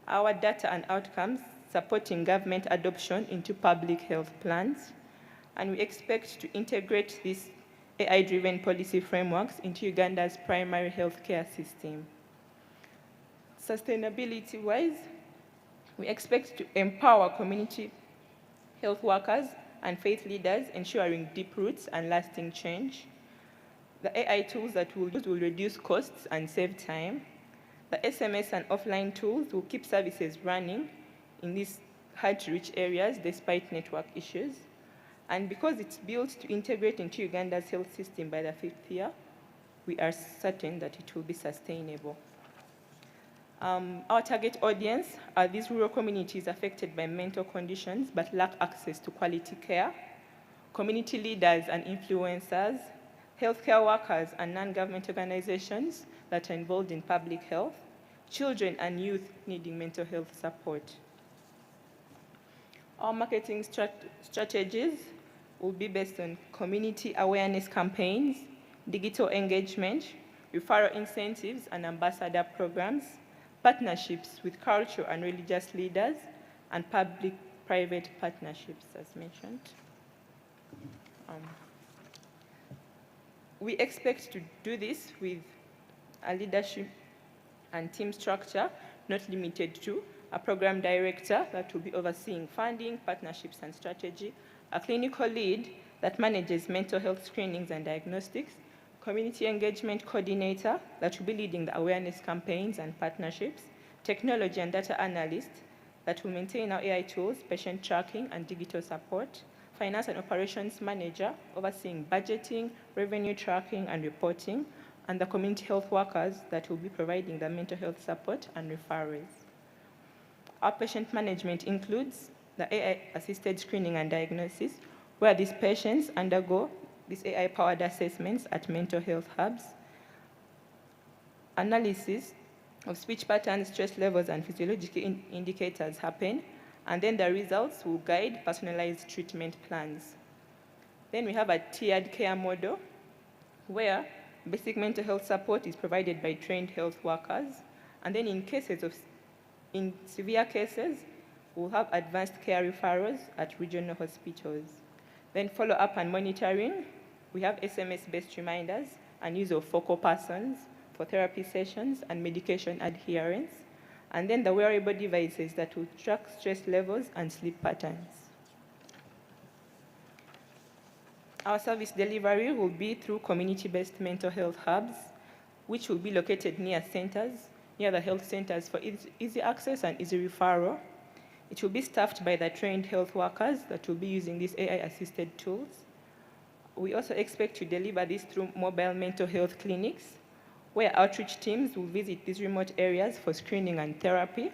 our data and outcomes supporting government adoption into public health plans, and we expect to integrate these AI-driven policy frameworks into Uganda's primary healthcare system. Sustainability-wise, we expect to empower community health workers and faith leaders, ensuring deep roots and lasting change. The AI tools that we'll use will reduce costs and save time. The SMS and offline tools will keep services running in these hard-to-reach areas despite network issues. And because it's built to integrate into Uganda's health system by the 5th year, we are certain that it will be sustainable. Our target audience are these rural communities affected by mental conditions but lack access to quality care, community leaders and influencers, healthcare workers and non-government organizations that are involved in public health, children and youth needing mental health support. Our marketing strategies will be based on community awareness campaigns, digital engagement, referral incentives and ambassador programs, partnerships with cultural and religious leaders, and public-private partnerships, as mentioned. We expect to do this with a leadership and team structure, not limited to a program director that will be overseeing funding, partnerships, and strategy, a clinical lead that manages mental health screenings and diagnostics, community engagement coordinator that will be leading the awareness campaigns and partnerships, technology and data analyst that will maintain our AI tools, patient tracking, and digital support, finance and operations manager overseeing budgeting, revenue tracking, and reporting, and the community health workers that will be providing the mental health support and referrals. Our patient management includes the AI-assisted screening and diagnosis, where these patients undergo these AI-powered assessments at mental health hubs, analysis of speech patterns, stress levels, and physiological indicators happen, and then the results will guide personalized treatment plans. Then we have a tiered care model, where basic mental health support is provided by trained health workers, and then in severe cases, we'll have advanced care referrals at regional hospitals. Then follow-up and monitoring, we have SMS-based reminders and use of focal persons for therapy sessions and medication adherence, and then the wearable devices that will track stress levels and sleep patterns. Our service delivery will be through community-based mental health hubs, which will be located near the health centers for easy access and easy referral. It will be staffed by the trained health workers that will be using these AI-assisted tools. We also expect to deliver this through mobile mental health clinics, where outreach teams will visit these remote areas for screening and therapy.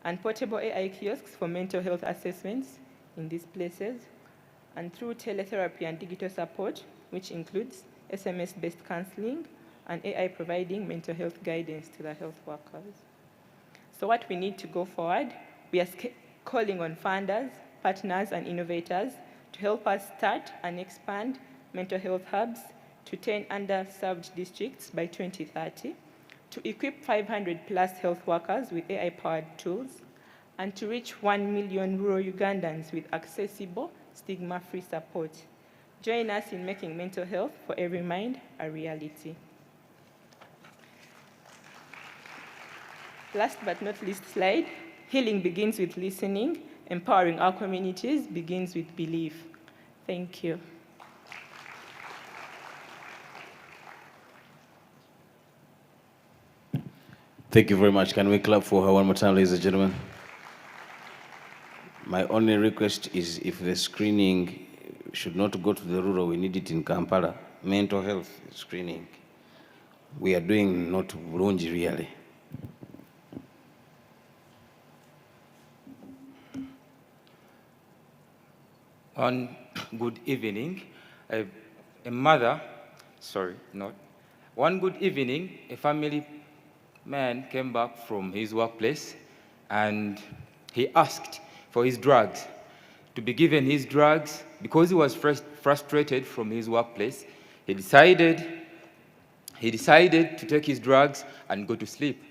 and portable AI kiosks for mental health assessments in these places, and through teletherapy and digital support, which includes SMS-based counseling and AI providing mental health guidance to the health workers. So what we need to go forward, we are calling on funders, partners, and innovators to help us start and expand mental health hubs to 10 underserved districts by 2030, to equip 500 plus health workers with AI-powered tools, and to reach 1 million rural Ugandans with accessible, stigma-free support. Join us in making mental health for every mind a reality. Last but not least slide, healing begins with listening, empowering our communities begins with belief. Thank you. Thank you very much. Can we clap for her one more time, ladies and gentlemen? My only request is if the screening should not go to the rural, we need it in Kampala. Mental health screening. We are doing not bulungi really. One good evening, a family man came back from his workplace and he asked for his drugs, to be given his drugs. Because he was frustrated from his workplace, he decided to take his drugs and go to sleep.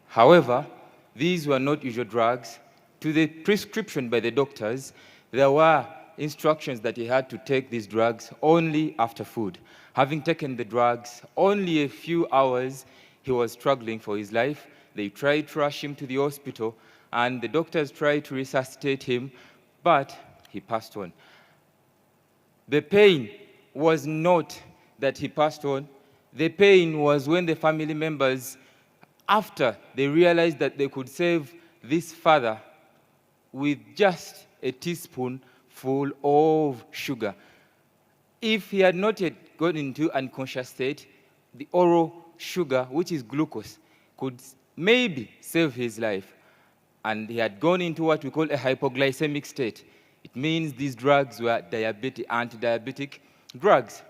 However, these were not usual drugs. To the prescription by the doctors, there were instructions that he had to take these drugs only after food. Having taken the drugs only a few hours, he was struggling for his life. They tried to rush him to the hospital, and the doctors tried to resuscitate him, but he passed on. The pain was not that he passed on. The pain was when the family members, after they realized that they could save this father with just a teaspoon full of sugar. If he had not yet gone into unconscious state, the oral sugar, which is glucose, could maybe save his life. And he had gone into what we call a hypoglycemic state. It means these drugs were anti-diabetic drugs.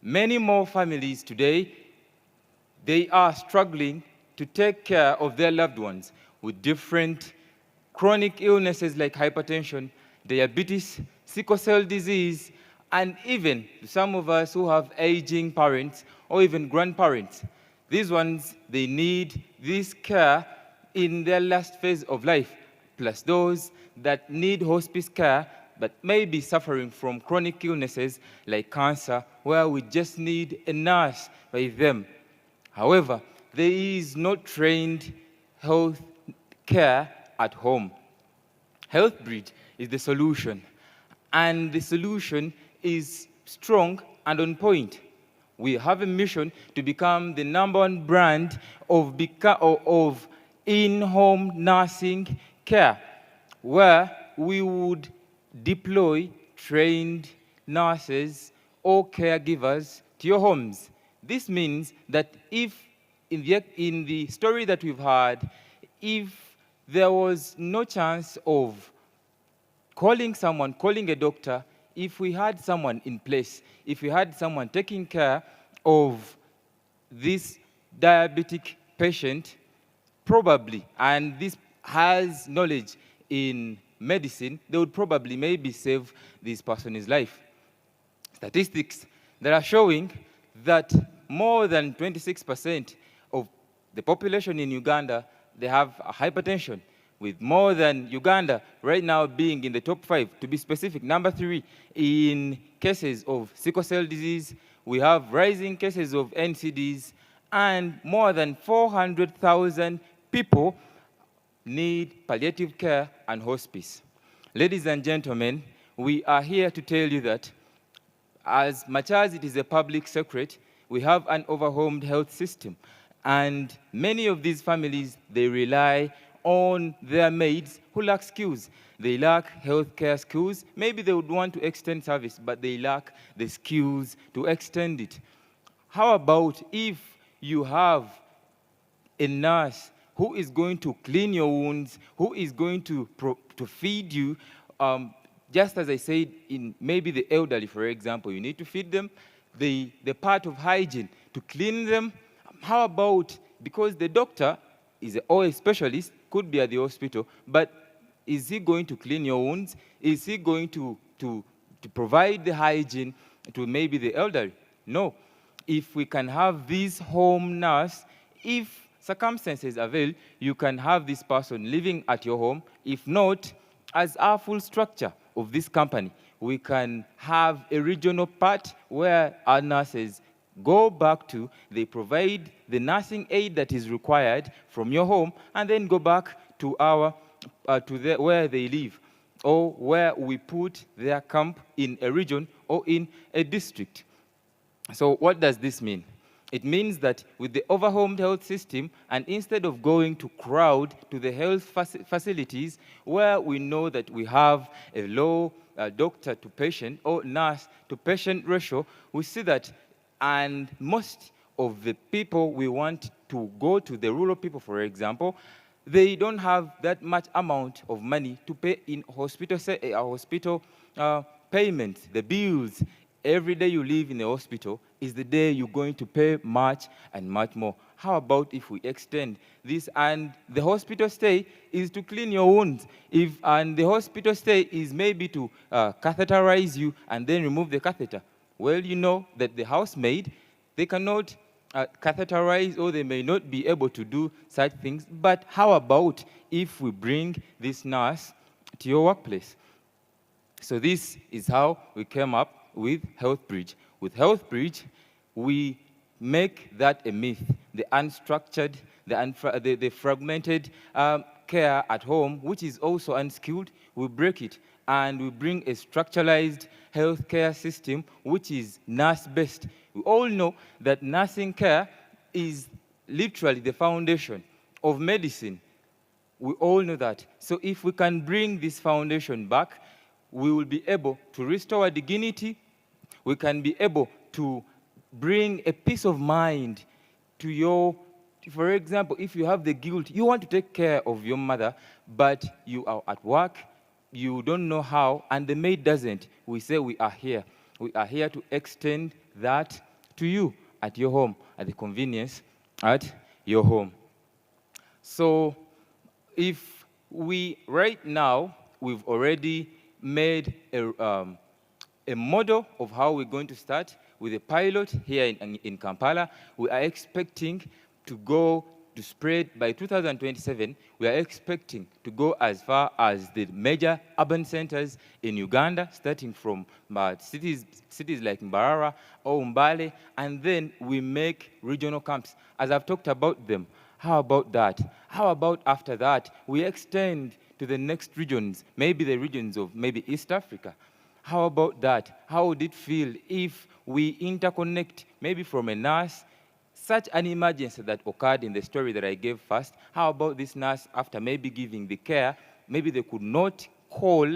Many more families today, they are struggling to take care of their loved ones with different chronic illnesses like hypertension, diabetes, sickle cell disease, and even some of us who have aging parents or even grandparents. These ones, they need this care in their last phase of life, plus those that need hospice care but may be suffering from chronic illnesses like cancer, where we just need a nurse by them. However, there is no trained health care at home. HealthBridge is the solution, and the solution is strong and on point. We have a mission to become the #1 brand of in-home nursing care, where we would deploy trained nurses or caregivers to your homes. This means that if, in the story that we've had, if there was no chance of calling a doctor, if we had someone in place, if we had someone taking care of this diabetic patient, probably, and this has knowledge in medicine, they would probably maybe save this person's life. Statistics that are showing that more than 26% of the population in Uganda, they have hypertension, with more than Uganda right now being in the top 5, to be specific, #3 in cases of sickle cell disease. We have rising cases of NCDs, and more than 400,000 people need palliative care and hospice. Ladies and gentlemen, we are here to tell you that as much as it is a public secret, we have an overwhelmed health system. And many of these families, they rely on their maids who lack skills. They lack healthcare skills. Maybe they would want to extend service, but they lack the skills to extend it. How about if you have a nurse who is going to clean your wounds, who is going to feed you. Just as I said, in maybe the elderly, for example, you need to feed them. The part of hygiene, to clean them. How about, because the doctor is a specialist, could be at the hospital, but is he going to clean your wounds? Is he going to provide the hygiene to maybe the elderly? No. If we can have this home nurse, if circumstances avail, you can have this person living at your home. If not, as our full structure of this company, we can have a regional part where our nurses go back to, they provide the nursing aid that is required from your home, and then go back to where they live, or where we put their camp in a region or in a district. So what does this mean? It means that with the overwhelmed health system, and instead of going to crowd to the health facilities where we know that we have a low doctor to patient or nurse to patient ratio, we see that, and most of the people we want to go to, the rural people, for example, they don't have that much amount of money to pay in hospital payments, the bills. Every day you live in the hospital is the day you're going to pay much and much more. How about if we extend this, and the hospital stay is to clean your wounds, and the hospital stay is maybe to catheterize you and then remove the catheter? Well, you know that the housemaid, they cannot catheterize, or they may not be able to do such things. But how about if we bring this nurse to your workplace? So this is how we came up with HealthBridge. With HealthBridge, we make that a myth. The unstructured, the fragmented care at home, which is also unskilled, we break it, and we bring a structuralized healthcare system, which is nurse-based. We all know that nursing care is literally the foundation of medicine. We all know that. So if we can bring this foundation back, we will be able to restore dignity. We can be able to bring a peace of mind to your, for example, if you have the guilt, you want to take care of your mother, but you are at work, you don't know how, and the maid doesn't. We say we are here. We are here to extend that to you at your home, at the convenience at your home. So if we, right now, we've already made a model of how we're going to start with a pilot here in Kampala. We are expecting to go to spread by 2027. We are expecting to go as far as the major urban centers in Uganda, starting from cities like Mbarara or Mbale, and then we make regional camps, as I've talked about them. How about that? How about after that, we extend to the next regions, maybe the regions of maybe East Africa? How about that? How would it feel if we interconnect, maybe from a nurse, such an emergency that occurred in the story that I gave first? How about this nurse, after maybe giving the care, maybe they could not call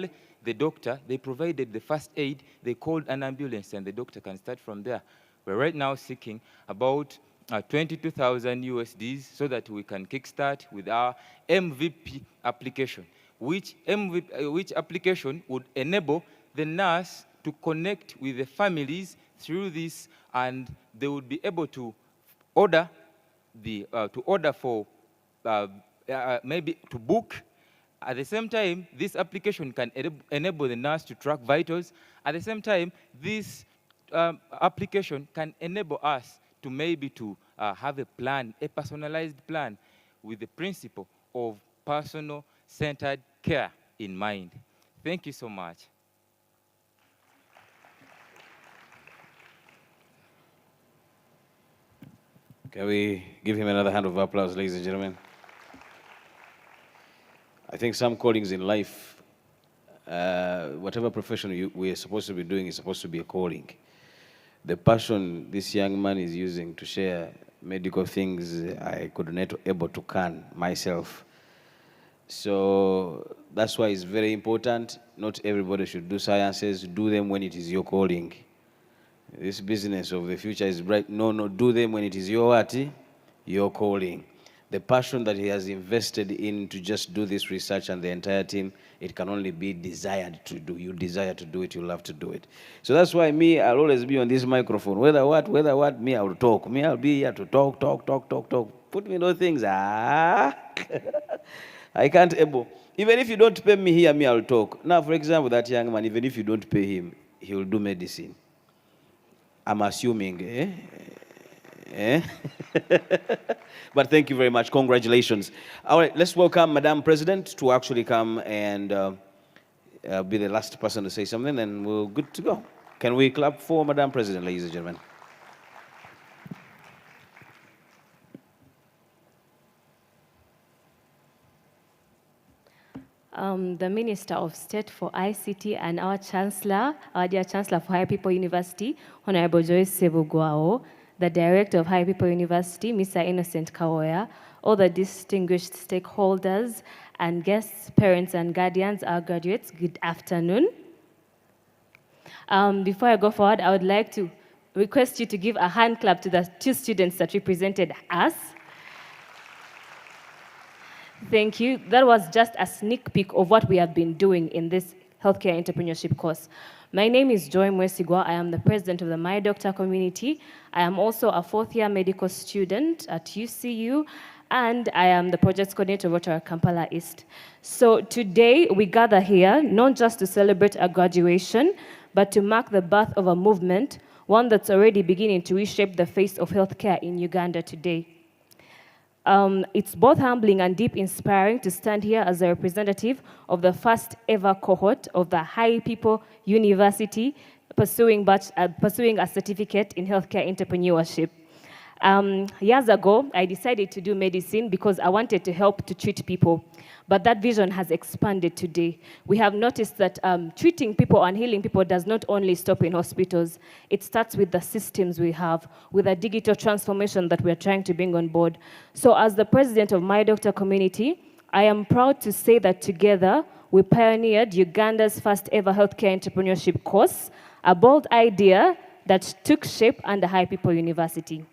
the doctor, they provided the first aid, they called an ambulance, and the doctor can start from there. We're right now seeking about 22,000 USDs so that we can kickstart with our MVP application, which application would enable the nurse to connect with the families through this, and they would be able to order for maybe to book. At the same time, this application can enable the nurse to track vitals. At the same time, this application can enable us to maybe to have a plan, a personalized plan with the principle of personal-centered care in mind. Thank you so much. Can we give him another hand of applause, ladies and gentlemen? I think some callings in life, whatever profession we are supposed to be doing is supposed to be a calling. The passion this young man is using to share medical things, I could not able to can myself. So that's why it's very important. Not everybody should do sciences. Do them when it is your calling. This business of the future is bright. No, do them when it is your what? Your calling. the passion that he has invested in to just do this research and the entire team, it can only be desired to do. You desire to do it, you love to do it. So that's why me, I'll always be on this microphone. Whether what, me, I'll talk. Me, I'll be here to talk. Put me in those things. I can't able. Even if you don't pay me here, me, I'll talk. Now, for example, that young man, even if you don't pay him, he will do medicine. I'm assuming, But thank you very much. Congratulations. All right, let's welcome Madam President to actually come and be the last person to say something, and we're good to go. Can we clap for Madam President, ladies and gentlemen? The Minister of State for ICT and our Chancellor, our dear Chancellor for High People University, Honorable Joyce Sebugwao, the Director of High People University, Mr. Innocent Kawoya, all the distinguished stakeholders and guests, parents and guardians, our graduates, good afternoon. Before I go forward, I would like to request you to give a hand clap to the 2 students that represented us. Thank you. That was just a sneak peek of what we have been doing in this healthcare entrepreneurship course. My name is Joy Mwesigwa. I am the president of the My Doctor community. I am also a 4th-year medical student at UCU, and I am the project coordinator of Rotary Kampala East. So today we gather here not just to celebrate a graduation, but to mark the birth of a movement, one that's already beginning to reshape the face of healthcare in Uganda today. It's both humbling and deep inspiring to stand here as a representative of the first ever cohort of the High People University pursuing a certificate in healthcare entrepreneurship. Years ago, I decided to do medicine because I wanted to help to treat people. But that vision has expanded today. We have noticed that treating people and healing people does not only stop in hospitals. It starts with the systems we have, with the digital transformation that we're trying to bring on board. So as the president of My Doctor community, I am proud to say that together, we pioneered Uganda's first ever healthcare entrepreneurship course, a bold idea that took shape under High People University.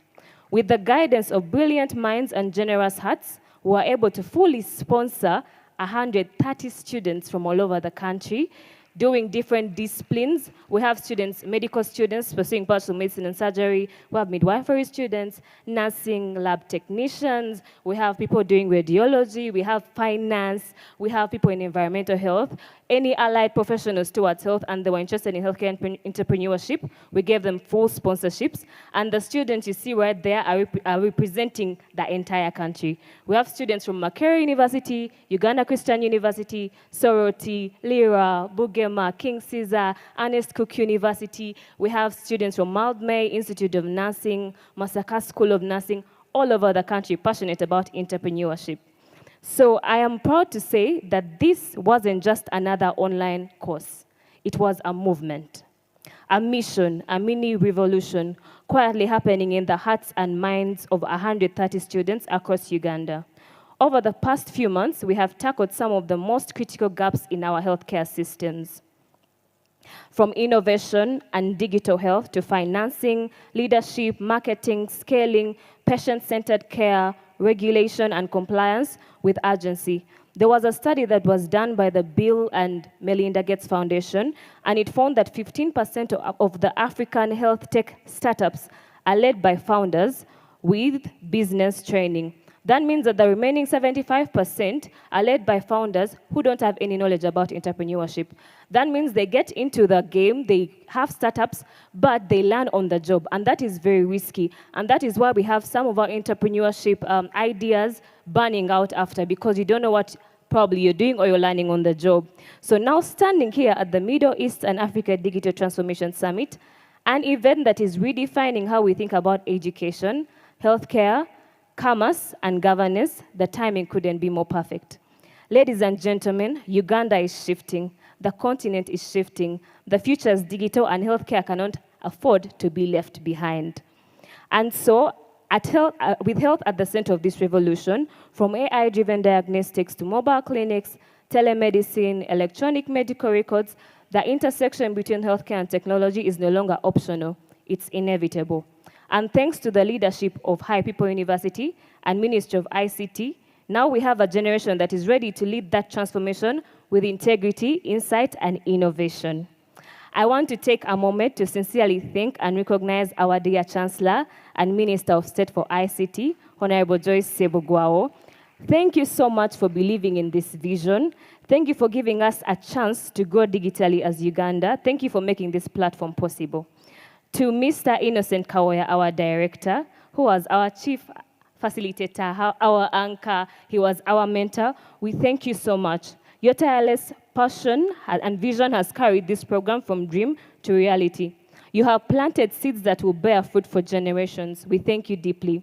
With the guidance of brilliant minds and generous hearts, we were able to fully sponsor 130 students from all over the country doing different disciplines. We have students, medical students pursuing personal medicine and surgery. We have midwifery students, nursing, lab technicians. We have people doing radiology. We have finance. We have people in environmental health. Any allied professionals towards health, and they were interested in healthcare entrepreneurship. We gave them full sponsorships. And the students you see right there are representing the entire country. We have students from Makerere University, Uganda Christian University, Soroti, Lira, Bugema, King Caesar, Ernest Cook University. We have students from Mildmay Institute of Nursing, Masaka School of Nursing, all over the country passionate about entrepreneurship. So I am proud to say that this wasn't just another online course. It was a movement, a mission, a mini revolution quietly happening in the hearts and minds of 130 students across Uganda. Over the past few months, we have tackled some of the most critical gaps in our healthcare systems. From innovation and digital health to financing, leadership, marketing, scaling, patient-centered care, regulation and compliance with urgency. There was a study that was done by the Bill and Melinda Gates Foundation, and it found that 15% of the African health tech startups are led by founders with business training. That means that the remaining 75% are led by founders who don't have any knowledge about entrepreneurship. That means they get into the game, they have startups, but they learn on the job, and that is very risky. And that is why we have some of our entrepreneurship ideas burning out after, because you don't know what probably you're doing or you're learning on the job. So now standing here at the Middle East and Africa Digital Transformation Summit, an event that is redefining how we think about education, healthcare, commerce, and governance, the timing couldn't be more perfect. Ladies and gentlemen, Uganda is shifting. The continent is shifting. The future is digital, and healthcare cannot afford to be left behind. And so, with health at the center of this revolution, from AI-driven diagnostics to mobile clinics, telemedicine, electronic medical records, the intersection between healthcare and technology is no longer optional. It's inevitable. And thanks to the leadership of High People University, and Ministry of ICT, now we have a generation that is ready to lead that transformation with integrity, insight, and innovation. I want to take a moment to sincerely thank and recognize our dear Chancellor and Minister of State for ICT, Honorable Joyce Sebugwao. Thank you so much for believing in this vision. Thank you for giving us a chance to grow digitally as Uganda. Thank you for making this platform possible. To Mr. Innocent Kawoya, our director, who was our chief facilitator, our anchor, he was our mentor, we thank you so much. Your tireless passion and vision has carried this program from dream to reality. You have planted seeds that will bear fruit for generations. We thank you deeply.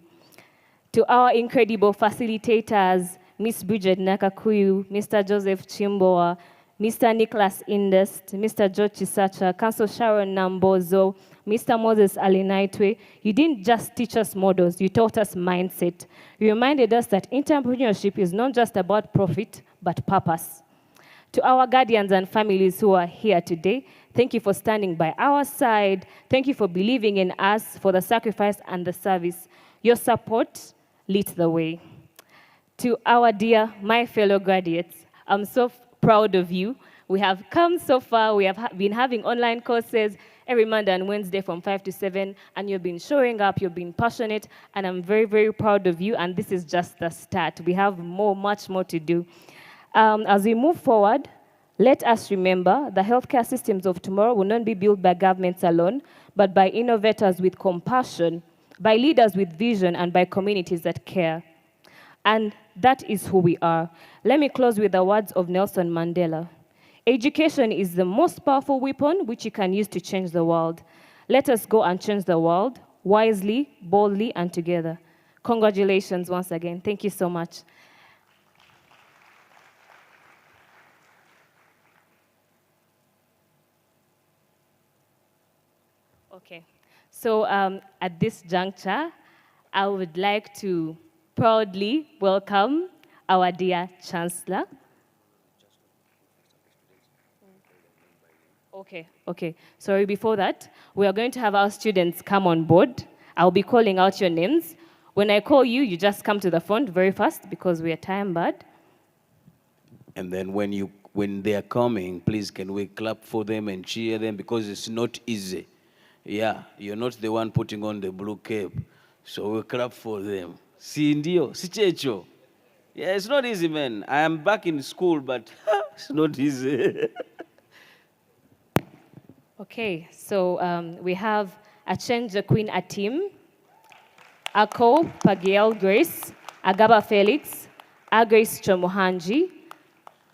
To our incredible facilitators, Ms. Bridget Nakakuyu, Mr. Joseph Chimboa, Mr. Nicholas Indest, Mr. George Chisacha, Council Sharon Nambozo, Mr. Moses Alinaitwe, you didn't just teach us models, you taught us mindset. You reminded us that entrepreneurship is not just about profit, but purpose. To our guardians and families who are here today, thank you for standing by our side. Thank you for believing in us, for the sacrifice and the service. Your support lit the way. To our dear, my fellow graduates, I'm so proud of you. We have come so far. We have been having online courses every Monday and Wednesday from 5 to 7, and you've been showing up, you've been passionate, and I'm very, very proud of you, and this is just the start. We have much more to do. As we move forward, let us remember the healthcare systems of tomorrow will not be built by governments alone, but by innovators with compassion, by leaders with vision, and by communities that care. And that is who we are. Let me close with the words of Nelson Mandela. Education is the most powerful weapon which you can use to change the world. Let us go and change the world wisely, boldly, and together. Congratulations once again. Thank you so much. Okay, so at this juncture, I would like to proudly welcome our dear Chancellor. Okay. Sorry, before that, we are going to have our students come on board. I'll be calling out your names. When I call you, you just come to the front very fast because we are time-bound. And then when they are coming, please can we clap for them and cheer them, because it's not easy. Yeah, you're not the one putting on the blue cape. So we'll clap for them. Si ndio, si checho. Yeah, it's not easy, man. I am back in school, but it's not easy. Okay, so we have a Change the Queen a team, Ako Pagiel Grace, Agaba Felix, Grace Chomuhanji,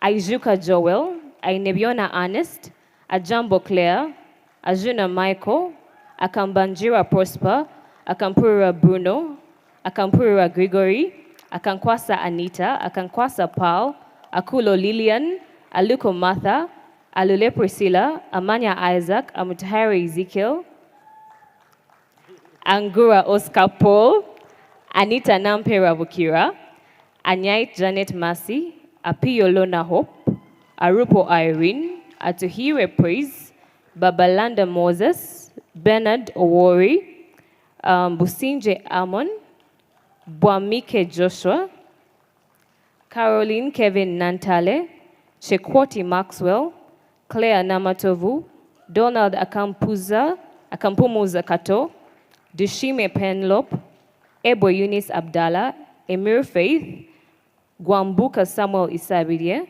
Aijuka Joel, Ainebiona Ernest, Ajambo Claire, Ajuna Michael, Akambanjira Prosper, Akampura Bruno, Akampura Gregory, Akankwasa Anita, Akankwasa Paul, Akulo Lillian, Aluko Martha, Alule Priscilla, Amanya Isaac, Amutahari Ezekiel, Angura Oscar Paul, Anita Nampera Bukira, Anyait Janet Masi, Apiyo Lona Hope, Arupo Irene, Atuhire Praise, Babalanda Moses, Bernard Owori, Businje Amon, Bwamike Joshua, Caroline Kevin Nantale, Chekwoti Maxwell, Claire Namatovu, Donald Akampumuza Kato, Dushime Penlop, Ebo Eunice Abdallah, Emir Faith, Gwambuka Samuel Isabidie,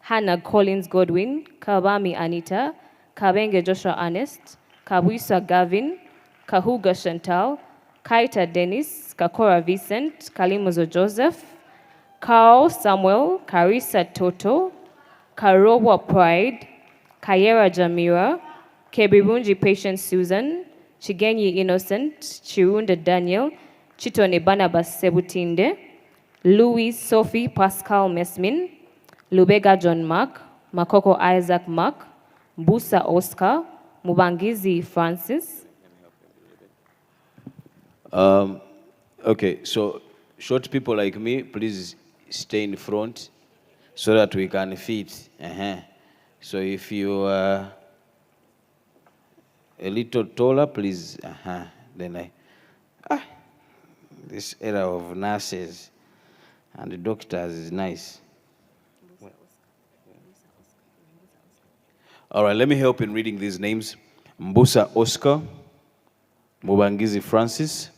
Hannah Collins Godwin, Kabami Anita, Kabenge Joshua Ernest, Kabuisa Gavin, Kahuga Chantal, Kaita Dennis, Kakora Vincent, Kalimuzo Joseph, Carl Samuel, Carissa Toto, Karowa Pride, Kayera Jamira, Kebirunji Patient Susan, Chigenyi Innocent, Chirunda Daniel, Chitone Barnabas Sebutinde, Louis Sophie Pascal Mesmin, Lubega John Mark, Makoko Isaac Mark, Busa Oscar, Mubangizi Francis. Okay, so short people like me, please stay in front so that we can fit. So if you are a little taller, please, then This era of nurses and doctors is nice. All right, let me help in reading these names. Mbusa Oscar, Mubangizi Francis.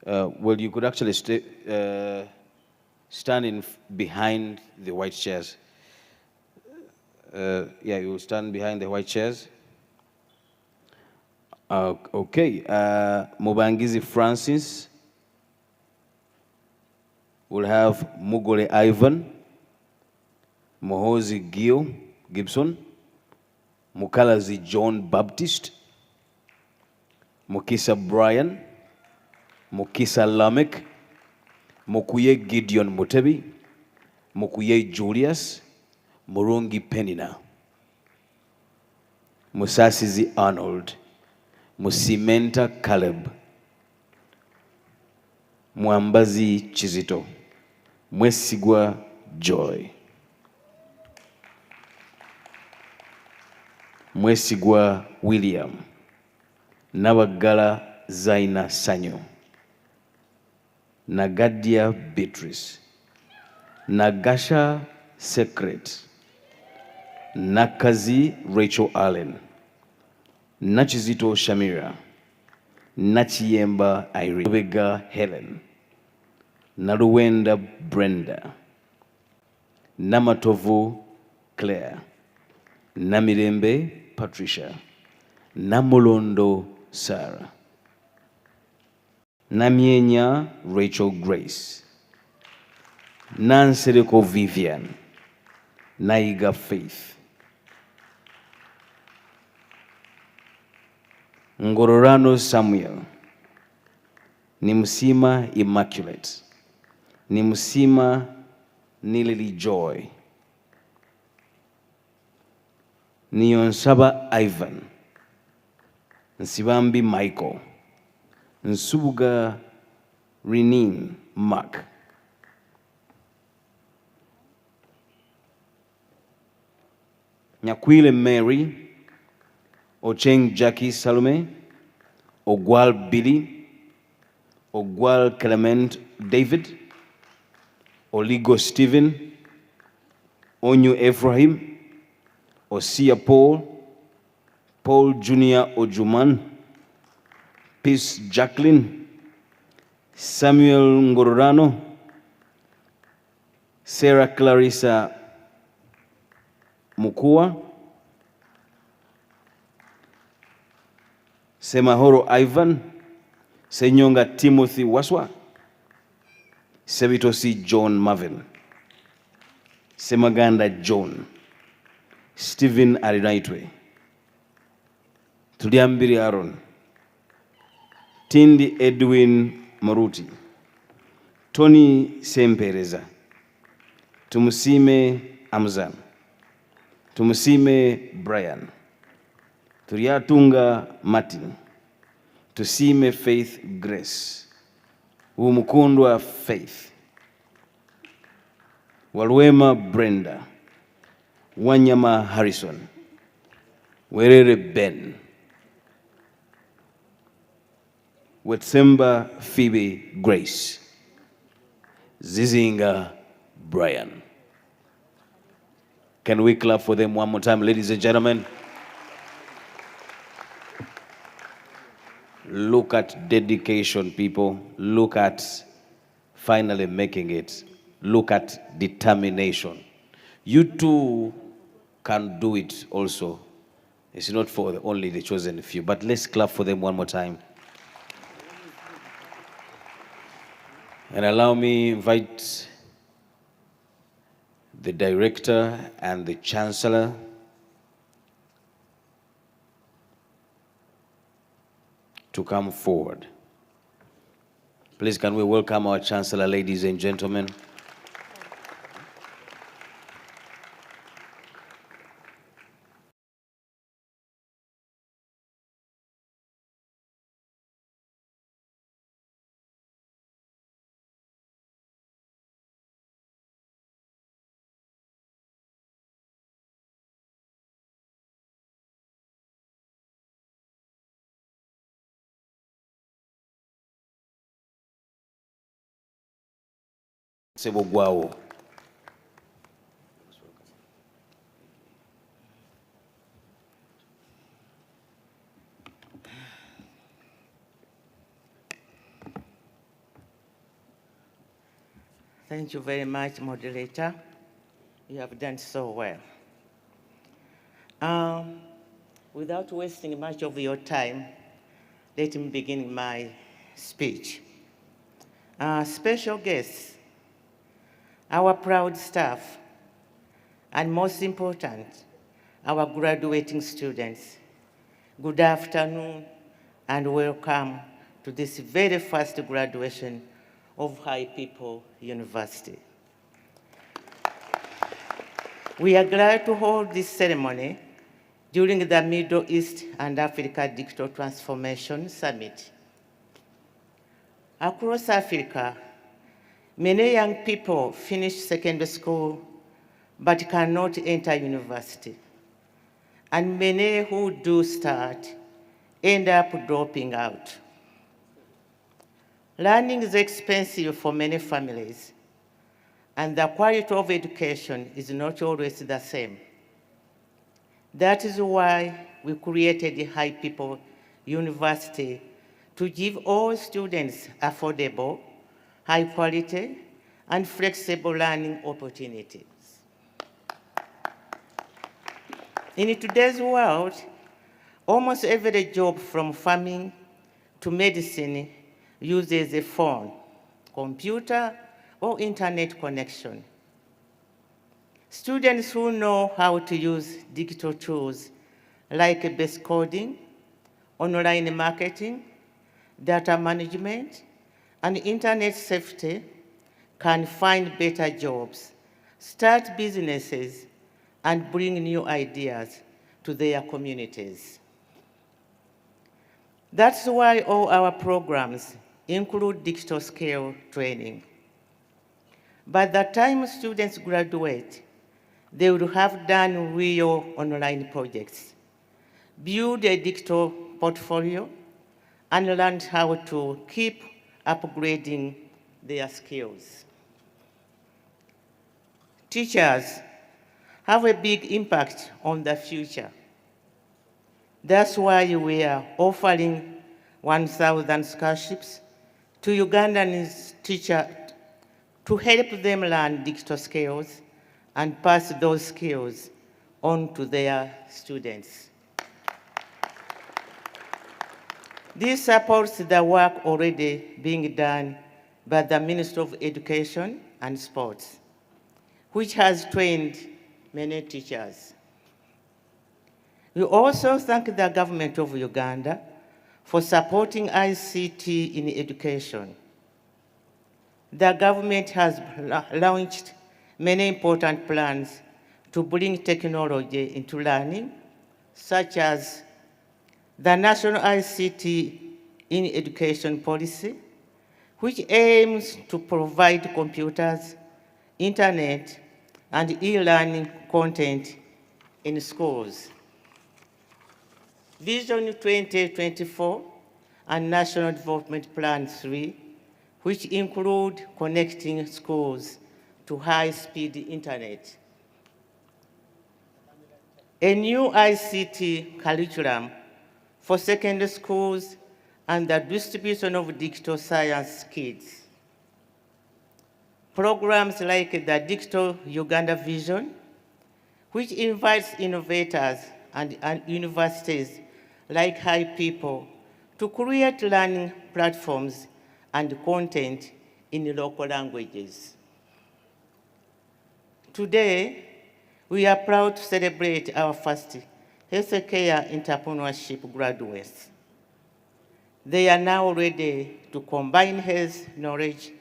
Well, you could actually stand behind the white chairs. Yeah, you will stand behind the white chairs. Okay, Mubangizi Francis. We'll have Mugole Ivan, Mohozi Gibson, Mukalazi John Baptist, Mukisa Brian, Mukisa Lamek, Mukuye Gideon Mutebi, Mukuye Julius, Murungi Penina, Musasizi Arnold, Musimenta Caleb, Mwambazi Chizito, Mwesigwa Joy, Mwesigwa William, Nabagala Zaina Sanyo, Nagadia Beatrice, Nagasha Secret, Nakazi Rachel Allen, Nachizito Shamira, Nachiyemba Irene, Vega Helen, Naruwenda Brenda, Namatovu Claire, Namirembe Patricia, Namolondo Sarah, Namienya Rachel Grace, Nansereko Vivian, Naiga Faith, Ngororano Samuel, Nimsima Immaculate, Nimsima Nilili Joy, Nionsaba Ivan, Nsibambi Michael, Nsubuga Renin Mark, Nyakwile Mary, Ocheng Jackie Salome, Ogwal Billy, Ogwal Clement David, Oligo Stephen, Onyu Ephraim, Osia Paul, Paul Junior Ojuman, Peace Jacqueline, Samuel Ngororano, Sarah Clarissa Mukua, Semahoro Ivan, Senyonga Timothy Waswa, Sebitosi John Marvin, Semaganda John, Stephen Arinaitwe, Tuliambiri Aaron, Tindi Edwin Maruti, Tony Sempereza, Tumusime Amzan, Tumusime Brian, Turiatunga Martin, Tusime Faith Grace, Umukundwa Faith, Walwema Brenda, Wanyama Harrison, Werere Ben, Wetsemba Phoebe Grace, Zizinga Brian. Can we clap for them one more time, ladies and gentlemen? Look at dedication, people. Look at finally making it. Look at determination. You too can do it also. It's not for only the chosen few, but let's clap for them one more time. And allow me to invite the director and the chancellor to come forward. Please, can we welcome our chancellor, ladies and gentlemen? Sebogwawo. Thank you very much, moderator. You have done so well. Without wasting much of your time, let me begin my speech. Special guests, our proud staff, and most important, our graduating students, good afternoon and welcome to this very first graduation of High People University. We are glad to hold this ceremony during the Middle East and Africa Digital Transformation Summit. Across Africa, many young people finish secondary school but cannot enter university. And many who do start end up dropping out. Learning is expensive for many families, and the quality of education is not always the same. That is why we created the High People University to give all students affordable, high quality, and flexible learning opportunities. In today's world, almost every job from farming to medicine uses a phone, computer, or internet connection. Students who know how to use digital tools like base coding, online marketing, data management, and internet safety can find better jobs, start businesses, and bring new ideas to their communities. That's why all our programs include digital skill training. By the time students graduate, they will have done real online projects, build a digital portfolio, and learned how to keep upgrading their skills. Teachers have a big impact on the future. That's why we are offering 1,000 scholarships to Ugandan teachers to help them learn digital skills and pass those skills on to their students. This supports the work already being done by the Ministry of Education and Sports, which has trained many teachers. We also thank the government of Uganda for supporting ICT in education. The government has launched many important plans to bring technology into learning, such as the National ICT in Education Policy, which aims to provide computers, internet, and e-learning content in schools. Vision 2024 and National Development Plan 3, which include connecting schools to high-speed internet. A new ICT curriculum for secondary schools and the distribution of digital science kits. Programs like the Digital Uganda Vision, which invites innovators and universities like High People to create learning platforms and content in local languages. Today, we are proud to celebrate our first healthcare entrepreneurship graduates. They are now ready to combine health knowledge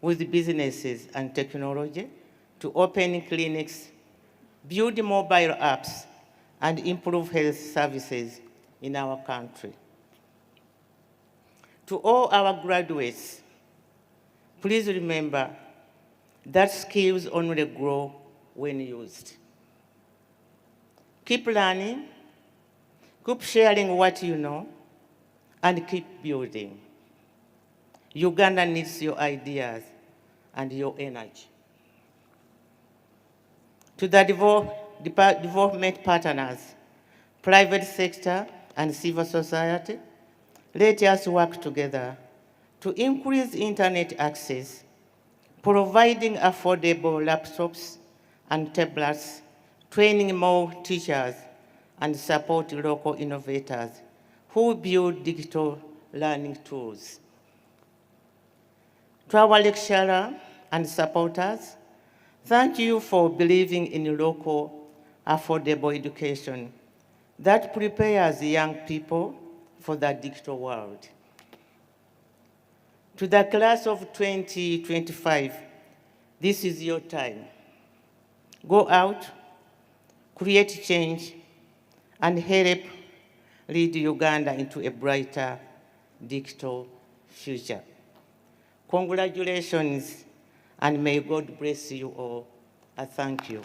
with businesses and technology to open clinics, build mobile apps, and improve health services in our country. To all our graduates, please remember that skills only grow when used. Keep learning, keep sharing what you know, and keep building. Uganda needs your ideas, and your energy. To the development partners, private sector, and civil society, let us work together to increase internet access, providing affordable laptops and tablets, training more teachers, and support local innovators who build digital learning tools. To our lecturer and supporters, thank you for believing in local, affordable education that prepares young people for the digital world. To the class of 2025, this is your time. Go out, create change, and help lead Uganda into a brighter digital future. Congratulations, and may God bless you all. I thank you.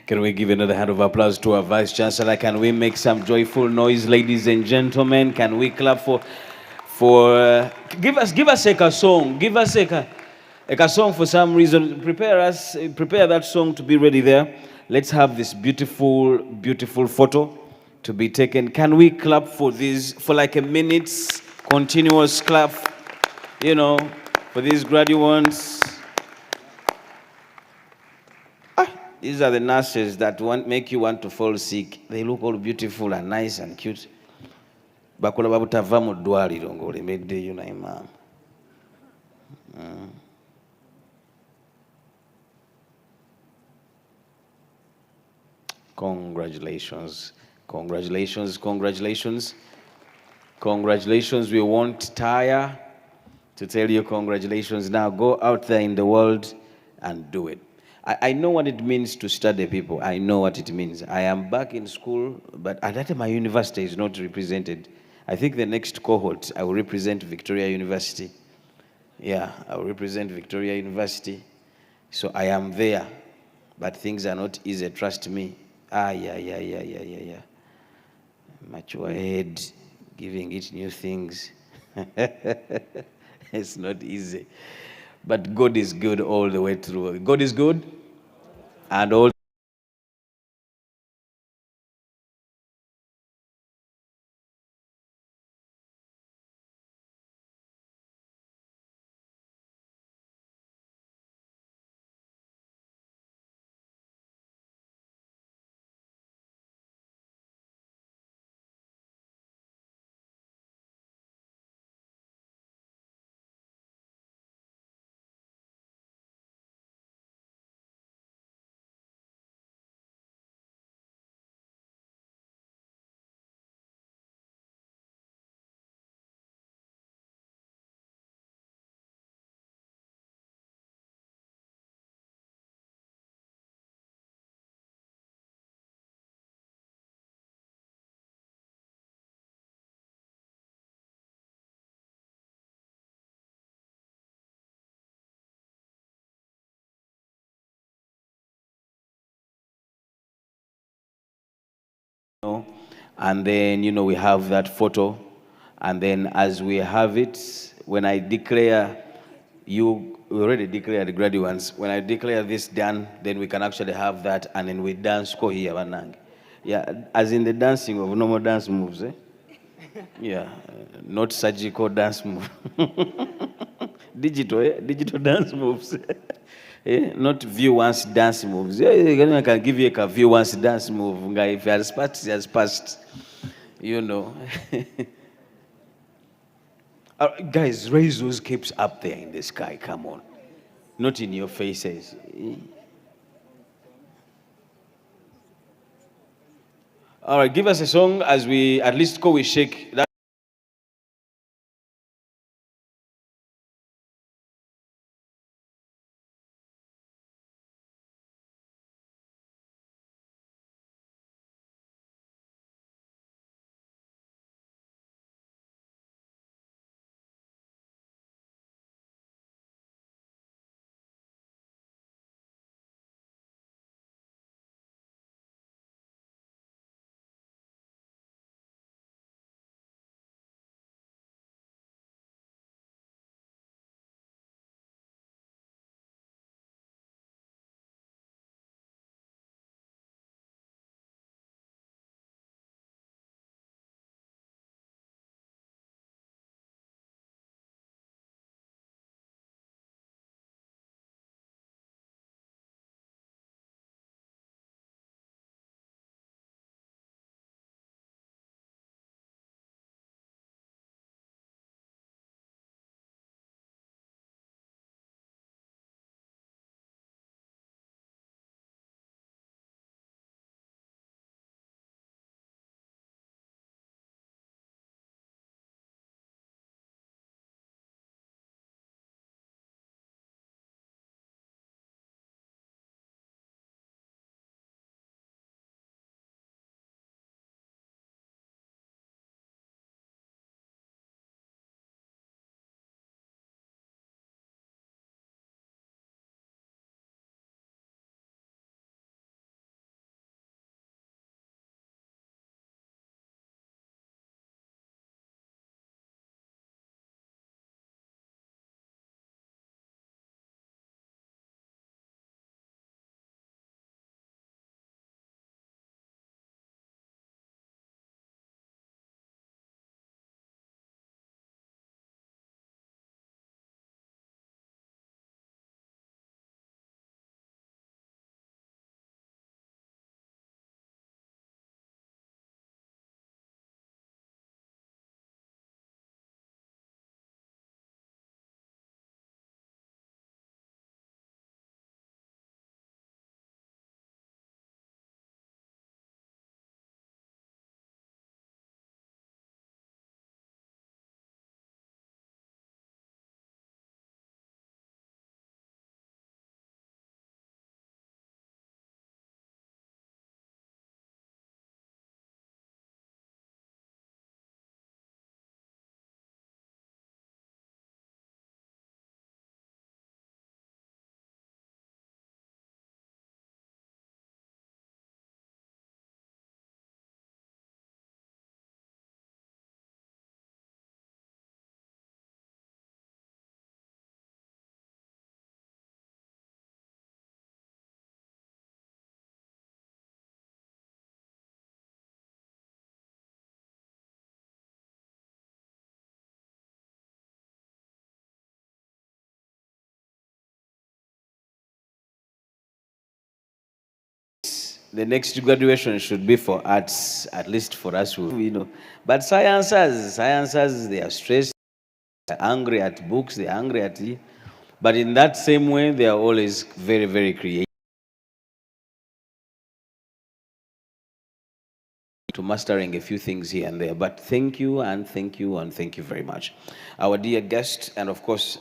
Can we give another hand of applause to our Vice Chancellor? Can we make some joyful noise, ladies and gentlemen? Can we clap give us a song. Give us a song for some reason. Prepare that song to be ready there. Let's have this beautiful, beautiful photo to be taken. Can we clap for this for like a minute? Continuous clap, you know, for these graduates. These are the nurses that make you want to fall sick. They look all beautiful and nice and cute. Bakola babutava mu ddwaliro ng'olemeddeyo naye maama. Congratulations. Congratulations, congratulations. Congratulations, we won't tire to tell you congratulations. Now go out there in the world and do it. I know what it means to study people. I know what it means. I am back in school, but at that time my university is not represented. I think the next cohort, I will represent Victoria University. Yeah, I will represent Victoria University. So I am there, but things are not easy, trust me. Yeah. Mature head, giving it new things. It's not easy. But God is good all the way through. God is good, and all and then, you know, we have that photo. And then as we have it, when I declare, we already declared the graduates. When I declare this done, then we can actually have that, and then we dance ko here, Banang. Yeah, as in the dancing of normal dance moves, eh? Yeah, not surgical dance move. Digital dance moves. Not view once dance moves. I can give you a view once dance move. If it has passed, it has passed. You know. Guys, raise those capes up there in the sky. Come on. Not in your faces. All right, give us a song as we at least go we shake that. the next graduation should be for arts, at least for us, But sciences, they are stressed, they're angry at books, they're angry at it. But in that same way, they are always very, very creative. To mastering a few things here and there. But thank you, and thank you, and thank you very much. Our dear guest, and of course,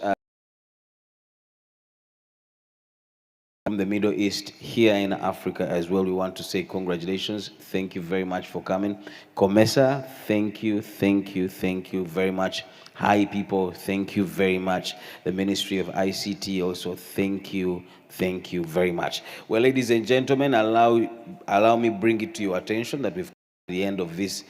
from the Middle East here in Africa as well, we want to say congratulations. Thank you very much for coming. COMESA, thank you very much. Hi people, thank you very much. The Ministry of ICT also, thank you very much. Well, ladies and gentlemen, allow me bring it to your attention that we've come to the end of this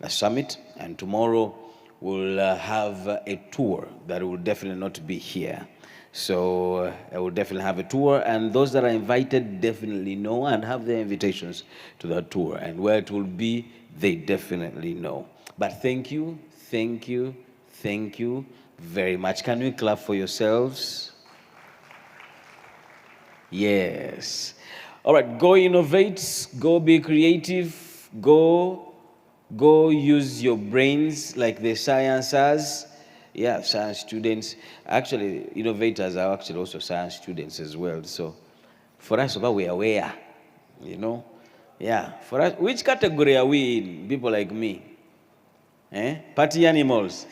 summit, and tomorrow we'll have a tour that will definitely not be here. So I will definitely have a tour, and those that are invited definitely know and have their invitations to that tour, and where it will be, they definitely know. But thank you very much. Can we clap for yourselves? Yes. All right, go innovate, go be creative, go use your brains like the sciences. Yeah, science students. Actually, innovators are actually also science students as well. So for us, we are aware, Yeah, for us, which category are we in, people like me? Party animals.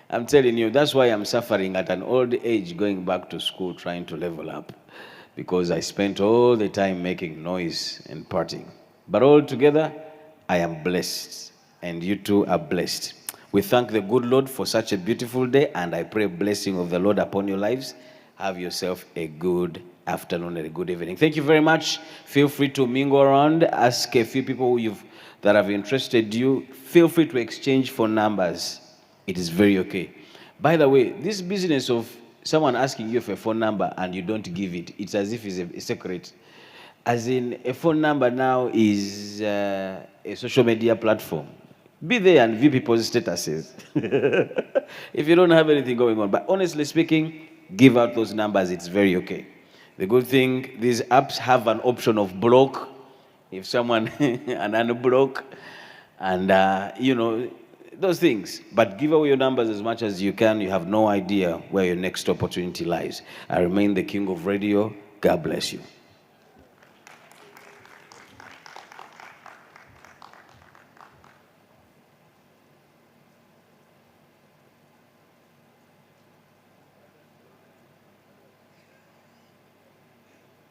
I'm telling you, that's why I'm suffering at an old age going back to school trying to level up, because I spent all the time making noise and partying. But all together, I am blessed, and you too are blessed. We thank the good Lord for such a beautiful day, and I pray blessing of the Lord upon your lives. Have yourself a good afternoon and a good evening. Thank you very much. Feel free to mingle around, ask a few people that have interested you. Feel free to exchange phone numbers. It is very okay. By the way, this business of someone asking you for a phone number and you don't give it, it's as if it's a secret. As in, a phone number now is a social media platform. Be there and view people's statuses. If you don't have anything going on. But honestly speaking, give out those numbers. It's very okay. The good thing, these apps have an option of block. If someone, an unblock, and those things. But give away your numbers as much as you can. You have no idea where your next opportunity lies. I remain the king of radio. God bless you.